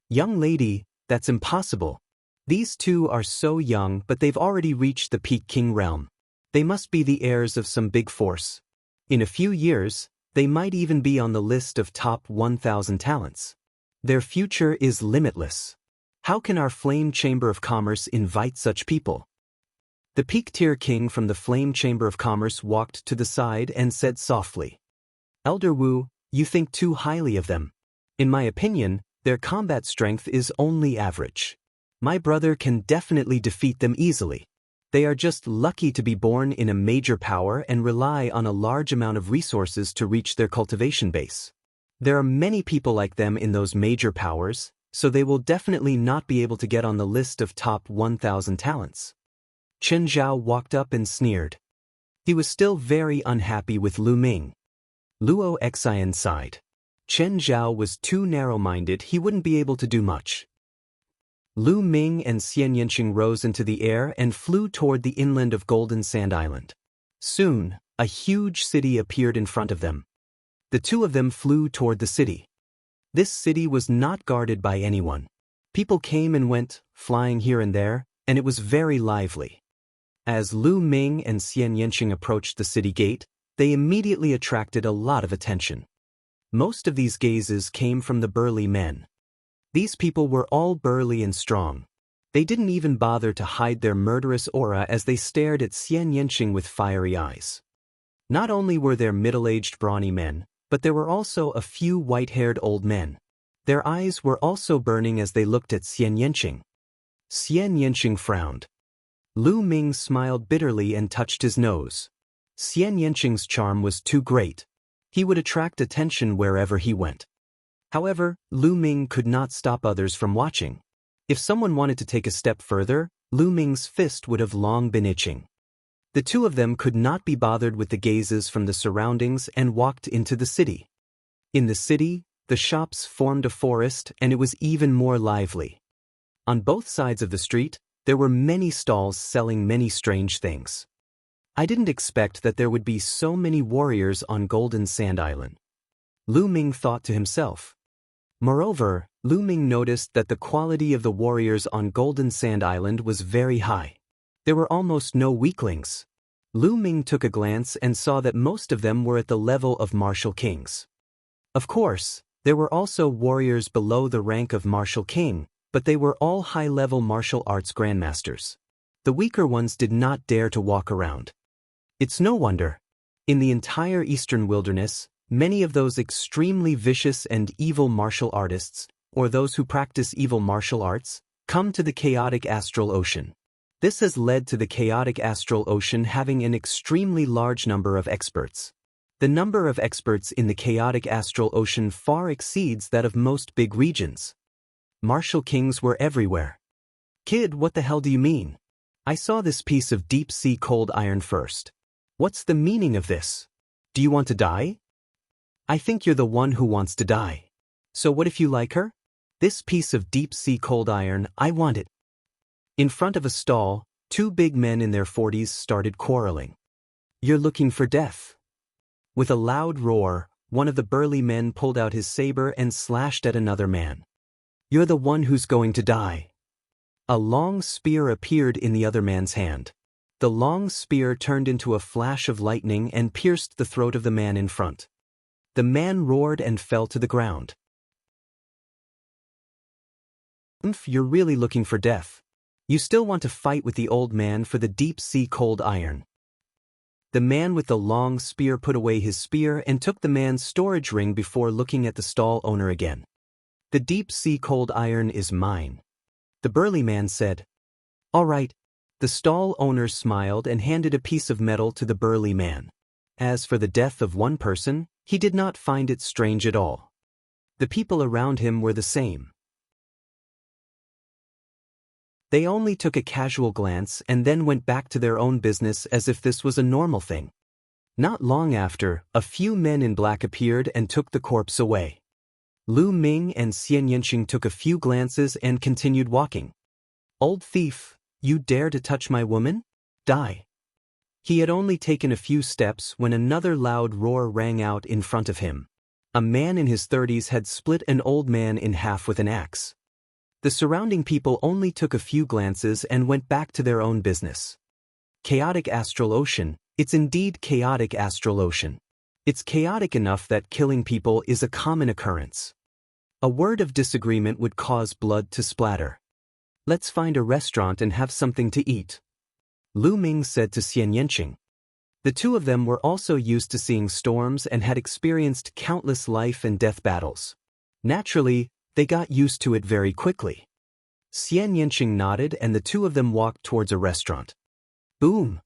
Young lady, that's impossible. These 2 are so young, but they've already reached the peak king realm. They must be the heirs of some big force. In a few years, they might even be on the list of top 1,000 talents. Their future is limitless. How can our Flame Chamber of Commerce invite such people? The peak-tier king from the Flame Chamber of Commerce walked to the side and said softly, "Elder Wu, you think too highly of them. In my opinion, their combat strength is only average. My brother can definitely defeat them easily." They are just lucky to be born in a major power and rely on a large amount of resources to reach their cultivation base. There are many people like them in those major powers, so they will definitely not be able to get on the list of top 1,000 talents. Chen Zhao walked up and sneered. He was still very unhappy with Lu Ming. Luo Xian sighed. Chen Zhao was too narrow-minded, he wouldn't be able to do much. Lu Ming and Xianxia rose into the air and flew toward the inland of Golden Sand Island. Soon, a huge city appeared in front of them. The two of them flew toward the city. This city was not guarded by anyone. People came and went, flying here and there, and it was very lively. As Lu Ming and Xianxia approached the city gate, they immediately attracted a lot of attention. Most of these gazes came from the burly men. These people were all burly and strong. They didn't even bother to hide their murderous aura as they stared at Xianxia with fiery eyes. Not only were there middle-aged brawny men, but there were also a few white-haired old men. Their eyes were also burning as they looked at Xianxia. Xianxia frowned. Lu Ming smiled bitterly and touched his nose. Xianxia's charm was too great. He would attract attention wherever he went. However, Lu Ming could not stop others from watching. If someone wanted to take a step further, Lu Ming's fist would have long been itching. The two of them could not be bothered with the gazes from the surroundings and walked into the city. In the city, the shops formed a forest and it was even more lively. On both sides of the street, there were many stalls selling many strange things. I didn't expect that there would be so many warriors on Golden Sand Island. Lu Ming thought to himself. Moreover, Lu Ming noticed that the quality of the warriors on Golden Sand Island was very high. There were almost no weaklings. Lu Ming took a glance and saw that most of them were at the level of martial kings. Of course, there were also warriors below the rank of martial king, but they were all high-level martial arts grandmasters. The weaker ones did not dare to walk around. It's no wonder. In the entire eastern wilderness, many of those extremely vicious and evil martial artists, or those who practice evil martial arts, come to the chaotic astral ocean. This has led to the chaotic astral ocean having an extremely large number of experts. The number of experts in the chaotic astral ocean far exceeds that of most big regions. Martial kings were everywhere. Kid, what the hell do you mean? I saw this piece of deep-sea cold iron first. What's the meaning of this? Do you want to die? I think you're the one who wants to die. So what if you like her? This piece of deep-sea cold iron, I want it. In front of a stall, two big men in their 40s started quarreling. You're looking for death. With a loud roar, one of the burly men pulled out his saber and slashed at another man. You're the one who's going to die. A long spear appeared in the other man's hand. The long spear turned into a flash of lightning and pierced the throat of the man in front. The man roared and fell to the ground. You're really looking for death. You still want to fight with the old man for the deep-sea cold iron. The man with the long spear put away his spear and took the man's storage ring before looking at the stall owner again. The deep-sea cold iron is mine. The burly man said. All right. The stall owner smiled and handed a piece of metal to the burly man. As for the death of one person, he did not find it strange at all. The people around him were the same. They only took a casual glance and then went back to their own business as if this was a normal thing. Not long after, a few men in black appeared and took the corpse away. Lu Ming and Xianxia took a few glances and continued walking. Old thief, you dare to touch my woman? Die. He had only taken a few steps when another loud roar rang out in front of him. A man in his 30s had split an old man in half with an axe. The surrounding people only took a few glances and went back to their own business. Chaotic astral ocean, it's indeed chaotic astral ocean. It's chaotic enough that killing people is a common occurrence. A word of disagreement would cause blood to splatter. Let's find a restaurant and have something to eat. Lu Ming said to Xianxia. The two of them were also used to seeing storms and had experienced countless life and death battles. Naturally, they got used to it very quickly. Xianxia nodded and the two of them walked towards a restaurant. Boom!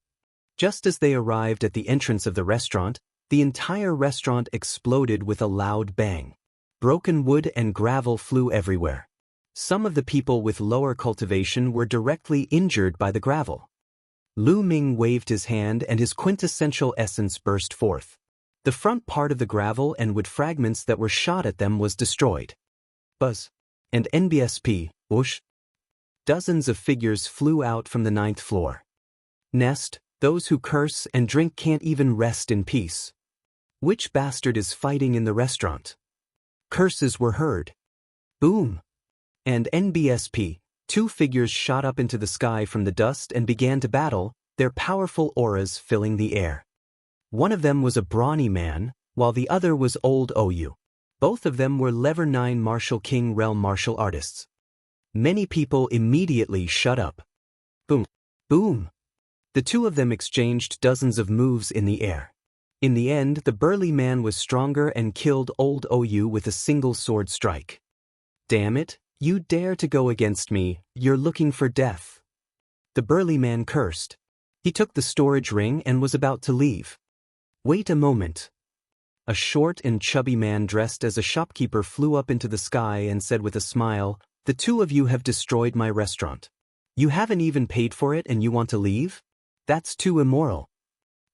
Just as they arrived at the entrance of the restaurant, the entire restaurant exploded with a loud bang. Broken wood and gravel flew everywhere. Some of the people with lower cultivation were directly injured by the gravel. Lu Ming waved his hand and his quintessential essence burst forth. The front part of the gravel and wood fragments that were shot at them was destroyed. Buzz. And NBSP, whoosh. Dozens of figures flew out from the 9th floor. Nest, those who curse and drink can't even rest in peace. Which bastard is fighting in the restaurant? Curses were heard. Boom! And NBSP, 2 figures shot up into the sky from the dust and began to battle, their powerful auras filling the air. One of them was a brawny man, while the other was old OU. Both of them were Lever 9 Martial King realm martial artists. Many people immediately shut up. Boom! Boom! The 2 of them exchanged dozens of moves in the air. In the end, the burly man was stronger and killed old OU with a single sword strike. Damn it, you dare to go against me, you're looking for death. The burly man cursed. He took the storage ring and was about to leave. Wait a moment. A short and chubby man dressed as a shopkeeper flew up into the sky and said with a smile, "The 2 of you have destroyed my restaurant. You haven't even paid for it and you want to leave? That's too immoral.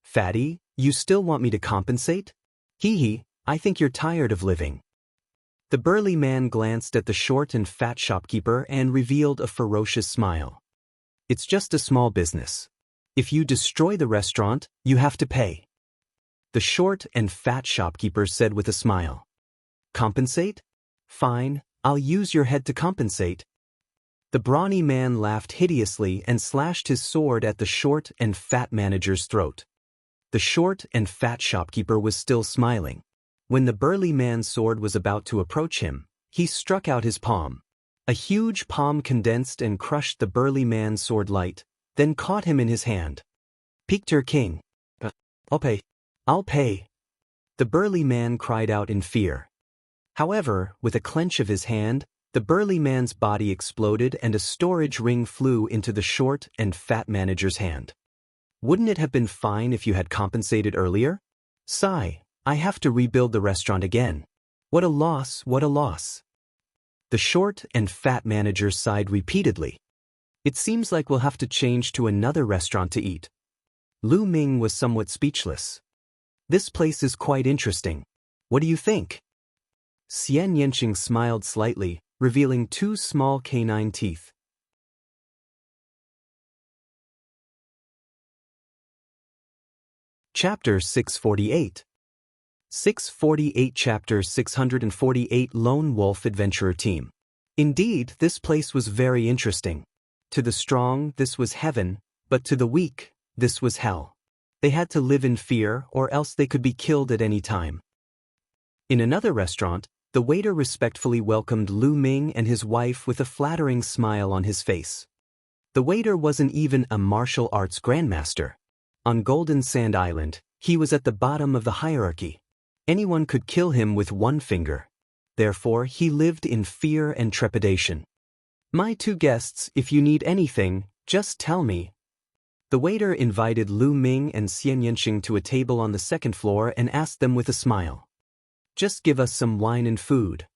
Fatty, you still want me to compensate? Hee hee, I think you're tired of living." The burly man glanced at the short and fat shopkeeper and revealed a ferocious smile. "It's just a small business. If you destroy the restaurant, you have to pay." The short and fat shopkeeper said with a smile. "Compensate? Fine, I'll use your head to compensate." The brawny man laughed hideously and slashed his sword at the short and fat manager's throat. The short and fat shopkeeper was still smiling. When the burly man's sword was about to approach him, he struck out his palm. A huge palm condensed and crushed the burly man's sword light, then caught him in his hand. "Pictor King. I'll pay. I'll pay." The burly man cried out in fear. However, with a clench of his hand, the burly man's body exploded and a storage ring flew into the short and fat manager's hand. "Wouldn't it have been fine if you had compensated earlier? Sigh, I have to rebuild the restaurant again. What a loss, what a loss." The short and fat manager sighed repeatedly. "It seems like we'll have to change to another restaurant to eat." Lu Ming was somewhat speechless. "This place is quite interesting. What do you think?" Xianxia smiled slightly, revealing 2 small canine teeth. Chapter 648. 648 Chapter 648 Lone Wolf Adventurer Team. Indeed, this place was very interesting. To the strong, this was heaven, but to the weak, this was hell. They had to live in fear or else they could be killed at any time. In another restaurant, the waiter respectfully welcomed Lu Ming and his wife with a flattering smile on his face. The waiter wasn't even a martial arts grandmaster. On Golden Sand Island, he was at the bottom of the hierarchy. Anyone could kill him with one finger. Therefore, he lived in fear and trepidation. "My 2 guests, if you need anything, just tell me." The waiter invited Lu Ming and Xianxia to a table on the 2nd floor and asked them with a smile. "Just give us some wine and food."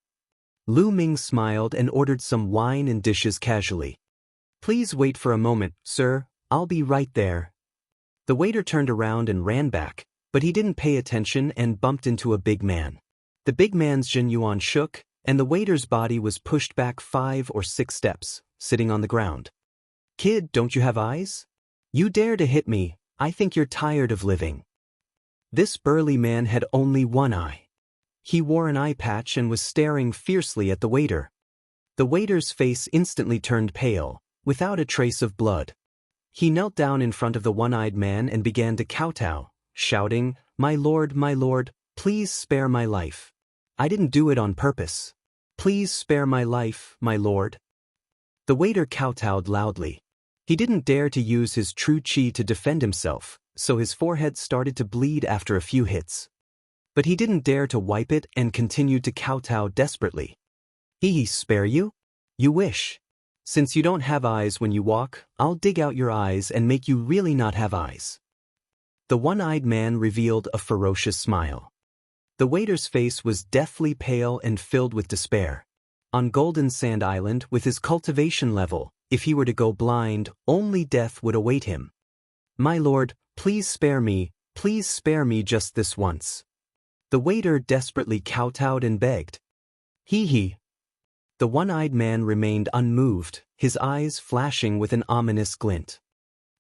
Lu Ming smiled and ordered some wine and dishes casually. "Please wait for a moment, sir, I'll be right there." The waiter turned around and ran back, but he didn't pay attention and bumped into a big man. The big man's Jinyuan shook, and the waiter's body was pushed back 5 or 6 steps, sitting on the ground. "Kid, don't you have eyes? You dare to hit me, I think you're tired of living." This burly man had only one eye. He wore an eye patch and was staring fiercely at the waiter. The waiter's face instantly turned pale, without a trace of blood. He knelt down in front of the one-eyed man and began to kowtow, shouting, my lord, please spare my life. I didn't do it on purpose. Please spare my life, my lord." The waiter kowtowed loudly. He didn't dare to use his true chi to defend himself, so his forehead started to bleed after a few hits. But he didn't dare to wipe it and continued to kowtow desperately. "He spare you? You wish. Since you don't have eyes when you walk, I'll dig out your eyes and make you really not have eyes. The one-eyed man revealed a ferocious smile. The waiter's face was deathly pale and filled with despair. On Golden Sand Island, with his cultivation level, if he were to go blind, only death would await him. My lord, please spare me just this once. The waiter desperately kowtowed and begged. He. The one-eyed man remained unmoved, his eyes flashing with an ominous glint.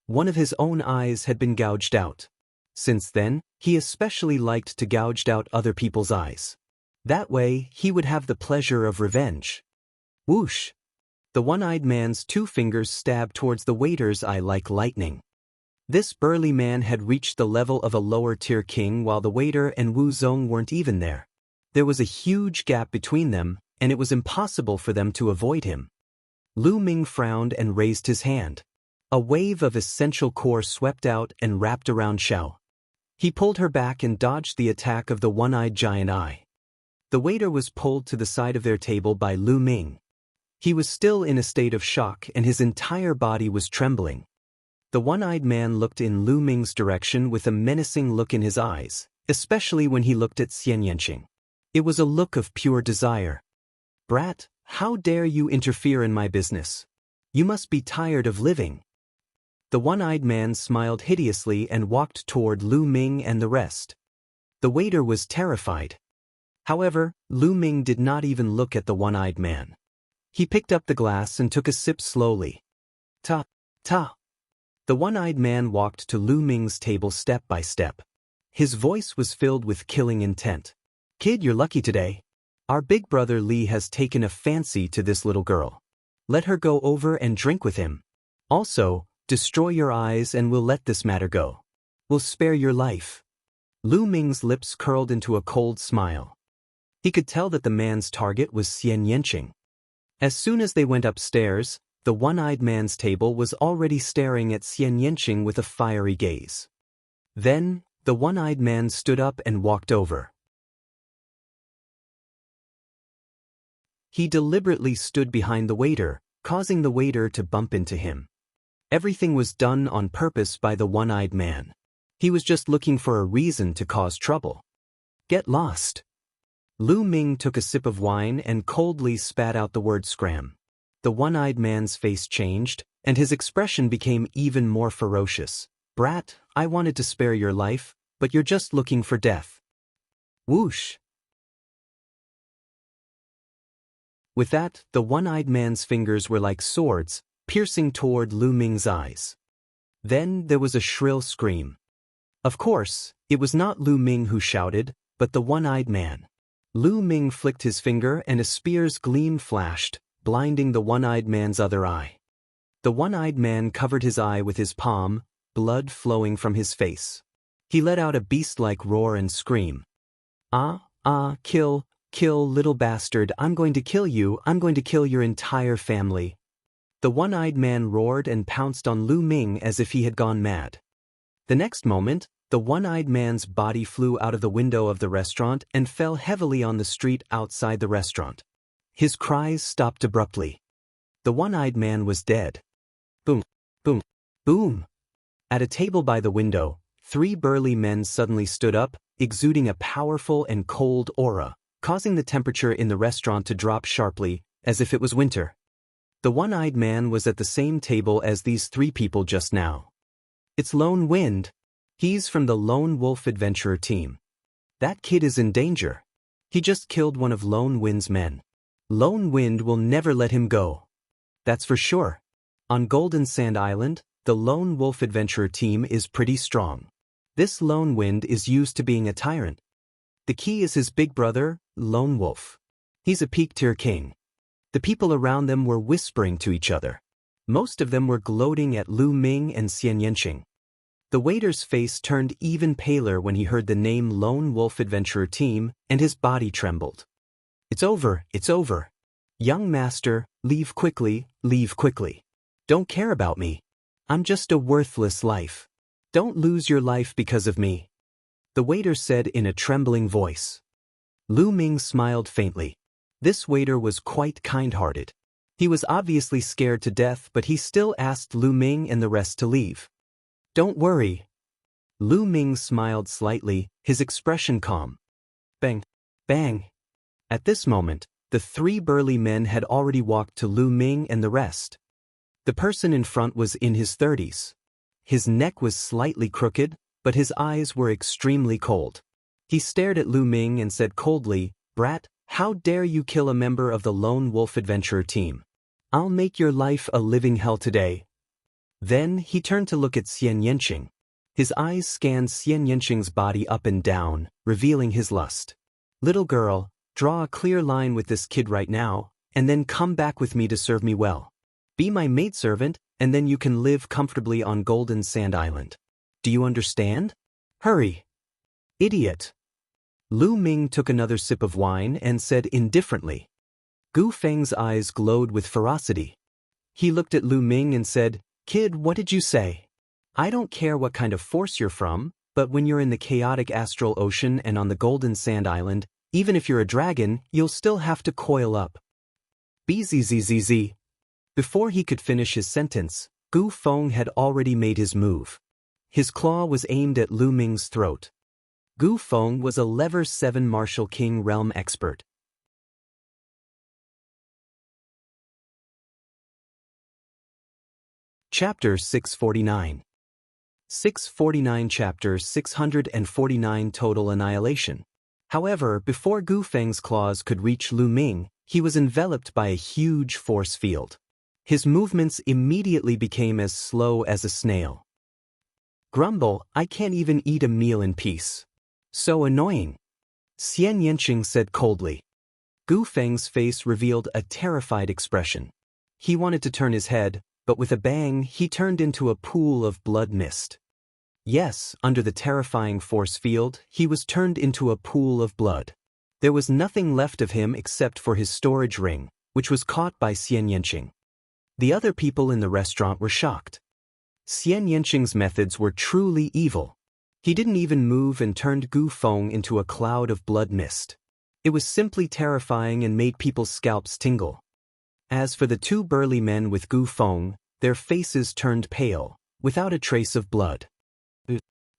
One of his own eyes had been gouged out. Since then, he especially liked to gouge out other people's eyes. That way, he would have the pleasure of revenge. Whoosh! The one-eyed man's 2 fingers stabbed towards the waiter's eye like lightning. This burly man had reached the level of a lower-tier king while the waiter and Wu Zong weren't even there. There was a huge gap between them, and it was impossible for them to avoid him. Lu Ming frowned and raised his hand. A wave of essential core swept out and wrapped around Xiao. He pulled her back and dodged the attack of the one-eyed giant eye. The waiter was pulled to the side of their table by Lu Ming. He was still in a state of shock and his entire body was trembling. The one-eyed man looked in Lu Ming's direction with a menacing look in his eyes, especially when he looked at Xianxia. It was a look of pure desire. Brat, how dare you interfere in my business? You must be tired of living. The one-eyed man smiled hideously and walked toward Lu Ming and the rest. The waiter was terrified. However, Lu Ming did not even look at the one-eyed man. He picked up the glass and took a sip slowly. Ta. The one-eyed man walked to Lu Ming's table step by step. His voice was filled with killing intent. Kid, you're lucky today. Our big brother Li has taken a fancy to this little girl. Let her go over and drink with him. Also, destroy your eyes and we'll let this matter go. We'll spare your life. Lu Ming's lips curled into a cold smile. He could tell that the man's target was Xianxia. As soon as they went upstairs, the one-eyed man's table was already staring at Xianxia with a fiery gaze. Then, the one-eyed man stood up and walked over. He deliberately stood behind the waiter, causing the waiter to bump into him. Everything was done on purpose by the one-eyed man. He was just looking for a reason to cause trouble. Get lost. Lu Ming took a sip of wine and coldly spat out the word scram. The one-eyed man's face changed, and his expression became even more ferocious. Brat, I wanted to spare your life, but you're just looking for death. Whoosh! With that, the one-eyed man's fingers were like swords, piercing toward Lu Ming's eyes. Then there was a shrill scream. Of course, it was not Lu Ming who shouted, but the one-eyed man. Lu Ming flicked his finger and a spear's gleam flashed, blinding the one-eyed man's other eye. The one-eyed man covered his eye with his palm, blood flowing from his face. He let out a beast-like roar and scream. Kill, little bastard, I'm going to kill you, I'm going to kill your entire family. The one-eyed man roared and pounced on Lu Ming as if he had gone mad. The next moment, the one-eyed man's body flew out of the window of the restaurant and fell heavily on the street outside the restaurant. His cries stopped abruptly. The one-eyed man was dead. Boom, boom, boom. At a table by the window, 3 burly men suddenly stood up, exuding a powerful and cold aura, causing the temperature in the restaurant to drop sharply, as if it was winter. The one-eyed man was at the same table as these 3 people just now. It's Lone Wind. He's from the Lone Wolf Adventurer team. That kid is in danger. He just killed one of Lone Wind's men. Lone Wind will never let him go. That's for sure. On Golden Sand Island, the Lone Wolf Adventurer team is pretty strong. This Lone Wind is used to being a tyrant. The key is his big brother, Lone Wolf. He's a peak-tier king. The people around them were whispering to each other. Most of them were gloating at Lu Ming and Xianxia. The waiter's face turned even paler when he heard the name Lone Wolf Adventurer Team, and his body trembled. It's over, it's over. Young master, leave quickly, leave quickly. Don't care about me. I'm just a worthless life. Don't lose your life because of me. The waiter said in a trembling voice. Lu Ming smiled faintly. This waiter was quite kind-hearted. He was obviously scared to death, but he still asked Lu Ming and the rest to leave. "Don't worry." Lu Ming smiled slightly, his expression calm. Bang! Bang! At this moment, the three burly men had already walked to Lu Ming and the rest. The person in front was in his 30s. His neck was slightly crooked, but his eyes were extremely cold. He stared at Lu Ming and said coldly, "Brat, how dare you kill a member of the Lone Wolf Adventurer team? I'll make your life a living hell today." Then he turned to look at Xianxia. His eyes scanned Xianxia's body up and down, revealing his lust. "Little girl, draw a clear line with this kid right now, and then come back with me to serve me well. Be my maidservant, and then you can live comfortably on Golden Sand Island. Do you understand? Hurry." "Idiot." Lu Ming took another sip of wine and said indifferently. Gu Feng's eyes glowed with ferocity. He looked at Lu Ming and said, "Kid, what did you say? I don't care what kind of force you're from, but when you're in the chaotic astral ocean and on the Golden Sand Island, even if you're a dragon, you'll still have to coil up." Bzzz. Before he could finish his sentence, Gu Feng had already made his move. His claw was aimed at Lu Ming's throat. Gu Feng was a Level 7 Martial King realm expert. Chapter 649. 649 Chapter 649 Total Annihilation. However, before Gu Feng's claws could reach Lu Ming, he was enveloped by a huge force field. His movements immediately became as slow as a snail. "Grumble, I can't even eat a meal in peace. So annoying," Xianxia said coldly. Gu Feng's face revealed a terrified expression. He wanted to turn his head, but with a bang he turned into a pool of blood mist. Yes, under the terrifying force field, he was turned into a pool of blood. There was nothing left of him except for his storage ring, which was caught by Xianxia. The other people in the restaurant were shocked. Xianxia's methods were truly evil. He didn't even move and turned Gu Feng into a cloud of blood mist. It was simply terrifying and made people's scalps tingle. As for the two burly men with Gu Feng, their faces turned pale, without a trace of blood.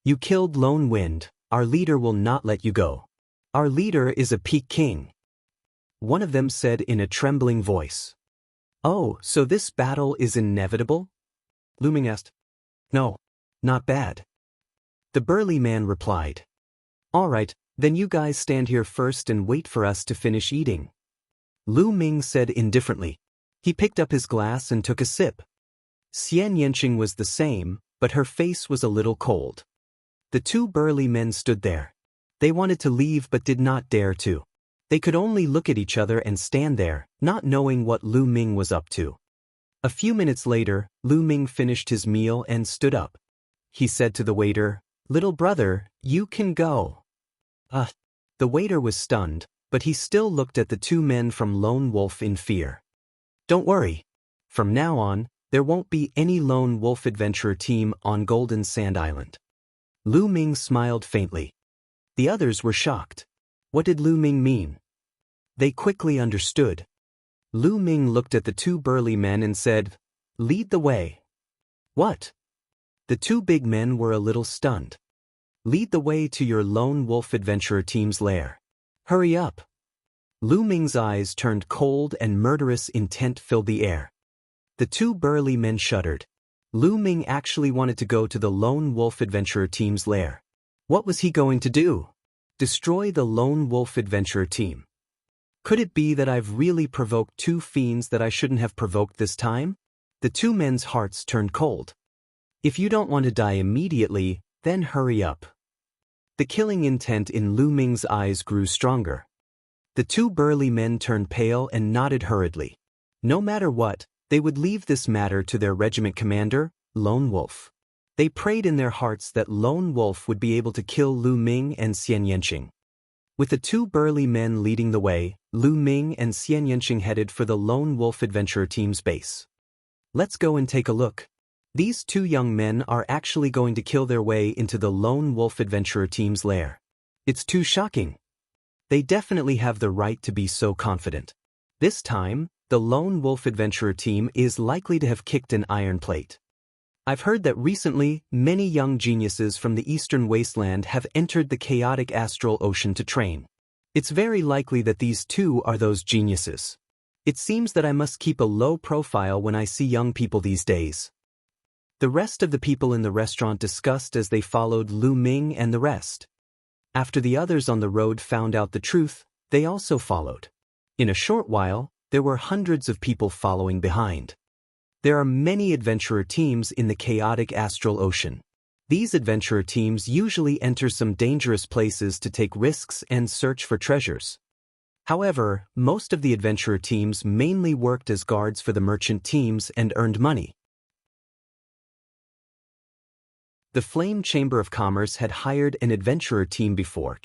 "You killed Lone Wind, our leader will not let you go. Our leader is a Peak King," one of them said in a trembling voice. "Oh, so this battle is inevitable?" Lu Ming asked. "No, not bad." The burly man replied. "All right, then you guys stand here first and wait for us to finish eating," Lu Ming said indifferently. He picked up his glass and took a sip. Xianxia was the same, but her face was a little cold. The two burly men stood there. They wanted to leave but did not dare to. They could only look at each other and stand there, not knowing what Lu Ming was up to. A few minutes later, Lu Ming finished his meal and stood up. He said to the waiter, "Little brother, you can go." The waiter was stunned, but he still looked at the two men from Lone Wolf in fear. "Don't worry. From now on, there won't be any Lone Wolf Adventurer team on Golden Sand Island." Lu Ming smiled faintly. The others were shocked. What did Lu Ming mean? They quickly understood. Lu Ming looked at the two burly men and said, "Lead the way." "What?" The two big men were a little stunned. "Lead the way to your Lone Wolf Adventurer team's lair. Hurry up." Lu Ming's eyes turned cold and murderous intent filled the air. The two burly men shuddered. Lu Ming actually wanted to go to the Lone Wolf Adventurer team's lair. What was he going to do? Destroy the Lone Wolf Adventurer team? Could it be that I've really provoked two fiends that I shouldn't have provoked this time? The two men's hearts turned cold. If you don't want to die immediately, then hurry up. The killing intent in Lu Ming's eyes grew stronger. The two burly men turned pale and nodded hurriedly. No matter what, they would leave this matter to their regiment commander, Lone Wolf. They prayed in their hearts that Lone Wolf would be able to kill Lu Ming and Xianxia. With the two burly men leading the way, Lu Ming and Xianxia headed for the Lone Wolf Adventurer team's base. Let's go and take a look. These two young men are actually going to kill their way into the Lone Wolf Adventurer team's lair. It's too shocking. They definitely have the right to be so confident. This time, the lone wolf adventurer team is likely to have kicked an iron plate. I've heard that recently, many young geniuses from the eastern wasteland have entered the chaotic astral ocean to train. It's very likely that these two are those geniuses. It seems that I must keep a low profile when I see young people these days. The rest of the people in the restaurant discussed as they followed Lu Ming and the rest. After the others on the road found out the truth, they also followed. In a short while, there were hundreds of people following behind. There are many adventurer teams in the chaotic astral ocean. These adventurer teams usually enter some dangerous places to take risks and search for treasures. However, most of the adventurer teams mainly worked as guards for the merchant teams and earned money. The Flame Chamber of Commerce had hired an adventurer team before.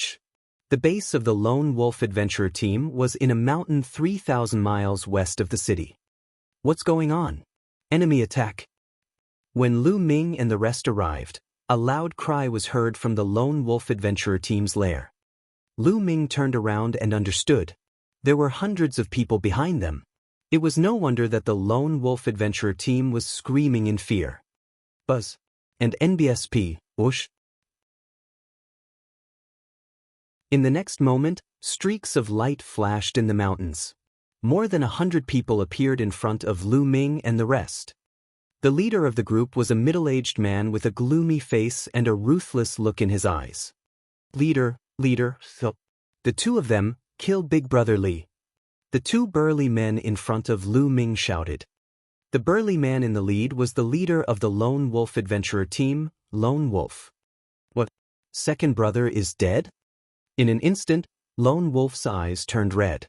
The base of the Lone Wolf adventurer team was in a mountain 3,000 miles west of the city. What's going on? Enemy attack. When Lu Ming and the rest arrived, a loud cry was heard from the Lone Wolf adventurer team's lair. Lu Ming turned around and understood. There were hundreds of people behind them. It was no wonder that the Lone Wolf adventurer team was screaming in fear. Buzz. And NBSP, whoosh. In the next moment, streaks of light flashed in the mountains. More than 100 people appeared in front of Lu Ming and the rest. The leader of the group was a middle-aged man with a gloomy face and a ruthless look in his eyes. Leader, so. The two of them, kill Big Brother Li. The two burly men in front of Lu Ming shouted. The burly man in the lead was the leader of the Lone Wolf adventurer team, Lone Wolf. What? Second brother is dead? In an instant, Lone Wolf's eyes turned red.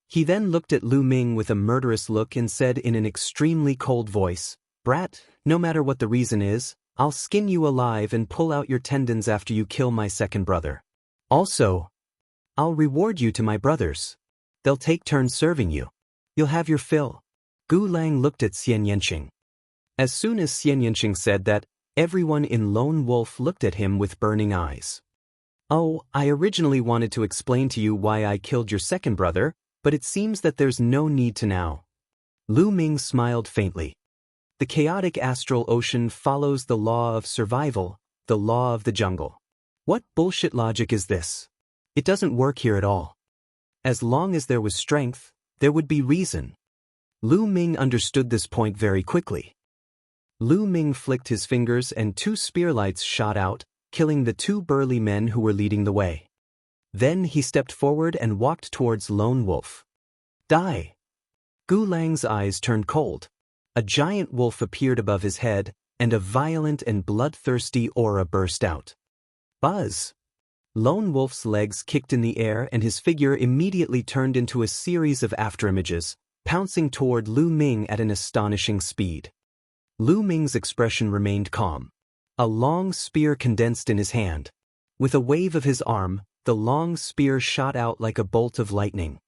He then looked at Lu Ming with a murderous look and said in an extremely cold voice, "Brat, no matter what the reason is, I'll skin you alive and pull out your tendons after you kill my second brother. Also, I'll reward you to my brothers. They'll take turns serving you. You'll have your fill." Gu Lang looked at Xianxia. As soon as Xianxia said that, everyone in Lone Wolf looked at him with burning eyes. "Oh, I originally wanted to explain to you why I killed your second brother, but it seems that there's no need to now." Lu Ming smiled faintly. The chaotic astral ocean follows the law of survival, the law of the jungle. What bullshit logic is this? It doesn't work here at all. As long as there was strength, there would be reason. Lu Ming understood this point very quickly. Lu Ming flicked his fingers and two spearlights shot out, killing the two burly men who were leading the way. Then he stepped forward and walked towards Lone Wolf. Die! Gu Lang's eyes turned cold. A giant wolf appeared above his head, and a violent and bloodthirsty aura burst out. Buzz! Lone Wolf's legs kicked in the air and his figure immediately turned into a series of afterimages, pouncing toward Lu Ming at an astonishing speed. Lu Ming's expression remained calm. A long spear condensed in his hand. With a wave of his arm, the long spear shot out like a bolt of lightning.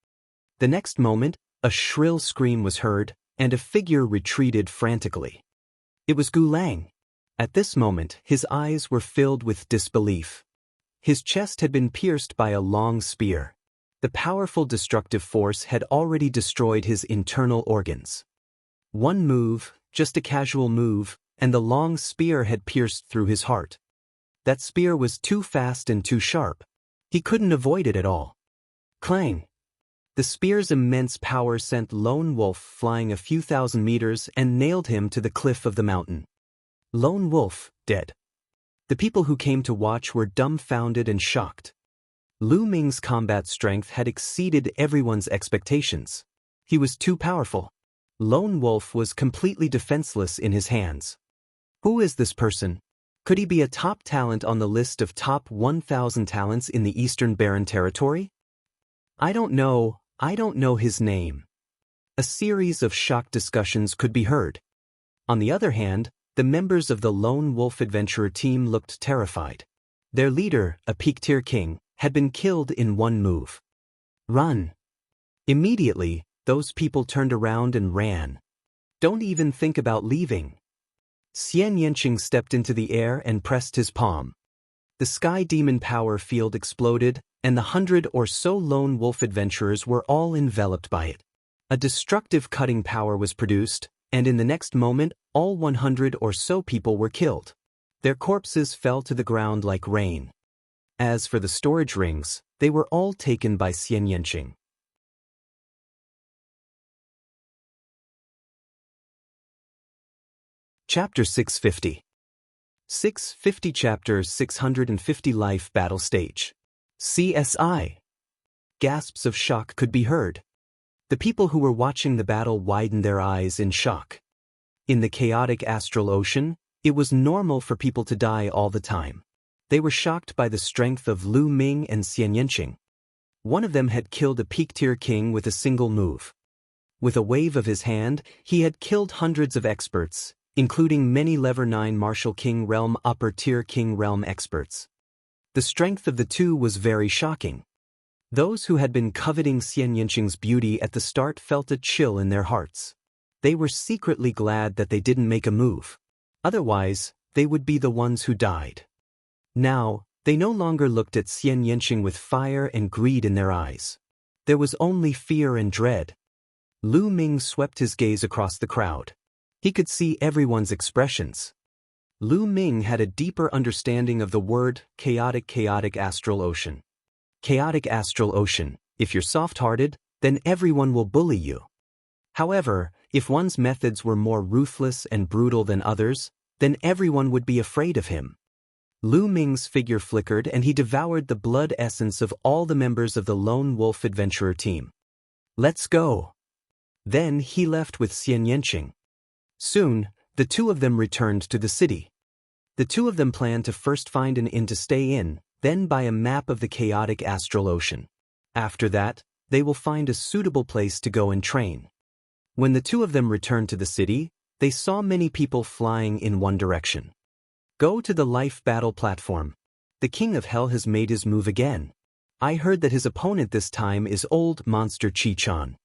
The next moment, a shrill scream was heard, and a figure retreated frantically. It was Gu Lang. At this moment, his eyes were filled with disbelief. His chest had been pierced by a long spear. The powerful destructive force had already destroyed his internal organs. One move, just a casual move, and the long spear had pierced through his heart. That spear was too fast and too sharp. He couldn't avoid it at all. Clang! The spear's immense power sent Lone Wolf flying a few thousand meters and nailed him to the cliff of the mountain. Lone Wolf, dead. The people who came to watch were dumbfounded and shocked. Lu Ming's combat strength had exceeded everyone's expectations. He was too powerful. Lone Wolf was completely defenseless in his hands. Who is this person? Could he be a top talent on the list of top 1,000 talents in the Eastern Barren Territory? I don't know his name. A series of shocked discussions could be heard. On the other hand, the members of the Lone Wolf adventurer team looked terrified. Their leader, a peak-tier king, had been killed in one move. Run! Immediately, those people turned around and ran. Don't even think about leaving. Xianxia stepped into the air and pressed his palm. The Sky Demon power field exploded, and the 100 or so Lone Wolf adventurers were all enveloped by it. A destructive cutting power was produced, and in the next moment, all 100 or so people were killed. Their corpses fell to the ground like rain. As for the storage rings, they were all taken by Xianxia. Chapter 650. 650 Chapter 650 Life Battle Stage. CSI. Gasps of shock could be heard. The people who were watching the battle widened their eyes in shock. In the chaotic astral ocean, it was normal for people to die all the time. They were shocked by the strength of Lu Ming and Xianxia. One of them had killed a peak-tier king with a single move. With a wave of his hand, he had killed hundreds of experts, including many Level 9 Martial King Realm upper-tier King Realm experts. The strength of the two was very shocking. Those who had been coveting Xianxia's beauty at the start felt a chill in their hearts. They were secretly glad that they didn't make a move. Otherwise, they would be the ones who died. Now, they no longer looked at Xianxia with fire and greed in their eyes. There was only fear and dread. Lu Ming swept his gaze across the crowd. He could see everyone's expressions. Lu Ming had a deeper understanding of the word chaotic astral ocean. Chaotic astral ocean. If you're soft-hearted, then everyone will bully you. However, if one's methods were more ruthless and brutal than others, then everyone would be afraid of him. Lu Ming's figure flickered and he devoured the blood essence of all the members of the Lone Wolf Adventurer team. Let's go. Then he left with Xianxia. Soon, the two of them returned to the city. The two of them planned to first find an inn to stay in, then buy a map of the chaotic astral ocean. After that, they will find a suitable place to go and train. When the two of them returned to the city, they saw many people flying in one direction. Go to the life battle platform. The King of Hell has made his move again. I heard that his opponent this time is Old Monster Chi-chan.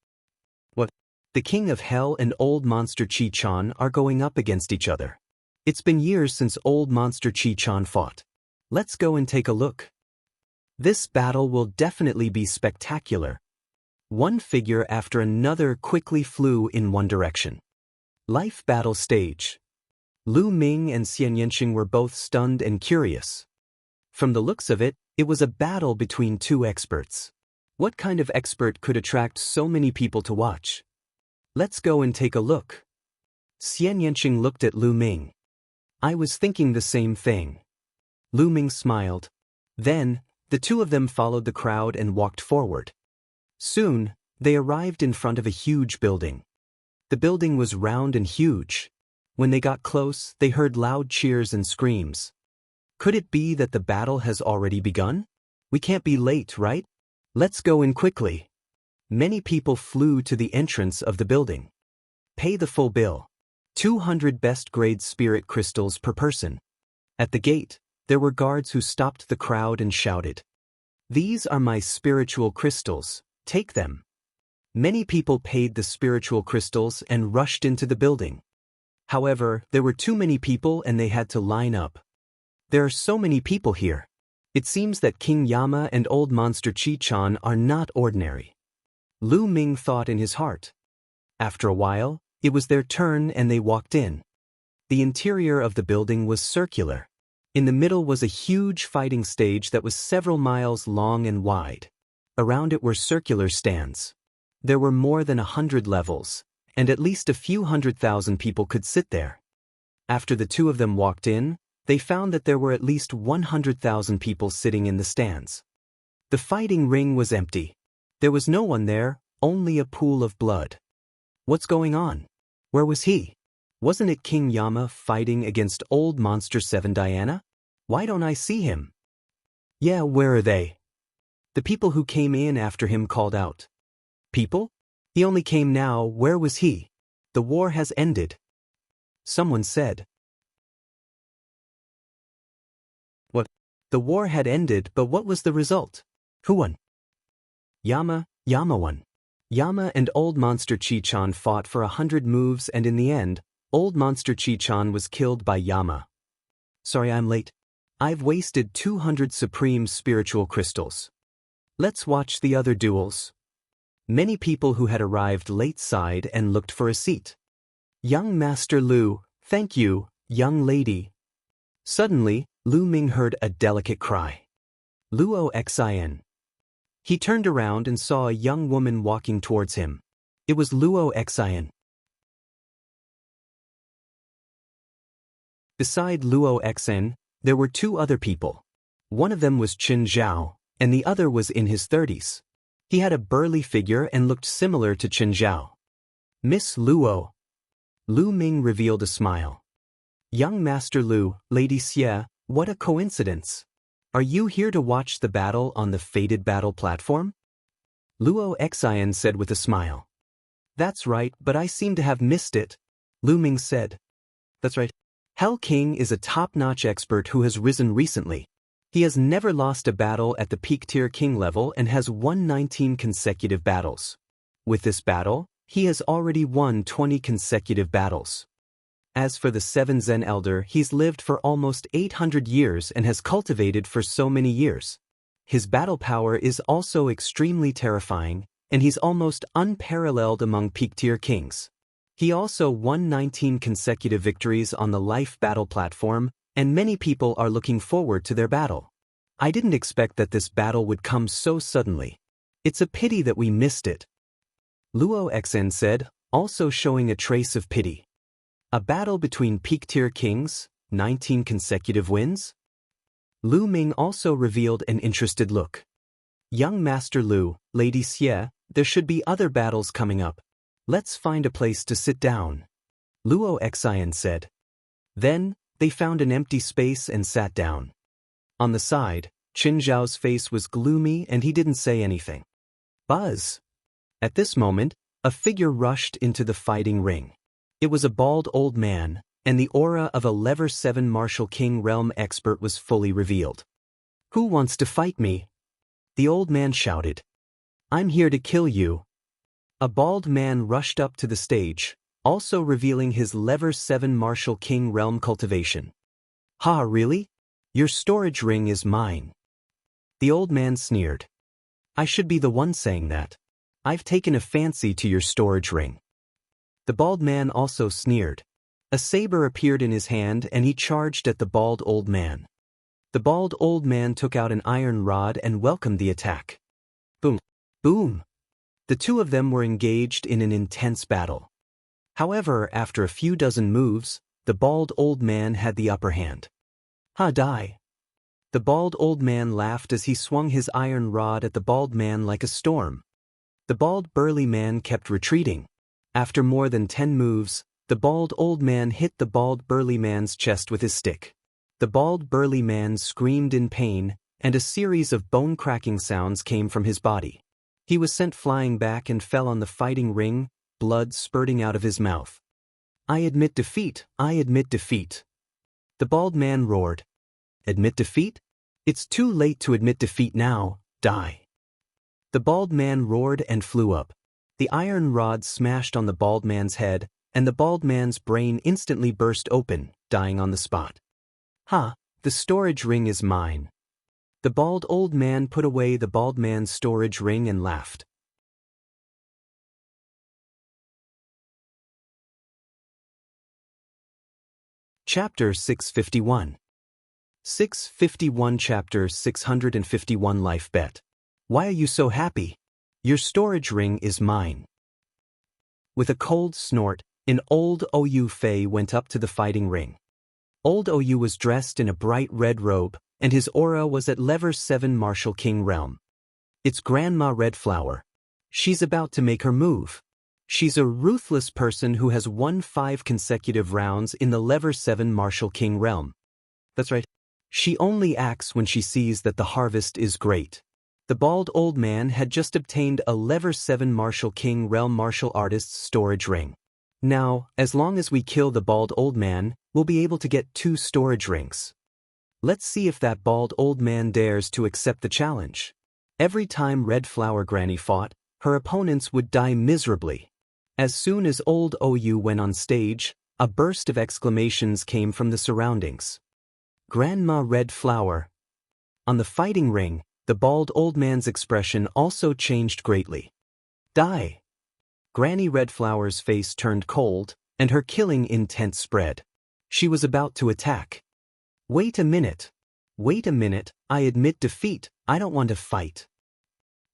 What? The King of Hell and Old Monster Chi-chan are going up against each other. It's been years since Old Monster Chi-chan fought. Let's go and take a look. This battle will definitely be spectacular. One figure after another quickly flew in one direction. Life battle stage. Lu Ming and Xianxia were both stunned and curious. From the looks of it, it was a battle between two experts. What kind of expert could attract so many people to watch? Let's go and take a look. Xianxia looked at Lu Ming. I was thinking the same thing. Lu Ming smiled. Then, the two of them followed the crowd and walked forward. Soon, they arrived in front of a huge building. The building was round and huge. When they got close, they heard loud cheers and screams. Could it be that the battle has already begun? We can't be late, right? Let's go in quickly. Many people flew to the entrance of the building. Pay the full bill. 200 best-grade spirit crystals per person. At the gate, there were guards who stopped the crowd and shouted, "These are my spiritual crystals, take them." Many people paid the spiritual crystals and rushed into the building. However, there were too many people and they had to line up. There are so many people here. It seems that King Yama and Old Monster Chi-chan are not ordinary. Lu Ming thought in his heart. After a while, it was their turn and they walked in. The interior of the building was circular. In the middle was a huge fighting stage that was several miles long and wide. Around it were circular stands. There were more than 100 levels, and at least a few 100,000 people could sit there. After the two of them walked in, they found that there were at least 100,000 people sitting in the stands. The fighting ring was empty. There was no one there, only a pool of blood. What's going on? Where was he? Wasn't it King Yama fighting against Old Monster 7 Diana? Why don't I see him? Yeah, where are they? The people who came in after him called out. People? He only came now, where was he? The war has ended. Someone said. What? The war had ended, but what was the result? Who won? Yama won. Yama and Old Monster Chi-chan fought for 100 moves and in the end, Old Monster Chi-chan was killed by Yama. Sorry I'm late. I've wasted 200 supreme spiritual crystals. Let's watch the other duels. Many people who had arrived late sighed and looked for a seat. Young Master Lu, thank you, young lady. Suddenly, Lu Ming heard a delicate cry. Luo Xin. He turned around and saw a young woman walking towards him. It was Luo Xin. Beside Luo Xin, there were two other people. One of them was Qin Zhao, and the other was in his 30s. He had a burly figure and looked similar to Qin Zhao. Miss Luo. Lu Ming revealed a smile. Young Master Lu, Lady Xie, what a coincidence. Are you here to watch the battle on the fated battle platform? Luo Xian said with a smile. That's right, but I seem to have missed it, Lu Ming said. That's right. Hell King is a top-notch expert who has risen recently. He has never lost a battle at the peak tier king level and has won 19 consecutive battles. With this battle, he has already won 20 consecutive battles. As for the 7 Zen Elder, he's lived for almost 800 years and has cultivated for so many years. His battle power is also extremely terrifying, and he's almost unparalleled among peak-tier kings. He also won 19 consecutive victories on the life battle platform, and many people are looking forward to their battle. I didn't expect that this battle would come so suddenly. It's a pity that we missed it. Luo Xin said, also showing a trace of pity. A battle between peak-tier kings, 19 consecutive wins? Lu Ming also revealed an interested look. Young Master Lu, Lady Xie, there should be other battles coming up. Let's find a place to sit down, Luo Xian said. Then, they found an empty space and sat down. On the side, Qin Zhao's face was gloomy and he didn't say anything. Buzz! At this moment, a figure rushed into the fighting ring. It was a bald old man, and the aura of a Level 7 Martial King Realm expert was fully revealed. Who wants to fight me? The old man shouted. I'm here to kill you. A bald man rushed up to the stage, also revealing his Level 7 Martial King Realm cultivation. Ha, really? Your storage ring is mine. The old man sneered. I should be the one saying that. I've taken a fancy to your storage ring. The bald man also sneered. A saber appeared in his hand and he charged at the bald old man. The bald old man took out an iron rod and welcomed the attack. Boom! Boom! The two of them were engaged in an intense battle. However, after a few dozen moves, the bald old man had the upper hand. Ha, die! The bald old man laughed as he swung his iron rod at the bald man like a storm. The bald burly man kept retreating. After more than 10 moves, the bald old man hit the bald burly man's chest with his stick. The bald burly man screamed in pain, and a series of bone-cracking sounds came from his body. He was sent flying back and fell on the fighting ring, blood spurting out of his mouth. I admit defeat, I admit defeat. The bald man roared. Admit defeat? It's too late to admit defeat now, die. The bald man roared and flew up. The iron rod smashed on the bald man's head, and the bald man's brain instantly burst open, dying on the spot. Ha, the storage ring is mine. The bald old man put away the bald man's storage ring and laughed. Chapter 651. 651 Chapter 651 Life Bet. Why are you so happy? Your storage ring is mine. With a cold snort, an old Oyu Fei went up to the fighting ring. Old Oyu was dressed in a bright red robe, and his aura was at Level 7 Martial King Realm. It's Grandma Red Flower. She's about to make her move. She's a ruthless person who has won 5 consecutive rounds in the Level 7 Martial King Realm. That's right. She only acts when she sees that the harvest is great. The bald old man had just obtained a Level 7 Martial King Realm martial artist's storage ring. Now, as long as we kill the bald old man, we'll be able to get 2 storage rings. Let's see if that bald old man dares to accept the challenge. Every time Red Flower Granny fought, her opponents would die miserably. As soon as old Oyu went on stage, a burst of exclamations came from the surroundings. Grandma Red Flower. On the fighting ring, the bald old man's expression also changed greatly. Die! Granny Redflower's face turned cold, and her killing intent spread. She was about to attack. Wait a minute. Wait a minute, I admit defeat, I don't want to fight.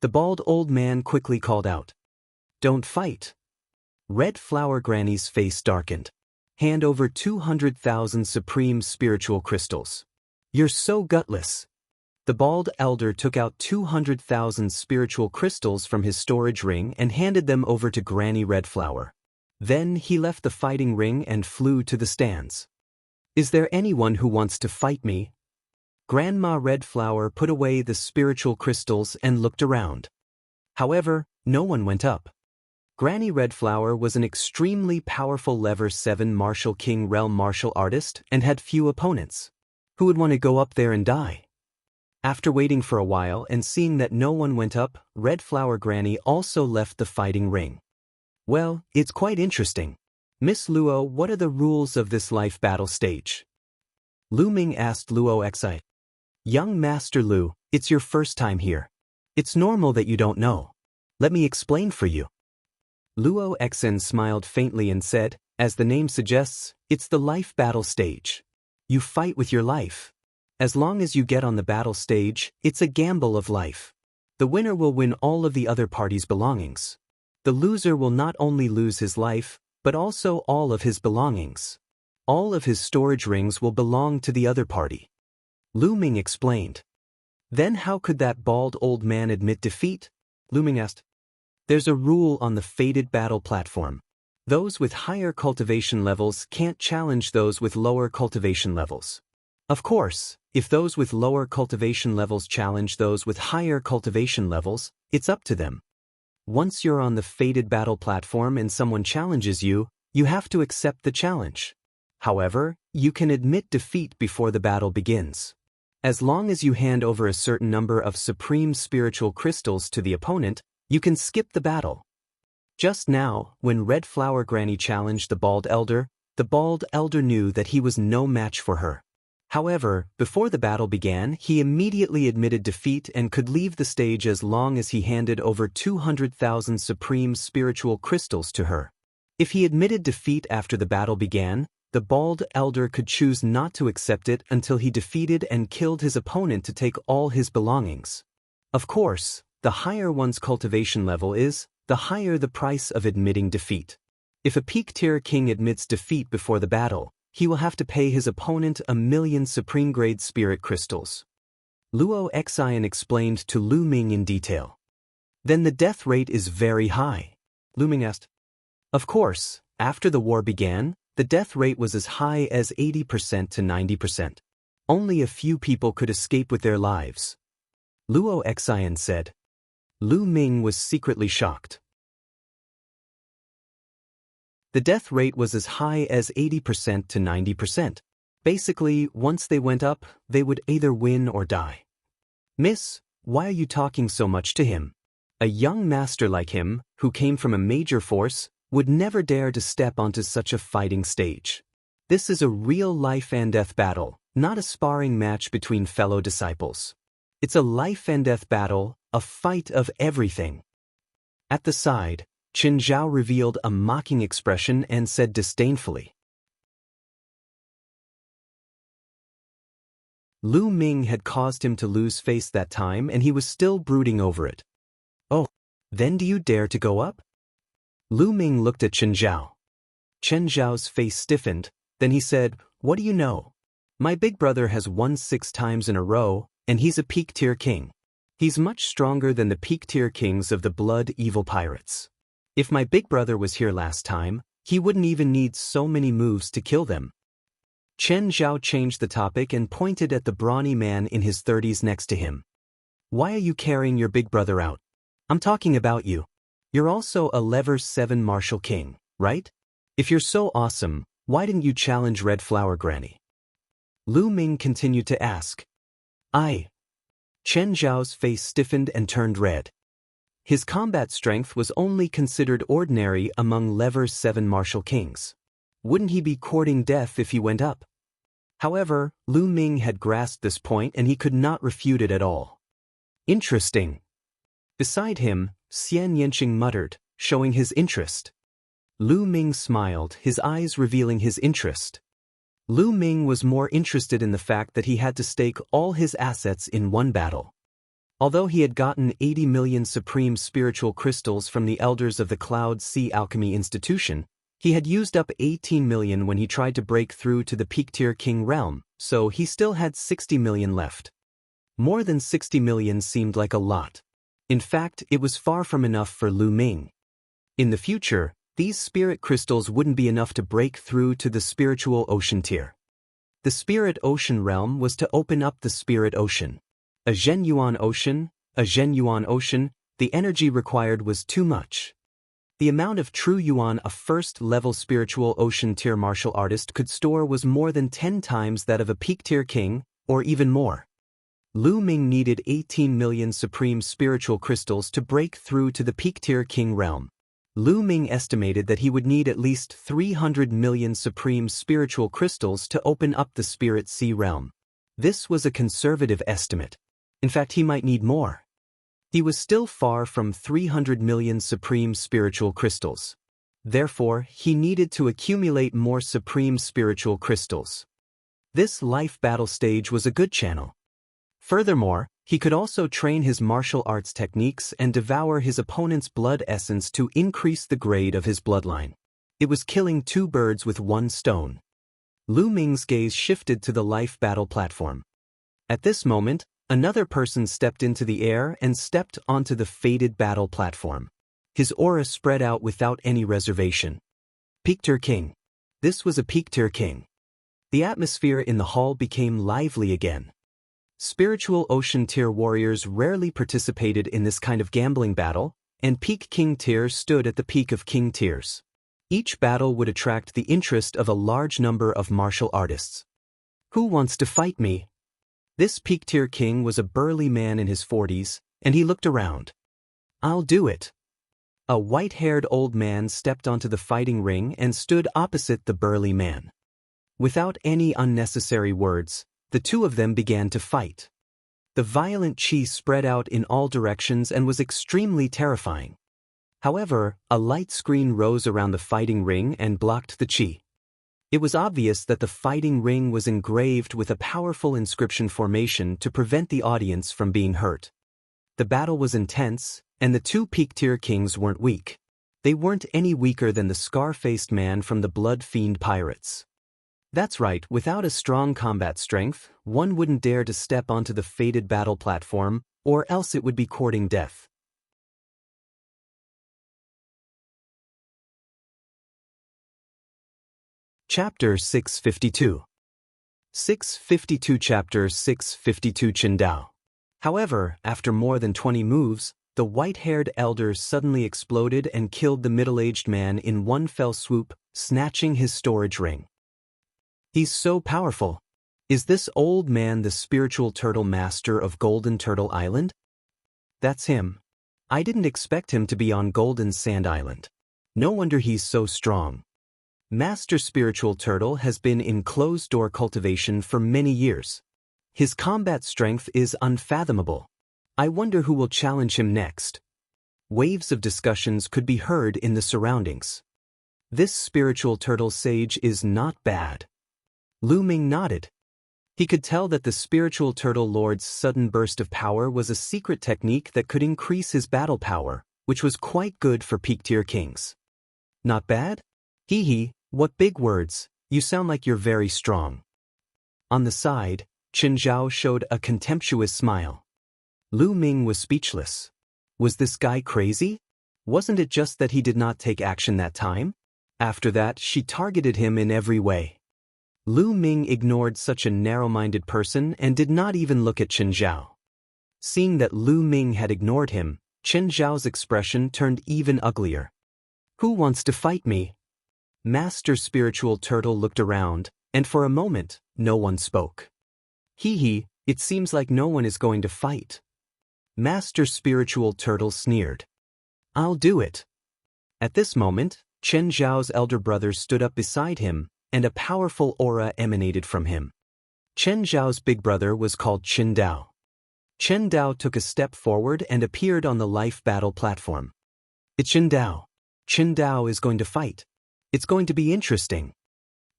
The bald old man quickly called out. Don't fight. Red Flower Granny's face darkened. Hand over 200,000 supreme spiritual crystals. You're so gutless. The bald elder took out 200,000 spiritual crystals from his storage ring and handed them over to Granny Redflower. Then he left the fighting ring and flew to the stands. Is there anyone who wants to fight me? Grandma Redflower put away the spiritual crystals and looked around. However, no one went up. Granny Redflower was an extremely powerful level 7 martial king realm martial artist and had few opponents. Who would want to go up there and die? After waiting for a while and seeing that no one went up, Red Flower Granny also left the fighting ring. Well, it's quite interesting. Miss Luo, what are the rules of this life battle stage? Lu Ming asked Luo Xi. Young Master Lu, it's your first time here. It's normal that you don't know. Let me explain for you. Luo Xen smiled faintly and said, as the name suggests, it's the life battle stage. You fight with your life. As long as you get on the battle stage, it's a gamble of life. The winner will win all of the other party's belongings. The loser will not only lose his life, but also all of his belongings. All of his storage rings will belong to the other party. Lu Ming explained. Then how could that bald old man admit defeat? Lu Ming asked. There's a rule on the fated battle platform. Those with higher cultivation levels can't challenge those with lower cultivation levels. Of course, if those with lower cultivation levels challenge those with higher cultivation levels, it's up to them. Once you're on the fated battle platform and someone challenges you, you have to accept the challenge. However, you can admit defeat before the battle begins. As long as you hand over a certain number of supreme spiritual crystals to the opponent, you can skip the battle. Just now, when Red Flower Granny challenged the bald elder knew that he was no match for her. However, before the battle began, he immediately admitted defeat and could leave the stage as long as he handed over 200,000 supreme spiritual crystals to her. If he admitted defeat after the battle began, the bald elder could choose not to accept it until he defeated and killed his opponent to take all his belongings. Of course, the higher one's cultivation level is, the higher the price of admitting defeat. If a peak-tier king admits defeat before the battle, he will have to pay his opponent 1,000,000 supreme-grade spirit crystals. Luo Xian explained to Lu Ming in detail. Then the death rate is very high. Lu Ming asked. Of course, after the war began, the death rate was as high as 80% to 90%. Only a few people could escape with their lives. Luo Xian said. Lu Ming was secretly shocked. The death rate was as high as 80% to 90%. Basically, once they went up, they would either win or die. Miss, why are you talking so much to him? A young master like him, who came from a major force, would never dare to step onto such a fighting stage. This is a real life and death battle, not a sparring match between fellow disciples. It's a life and death battle, a fight of everything. At the side, Qin Zhao revealed a mocking expression and said disdainfully. Lu Ming had caused him to lose face that time and he was still brooding over it. Oh, then do you dare to go up? Lu Ming looked at Qin Zhao. Qin Zhao's face stiffened, then he said, what do you know? My big brother has won 6 times in a row, and he's a peak-tier king. He's much stronger than the peak-tier kings of the blood evil pirates. If my big brother was here last time, he wouldn't even need so many moves to kill them. Qin Zhao changed the topic and pointed at the brawny man in his 30s next to him. Why are you carrying your big brother out? I'm talking about you. You're also a level 7 martial king, right? If you're so awesome, why didn't you challenge Red Flower Granny? Lu Ming continued to ask. Qin Zhao's face stiffened and turned red. His combat strength was only considered ordinary among level 7 martial kings. Wouldn't he be courting death if he went up? However, Lu Ming had grasped this point and he could not refute it at all. Interesting. Beside him, Xianxia muttered, showing his interest. Lu Ming smiled, his eyes revealing his interest. Lu Ming was more interested in the fact that he had to stake all his assets in one battle. Although he had gotten 80 million supreme spiritual crystals from the elders of the Cloud Sea Alchemy Institution, he had used up 18 million when he tried to break through to the peak-tier king realm, so he still had 60 million left. More than 60 million seemed like a lot. In fact, it was far from enough for Lu Ming. In the future, these spirit crystals wouldn't be enough to break through to the spiritual ocean tier. The spirit ocean realm was to open up the spirit ocean. A Zhenyuan ocean, the energy required was too much. The amount of true yuan a first-level spiritual ocean tier martial artist could store was more than 10 times that of a peak-tier king, or even more. Lu Ming needed 18 million supreme spiritual crystals to break through to the peak-tier king realm. Lu Ming estimated that he would need at least 300 million supreme spiritual crystals to open up the spirit sea realm. This was a conservative estimate. In fact, he might need more. He was still far from 300 million supreme spiritual crystals. Therefore, he needed to accumulate more supreme spiritual crystals. This life battle stage was a good channel. Furthermore, he could also train his martial arts techniques and devour his opponent's blood essence to increase the grade of his bloodline. It was killing two birds with one stone. Lu Ming's gaze shifted to the life battle platform. At this moment, another person stepped into the air and stepped onto the fated battle platform. His aura spread out without any reservation. Peak-tier king. This was a peak-tier king. The atmosphere in the hall became lively again. Spiritual ocean tier warriors rarely participated in this kind of gambling battle, and peak king tier stood at the peak of king tiers. Each battle would attract the interest of a large number of martial artists. Who wants to fight me? This peak-tier king was a burly man in his 40s, and he looked around. I'll do it. A white-haired old man stepped onto the fighting ring and stood opposite the burly man. Without any unnecessary words, the two of them began to fight. The violent chi spread out in all directions and was extremely terrifying. However, a light screen rose around the fighting ring and blocked the chi. It was obvious that the fighting ring was engraved with a powerful inscription formation to prevent the audience from being hurt. The battle was intense, and the two peak-tier kings weren't weak. They weren't any weaker than the scar-faced man from the Blood Fiend Pirates. That's right, without a strong combat strength, one wouldn't dare to step onto the fated battle platform, or else it would be courting death. Chapter 652. 652 Chapter 652 Qindao. However, after more than 20 moves, the white-haired elder suddenly exploded and killed the middle-aged man in one fell swoop, snatching his storage ring. He's so powerful. Is this old man the spiritual turtle master of Golden Turtle Island? That's him. I didn't expect him to be on Golden Sand Island. No wonder he's so strong. Master Spiritual Turtle has been in closed-door cultivation for many years. His combat strength is unfathomable. I wonder who will challenge him next. Waves of discussions could be heard in the surroundings. This spiritual turtle sage is not bad. Lu Ming nodded. He could tell that the spiritual turtle lord's sudden burst of power was a secret technique that could increase his battle power, which was quite good for peak-tier kings. Not bad? Hee hee, what big words, you sound like you're very strong. On the side, Qin Zhao showed a contemptuous smile. Lu Ming was speechless. Was this guy crazy? Wasn't it just that he did not take action that time? After that, she targeted him in every way. Lu Ming ignored such a narrow-minded person and did not even look at Qin Zhao. Seeing that Lu Ming had ignored him, Qin Zhao's expression turned even uglier. Who wants to fight me? Master Spiritual Turtle looked around, and for a moment, no one spoke. Hee hee, it seems like no one is going to fight. Master Spiritual Turtle sneered. I'll do it. At this moment, Qin Zhao's elder brother stood up beside him, and a powerful aura emanated from him. Qin Zhao's big brother was called Qin Dao. Chen Dao took a step forward and appeared on the life battle platform. It's Chen Dao. Chen Dao is going to fight. It's going to be interesting.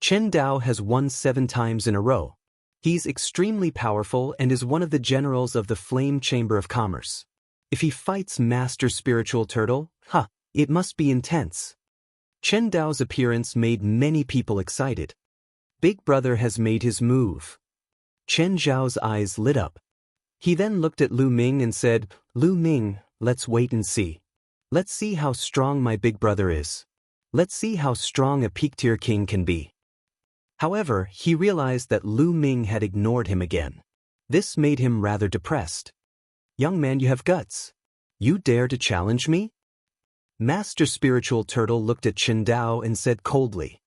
Chen Dao has won 7 times in a row. He's extremely powerful and is one of the generals of the Flame Chamber of Commerce. If he fights Master Spiritual Turtle, it must be intense. Chen Dao's appearance made many people excited. Big Brother has made his move. Chen Zhao's eyes lit up. He then looked at Lu Ming and said, Lu Ming, let's wait and see. Let's see how strong my big brother is. Let's see how strong a peak-tier king can be. However, he realized that Lu Ming had ignored him again. This made him rather depressed. Young man, you have guts. You dare to challenge me? Master Spiritual Turtle looked at Chen Dao and said coldly,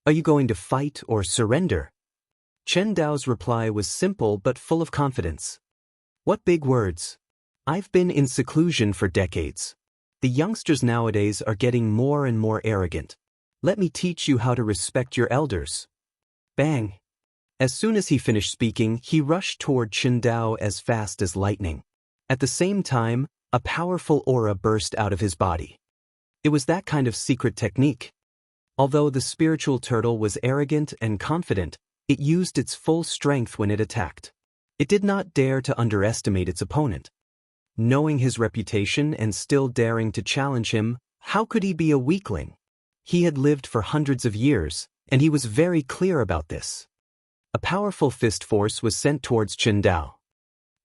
Are you going to fight or surrender? Chen Dao's reply was simple but full of confidence. What big words. I've been in seclusion for decades. The youngsters nowadays are getting more and more arrogant. Let me teach you how to respect your elders. Bang! As soon as he finished speaking, he rushed toward Chen Dao as fast as lightning. At the same time, a powerful aura burst out of his body. It was that kind of secret technique. Although the spiritual turtle was arrogant and confident, it used its full strength when it attacked. It did not dare to underestimate its opponent. Knowing his reputation and still daring to challenge him, how could he be a weakling? He had lived for hundreds of years, and he was very clear about this. A powerful fist force was sent towards Chen Dao.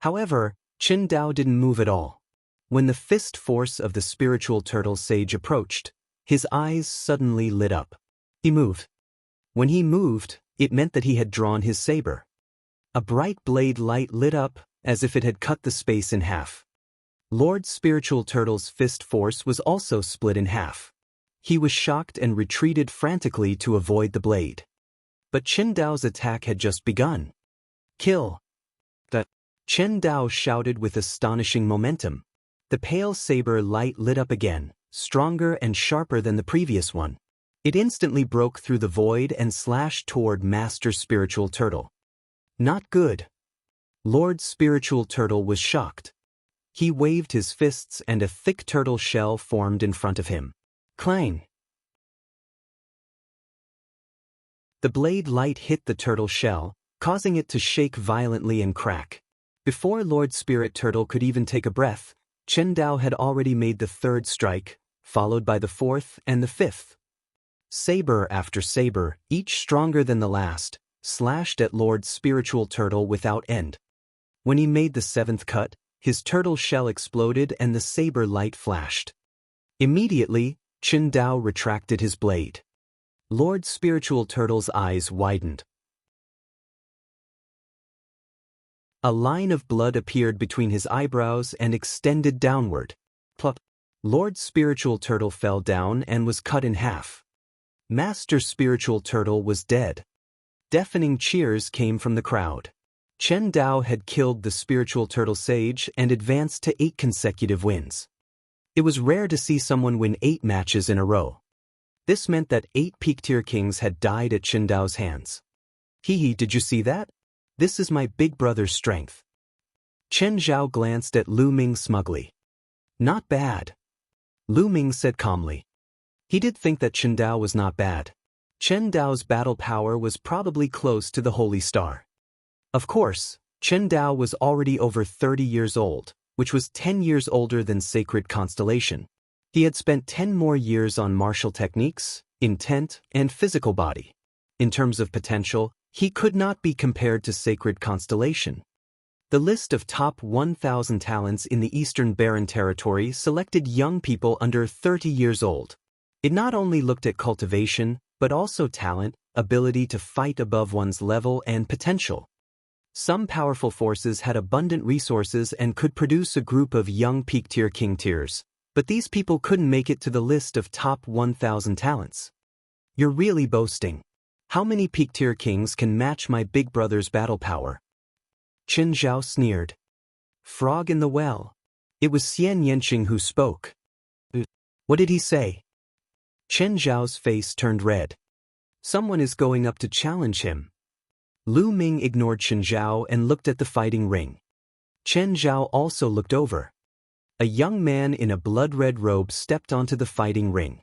However, Chen Dao didn't move at all. When the fist force of the spiritual turtle sage approached, his eyes suddenly lit up. He moved. When he moved, it meant that he had drawn his saber. A bright blade light lit up, as if it had cut the space in half. Lord Spiritual Turtle's fist force was also split in half. He was shocked and retreated frantically to avoid the blade. But Chen Dao's attack had just begun. Kill! Chen Dao shouted with astonishing momentum. The pale saber light lit up again, stronger and sharper than the previous one. It instantly broke through the void and slashed toward Master Spiritual Turtle. Not good. Lord Spiritual Turtle was shocked. He waved his fists and a thick turtle shell formed in front of him. Clang! The blade light hit the turtle shell, causing it to shake violently and crack. Before Lord Spirit Turtle could even take a breath, Chen Dao had already made the 3rd strike, followed by the 4th and the 5th. Saber after saber, each stronger than the last, slashed at Lord Spiritual Turtle without end. When he made the 7th cut, his turtle shell exploded and the saber light flashed. Immediately, Chen Dao retracted his blade. Lord Spiritual Turtle's eyes widened. A line of blood appeared between his eyebrows and extended downward. Plop! Lord Spiritual Turtle fell down and was cut in half. Master Spiritual Turtle was dead. Deafening cheers came from the crowd. Chen Dao had killed the Spiritual Turtle Sage and advanced to 8 consecutive wins. It was rare to see someone win 8 matches in a row. This meant that 8 peak-tier kings had died at Chen Dao's hands. Did you see that? This is my big brother's strength. Chen Zhao glanced at Lu Ming smugly. Not bad. Lu Ming said calmly. He did think that Chen Dao was not bad. Chen Dao's battle power was probably close to the Holy Star. Of course, Chen Dao was already over 30 years old, which was 10 years older than Sacred Constellation. He had spent 10 more years on martial techniques, intent, and physical body. In terms of potential, he could not be compared to Sacred Constellation. The list of top 1,000 talents in the Eastern Barren Territory selected young people under 30 years old. It not only looked at cultivation, but also talent, ability to fight above one's level, and potential. Some powerful forces had abundant resources and could produce a group of young peak-tier king tiers, but these people couldn't make it to the list of top 1,000 talents. You're really boasting. How many peak-tier kings can match my big brother's battle power? Chen Zhao sneered. Frog in the well. It was Xianxia who spoke. What did he say? Chen Zhao's face turned red. Someone is going up to challenge him. Lu Ming ignored Chen Zhao and looked at the fighting ring. Chen Zhao also looked over. A young man in a blood-red robe stepped onto the fighting ring.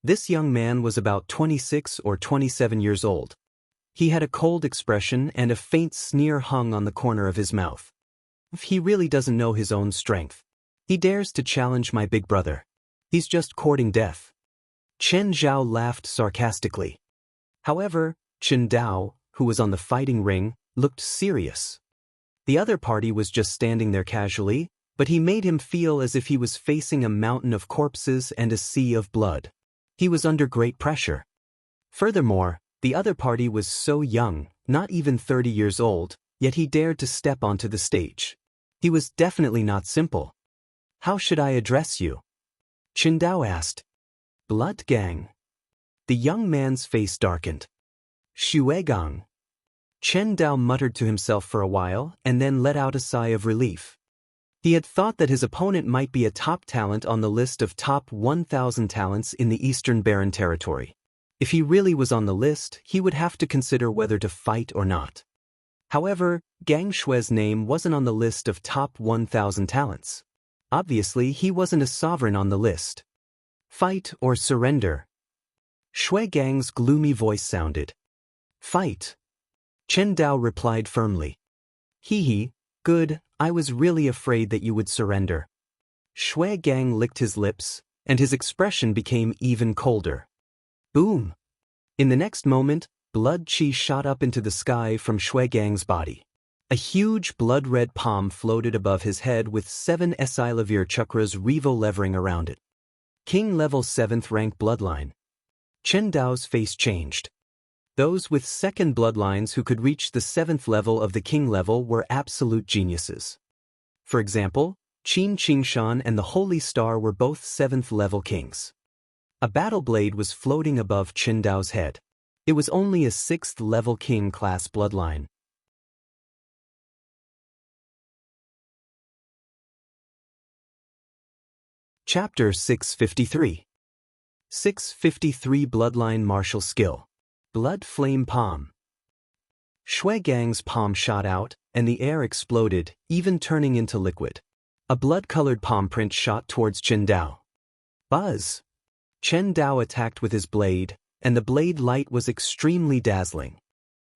This young man was about 26 or 27 years old. He had a cold expression and a faint sneer hung on the corner of his mouth. He really doesn't know his own strength. He dares to challenge my big brother. He's just courting death. Chen Zhao laughed sarcastically. However, Chen Dao, who was on the fighting ring, looked serious. The other party was just standing there casually, but he made him feel as if he was facing a mountain of corpses and a sea of blood. He was under great pressure. Furthermore, the other party was so young, not even 30 years old, yet he dared to step onto the stage. He was definitely not simple. How should I address you? Chen Dao asked. Blood gang. The young man's face darkened. Shuegang. Chen Dao muttered to himself for a while and then let out a sigh of relief. He had thought that his opponent might be a top talent on the list of top 1,000 talents in the Eastern Barren Territory. If he really was on the list, he would have to consider whether to fight or not. However, Gang Shue's name wasn't on the list of top 1,000 talents. Obviously, he wasn't a sovereign on the list. Fight or surrender? Shui Gang's gloomy voice sounded. Fight. Chen Dao replied firmly. Hee, good, I was really afraid that you would surrender. Shui Gang licked his lips, and his expression became even colder. Boom! In the next moment, blood chi shot up into the sky from Shui Gang's body. A huge blood-red palm floated above his head with 7 Esilavir chakras revo-levering around it. King level 7th rank bloodline. Chen Dao's face changed. Those with second bloodlines who could reach the 7th level of the king level were absolute geniuses. For example, Qin Qingshan and the Holy Star were both 7th level kings. A battle blade was floating above Chen Dao's head. It was only a 6th level king class bloodline. Chapter 653. 653 Bloodline Martial Skill. Blood Flame Palm. Shui Gang's palm shot out, and the air exploded, even turning into liquid. A blood-colored palm print shot towards Chen Dao. Buzz! Chen Dao attacked with his blade, and the blade light was extremely dazzling.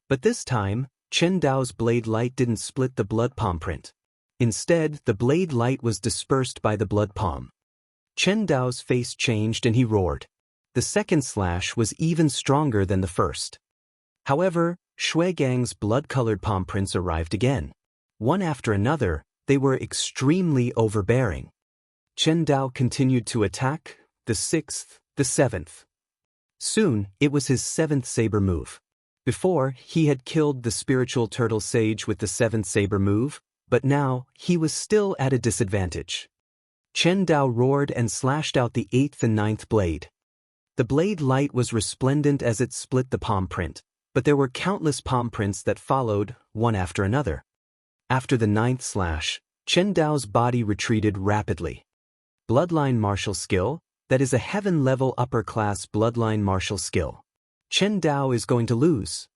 But this time, Chen Dao's blade light didn't split the blood palm print. Instead, the blade light was dispersed by the blood palm. Chen Dao's face changed and he roared. The second slash was even stronger than the first. However, Shui Gang's blood-colored palm prints arrived again. One after another, they were extremely overbearing. Chen Dao continued to attack, the 6th, the 7th. Soon, it was his 7th saber move. Before, he had killed the spiritual turtle sage with the 7th saber move, but now, he was still at a disadvantage. Chen Dao roared and slashed out the 8th and 9th blade. The blade light was resplendent as it split the palm print, but there were countless palm prints that followed, one after another. After the 9th slash, Chen Dao's body retreated rapidly. Bloodline martial skill, that is a heaven-level upper-class bloodline martial skill. Chen Dao is going to lose.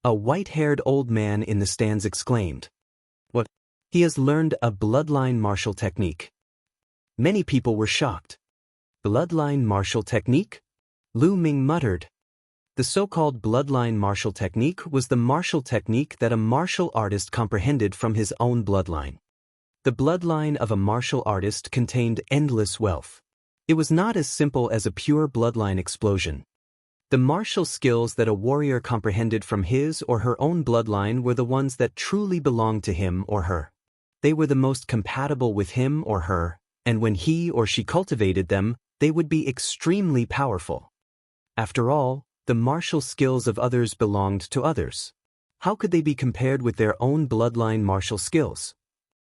A white-haired old man in the stands exclaimed. What? He has learned a bloodline martial technique. Many people were shocked. Bloodline martial technique? Lu Ming muttered. The so-called bloodline martial technique was the martial technique that a martial artist comprehended from his own bloodline. The bloodline of a martial artist contained endless wealth. It was not as simple as a pure bloodline explosion. The martial skills that a warrior comprehended from his or her own bloodline were the ones that truly belonged to him or her. They were the most compatible with him or her, and when he or she cultivated them, they would be extremely powerful. After all, the martial skills of others belonged to others. How could they be compared with their own bloodline martial skills?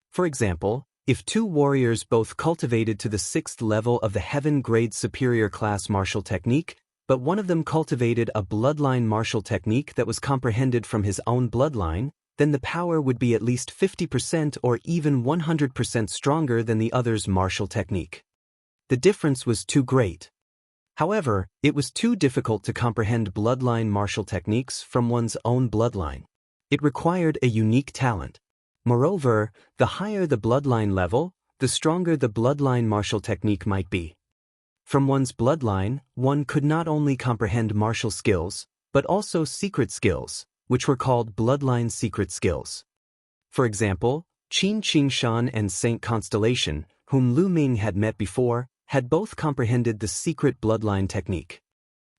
For example, if two warriors both cultivated to the 6th level of the heaven grade superior class martial technique, but one of them cultivated a bloodline martial technique that was comprehended from his own bloodline, then the power would be at least 50% or even 100% stronger than the other's martial technique. The difference was too great. However, it was too difficult to comprehend bloodline martial techniques from one's own bloodline. It required a unique talent. Moreover, the higher the bloodline level, the stronger the bloodline martial technique might be. From one's bloodline, one could not only comprehend martial skills, but also secret skills, which were called bloodline secret skills. For example, Qin Qingshan and Saint Constellation, whom Lu Ming had met before, had both comprehended the secret bloodline technique.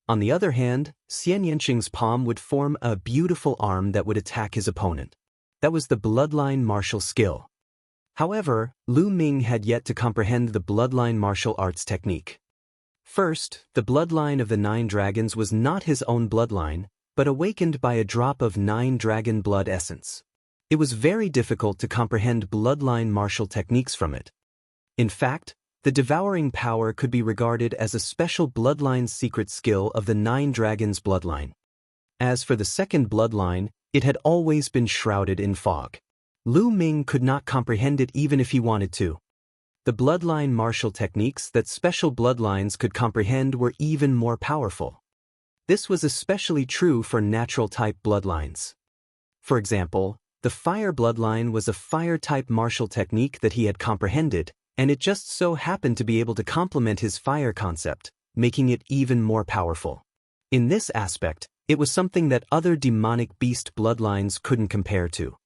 On the other hand, Xian Yanqing's palm would form a beautiful arm that would attack his opponent. That was the bloodline martial skill. However, Lu Ming had yet to comprehend the bloodline martial arts technique. First, the bloodline of the 9 dragons was not his own bloodline, but awakened by a drop of 9 dragon blood essence. It was very difficult to comprehend bloodline martial techniques from it. In fact, the devouring power could be regarded as a special bloodline secret skill of the 9 dragons bloodline. As for the second bloodline, it had always been shrouded in fog. Lu Ming could not comprehend it even if he wanted to. The bloodline martial techniques that special bloodlines could comprehend were even more powerful. This was especially true for natural-type bloodlines. For example, the fire bloodline was a fire-type martial technique that he had comprehended, and it just so happened to be able to complement his fire concept, making it even more powerful. In this aspect, it was something that other demonic beast bloodlines couldn't compare to.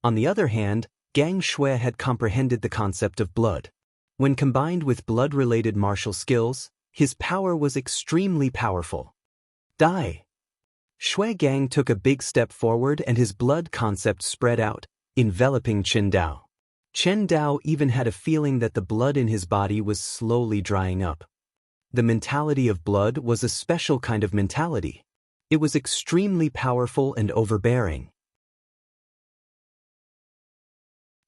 On the other hand, Gang Shui had comprehended the concept of blood. When combined with blood-related martial skills, his power was extremely powerful. Die! Shui Gang took a big step forward and his blood concept spread out, enveloping Chen Dao. Chen Dao even had a feeling that the blood in his body was slowly drying up. The mentality of blood was a special kind of mentality. It was extremely powerful and overbearing.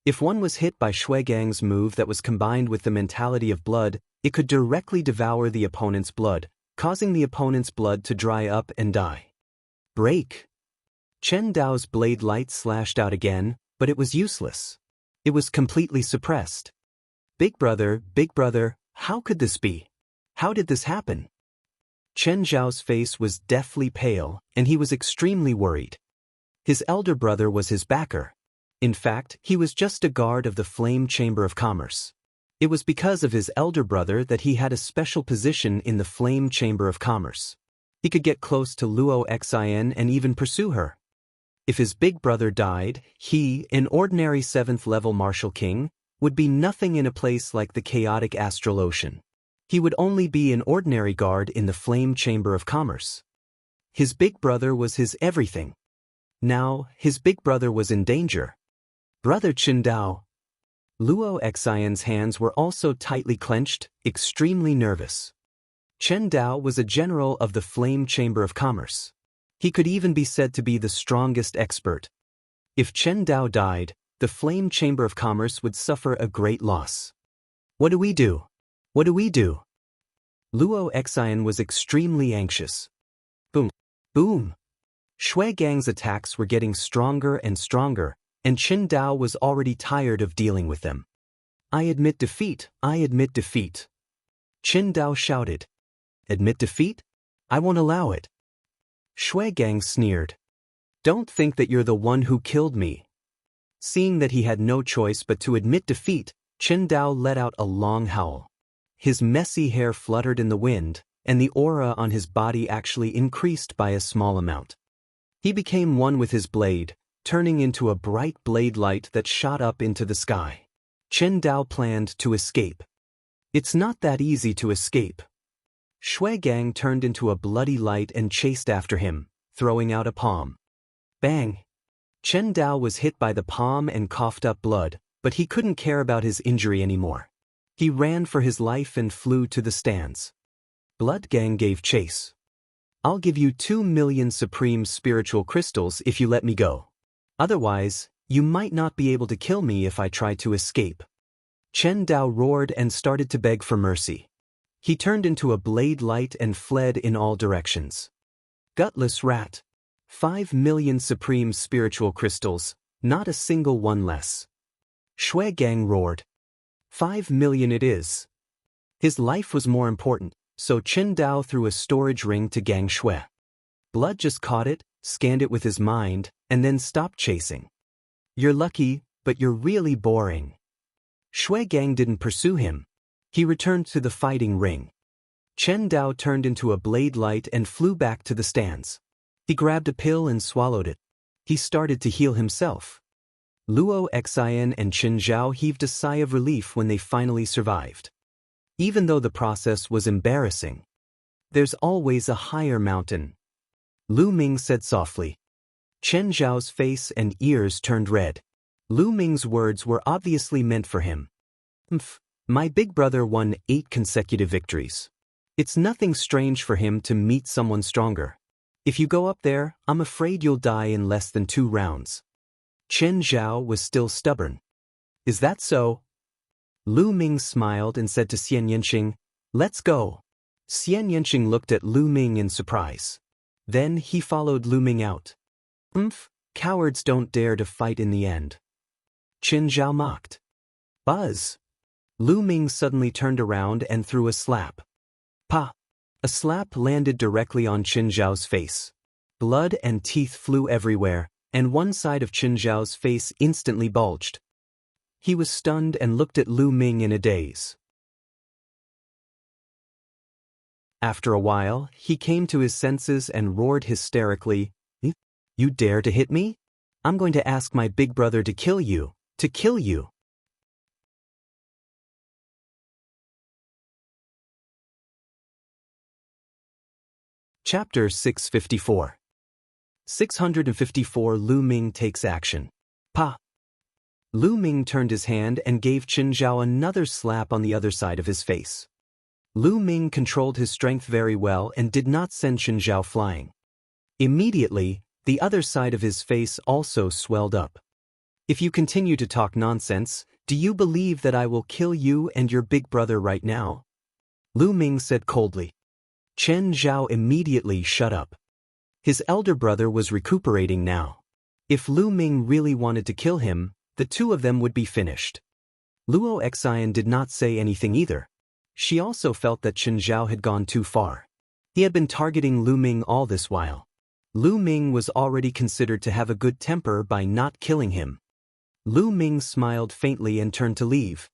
If one was hit by Shui Gang's move that was combined with the mentality of blood, it could directly devour the opponent's blood, causing the opponent's blood to dry up and die. Break! Chen Dao's blade light slashed out again, but it was useless. It was completely suppressed. Big brother, how could this be? How did this happen? Chen Zhao's face was deathly pale, and he was extremely worried. His elder brother was his backer. In fact, he was just a guard of the Flame Chamber of Commerce. It was because of his elder brother that he had a special position in the Flame Chamber of Commerce. He could get close to Luo Xian and even pursue her. If his big brother died, he, an ordinary 7th-level martial king, would be nothing in a place like the chaotic astral ocean. He would only be an ordinary guard in the Flame Chamber of Commerce. His big brother was his everything. Now, his big brother was in danger. Brother Chen Dao. Luo Xian's hands were also tightly clenched, extremely nervous. Chen Dao was a general of the Flame Chamber of Commerce. He could even be said to be the strongest expert. If Chen Dao died, the Flame Chamber of Commerce would suffer a great loss. What do we do? What do we do? Luo Xian was extremely anxious. Boom! Boom! Shui Gang's attacks were getting stronger and stronger, and Chen Dao was already tired of dealing with them. I admit defeat, I admit defeat. Chen Dao shouted. Admit defeat? I won't allow it. Shui Gang sneered. Don't think that you're the one who killed me. Seeing that he had no choice but to admit defeat, Chen Dao let out a long howl. His messy hair fluttered in the wind, and the aura on his body actually increased by a small amount. He became one with his blade, turning into a bright blade light that shot up into the sky. Chen Dao planned to escape. It's not that easy to escape. Shui Gang turned into a bloody light and chased after him, throwing out a palm. Bang! Chen Dao was hit by the palm and coughed up blood, but he couldn't care about his injury anymore. He ran for his life and flew to the stands. Blood Gang gave chase. I'll give you 2 million supreme spiritual crystals if you let me go. Otherwise, you might not be able to kill me if I try to escape. Chen Dao roared and started to beg for mercy. He turned into a blade light and fled in all directions. Gutless rat. 5 million supreme spiritual crystals, not a single one less. Shui Gang roared. 5 million it is. His life was more important, so Chen Dao threw a storage ring to Gang Shui. Blood just caught it, scanned it with his mind, and then stopped chasing. You're lucky, but you're really boring. Shui Gang didn't pursue him. He returned to the fighting ring. Chen Dao turned into a blade light and flew back to the stands. He grabbed a pill and swallowed it. He started to heal himself. Luo Xian and Qin Zhao heaved a sigh of relief when they finally survived. Even though the process was embarrassing. There's always a higher mountain. Lu Ming said softly. Chen Zhao's face and ears turned red. Lu Ming's words were obviously meant for him. My big brother won 8 consecutive victories. It's nothing strange for him to meet someone stronger. If you go up there, I'm afraid you'll die in less than 2 rounds. Chen Zhao was still stubborn. Is that so? Lu Ming smiled and said to Xianxia, let's go. Xianxia looked at Lu Ming in surprise. Then he followed Lu Ming out. Cowards don't dare to fight in the end. Qin Zhao mocked. Buzz. Lu Ming suddenly turned around and threw a slap. Pa! A slap landed directly on Qin Zhao's face. Blood and teeth flew everywhere, and one side of Qin Zhao's face instantly bulged. He was stunned and looked at Lu Ming in a daze. After a while, he came to his senses and roared hysterically, You dare to hit me? I'm going to ask my big brother to kill you, to kill you. Chapter 654. 654 Lu Ming takes action. Pa! Lu Ming turned his hand and gave Qin Zhao another slap on the other side of his face. Lu Ming controlled his strength very well and did not send Qin Zhao flying. Immediately, the other side of his face also swelled up. If you continue to talk nonsense, do you believe that I will kill you and your big brother right now? Lu Ming said coldly. Chen Zhao immediately shut up. His elder brother was recuperating now. If Lu Ming really wanted to kill him, the two of them would be finished. Luo Xian did not say anything either. She also felt that Qin Zhao had gone too far. He had been targeting Lu Ming all this while. Lu Ming was already considered to have a good temper by not killing him. Lu Ming smiled faintly and turned to leave.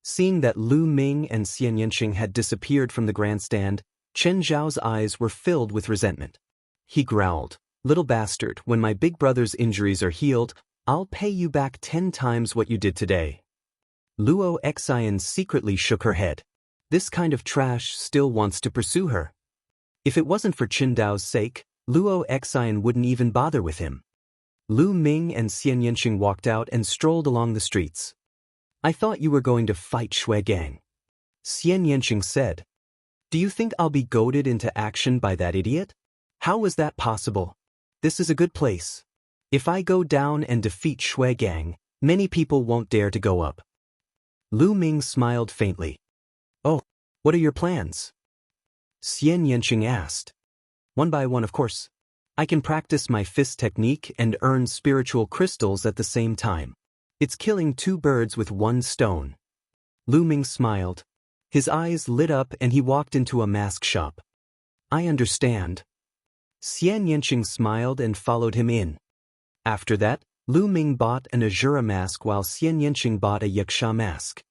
Seeing that Lu Ming and Xianxia had disappeared from the grandstand, Chen Zhao's eyes were filled with resentment. He growled, Little bastard, when my big brother's injuries are healed, I'll pay you back 10 times what you did today. Luo Xian secretly shook her head. This kind of trash still wants to pursue her. If it wasn't for Qin Dao's sake, Luo Xian wouldn't even bother with him. Lu Ming and Xianxia walked out and strolled along the streets. I thought you were going to fight Shui Gang. Xianxia said. Do you think I'll be goaded into action by that idiot? How was that possible? This is a good place. If I go down and defeat Shui Gang, many people won't dare to go up. Lu Ming smiled faintly. Oh, what are your plans? Xianxia asked. One by one, of course. I can practice my fist technique and earn spiritual crystals at the same time. It's killing 2 birds with 1 stone. Lu Ming smiled. His eyes lit up and he walked into a mask shop. I understand. Xianxia smiled and followed him in. After that, Lu Ming bought an Azura mask while Xianxia bought a Yaksha mask.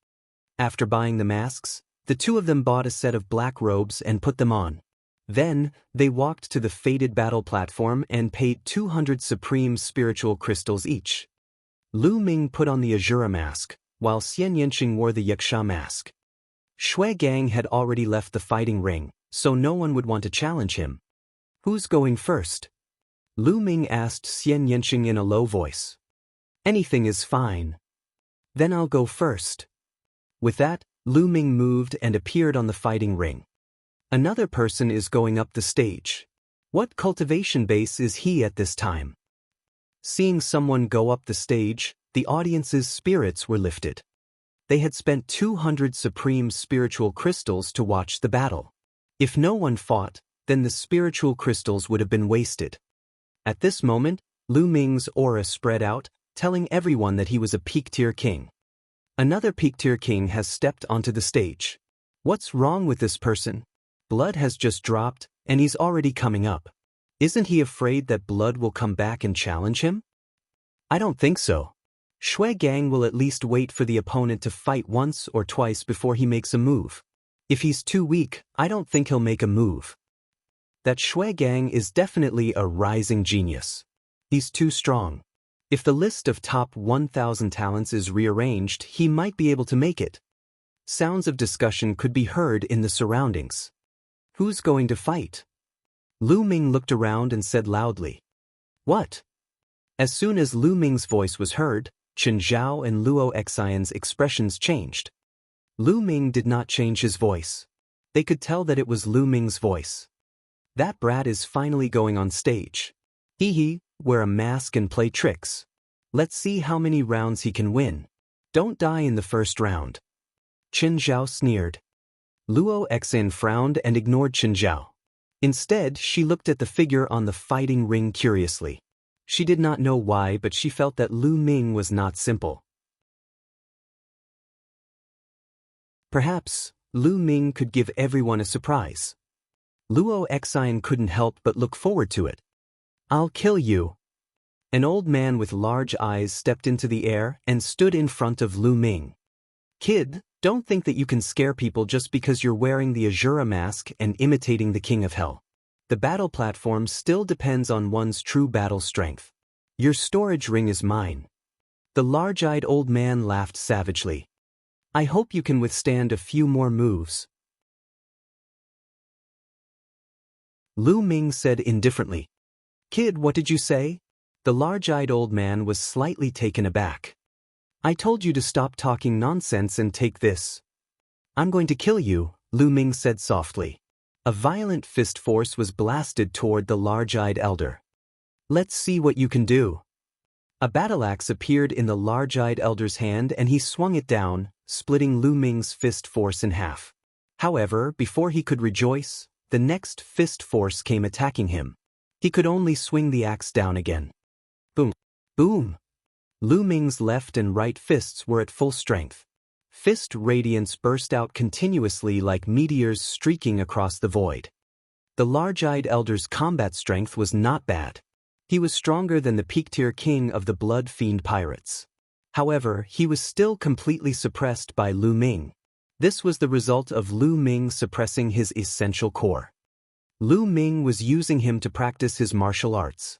After buying the masks, the two of them bought a set of black robes and put them on. Then, they walked to the fated battle platform and paid 200 supreme spiritual crystals each. Lu Ming put on the Azura mask, while Xianxia wore the Yaksha mask. Shui Gang had already left the fighting ring, so no one would want to challenge him. Who's going first? Lu Ming asked Xianxia in a low voice. Anything is fine. Then I'll go first. With that, Lu Ming moved and appeared on the fighting ring. Another person is going up the stage. What cultivation base is he at this time? Seeing someone go up the stage, the audience's spirits were lifted. They had spent 200 supreme spiritual crystals to watch the battle. If no one fought, then the spiritual crystals would have been wasted. At this moment, Lu Ming's aura spread out, telling everyone that he was a peak-tier king. Another peak-tier king has stepped onto the stage. What's wrong with this person? Blood has just dropped, and he's already coming up. Isn't he afraid that blood will come back and challenge him? I don't think so. Shui Gang will at least wait for the opponent to fight once or twice before he makes a move. If he's too weak, I don't think he'll make a move. That Shui Gang is definitely a rising genius. He's too strong. If the list of top 1,000 talents is rearranged, he might be able to make it. Sounds of discussion could be heard in the surroundings. Who's going to fight? Lu Ming looked around and said loudly. What? As soon as Lu Ming's voice was heard, Chen Zhao and Luo Xian's expressions changed. Lu Ming did not change his voice. They could tell that it was Lu Ming's voice. That brat is finally going on stage. Hee, wear a mask and play tricks. Let's see how many rounds he can win. Don't die in the first round. Chen Zhao sneered. Luo Xian frowned and ignored Chen Zhao. Instead, she looked at the figure on the fighting ring curiously. She did not know why, but she felt that Lu Ming was not simple. Perhaps, Lu Ming could give everyone a surprise. Luo Xian couldn't help but look forward to it. I'll kill you. An old man with large eyes stepped into the air and stood in front of Lu Ming. Kid, don't think that you can scare people just because you're wearing the Azura mask and imitating the King of Hell. The battle platform still depends on one's true battle strength. Your storage ring is mine. The large-eyed old man laughed savagely. I hope you can withstand a few more moves. Lu Ming said indifferently. Kid, what did you say? The large-eyed old man was slightly taken aback. I told you to stop talking nonsense and take this. I'm going to kill you, Lu Ming said softly. A violent fist force was blasted toward the large-eyed elder. Let's see what you can do. A battle axe appeared in the large-eyed elder's hand and he swung it down, splitting Lu Ming's fist force in half. However, before he could rejoice, the next fist force came attacking him. He could only swing the axe down again. Boom! Boom! Lu Ming's left and right fists were at full strength. Fist radiance burst out continuously like meteors streaking across the void. The large-eyed elder's combat strength was not bad. He was stronger than the peak-tier king of the Blood Fiend pirates. However, he was still completely suppressed by Lu Ming. This was the result of Lu Ming suppressing his essential core. Lu Ming was using him to practice his martial arts.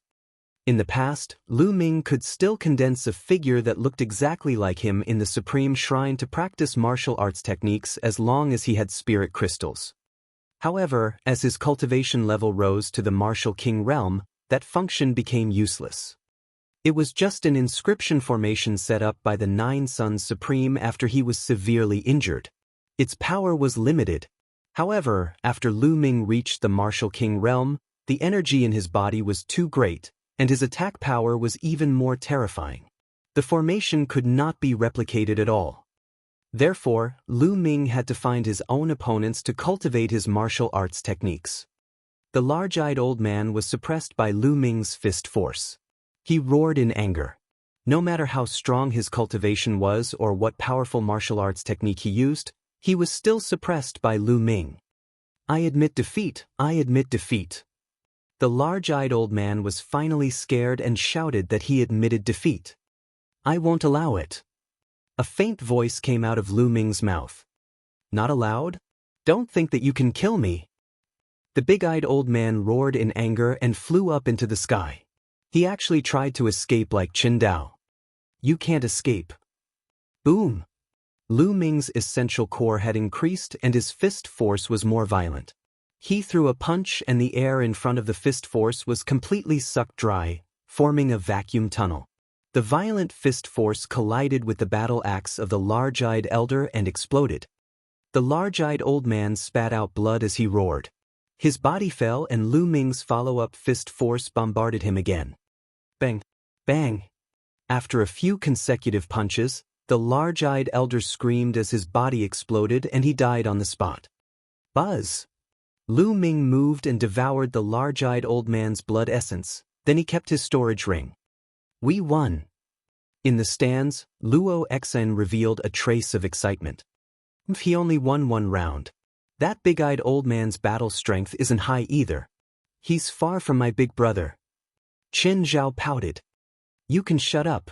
In the past, Lu Ming could still condense a figure that looked exactly like him in the Supreme Shrine to practice martial arts techniques as long as he had spirit crystals. However, as his cultivation level rose to the Martial King realm, that function became useless. It was just an inscription formation set up by the Nine Sons Supreme after he was severely injured. Its power was limited. However, after Lu Ming reached the Martial King realm, the energy in his body was too great, and his attack power was even more terrifying. The formation could not be replicated at all. Therefore, Lu Ming had to find his own opponents to cultivate his martial arts techniques. The large-eyed old man was suppressed by Lu Ming's fist force. He roared in anger. No matter how strong his cultivation was or what powerful martial arts technique he used, he was still suppressed by Lu Ming. I admit defeat, I admit defeat. The large-eyed old man was finally scared and shouted that he admitted defeat. I won't allow it. A faint voice came out of Lu Ming's mouth. Not allowed? Don't think that you can kill me. The big-eyed old man roared in anger and flew up into the sky. He actually tried to escape like Qin Dao. You can't escape. Boom! Lu Ming's essential core had increased and his fist force was more violent. He threw a punch and the air in front of the fist force was completely sucked dry, forming a vacuum tunnel. The violent fist force collided with the battle axe of the large-eyed elder and exploded. The large-eyed old man spat out blood as he roared. His body fell and Lu Ming's follow-up fist force bombarded him again. Bang! Bang! After a few consecutive punches, the large-eyed elder screamed as his body exploded and he died on the spot. Buzz! Lu Ming moved and devoured the large-eyed old man's blood essence, then he kept his storage ring. We won! In the stands, Luo Xian revealed a trace of excitement. He only won one round. That big-eyed old man's battle strength isn't high either. He's far from my big brother. Chen Zhao pouted. You can shut up.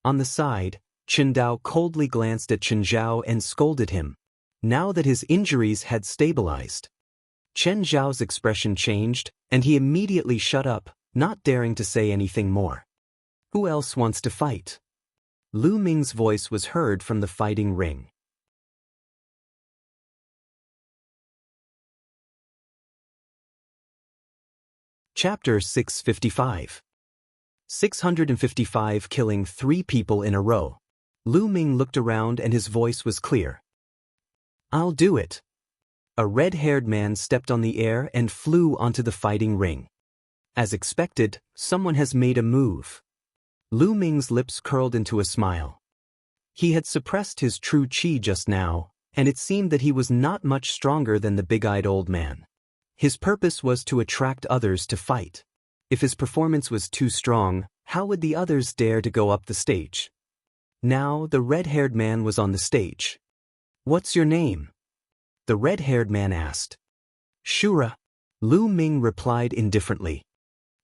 On the side, Chen Dao coldly glanced at Chen Zhao and scolded him. Now that his injuries had stabilized, Chen Zhao's expression changed, and he immediately shut up, not daring to say anything more. Who else wants to fight? Lu Ming's voice was heard from the fighting ring. Chapter 655. 655 Killing 3 people in a row. Lu Ming looked around and his voice was clear. I'll do it. A red-haired man stepped on the air and flew onto the fighting ring. As expected, someone has made a move. Lu Ming's lips curled into a smile. He had suppressed his true qi just now, and it seemed that he was not much stronger than the big-eyed old man. His purpose was to attract others to fight. If his performance was too strong, how would the others dare to go up the stage? Now the red-haired man was on the stage. What's your name? The red-haired man asked. Shura. Lu Ming replied indifferently.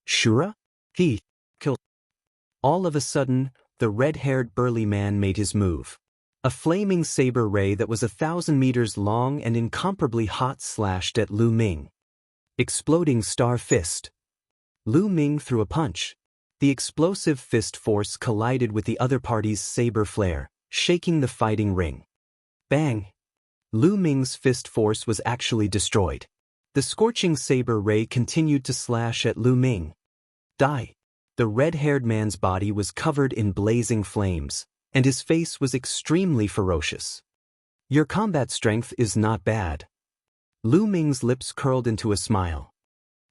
Shura? He killed. All of a sudden, the red-haired burly man made his move. A flaming saber ray that was 1,000 meters long and incomparably hot slashed at Lu Ming. Exploding star fist. Lu Ming threw a punch. The explosive fist force collided with the other party's saber flare, shaking the fighting ring. Bang! Lu Ming's fist force was actually destroyed. The scorching saber ray continued to slash at Lu Ming. Die! The red-haired man's body was covered in blazing flames, and his face was extremely ferocious. Your combat strength is not bad. Lu Ming's lips curled into a smile.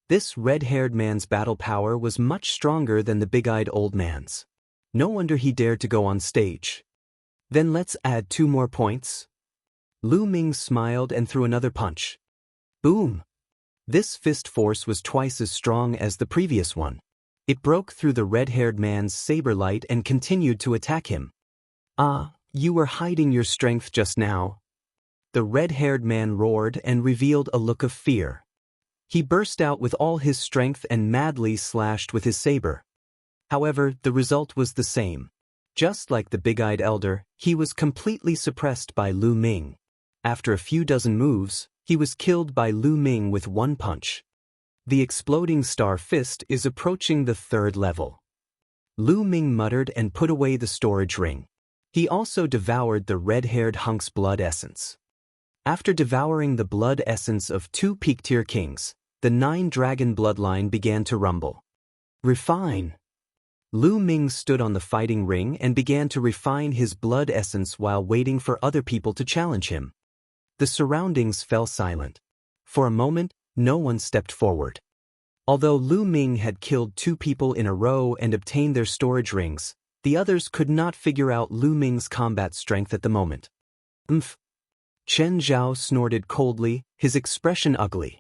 This red-haired man's battle power was much stronger than the big-eyed old man's. No wonder he dared to go on stage. Then let's add 2 more points. Lu Ming smiled and threw another punch. Boom! This fist force was twice as strong as the previous one. It broke through the red-haired man's saber light and continued to attack him. Ah, you were hiding your strength just now. The red-haired man roared and revealed a look of fear. He burst out with all his strength and madly slashed with his saber. However, the result was the same. Just like the big-eyed elder, he was completely suppressed by Lu Ming. After a few dozen moves, he was killed by Lu Ming with 1 punch. The exploding star fist is approaching the 3rd level. Lu Ming muttered and put away the storage ring. He also devoured the red-haired hunk's blood essence. After devouring the blood essence of 2 peak-tier kings, the 9-dragon bloodline began to rumble. Refine. Lu Ming stood on the fighting ring and began to refine his blood essence while waiting for other people to challenge him. The surroundings fell silent. For a moment, no one stepped forward. Although Lu Ming had killed 2 people in a row and obtained their storage rings, the others could not figure out Lu Ming's combat strength at the moment. Chen Zhao snorted coldly, his expression ugly.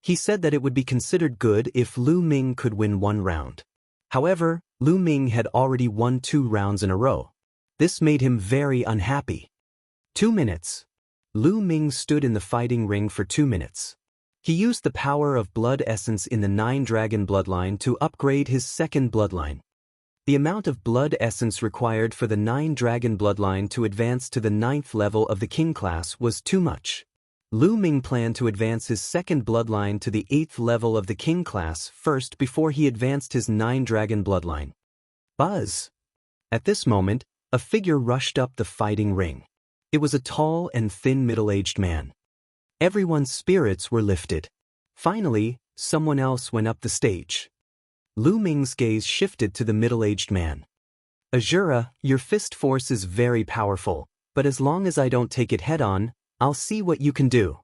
He said that it would be considered good if Lu Ming could win 1 round. However, Lu Ming had already won 2 rounds in a row. This made him very unhappy. 2 minutes. Lu Ming stood in the fighting ring for 2 minutes. He used the power of blood essence in the 9-dragon bloodline to upgrade his 2nd bloodline. The amount of blood essence required for the 9-dragon bloodline to advance to the 9th level of the king class was too much. Lu Ming planned to advance his 2nd bloodline to the 8th level of the king class first before he advanced his 9-dragon bloodline. Buzz! At this moment, a figure rushed up the fighting ring. It was a tall and thin middle-aged man. Everyone's spirits were lifted. Finally, someone else went up the stage. Lu Ming's gaze shifted to the middle-aged man. Azura, your fist force is very powerful, but as long as I don't take it head-on, I'll see what you can do.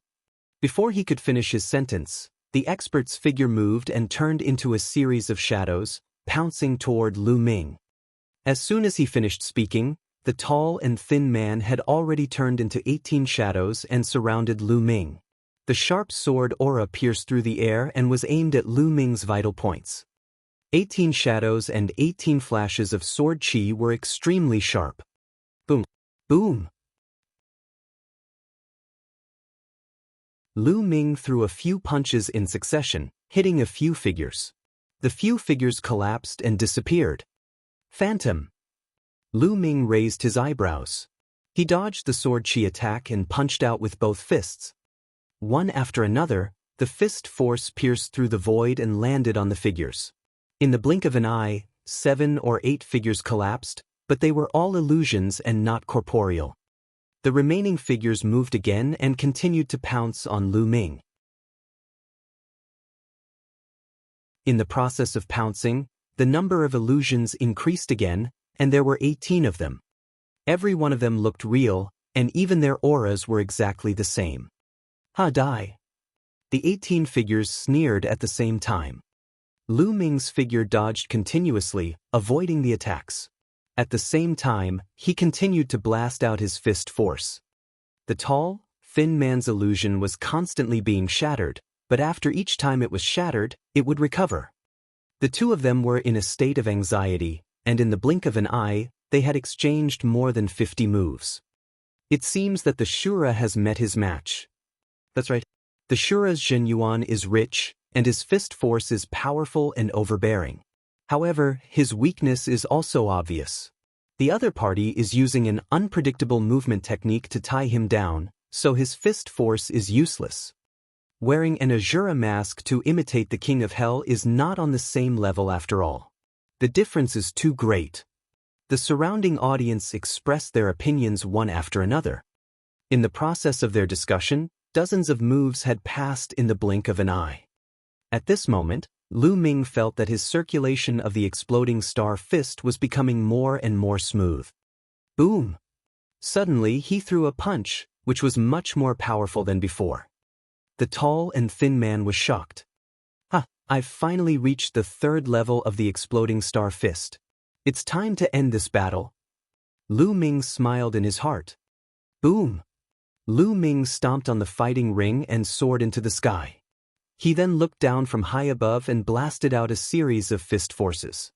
Before he could finish his sentence, the expert's figure moved and turned into a series of shadows, pouncing toward Lu Ming. As soon as he finished speaking, the tall and thin man had already turned into 18 shadows and surrounded Lu Ming. The sharp sword aura pierced through the air and was aimed at Lu Ming's vital points. 18 shadows and 18 flashes of sword chi were extremely sharp. Boom! Boom! Lu Ming threw a few punches in succession, hitting a few figures. The few figures collapsed and disappeared. Phantom. Lu Ming raised his eyebrows. He dodged the sword chi attack and punched out with both fists. One after another, the fist force pierced through the void and landed on the figures. In the blink of an eye, 7 or 8 figures collapsed, but they were all illusions and not corporeal. The remaining figures moved again and continued to pounce on Lu Ming. In the process of pouncing, the number of illusions increased again, and there were 18 of them. Every one of them looked real, and even their auras were exactly the same. Ha die! The 18 figures sneered at the same time. Lu Ming's figure dodged continuously, avoiding the attacks. At the same time, he continued to blast out his fist force. The tall, thin man's illusion was constantly being shattered, but after each time it was shattered, it would recover. The two of them were in a state of anxiety, and in the blink of an eye, they had exchanged more than 50 moves. It seems that the Shura has met his match. That's right. The Shura's Zhenyuan is rich, and his fist force is powerful and overbearing. However, his weakness is also obvious. The other party is using an unpredictable movement technique to tie him down, so his fist force is useless. Wearing an Azura mask to imitate the King of Hell is not on the same level after all. The difference is too great. The surrounding audience expressed their opinions one after another. In the process of their discussion, dozens of moves had passed in the blink of an eye. At this moment, Lu Ming felt that his circulation of the exploding star fist was becoming more and more smooth. Boom! Suddenly he threw a punch, which was much more powerful than before. The tall and thin man was shocked. I've finally reached the 3rd level of the exploding star fist. It's time to end this battle. Lu Ming smiled in his heart. Boom! Lu Ming stomped on the fighting ring and soared into the sky. He then looked down from high above and blasted out a series of fist forces.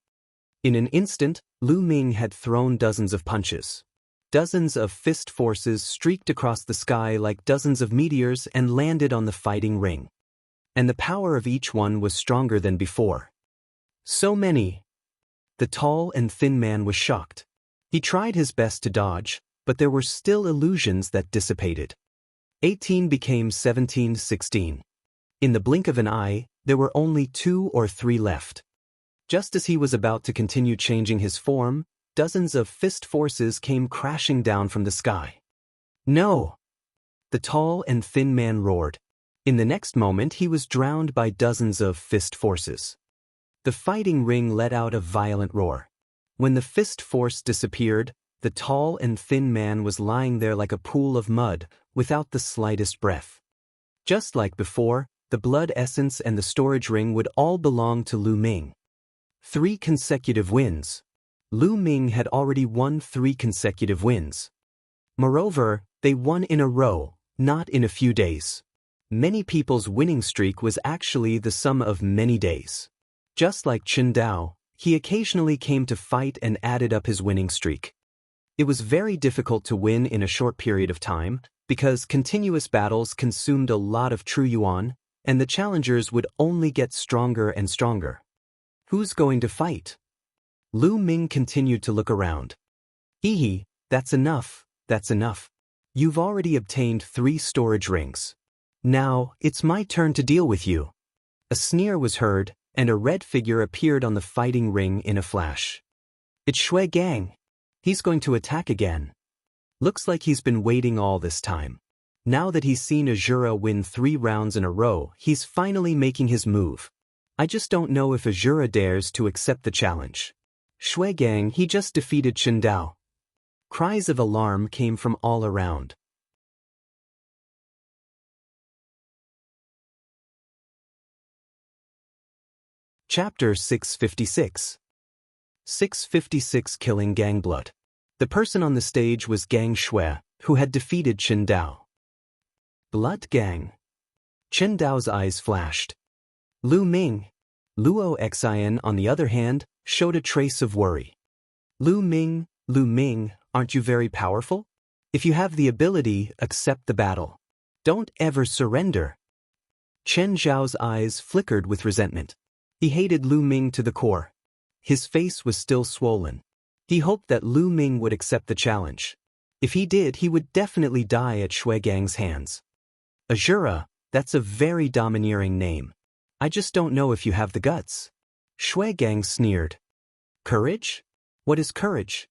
In an instant, Lu Ming had thrown dozens of punches. Dozens of fist forces streaked across the sky like dozens of meteors and landed on the fighting ring. And the power of each one was stronger than before. So many! The tall and thin man was shocked. He tried his best to dodge, but there were still illusions that dissipated. 18 became 17, 16. In the blink of an eye, there were only 2 or 3 left. Just as he was about to continue changing his form, dozens of fist forces came crashing down from the sky. No! The tall and thin man roared. In the next moment he was drowned by dozens of fist forces. The fighting ring let out a violent roar. When the fist force disappeared, the tall and thin man was lying there like a pool of mud, without the slightest breath. Just like before, the blood essence and the storage ring would all belong to Lu Ming. 3 consecutive wins. Lu Ming had already won 3 consecutive wins. Moreover, they won in a row, not in a few days. Many people's winning streak was actually the sum of many days. Just like Chen Dao, he occasionally came to fight and added up his winning streak. It was very difficult to win in a short period of time, because continuous battles consumed a lot of true yuan, and the challengers would only get stronger and stronger. Who's going to fight? Lu Ming continued to look around. Hee, that's enough, that's enough. You've already obtained 3 storage rings. Now, it's my turn to deal with you. A sneer was heard, and a red figure appeared on the fighting ring in a flash. It's Shui Gang. He's going to attack again. Looks like he's been waiting all this time. Now that he's seen Azura win 3 rounds in a row, he's finally making his move. I just don't know if Azura dares to accept the challenge. Shui Gang, he just defeated Chen Dao. Cries of alarm came from all around. Chapter 656. 656 Killing Gangblood. The person on the stage was Gang Shui, who had defeated Chen Dao. Blood Gang. Chen Dao's eyes flashed. Lu Ming. Luo Xian, on the other hand, showed a trace of worry. Lu Ming, aren't you very powerful? If you have the ability, accept the battle. Don't ever surrender. Chen Zhao's eyes flickered with resentment. He hated Lu Ming to the core. His face was still swollen. He hoped that Lu Ming would accept the challenge. If he did, he would definitely die at Shui Gang's hands. Azura, that's a very domineering name. I just don't know if you have the guts. Shui Gang sneered. Courage? What is courage?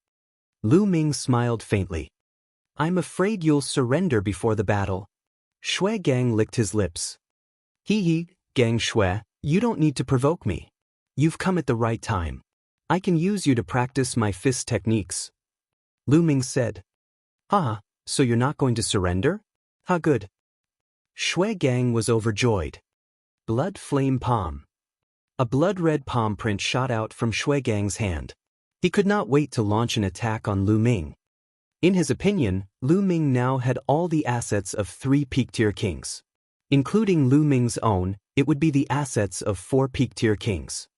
Lu Ming smiled faintly. I'm afraid you'll surrender before the battle. Shui Gang licked his lips. Hee, Gang Shui, you don't need to provoke me. You've come at the right time. I can use you to practice my fist techniques. Lu Ming said. Ha, so you're not going to surrender? Ha, good. Shui Gang was overjoyed. Blood flame palm. A blood-red palm print shot out from Shui Gang's hand. He could not wait to launch an attack on Lu Ming. In his opinion, Lu Ming now had all the assets of 3 peak-tier kings. Including Lu Ming's own, it would be the assets of 4 peak-tier kings.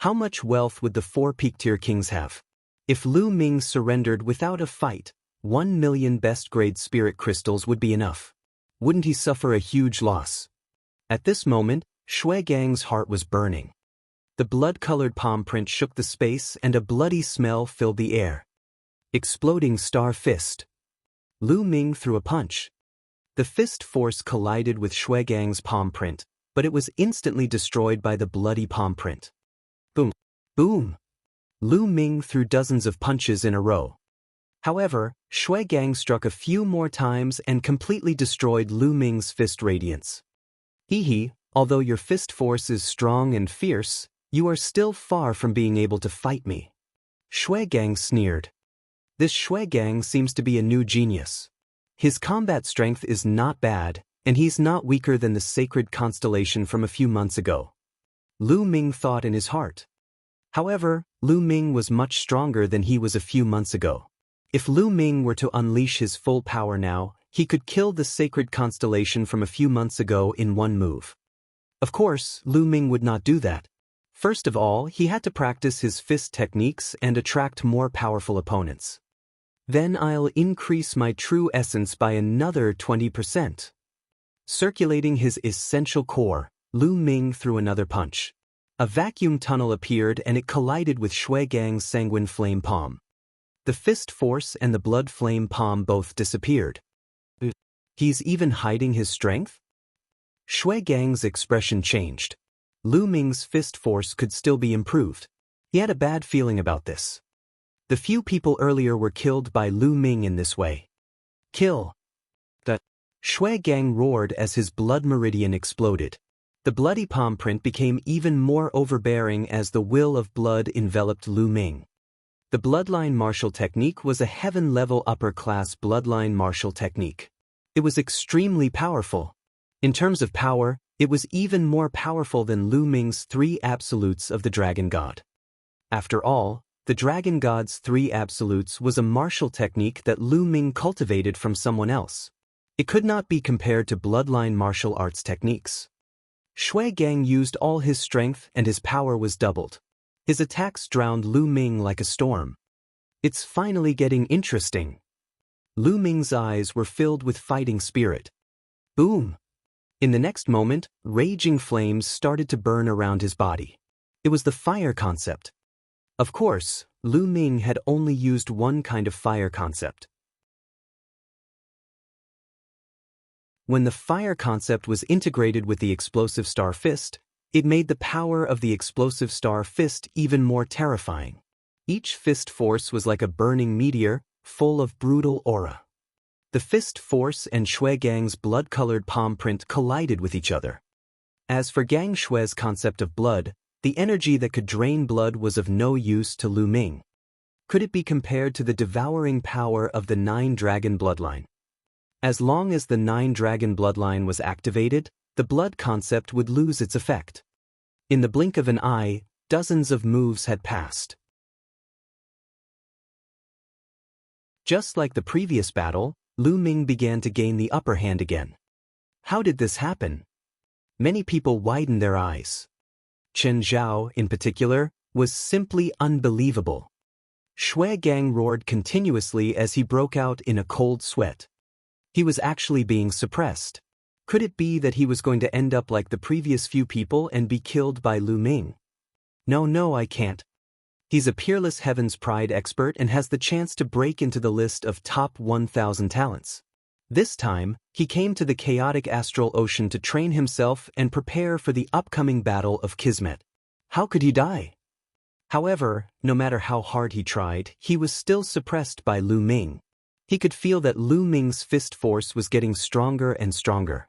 How much wealth would the 4 peak-tier kings have? If Lu Ming surrendered without a fight, 1 million best-grade spirit crystals would be enough. Wouldn't he suffer a huge loss? At this moment, Shui Gang's heart was burning. The blood-colored palm print shook the space and a bloody smell filled the air. Exploding star fist. Lu Ming threw a punch. The fist force collided with Shui Gang's palm print, but it was instantly destroyed by the bloody palm print. Boom! Boom! Lu Ming threw dozens of punches in a row. However, Shui Gang struck a few more times and completely destroyed Lu Ming's fist radiance. Hee, although your fist force is strong and fierce, you are still far from being able to fight me. Shui Gang sneered. This Shui Gang seems to be a new genius. His combat strength is not bad, and he's not weaker than the sacred constellation from a few months ago. Lu Ming thought in his heart. However, Lu Ming was much stronger than he was a few months ago. If Lu Ming were to unleash his full power now, he could kill the sacred constellation from a few months ago in one move. Of course, Lu Ming would not do that. First of all, he had to practice his fist techniques and attract more powerful opponents. Then I'll increase my true essence by another 20%. Circulating his essential core, Lu Ming threw another punch. A vacuum tunnel appeared and it collided with Shui Gang's sanguine flame palm. The fist force and the blood flame palm both disappeared. He's even hiding his strength? Shui Gang's expression changed. Lu Ming's fist force could still be improved. He had a bad feeling about this. The few people earlier were killed by Lu Ming in this way. Kill! Shui Gang roared as his blood meridian exploded. The bloody palm print became even more overbearing as the will of blood enveloped Lu Ming. The bloodline martial technique was a heaven-level upper-class bloodline martial technique. It was extremely powerful. In terms of power, it was even more powerful than Lu Ming's 3 absolutes of the Dragon God. After all, the Dragon God's 3 absolutes was a martial technique that Lu Ming cultivated from someone else. It could not be compared to bloodline martial arts techniques. Shui Gang used all his strength and his power was doubled. His attacks drowned Lu Ming like a storm. It's finally getting interesting. Lu Ming's eyes were filled with fighting spirit. Boom! In the next moment, raging flames started to burn around his body. It was the fire concept. Of course, Lu Ming had only used one kind of fire concept. When the fire concept was integrated with the explosive star fist, it made the power of the explosive star fist even more terrifying. Each fist force was like a burning meteor, full of brutal aura. The fist force and Shui Gang's blood-colored palm print collided with each other. As for Gang Shui's concept of blood, the energy that could drain blood was of no use to Lu Ming. Could it be compared to the devouring power of the 9-dragon bloodline? As long as the 9-dragon bloodline was activated, the blood concept would lose its effect. In the blink of an eye, dozens of moves had passed. Just like the previous battle, Lu Ming began to gain the upper hand again. How did this happen? Many people widened their eyes. Chen Zhao, in particular, was simply unbelievable. Shui Gang roared continuously as he broke out in a cold sweat. He was actually being suppressed. Could it be that he was going to end up like the previous few people and be killed by Lu Ming? No, I can't. He's a peerless Heaven's Pride expert and has the chance to break into the list of top 1,000 talents. This time, he came to the chaotic astral ocean to train himself and prepare for the upcoming battle of Kismet. How could he die? However, no matter how hard he tried, he was still suppressed by Lu Ming. He could feel that Lu Ming's fist force was getting stronger and stronger.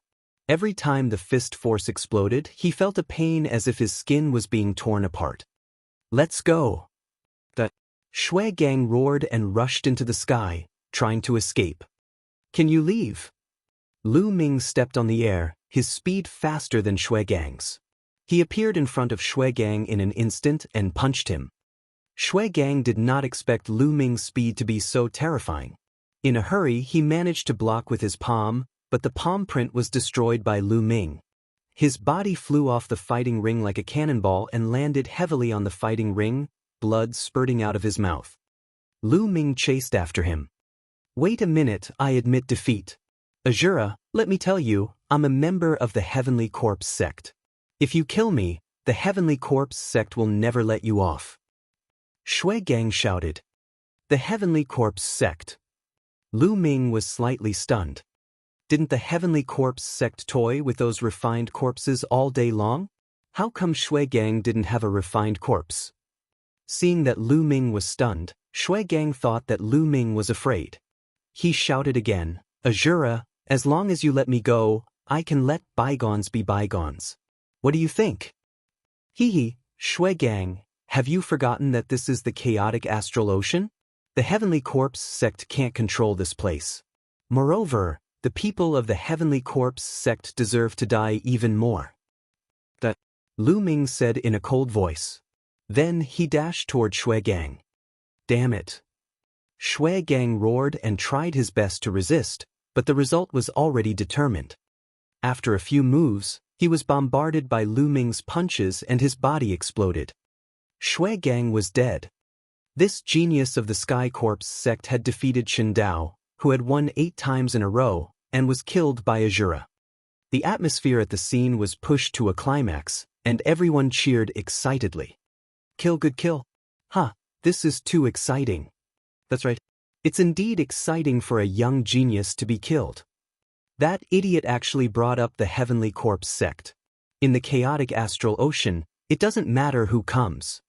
Every time the fist force exploded, he felt a pain as if his skin was being torn apart. Let's go! The Shui Gang roared and rushed into the sky, trying to escape. Can you leave? Lu Ming stepped on the air, his speed faster than Shui Gang's. He appeared in front of Shui Gang in an instant and punched him. Shui Gang did not expect Lu Ming's speed to be so terrifying. In a hurry, he managed to block with his palm, but the palm print was destroyed by Lu Ming. His body flew off the fighting ring like a cannonball and landed heavily on the fighting ring, blood spurting out of his mouth. Lu Ming chased after him. Wait a minute, I admit defeat. Azura, let me tell you, I'm a member of the Heavenly Corpse sect. If you kill me, the Heavenly Corpse sect will never let you off. Shui Gang shouted. The Heavenly Corpse sect. Lu Ming was slightly stunned. Didn't the Heavenly Corpse sect toy with those refined corpses all day long? How come Shui Gang didn't have a refined corpse? Seeing that Lu Ming was stunned, Shui Gang thought that Lu Ming was afraid. He shouted again, Azura, as long as you let me go, I can let bygones be bygones. What do you think? Hee, Shui Gang, have you forgotten that this is the chaotic astral ocean? The Heavenly Corpse sect can't control this place. Moreover, the people of the Heavenly Corpse sect deserve to die even more. That, Lu Ming said in a cold voice. Then he dashed toward Shui Gang. Damn it. Shui Gang roared and tried his best to resist, but the result was already determined. After a few moves, he was bombarded by Lu Ming's punches and his body exploded. Shui Gang was dead. This genius of the Sky Corpse sect had defeated Chen Dao, who had won 8 times in a row, and was killed by Azura. The atmosphere at the scene was pushed to a climax, and everyone cheered excitedly. Kill, good kill. This is too exciting. That's right. It's indeed exciting for a young genius to be killed. That idiot actually brought up the Heavenly Corpse sect. In the chaotic astral ocean, it doesn't matter who comes.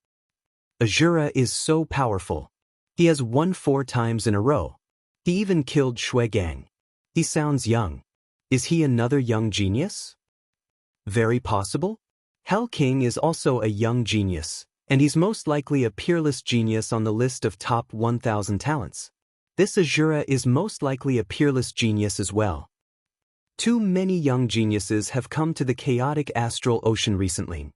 Azura is so powerful. He has won 4 times in a row. He even killed Shui Gang. He sounds young. Is he another young genius? Very possible. Hell King is also a young genius, and he's most likely a peerless genius on the list of top 1,000 talents. This Azura is most likely a peerless genius as well. Too many young geniuses have come to the chaotic astral ocean recently.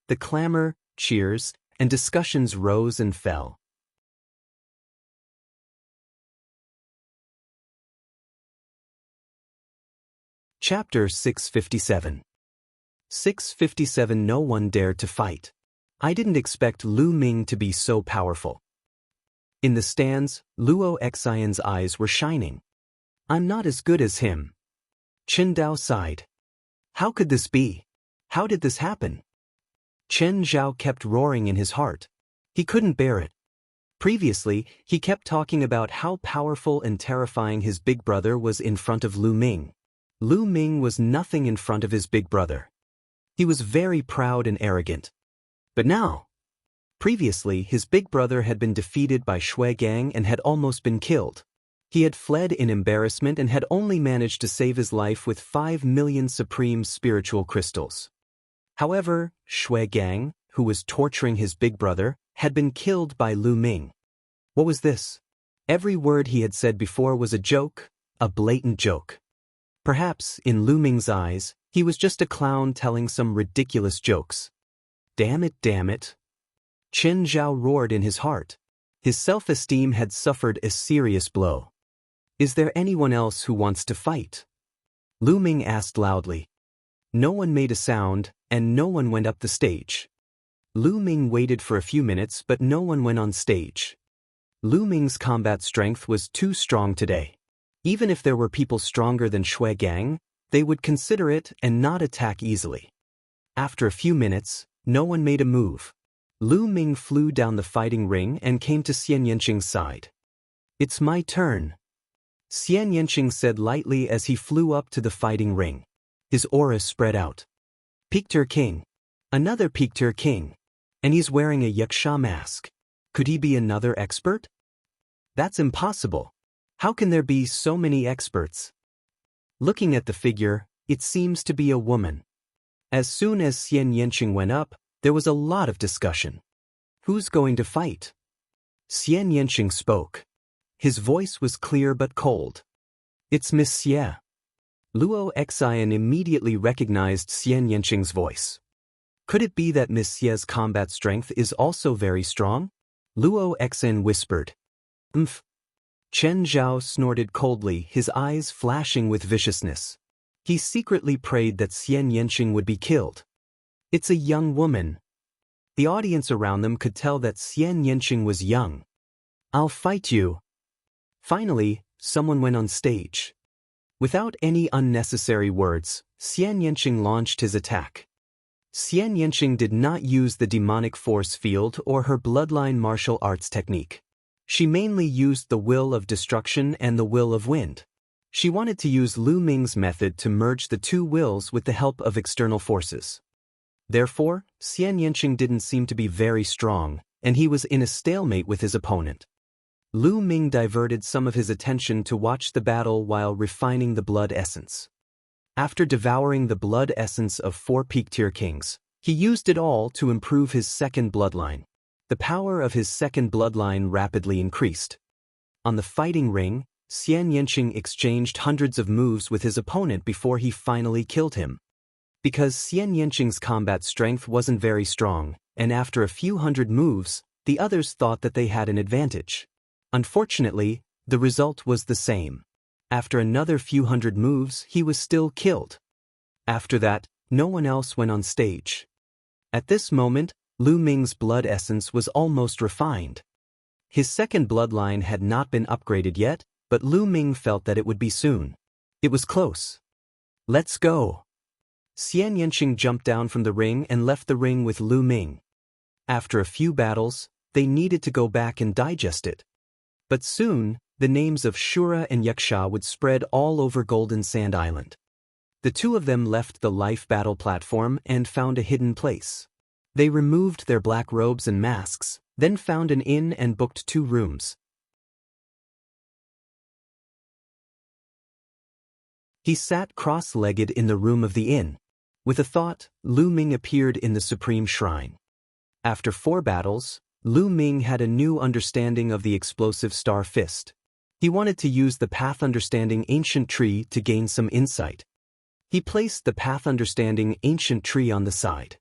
The clamor, cheers, and discussions rose and fell. Chapter 657. 657. No one dared to fight. I didn't expect Lu Ming to be so powerful. In the stands, Luo Xian's eyes were shining. I'm not as good as him. Chen Dao sighed. How could this be? How did this happen? Chen Zhao kept roaring in his heart. He couldn't bear it. Previously, he kept talking about how powerful and terrifying his big brother was in front of Lu Ming. Lu Ming was nothing in front of his big brother. He was very proud and arrogant. But now, previously his big brother had been defeated by Shui Gang and had almost been killed. He had fled in embarrassment and had only managed to save his life with 5 million supreme spiritual crystals. However, Shui Gang, who was torturing his big brother, had been killed by Lu Ming. What was this? Every word he had said before was a joke, a blatant joke. Perhaps, in Lu Ming's eyes, he was just a clown telling some ridiculous jokes. Damn it, damn it. Chen Zhao roared in his heart. His self-esteem had suffered a serious blow. Is there anyone else who wants to fight? Lu Ming asked loudly. No one made a sound, and no one went up the stage. Lu Ming waited for a few minutes, but no one went on stage. Lu Ming's combat strength was too strong today. Even if there were people stronger than Shui Gang, They would consider it and not attack easily. After a few minutes, no one made a move. Lu Ming flew down the fighting ring and came to Xianxia's side. "It's my turn," Xianxia said lightly as he flew up to the fighting ring. His aura spread out. "Picture King. Another Picture King. And he's wearing a Yaksha mask. Could he be another expert? That's impossible. How can there be so many experts?" Looking at the figure, it seems to be a woman. As soon as Xianxia went up, there was a lot of discussion. "Who's going to fight?" Xianxia spoke. His voice was clear but cold. "It's Miss Xie." Luo Xian immediately recognized Xianxia's voice. Could it be that Miss Xie's combat strength is also very strong? Luo Xian whispered. "Umph." Chen Zhao snorted coldly, his eyes flashing with viciousness. He secretly prayed that Xianxia would be killed. It's a young woman. The audience around them could tell that Xianxia was young. "I'll fight you." Finally, someone went on stage. Without any unnecessary words, Xianxia launched his attack. Xianxia did not use the demonic force field or her bloodline martial arts technique. She mainly used the will of destruction and the will of wind. She wanted to use Lu Ming's method to merge the two wills with the help of external forces. Therefore, Xianxia didn't seem to be very strong, and he was in a stalemate with his opponent. Lu Ming diverted some of his attention to watch the battle while refining the blood essence. After devouring the blood essence of 4 peak-tier kings, he used it all to improve his second bloodline. The power of his second bloodline rapidly increased. On the fighting ring, Xianxia exchanged hundreds of moves with his opponent before he finally killed him. Because Xianxia's combat strength wasn't very strong, and after a few hundred moves, the others thought that they had an advantage. Unfortunately, the result was the same. After another few hundred moves, he was still killed. After that, no one else went on stage. At this moment, Lu Ming's blood essence was almost refined. His second bloodline had not been upgraded yet, but Lu Ming felt that it would be soon. It was close. "Let's go." Xianxia jumped down from the ring and left the ring with Lu Ming. After a few battles, they needed to go back and digest it. But soon, the names of Shura and Yaksha would spread all over Golden Sand Island. The two of them left the life battle platform and found a hidden place. They removed their black robes and masks, then found an inn and booked 2 rooms. He sat cross-legged in the room of the inn. With a thought, Lu Ming appeared in the Supreme Shrine. After 4 battles, Lu Ming had a new understanding of the explosive Star Fist. He wanted to use the Path Understanding Ancient Tree to gain some insight. He placed the Path Understanding Ancient Tree on the side.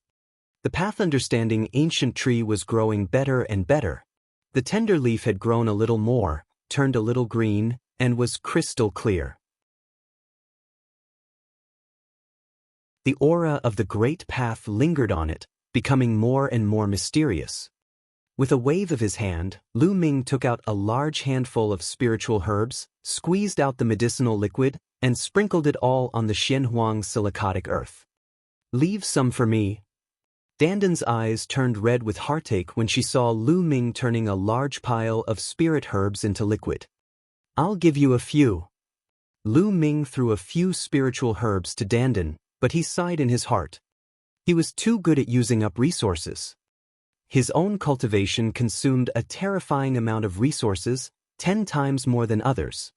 The Path Understanding Ancient Tree was growing better and better. The tender leaf had grown a little more, turned a little green, and was crystal clear. The aura of the Great Path lingered on it, becoming more and more mysterious. With a wave of his hand, Lu Ming took out a large handful of spiritual herbs, squeezed out the medicinal liquid, and sprinkled it all on the Xianhuang silicotic earth. "Leave some for me." Dandan's eyes turned red with heartache when she saw Lu Ming turning a large pile of spirit herbs into liquid. "I'll give you a few." Lu Ming threw a few spiritual herbs to Dandan, but he sighed in his heart. He was too good at using up resources. His own cultivation consumed a terrifying amount of resources, 10 times more than others.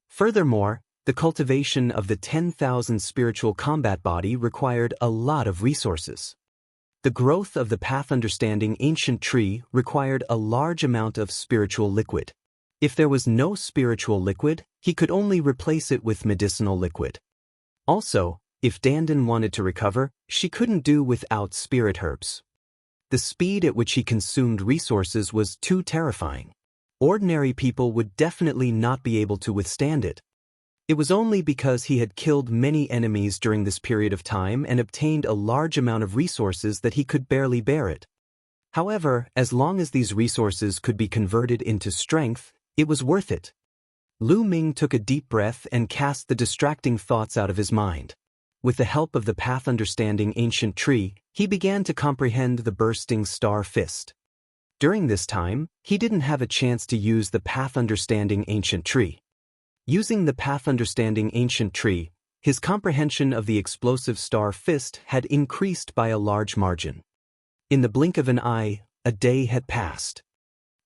Furthermore, the cultivation of the 10,000 spiritual combat body required a lot of resources. The growth of the Path Understanding Ancient Tree required a large amount of spiritual liquid. If there was no spiritual liquid, he could only replace it with medicinal liquid. Also, if Dandan wanted to recover, she couldn't do without spirit herbs. The speed at which he consumed resources was too terrifying. Ordinary people would definitely not be able to withstand it. It was only because he had killed many enemies during this period of time and obtained a large amount of resources that he could barely bear it. However, as long as these resources could be converted into strength, it was worth it. Lu Ming took a deep breath and cast the distracting thoughts out of his mind. With the help of the path-understanding ancient tree, he began to comprehend the bursting star fist. During this time, he didn't have a chance to use the path-understanding ancient tree. Using the path-understanding ancient tree, his comprehension of the explosive star fist had increased by a large margin. In the blink of an eye, a day had passed.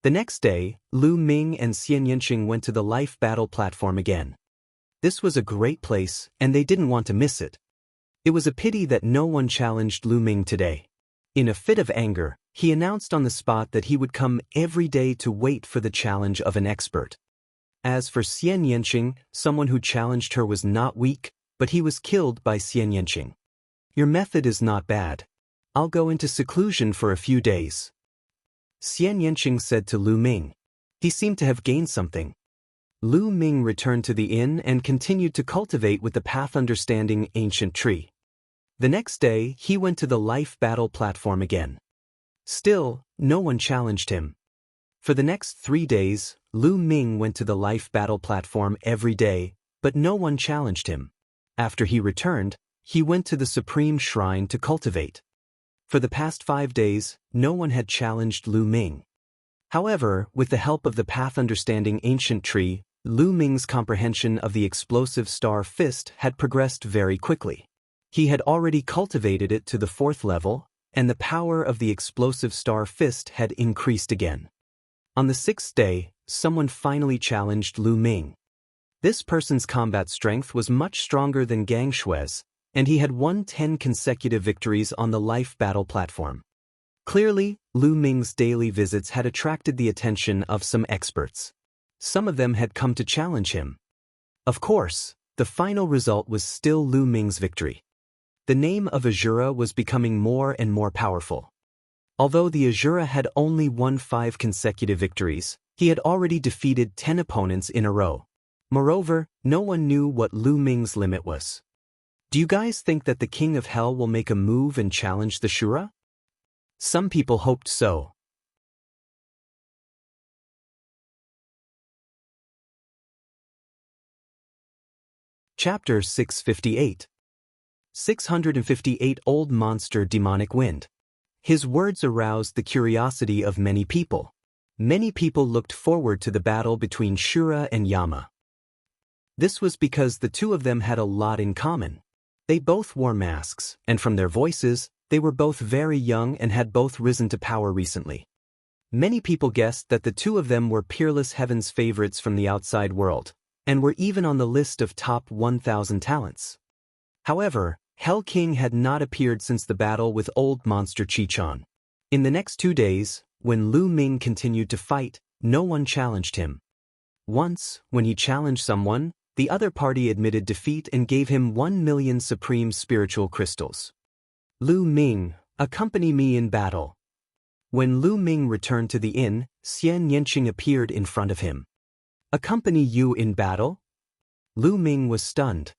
The next day, Lu Ming and Xianxia went to the life battle platform again. This was a great place, and they didn't want to miss it. It was a pity that no one challenged Lu Ming today. In a fit of anger, he announced on the spot that he would come every day to wait for the challenge of an expert. As for Xianxia, someone who challenged her was not weak, but he was killed by Xianxia. Your method is not bad. I'll go into seclusion for a few days. Xianxia said to Lu Ming. He seemed to have gained something. Lu Ming returned to the inn and continued to cultivate with the path-understanding ancient tree. The next day, he went to the life battle platform again. Still, no one challenged him. For the next 3 days, Lu Ming went to the life battle platform every day, but no one challenged him. After he returned, he went to the Supreme Shrine to cultivate. For the past 5 days, no one had challenged Lu Ming. However, with the help of the path-understanding ancient tree, Lu Ming's comprehension of the explosive star fist had progressed very quickly. He had already cultivated it to the 4th level, and the power of the explosive star fist had increased again. On the 6th day, someone finally challenged Lu Ming. This person's combat strength was much stronger than Gang Shui's, and he had won 10 consecutive victories on the life battle platform. Clearly, Lu Ming's daily visits had attracted the attention of some experts. Some of them had come to challenge him. Of course, the final result was still Lu Ming's victory. The name of Azura was becoming more and more powerful. Although the Azura had only won 5 consecutive victories, he had already defeated 10 opponents in a row. Moreover, no one knew what Lu Ming's limit was. Do you guys think that the King of Hell will make a move and challenge the Shura? Some people hoped so. Chapter 658. 658 Old Monster Demonic Wind. His words aroused the curiosity of many people. Many people looked forward to the battle between Shura and Yama. This was because the two of them had a lot in common. They both wore masks, and from their voices, they were both very young and had both risen to power recently. Many people guessed that the two of them were Peerless Heaven's favorites from the outside world, and were even on the list of top 1,000 talents. However, Hell King had not appeared since the battle with Old Monster Chichon. In the next 2 days, when Lu Ming continued to fight, no one challenged him. Once, when he challenged someone, the other party admitted defeat and gave him 1 million supreme spiritual crystals. Lu Ming, accompany me in battle. When Lu Ming returned to the inn, Xianxia appeared in front of him. Accompany you in battle? Lu Ming was stunned.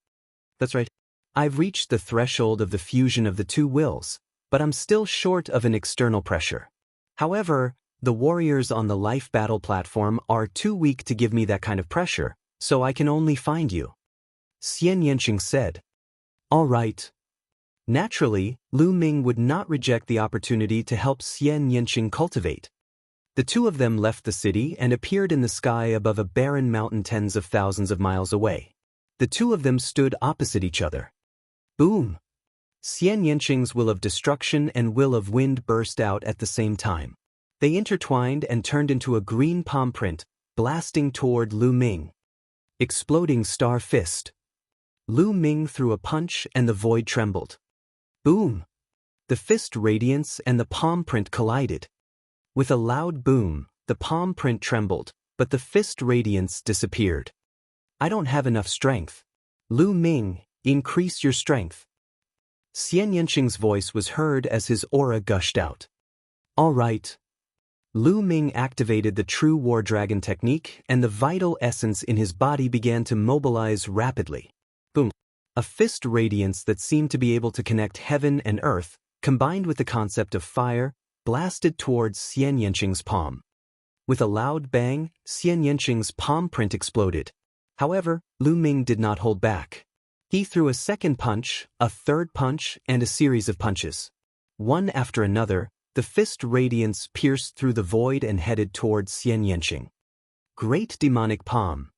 That's right. I've reached the threshold of the fusion of the two wills, but I'm still short of an external pressure. However, the warriors on the life battle platform are too weak to give me that kind of pressure, so I can only find you. Xianxia said. All right. Naturally, Lu Ming would not reject the opportunity to help Xianxia cultivate. The two of them left the city and appeared in the sky above a barren mountain tens of thousands of miles away. The two of them stood opposite each other. Boom! Xianxia's will of destruction and will of wind burst out at the same time. They intertwined and turned into a green palm print, blasting toward Lu Ming. Exploding star fist. Lu Ming threw a punch and the void trembled. Boom! The fist radiance and the palm print collided. With a loud boom, the palm print trembled, but the fist radiance disappeared. I don't have enough strength. Lu Ming, increase your strength. Xianxia's voice was heard as his aura gushed out. All right. Lu Ming activated the true War Dragon technique, and the vital essence in his body began to mobilize rapidly. Boom! A fist radiance that seemed to be able to connect heaven and earth, combined with the concept of fire, blasted towards Xianxia's palm. With a loud bang, Xianxia's palm print exploded, However, Lu Ming did not hold back. He threw a second punch, a third punch, and a series of punches. One after another, the fist radiance pierced through the void and headed towards Xianxia. Great demonic palm.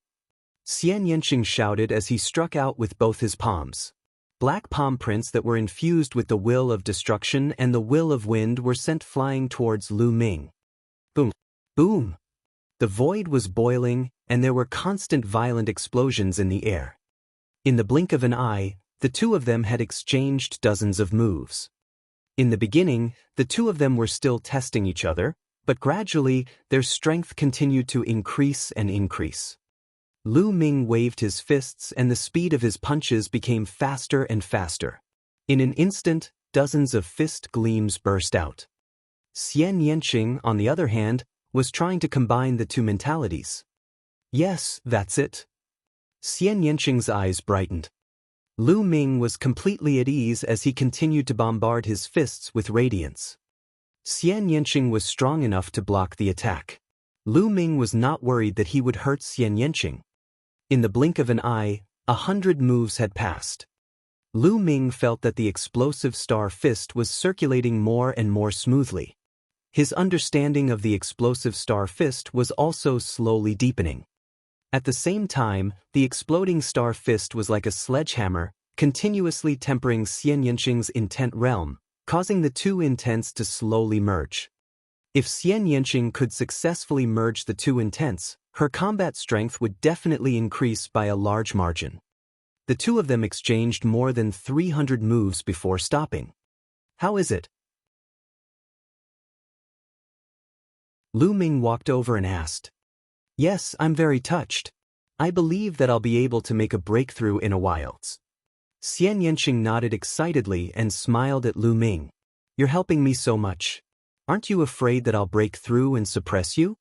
Xianxia shouted as he struck out with both his palms. Black palm prints that were infused with the will of destruction and the will of wind were sent flying towards Lu Ming. Boom! Boom! The void was boiling, and there were constant violent explosions in the air. In the blink of an eye, the two of them had exchanged dozens of moves. In the beginning, the two of them were still testing each other, but gradually, their strength continued to increase and increase. Lu Ming waved his fists and the speed of his punches became faster and faster. In an instant, dozens of fist gleams burst out. Xianxia, on the other hand, was trying to combine the two mentalities. Yes, that's it. Xianxia's eyes brightened. Lu Ming was completely at ease as he continued to bombard his fists with radiance. Xianxia was strong enough to block the attack. Lu Ming was not worried that he would hurt Xianxia. In the blink of an eye, 100 moves had passed. Lu Ming felt that the explosive star fist was circulating more and more smoothly. His understanding of the explosive star fist was also slowly deepening. At the same time, the exploding star fist was like a sledgehammer, continuously tempering Xianxia's intent realm, causing the two intents to slowly merge. If Xianxia could successfully merge the two intents, her combat strength would definitely increase by a large margin. The two of them exchanged more than 300 moves before stopping. How is it? Lu Ming walked over and asked. Yes, I'm very touched. I believe that I'll be able to make a breakthrough in a while. Xianxia nodded excitedly and smiled at Lu Ming. You're helping me so much. Aren't you afraid that I'll break through and suppress you?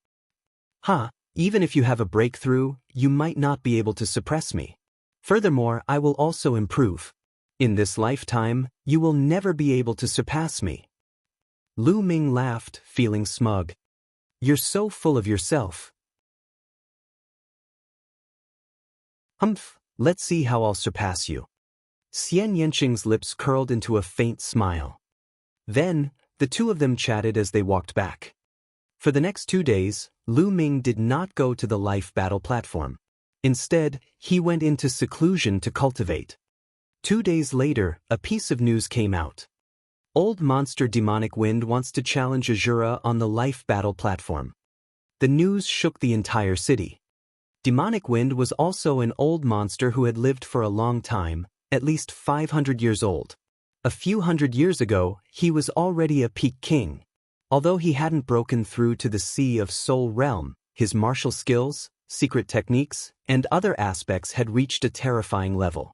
Even if you have a breakthrough, you might not be able to suppress me. Furthermore, I will also improve. In this lifetime, you will never be able to surpass me. Lu Ming laughed, feeling smug. You're so full of yourself. Let's see how I'll surpass you. Xianxia's lips curled into a faint smile. Then, the two of them chatted as they walked back. For the next 2 days, Lu Ming did not go to the life battle platform. Instead, he went into seclusion to cultivate. 2 days later, a piece of news came out. Old monster Demonic Wind wants to challenge Azura on the life battle platform. The news shook the entire city. Demonic Wind was also an old monster who had lived for a long time, at least 500 years old. A few hundred years ago, he was already a peak king. Although he hadn't broken through to the Sea of Soul realm, his martial skills, secret techniques, and other aspects had reached a terrifying level.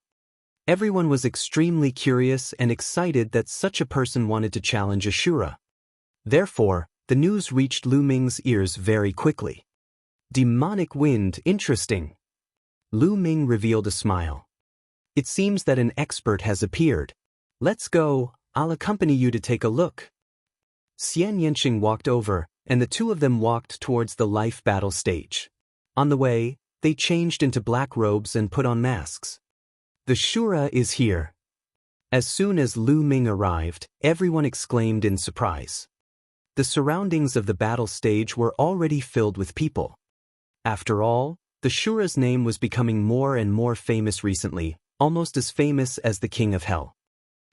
Everyone was extremely curious and excited that such a person wanted to challenge Ashura. Therefore, the news reached Lu Ming's ears very quickly. Demonic Wind, interesting. Lu Ming revealed a smile. It seems that an expert has appeared. Let's go, I'll accompany you to take a look. Xianxia walked over, and the two of them walked towards the life battle stage. On the way, they changed into black robes and put on masks. The Shura is here. As soon as Lu Ming arrived, everyone exclaimed in surprise. The surroundings of the battle stage were already filled with people. After all, the Shura's name was becoming more and more famous recently, almost as famous as the King of Hell.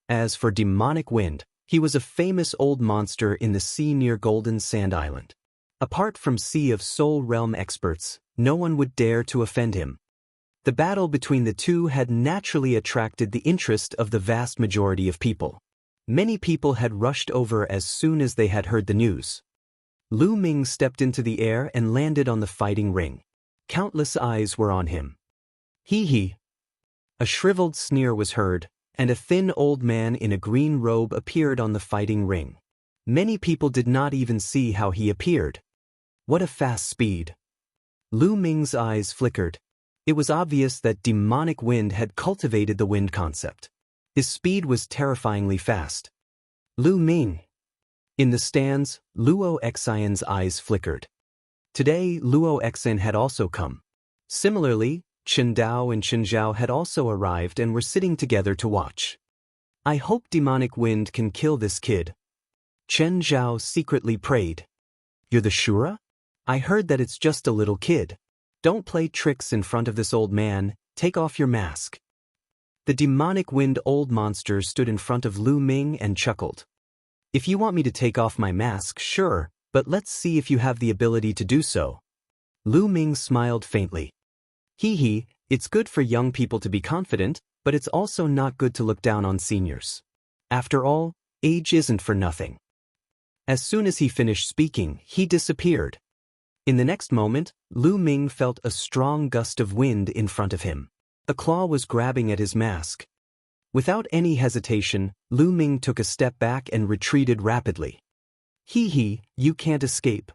As for Demonic Wind, he was a famous old monster in the sea near Golden Sand Island. Apart from Sea of Soul realm experts, no one would dare to offend him. The battle between the two had naturally attracted the interest of the vast majority of people. Many people had rushed over as soon as they had heard the news. Lu Ming stepped into the air and landed on the fighting ring. Countless eyes were on him. Hee. A shriveled sneer was heard, and a thin old man in a green robe appeared on the fighting ring. Many people did not even see how he appeared. What a fast speed. Lu Ming's eyes flickered. It was obvious that Demonic Wind had cultivated the wind concept. His speed was terrifyingly fast. Lu Ming. In the stands, Luo Xian's eyes flickered. Today, Luo Xian had also come. Similarly, Dao and Zhao had also arrived and were sitting together to watch. I hope demonic wind can kill this kid. Zhao secretly prayed. You're the Shura? I heard that it's just a little kid. Don't play tricks in front of this old man, take off your mask. The demonic wind old monster stood in front of Lu Ming and chuckled. If you want me to take off my mask, sure, but let's see if you have the ability to do so. Lu Ming smiled faintly. Hee hee, it's good for young people to be confident, but it's also not good to look down on seniors. After all, age isn't for nothing. As soon as he finished speaking, he disappeared. In the next moment, Lu Ming felt a strong gust of wind in front of him. A claw was grabbing at his mask. Without any hesitation, Lu Ming took a step back and retreated rapidly. Hee hee, you can't escape.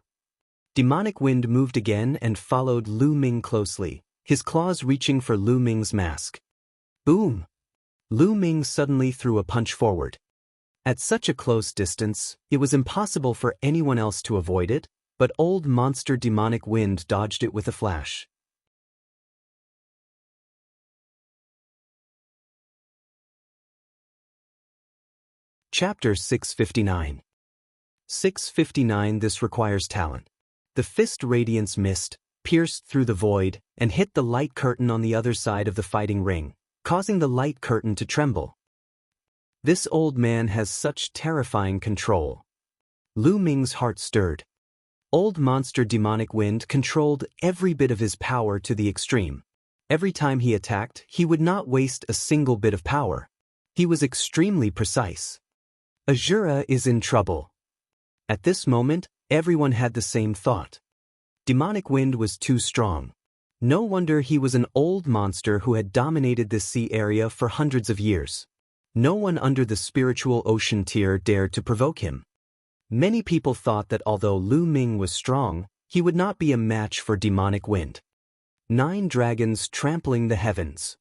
Demonic wind moved again and followed Lu Ming closely, his claws reaching for Lu Ming's mask. Boom! Lu Ming suddenly threw a punch forward. At such a close distance, it was impossible for anyone else to avoid it, but old monster demonic wind dodged it with a flash. Chapter 659. 659. This requires talent. The fist radiance mist, pierced through the void, and hit the light curtain on the other side of the fighting ring, causing the light curtain to tremble. This old man has such terrifying control. Lu Ming's heart stirred. Old monster demonic wind controlled every bit of his power to the extreme. Every time he attacked, he would not waste a single bit of power. He was extremely precise. Azura is in trouble. At this moment, everyone had the same thought. Demonic wind was too strong. No wonder he was an old monster who had dominated this sea area for hundreds of years. No one under the spiritual ocean tier dared to provoke him. Many people thought that although Lu Ming was strong, he would not be a match for demonic wind. 9 dragons trampling the heavens.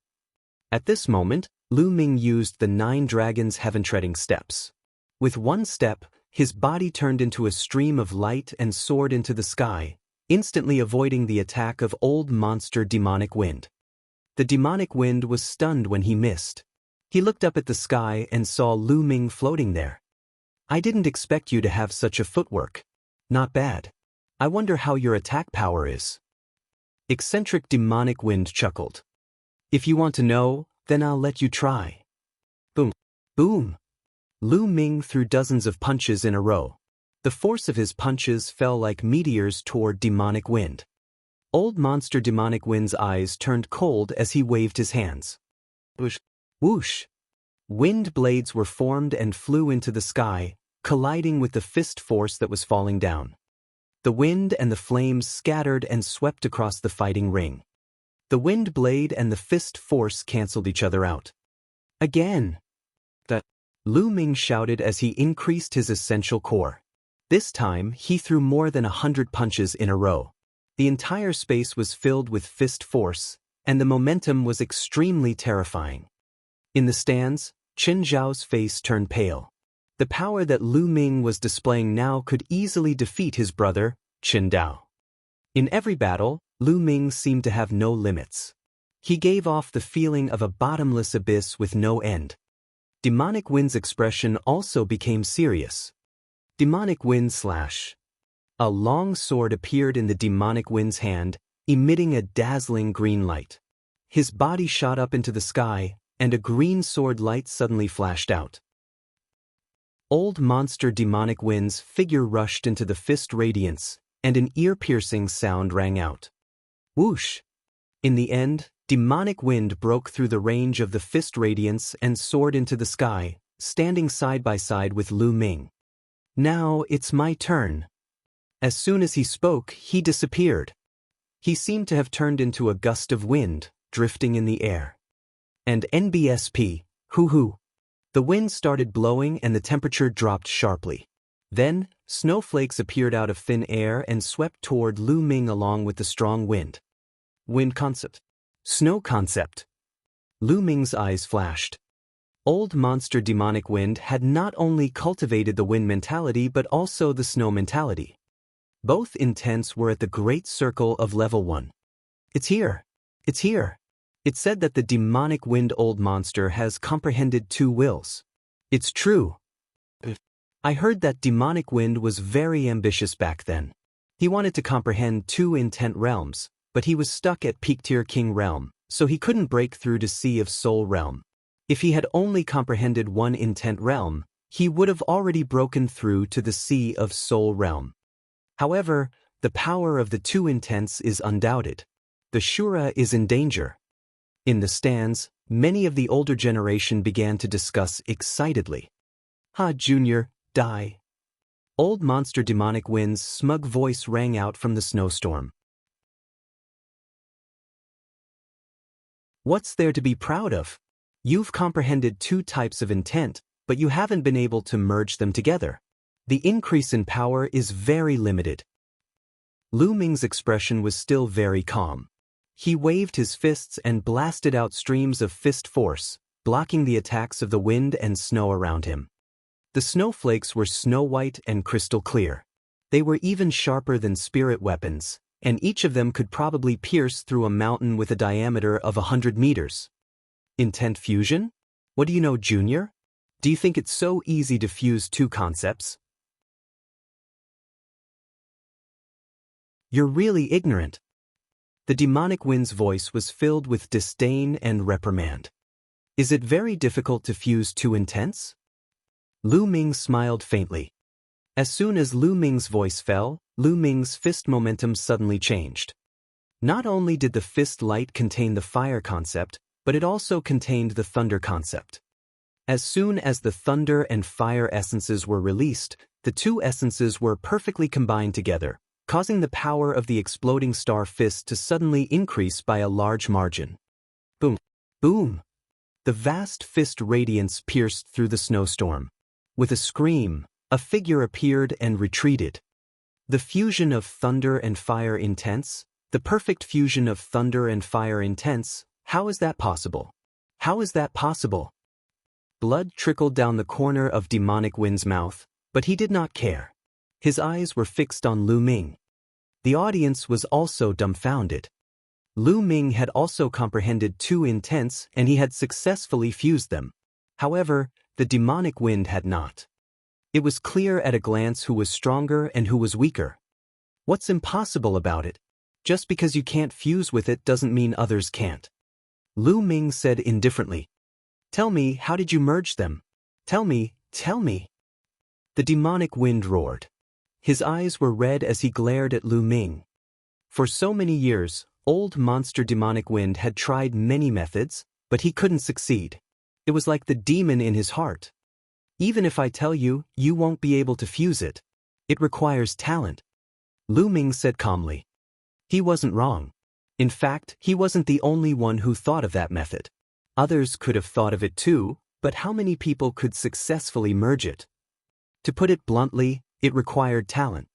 At this moment, Lu Ming used the 9 dragons' heaven-treading steps. With one step, his body turned into a stream of light and soared into the sky, instantly avoiding the attack of old monster demonic wind. The demonic wind was stunned when he missed. He looked up at the sky and saw Lu Ming floating there. I didn't expect you to have such a footwork. Not bad. I wonder how your attack power is. Eccentric demonic wind chuckled. If you want to know, then I'll let you try. Boom. Boom. Lu Ming threw dozens of punches in a row. The force of his punches fell like meteors toward demonic wind. Old monster demonic wind's eyes turned cold as he waved his hands. Whoosh. Whoosh. Wind blades were formed and flew into the sky, colliding with the fist force that was falling down. The wind and the flames scattered and swept across the fighting ring. The wind blade and the fist force canceled each other out. Again! Lu Ming shouted as he increased his essential core. This time, he threw more than 100 punches in a row. The entire space was filled with fist force, and the momentum was extremely terrifying. In the stands, Zhao's face turned pale. The power that Lu Ming was displaying now could easily defeat his brother, Dao. In every battle, Lu Ming seemed to have no limits. He gave off the feeling of a bottomless abyss with no end. Demonic wind's expression also became serious. Demonic wind slash. A long sword appeared in the demonic wind's hand, emitting a dazzling green light. His body shot up into the sky, and a green sword light suddenly flashed out. Old monster demonic wind's figure rushed into the fist radiance, and an ear-piercing sound rang out. Whoosh! In the end, demonic wind broke through the range of the fist radiance and soared into the sky, standing side by side with Lu Ming. Now it's my turn. As soon as he spoke, he disappeared. He seemed to have turned into a gust of wind, drifting in the air. And NBSP, hoo-hoo. The wind started blowing and the temperature dropped sharply. Then, snowflakes appeared out of thin air and swept toward Lu Ming along with the strong wind. Wind concept. Snow concept. Lu Ming's eyes flashed. Old monster demonic wind had not only cultivated the wind mentality but also the snow mentality. Both intents were at the great circle of level 1. It's here! It's here! It said that the demonic wind old monster has comprehended 2 wills. It's true. I heard that demonic wind was very ambitious back then. He wanted to comprehend 2 intent realms, but he was stuck at peak tier king realm, so he couldn't break through to sea of soul realm. If he had only comprehended 1 intent realm, he would have already broken through to the sea of soul realm. However, the power of the 2 intents is undoubted. The Shura is in danger. In the stands, many of the older generation began to discuss excitedly. Ha, Junior, die. Old monster demonic wind's smug voice rang out from the snowstorm. What's there to be proud of? You've comprehended 2 types of intent, but you haven't been able to merge them together. The increase in power is very limited. Lu Ming's expression was still very calm. He waved his fists and blasted out streams of fist force, blocking the attacks of the wind and snow around him. The snowflakes were snow-white and crystal clear. They were even sharper than spirit weapons, and each of them could probably pierce through a mountain with a diameter of 100 meters. Intent fusion? What do you know, Junior? Do you think it's so easy to fuse 2 concepts? You're really ignorant. The demonic wind's voice was filled with disdain and reprimand. Is it very difficult to fuse 2 intents? Lu Ming smiled faintly. As soon as Lu Ming's voice fell, Lu Ming's fist momentum suddenly changed. Not only did the fist light contain the fire concept, but it also contained the thunder concept. As soon as the thunder and fire essences were released, the 2 essences were perfectly combined together, causing the power of the exploding star fist to suddenly increase by a large margin. Boom! Boom! The vast fist radiance pierced through the snowstorm. With a scream, a figure appeared and retreated. The fusion of thunder and fire intents, the perfect fusion of thunder and fire intents, how is that possible? How is that possible? Blood trickled down the corner of demonic wind's mouth, but he did not care. His eyes were fixed on Lu Ming. The audience was also dumbfounded. Lu Ming had also comprehended 2 intents and he had successfully fused them. However, the demonic wind had not. It was clear at a glance who was stronger and who was weaker. What's impossible about it? Just because you can't fuse with it doesn't mean others can't. Lu Ming said indifferently. Tell me, how did you merge them? Tell me, tell me. The demonic wind roared. His eyes were red as he glared at Lu Ming. For so many years, old monster demonic wind had tried many methods, but he couldn't succeed. It was like the demon in his heart. Even if I tell you, you won't be able to fuse it. It requires talent. Lu Ming said calmly. He wasn't wrong. In fact, he wasn't the only one who thought of that method. Others could have thought of it too, but how many people could successfully merge it? To put it bluntly, it required talent.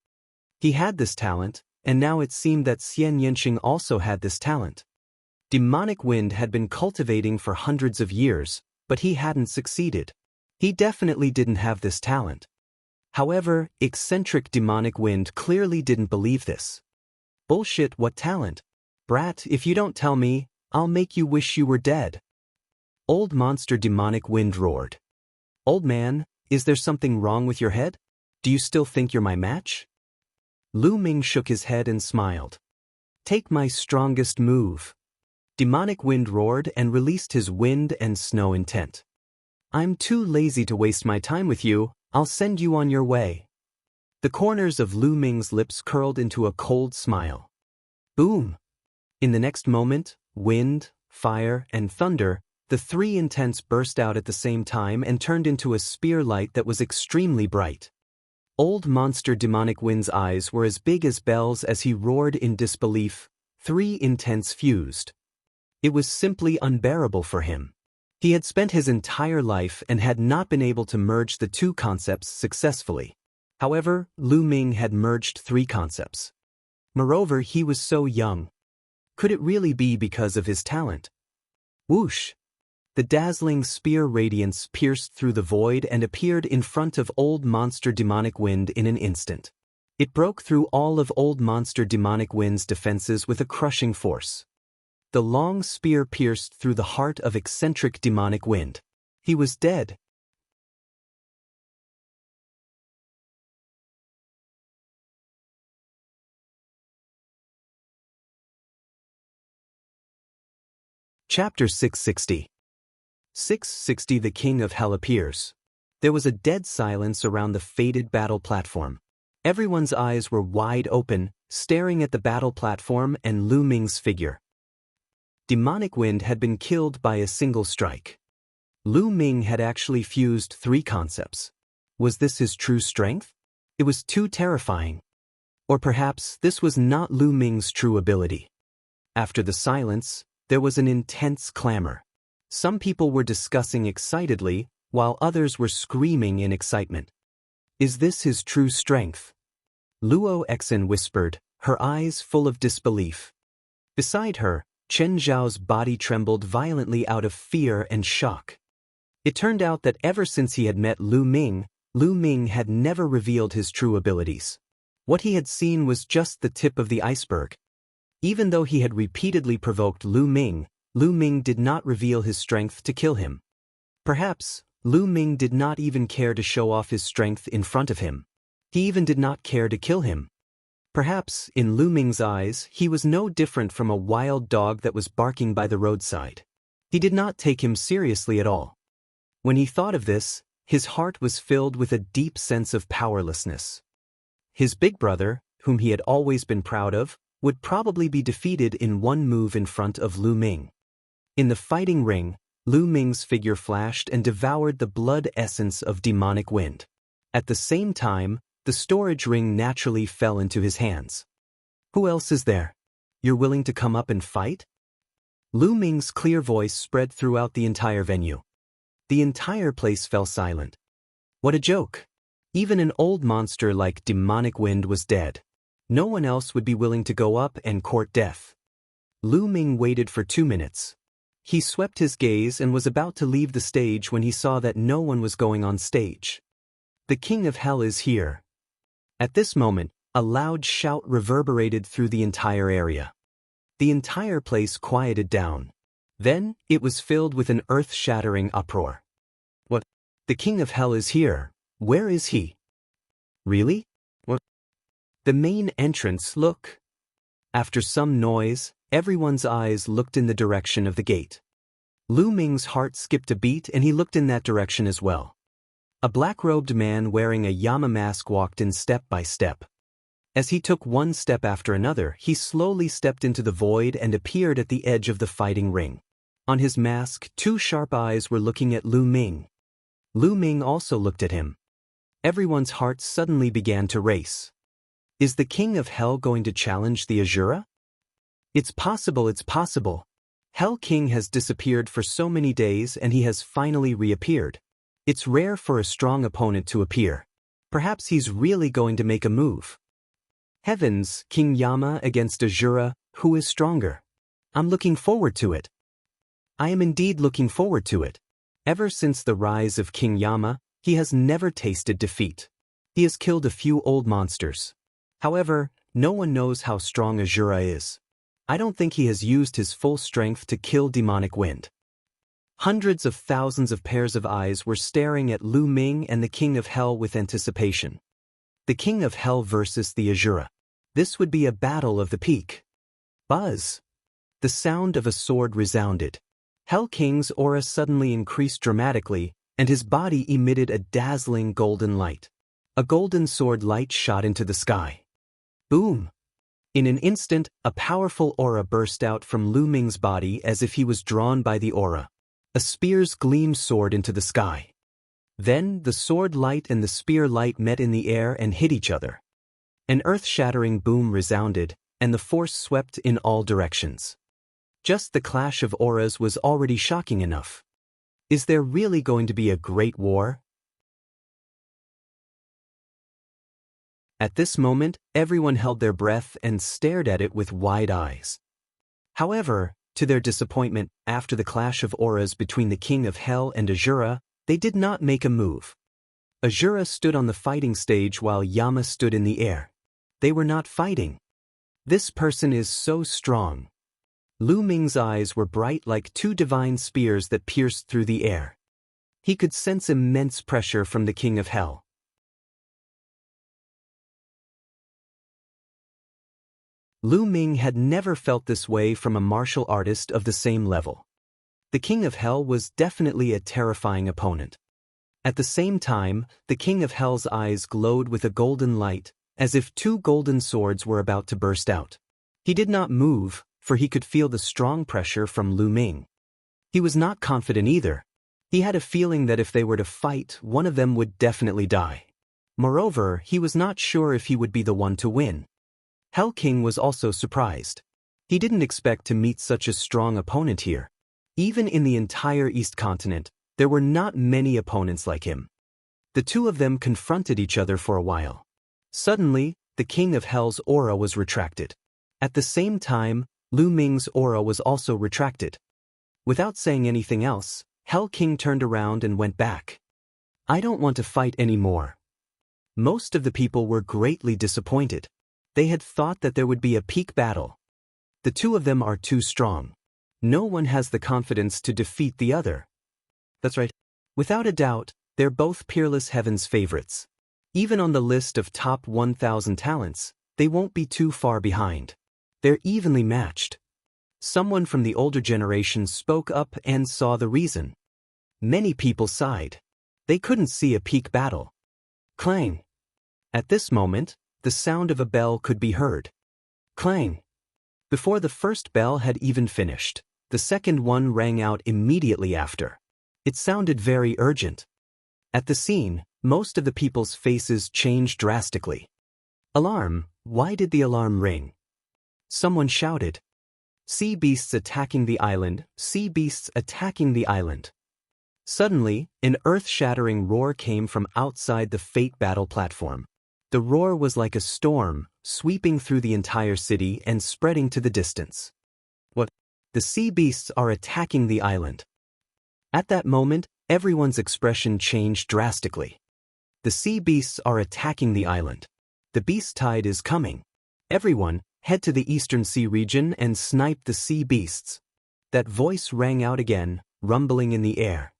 He had this talent, and now it seemed that Xianxia also had this talent. Demonic wind had been cultivating for hundreds of years, but he hadn't succeeded. He definitely didn't have this talent. However, eccentric demonic wind clearly didn't believe this. Bullshit, what talent? Brat, if you don't tell me, I'll make you wish you were dead. Old monster demonic wind roared. Old man, is there something wrong with your head? Do you still think you're my match? Lu Ming shook his head and smiled. Take my strongest move. Demonic wind roared and released his wind and snow intent. I'm too lazy to waste my time with you, I'll send you on your way. The corners of Lu Ming's lips curled into a cold smile. Boom! In the next moment, wind, fire, and thunder, the 3 intents burst out at the same time and turned into a spear light that was extremely bright. Old monster demonic wind's eyes were as big as bells as he roared in disbelief. 3 intents fused. It was simply unbearable for him. He had spent his entire life and had not been able to merge the 2 concepts successfully. However, Lu Ming had merged 3 concepts. Moreover, he was so young. Could it really be because of his talent? Whoosh! The dazzling spear radiance pierced through the void and appeared in front of old monster demonic wind in an instant. It broke through all of old monster demonic wind's defenses with a crushing force. the long spear pierced through the heart of eccentric demonic wind. He was dead. Chapter 660. 660 The King of Hell appears. There was a dead silence around the fated battle platform. Everyone's eyes were wide open, staring at the battle platform and Lu Ming's figure. Demonic Wind had been killed by a single strike. Lu Ming had actually fused 3 concepts. Was this his true strength? It was too terrifying. Or perhaps this was not Lu Ming's true ability. After the silence, there was an intense clamor. Some people were discussing excitedly, while others were screaming in excitement. Is this his true strength? Luo Exen whispered, her eyes full of disbelief. Beside her, Chen Zhao's body trembled violently out of fear and shock. It turned out that ever since he had met Lu Ming had never revealed his true abilities. What he had seen was just the tip of the iceberg. Even though he had repeatedly provoked Lu Ming did not reveal his strength to kill him. Perhaps, Lu Ming did not even care to show off his strength in front of him. He even did not care to kill him. Perhaps, in Lu Ming's eyes, he was no different from a wild dog that was barking by the roadside. He did not take him seriously at all. When he thought of this, his heart was filled with a deep sense of powerlessness. His big brother, whom he had always been proud of, would probably be defeated in one move in front of Lu Ming. In the fighting ring, Lu Ming's figure flashed and devoured the blood essence of demonic wind. At the same time, the storage ring naturally fell into his hands. Who else is there? You're willing to come up and fight? Lu Ming's clear voice spread throughout the entire venue. The entire place fell silent. What a joke! Even an old monster like demonic wind was dead. No one else would be willing to go up and court death. Lu Ming waited for 2 minutes. He swept his gaze and was about to leave the stage when he saw that no one was going on stage. The King of Hell is here. At this moment, a loud shout reverberated through the entire area. The entire place quieted down. Then, it was filled with an earth-shattering uproar. What? The King of Hell is here. Where is he? Really? What? The main entrance, look. After some noise, everyone's eyes looked in the direction of the gate. Lu Ming's heart skipped a beat and he looked in that direction as well. A black-robed man wearing a Yama mask walked in step by step. As he took one step after another, he slowly stepped into the void and appeared at the edge of the fighting ring. On his mask, 2 sharp eyes were looking at Lu Ming. Lu Ming also looked at him. Everyone's hearts suddenly began to race. Is the King of Hell going to challenge the Azura? It's possible, it's possible. Hell King has disappeared for so many days and he has finally reappeared. It's rare for a strong opponent to appear. Perhaps he's really going to make a move. Heavens, King Yama against Azura, who is stronger? I'm looking forward to it. I am indeed looking forward to it. Ever since the rise of King Yama, he has never tasted defeat. He has killed a few old monsters. However, no one knows how strong Azura is. I don't think he has used his full strength to kill demonic wind. Hundreds of thousands of pairs of eyes were staring at Lu Ming and the King of Hell with anticipation. The King of Hell versus the Azura. This would be a battle of the peak. Buzz! The sound of a sword resounded. Hell King's aura suddenly increased dramatically, and his body emitted a dazzling golden light. A golden sword light shot into the sky. Boom! In an instant, a powerful aura burst out from Lu Ming's body as if he was drawn by the aura. A spear's gleam soared into the sky. Then, the sword light and the spear light met in the air and hit each other. An earth-shattering boom resounded, and the force swept in all directions. Just the clash of auras was already shocking enough. Is there really going to be a great war? At this moment, everyone held their breath and stared at it with wide eyes. However, to their disappointment, after the clash of auras between the King of Hell and Azura, they did not make a move. Azura stood on the fighting stage while Yama stood in the air. They were not fighting. This person is so strong. Lu Ming's eyes were bright like two divine spears that pierced through the air. He could sense immense pressure from the King of Hell. Lu Ming had never felt this way from a martial artist of the same level. The King of Hell was definitely a terrifying opponent. At the same time, the King of Hell's eyes glowed with a golden light, as if two golden swords were about to burst out. He did not move, for he could feel the strong pressure from Lu Ming. He was not confident either. He had a feeling that if they were to fight, one of them would definitely die. Moreover, he was not sure if he would be the one to win. Hell King was also surprised. He didn't expect to meet such a strong opponent here. Even in the entire East Continent, there were not many opponents like him. The two of them confronted each other for a while. Suddenly, the King of Hell's aura was retracted. At the same time, Lu Ming's aura was also retracted. Without saying anything else, Hell King turned around and went back. "I don't want to fight anymore." Most of the people were greatly disappointed. They had thought that there would be a peak battle. The two of them are too strong. No one has the confidence to defeat the other. That's right. Without a doubt, they're both Peerless Heaven's favorites. Even on the list of top 1,000 talents, they won't be too far behind. They're evenly matched. Someone from the older generation spoke up and saw the reason. Many people sighed. They couldn't see a peak battle. Clang. At this moment, the sound of a bell could be heard. Clang. Before the first bell had even finished, the second one rang out immediately after. It sounded very urgent. At the scene, most of the people's faces changed drastically. Alarm! Why did the alarm ring? Someone shouted. Sea beasts attacking the island, sea beasts attacking the island. Suddenly, an earth-shattering roar came from outside the Fate battle platform. The roar was like a storm, sweeping through the entire city and spreading to the distance. What? The sea beasts are attacking the island. At that moment, everyone's expression changed drastically. The sea beasts are attacking the island. The beast tide is coming. Everyone, head to the Eastern Sea region and snipe the sea beasts. That voice rang out again, rumbling in the air.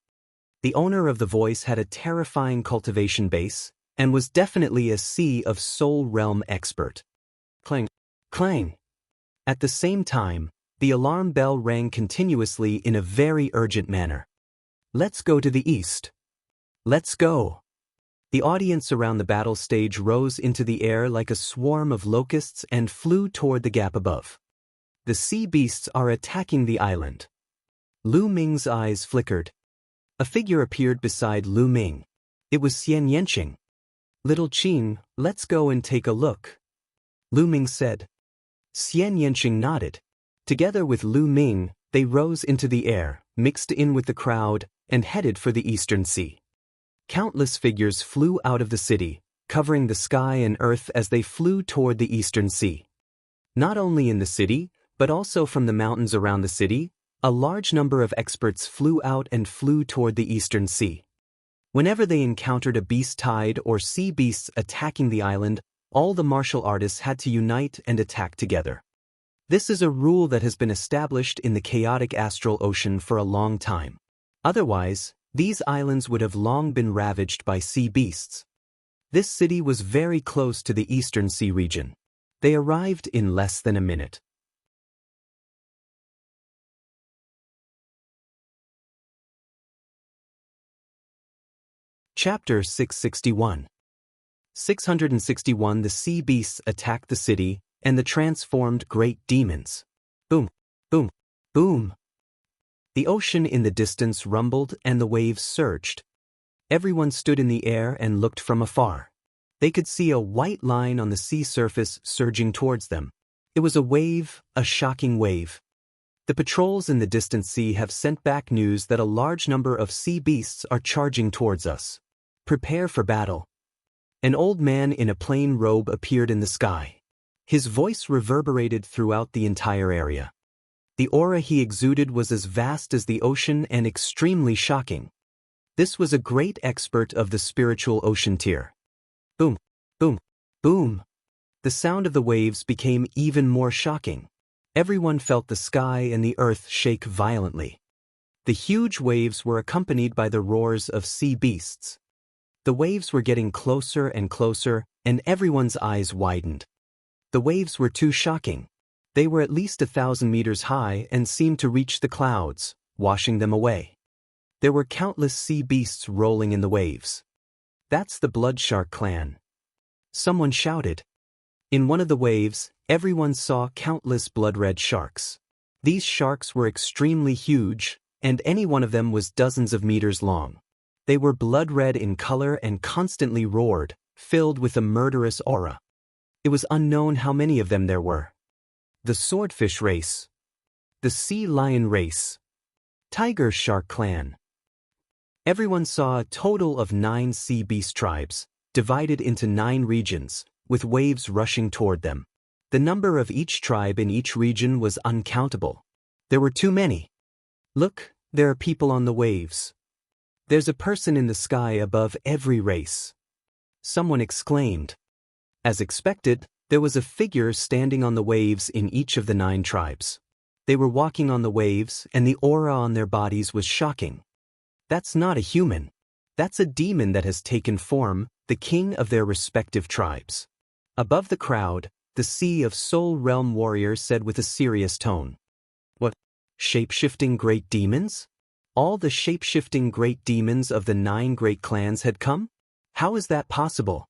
The owner of the voice had a terrifying cultivation base, and was definitely a Sea of Soul Realm expert. Clang, clang. At the same time, the alarm bell rang continuously in a very urgent manner. Let's go to the east. Let's go. The audience around the battle stage rose into the air like a swarm of locusts and flew toward the gap above. The sea beasts are attacking the island. Lu Ming's eyes flickered. A figure appeared beside Lu Ming. It was Xianxia. Little Qing, let's go and take a look. Lu Ming said. Xianxia nodded. Together with Lu Ming, they rose into the air, mixed in with the crowd, and headed for the Eastern Sea. Countless figures flew out of the city, covering the sky and earth as they flew toward the Eastern Sea. Not only in the city, but also from the mountains around the city, a large number of experts flew out and flew toward the Eastern Sea. Whenever they encountered a beast tide or sea beasts attacking the island, all the martial artists had to unite and attack together. This is a rule that has been established in the chaotic astral ocean for a long time. Otherwise, these islands would have long been ravaged by sea beasts. This city was very close to the Eastern Sea region. They arrived in less than a minute. Chapter 661. 661 The sea beasts attacked the city, and the transformed great demons. Boom, boom, boom. The ocean in the distance rumbled and the waves surged. Everyone stood in the air and looked from afar. They could see a white line on the sea surface surging towards them. It was a wave, a shocking wave. The patrols in the distant sea have sent back news that a large number of sea beasts are charging towards us. Prepare for battle. An old man in a plain robe appeared in the sky. His voice reverberated throughout the entire area. The aura he exuded was as vast as the ocean and extremely shocking. This was a great expert of the spiritual ocean tier. Boom, boom, boom. The sound of the waves became even more shocking. Everyone felt the sky and the earth shake violently. The huge waves were accompanied by the roars of sea beasts. The waves were getting closer and closer, and everyone's eyes widened. The waves were too shocking. They were at least 1,000 meters high and seemed to reach the clouds, washing them away. There were countless sea beasts rolling in the waves. "That's the blood shark clan," someone shouted. In one of the waves, everyone saw countless blood-red sharks. These sharks were extremely huge, and any one of them was dozens of meters long. They were blood-red in color and constantly roared, filled with a murderous aura. It was unknown how many of them there were. The swordfish race. The sea lion race. Tiger shark clan. Everyone saw a total of 9 sea beast tribes, divided into 9 regions, with waves rushing toward them. The number of each tribe in each region was uncountable. There were too many. "Look, there are people on the waves. There's a person in the sky above every race," someone exclaimed. As expected, there was a figure standing on the waves in each of the 9 tribes. They were walking on the waves, and the aura on their bodies was shocking. That's not a human. That's a demon that has taken form, the king of their respective tribes. Above the crowd, the Sea of Soul Realm warrior said with a serious tone. "What? Shape-shifting great demons? All the shape-shifting great demons of the 9 great clans had come? How is that possible?"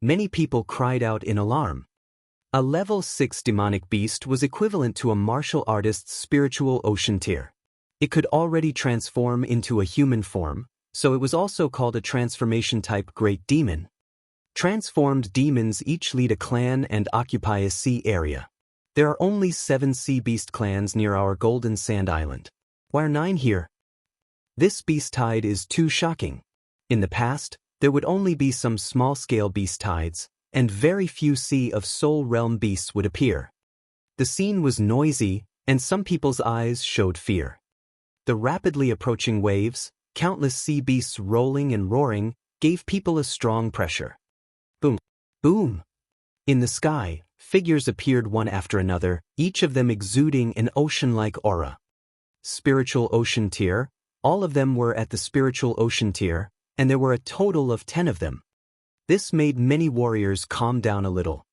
Many people cried out in alarm. A level 6 demonic beast was equivalent to a martial artist's spiritual ocean tier. It could already transform into a human form, so it was also called a transformation-type great demon. Transformed demons each lead a clan and occupy a sea area. There are only 7 sea beast clans near our Golden Sand Island. Why are 9 here? This beast tide is too shocking. In the past, there would only be some small-scale beast tides, and very few Sea of Soul Realm beasts would appear. The scene was noisy, and some people's eyes showed fear. The rapidly approaching waves, countless sea beasts rolling and roaring, gave people a strong pressure. Boom! Boom! In the sky, figures appeared one after another, each of them exuding an ocean-like aura. Spiritual ocean tier, all of them were at the spiritual ocean tier, and there were a total of 10 of them. This made many warriors calm down a little.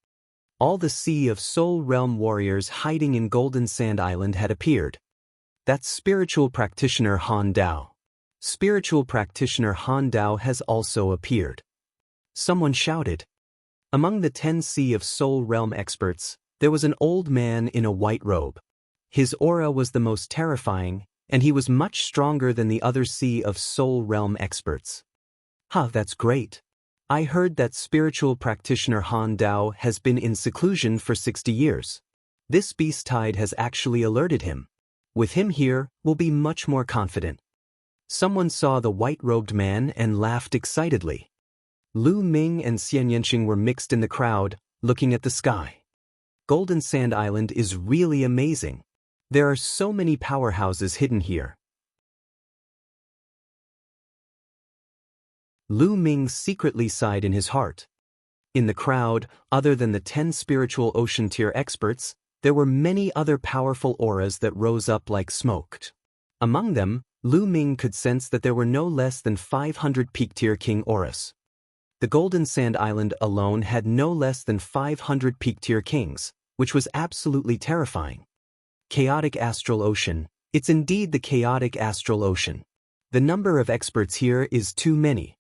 All the Sea of Soul Realm warriors hiding in Golden Sand Island had appeared. That's Spiritual Practitioner Han Dao. Spiritual Practitioner Han Dao has also appeared. Someone shouted. Among the 10 Sea of Soul Realm experts, there was an old man in a white robe. His aura was the most terrifying, and he was much stronger than the other Sea of Soul Realm experts. That's great. I heard that Spiritual Practitioner Han Dao has been in seclusion for 60 years. This beast tide has actually alerted him. With him here, we'll be much more confident. Someone saw the white-robed man and laughed excitedly. Lu Ming and Xianxia were mixed in the crowd, looking at the sky. Golden Sand Island is really amazing. There are so many powerhouses hidden here. Lu Ming secretly sighed in his heart. In the crowd, other than the 10 spiritual ocean tier experts, there were many other powerful auras that rose up like smoke. Among them, Lu Ming could sense that there were no less than 500 peak-tier king auras. The Golden Sand Island alone had no less than 500 peak-tier kings, which was absolutely terrifying. Chaotic Astral Ocean. It's indeed the Chaotic Astral Ocean. The number of experts here is too many.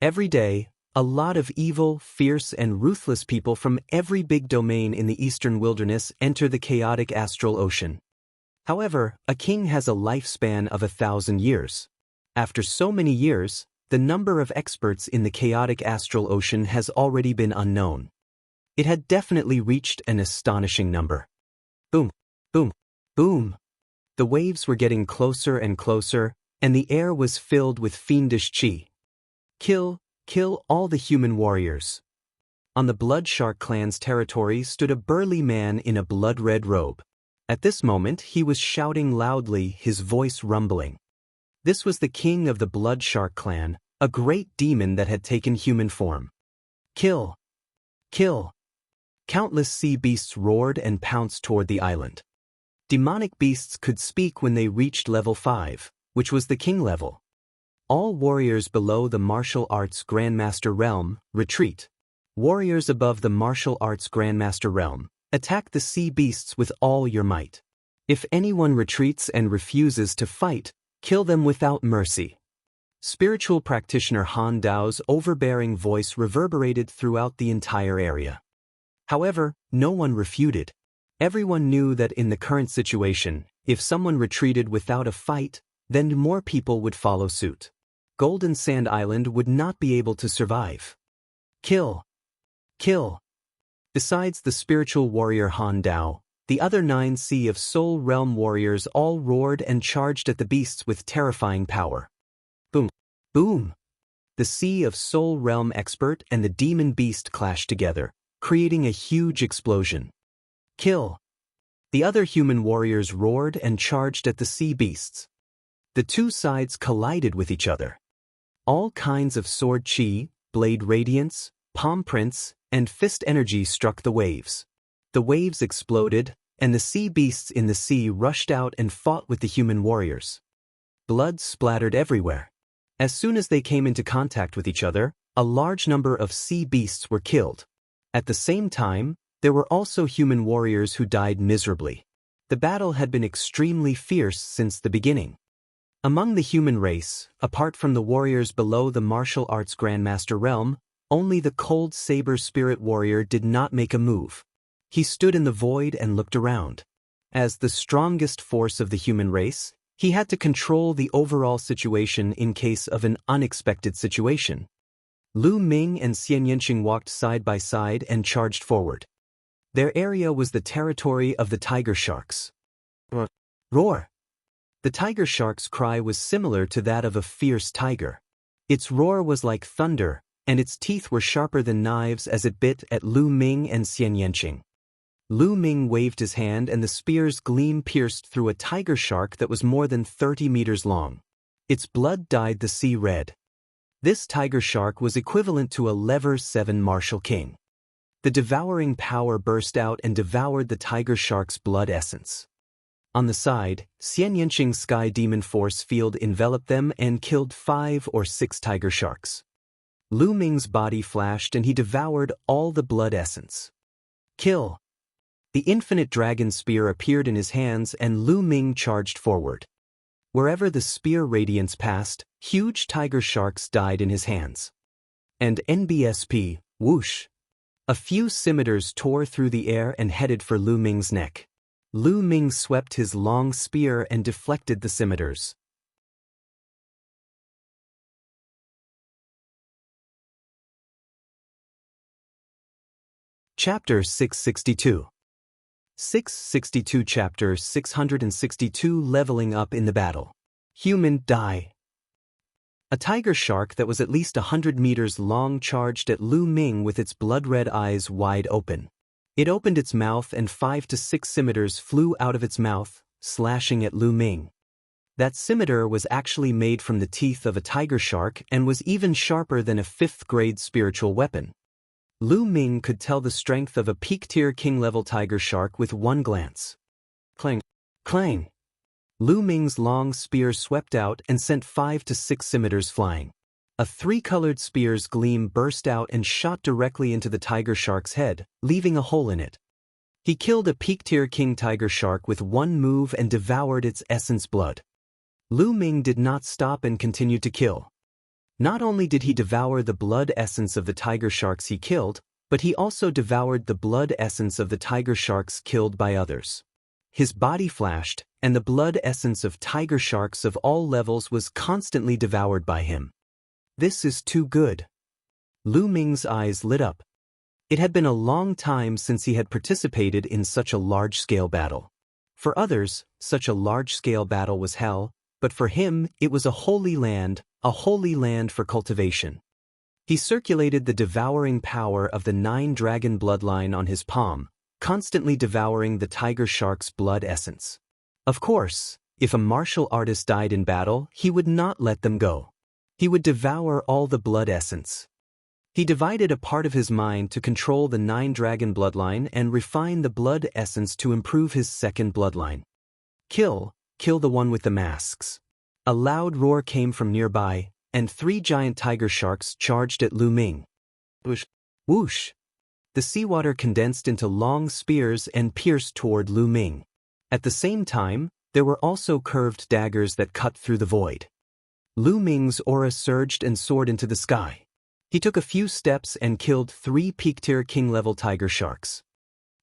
Every day, a lot of evil, fierce, and ruthless people from every big domain in the eastern wilderness enter the Chaotic Astral Ocean. However, a king has a lifespan of 1,000 years. After so many years, the number of experts in the Chaotic Astral Ocean has already been unknown. It had definitely reached an astonishing number. Boom, boom, boom. The waves were getting closer and closer, and the air was filled with fiendish chi. Kill all the human warriors. On the Blood Shark clan's territory stood a burly man in a blood-red robe. At this moment, he was shouting loudly, his voice rumbling. This was the king of the Blood Shark clan, a great demon that had taken human form. Kill! Countless sea beasts roared and pounced toward the island. Demonic beasts could speak when they reached level 5, which was the king level. All warriors below the martial arts Grandmaster realm, retreat. Warriors above the martial arts Grandmaster realm, attack the sea beasts with all your might. If anyone retreats and refuses to fight, kill them without mercy. Spiritual practitioner Han Dao's overbearing voice reverberated throughout the entire area. However, no one refuted. Everyone knew that in the current situation, if someone retreated without a fight, then more people would follow suit. Golden Sand Island would not be able to survive. Kill! Kill! Besides the spiritual warrior Han Dao, the other 9 Sea of Soul Realm warriors all roared and charged at the beasts with terrifying power. Boom! Boom! The Sea of Soul Realm expert and the demon beast clashed together, creating a huge explosion. Kill! The other human warriors roared and charged at the sea beasts. The two sides collided with each other. All kinds of sword chi, blade radiance, palm prints, and fist energy struck the waves. The waves exploded, and the sea beasts in the sea rushed out and fought with the human warriors. Blood splattered everywhere. As soon as they came into contact with each other, a large number of sea beasts were killed. At the same time, there were also human warriors who died miserably. The battle had been extremely fierce since the beginning. Among the human race, apart from the warriors below the martial arts Grandmaster realm, only the cold saber spirit warrior did not make a move. He stood in the void and looked around. As the strongest force of the human race, he had to control the overall situation in case of an unexpected situation. Lu Ming and Xianxia walked side by side and charged forward. Their area was the territory of the tiger sharks. Roar! The tiger shark's cry was similar to that of a fierce tiger. Its roar was like thunder, and its teeth were sharper than knives as it bit at Lu Ming and Xianxia. Lu Ming waved his hand and the spear's gleam pierced through a tiger shark that was more than 30 meters long. Its blood dyed the sea red. This tiger shark was equivalent to a level 7 martial king. The devouring power burst out and devoured the tiger shark's blood essence. On the side, Xianxia's sky demon force field enveloped them and killed 5 or 6 tiger sharks. Lu Ming's body flashed and he devoured all the blood essence. Kill! The infinite dragon spear appeared in his hands and Lu Ming charged forward. Wherever the spear radiance passed, huge tiger sharks died in his hands. And NBSP, whoosh! A few scimitars tore through the air and headed for Lu Ming's neck. Lu Ming swept his long spear and deflected the scimitars. Chapter 662. 662 Chapter 662 Leveling Up in the Battle. Human die. A tiger shark that was at least 100 meters long charged at Lu Ming with its blood-red eyes wide open. It opened its mouth and 5 to 6 scimitars flew out of its mouth, slashing at Lu Ming. That scimitar was actually made from the teeth of a tiger shark and was even sharper than a 5th-grade spiritual weapon. Lu Ming could tell the strength of a peak-tier king-level tiger shark with one glance. Clang! Clang! Lu Ming's long spear swept out and sent 5 to 6 scimitars flying. A 3-colored spear's gleam burst out and shot directly into the tiger shark's head, leaving a hole in it. He killed a peak-tier king tiger shark with one move and devoured its essence blood. Lu Ming did not stop and continued to kill. Not only did he devour the blood essence of the tiger sharks he killed, but he also devoured the blood essence of the tiger sharks killed by others. His body flashed, and the blood essence of tiger sharks of all levels was constantly devoured by him. This is too good. Lu Ming's eyes lit up. It had been a long time since he had participated in such a large-scale battle. For others, such a large-scale battle was hell, but for him it was a holy land for cultivation. He circulated the devouring power of the 9-dragon bloodline on his palm, constantly devouring the tiger shark's blood essence. Of course, if a martial artist died in battle, he would not let them go. He would devour all the blood essence. He divided a part of his mind to control the 9-dragon bloodline and refine the blood essence to improve his second bloodline. Kill the one with the masks. A loud roar came from nearby, and 3 giant tiger sharks charged at Lu Ming. Whoosh! Whoosh! The seawater condensed into long spears and pierced toward Lu Ming. At the same time, there were also curved daggers that cut through the void. Lu Ming's aura surged and soared into the sky. He took a few steps and killed 3 peak-tier king-level tiger sharks.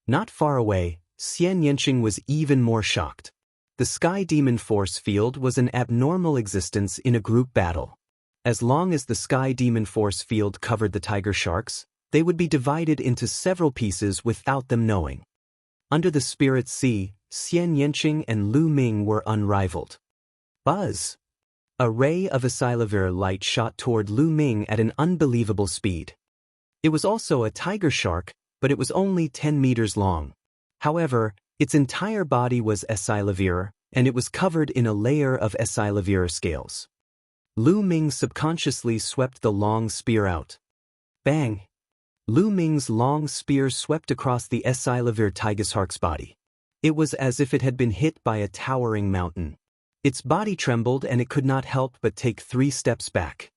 Not far away, Xianxia was even more shocked. The Sky Demon force field was an abnormal existence in a group battle. As long as the Sky Demon force field covered the tiger sharks, they would be divided into several pieces without them knowing. Under the Spirit Sea, Xianxia and Lu Ming were unrivaled. Buzz! A ray of Asilavir light shot toward Lu Ming at an unbelievable speed. It was also a tiger shark, but it was only 10 meters long. However, its entire body was Asilavir, and it was covered in a layer of Asilavir scales. Lu Ming subconsciously swept the long spear out. Bang! Lu Ming's long spear swept across the Asilavir tigershark's body. It was as if it had been hit by a towering mountain. Its body trembled and it could not help but take 3 steps back.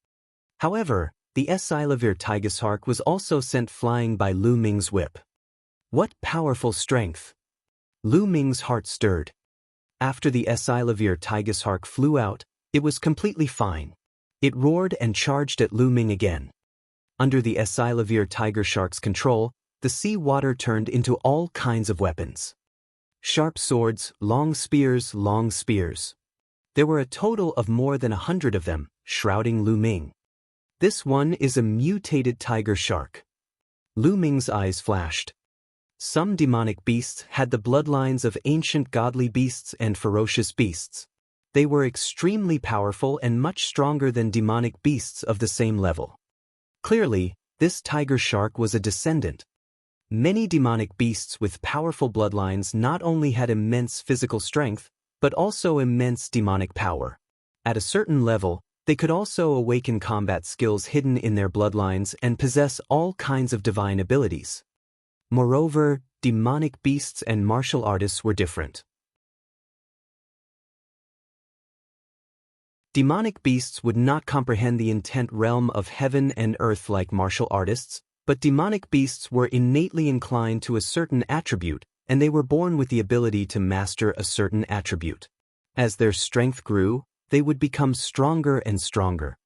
However, the Asilavir tigershark was also sent flying by Lu Ming's whip. What powerful strength! Lu Ming's heart stirred. After the Asilavir tigershark flew out, it was completely fine. It roared and charged at Lu Ming again. Under the Asilavir tigershark's control, the sea water turned into all kinds of weapons. Sharp swords, long spears, long spears. There were a total of more than 100 of them, shrouding Lu Ming. This one is a mutated tiger shark. Lu Ming's eyes flashed. Some demonic beasts had the bloodlines of ancient godly beasts and ferocious beasts. They were extremely powerful and much stronger than demonic beasts of the same level. Clearly, this tiger shark was a descendant. Many demonic beasts with powerful bloodlines not only had immense physical strength, but also immense demonic power. At a certain level, they could also awaken combat skills hidden in their bloodlines and possess all kinds of divine abilities. Moreover, demonic beasts and martial artists were different. Demonic beasts would not comprehend the intent realm of heaven and earth like martial artists, but demonic beasts were innately inclined to a certain attribute, and they were born with the ability to master a certain attribute. As their strength grew, they would become stronger and stronger.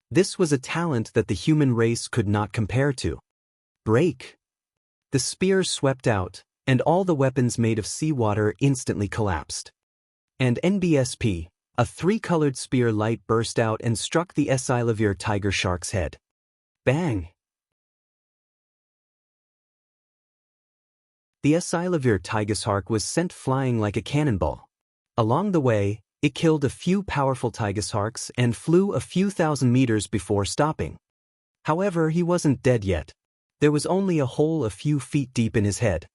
This was a talent that the human race could not compare to. Break! The spear swept out, and all the weapons made of seawater instantly collapsed. And NBSP, a 3-colored spear light burst out and struck the Asilavir tiger shark's head. Bang! The Asilavir tigershark was sent flying like a cannonball. Along the way, it killed a few powerful tigersharks and flew a few thousand meters before stopping. However, he wasn't dead yet. There was only a hole a few feet deep in his head.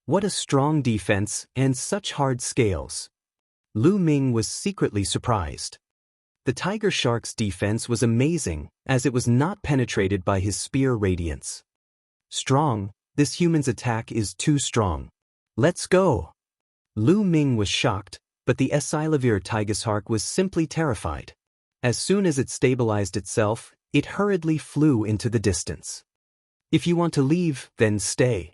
What a strong defense and such hard scales. Lu Ming was secretly surprised. The tiger shark's defense was amazing, as it was not penetrated by his spear radiance. Strong. This human's attack is too strong. Let's go! Lu Ming was shocked, but the Asilavir tigershark was simply terrified. As soon as it stabilized itself, it hurriedly flew into the distance. If you want to leave, then stay.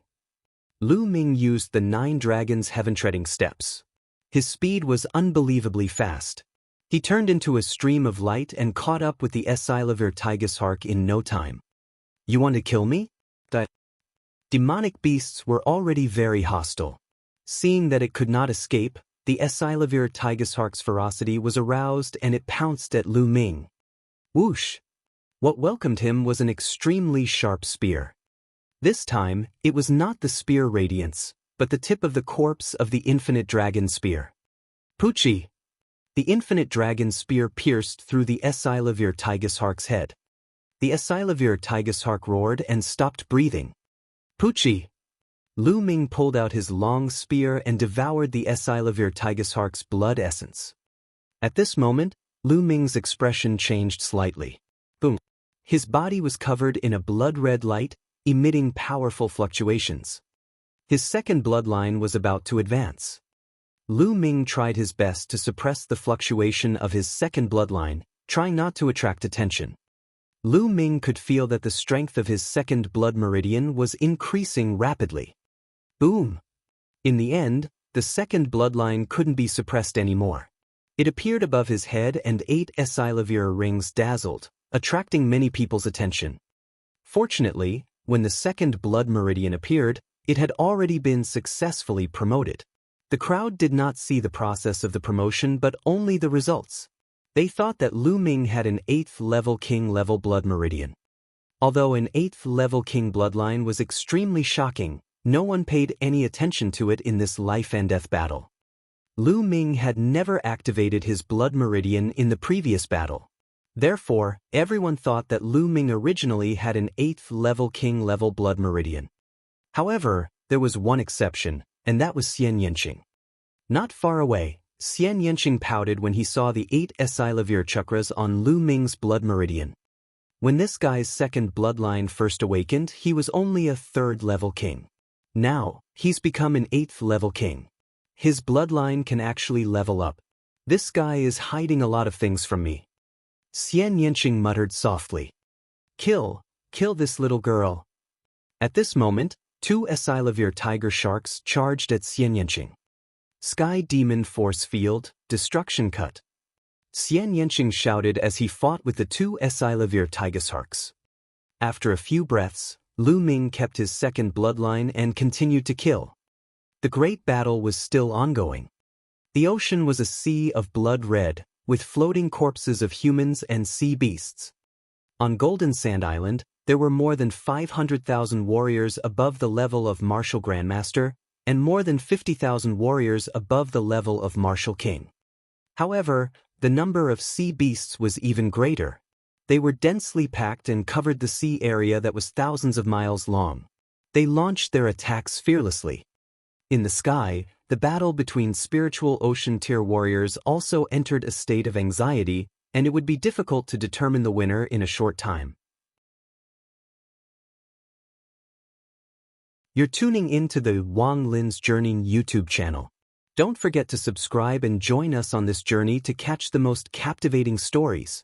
Lu Ming used the 9 dragons' heaven-treading steps. His speed was unbelievably fast. He turned into a stream of light and caught up with the Asilavir tigershark in no time. You want to kill me? Demonic beasts were already very hostile. Seeing that it could not escape, the Asilavir tigershark's ferocity was aroused and it pounced at Lu Ming. Whoosh! What welcomed him was an extremely sharp spear. This time, it was not the spear radiance, but the tip of the corpse of the infinite dragon spear. Poochie! The infinite dragon spear pierced through the Asilavir tigershark's head. The Asilavir tigershark roared and stopped breathing. Poochie! Lu Ming pulled out his long spear and devoured the Asilavir tigershark's blood essence. At this moment, Lu Ming's expression changed slightly. Boom! His body was covered in a blood-red light, emitting powerful fluctuations. His second bloodline was about to advance. Lu Ming tried his best to suppress the fluctuation of his second bloodline, trying not to attract attention. Lu Ming could feel that the strength of his second blood meridian was increasing rapidly. Boom! In the end, the second bloodline couldn't be suppressed anymore. It appeared above his head and 8 Esilavir rings dazzled, attracting many people's attention. Fortunately, when the second blood meridian appeared, it had already been successfully promoted. The crowd did not see the process of the promotion but only the results. They thought that Lu Ming had an 8th level king level blood meridian. Although an 8th level king bloodline was extremely shocking, no one paid any attention to it in this life and death battle. Lu Ming had never activated his blood meridian in the previous battle. Therefore, everyone thought that Lu Ming originally had an 8th level king level blood meridian. However, there was one exception, and that was Xianxia. Not far away, Xianxia pouted when he saw the 8 Esilavir chakras on Lu Ming's blood meridian. When this guy's second bloodline first awakened, he was only a 3rd level king. Now, he's become an 8th level king. His bloodline can actually level up. This guy is hiding a lot of things from me. Xianxia muttered softly. Kill this little girl. At this moment, 2 Esilavir tiger sharks charged at Xianxia. Sky Demon Force Field, Destruction Cut. Xianxia shouted as he fought with the 2 Esilavir tiger sharks. After a few breaths, Lu Ming kept his second bloodline and continued to kill. The great battle was still ongoing. The ocean was a sea of blood red, with floating corpses of humans and sea beasts. On Golden Sand Island, there were more than 500,000 warriors above the level of Martial Grandmaster, and more than 50,000 warriors above the level of Martial King. However, the number of sea beasts was even greater. They were densely packed and covered the sea area that was thousands of miles long. They launched their attacks fearlessly. In the sky, the battle between spiritual ocean tier warriors also entered a state of anxiety, and it would be difficult to determine the winner in a short time. You're tuning into the Wang Lin's Journey YouTube channel. Don't forget to subscribe and join us on this journey to catch the most captivating stories.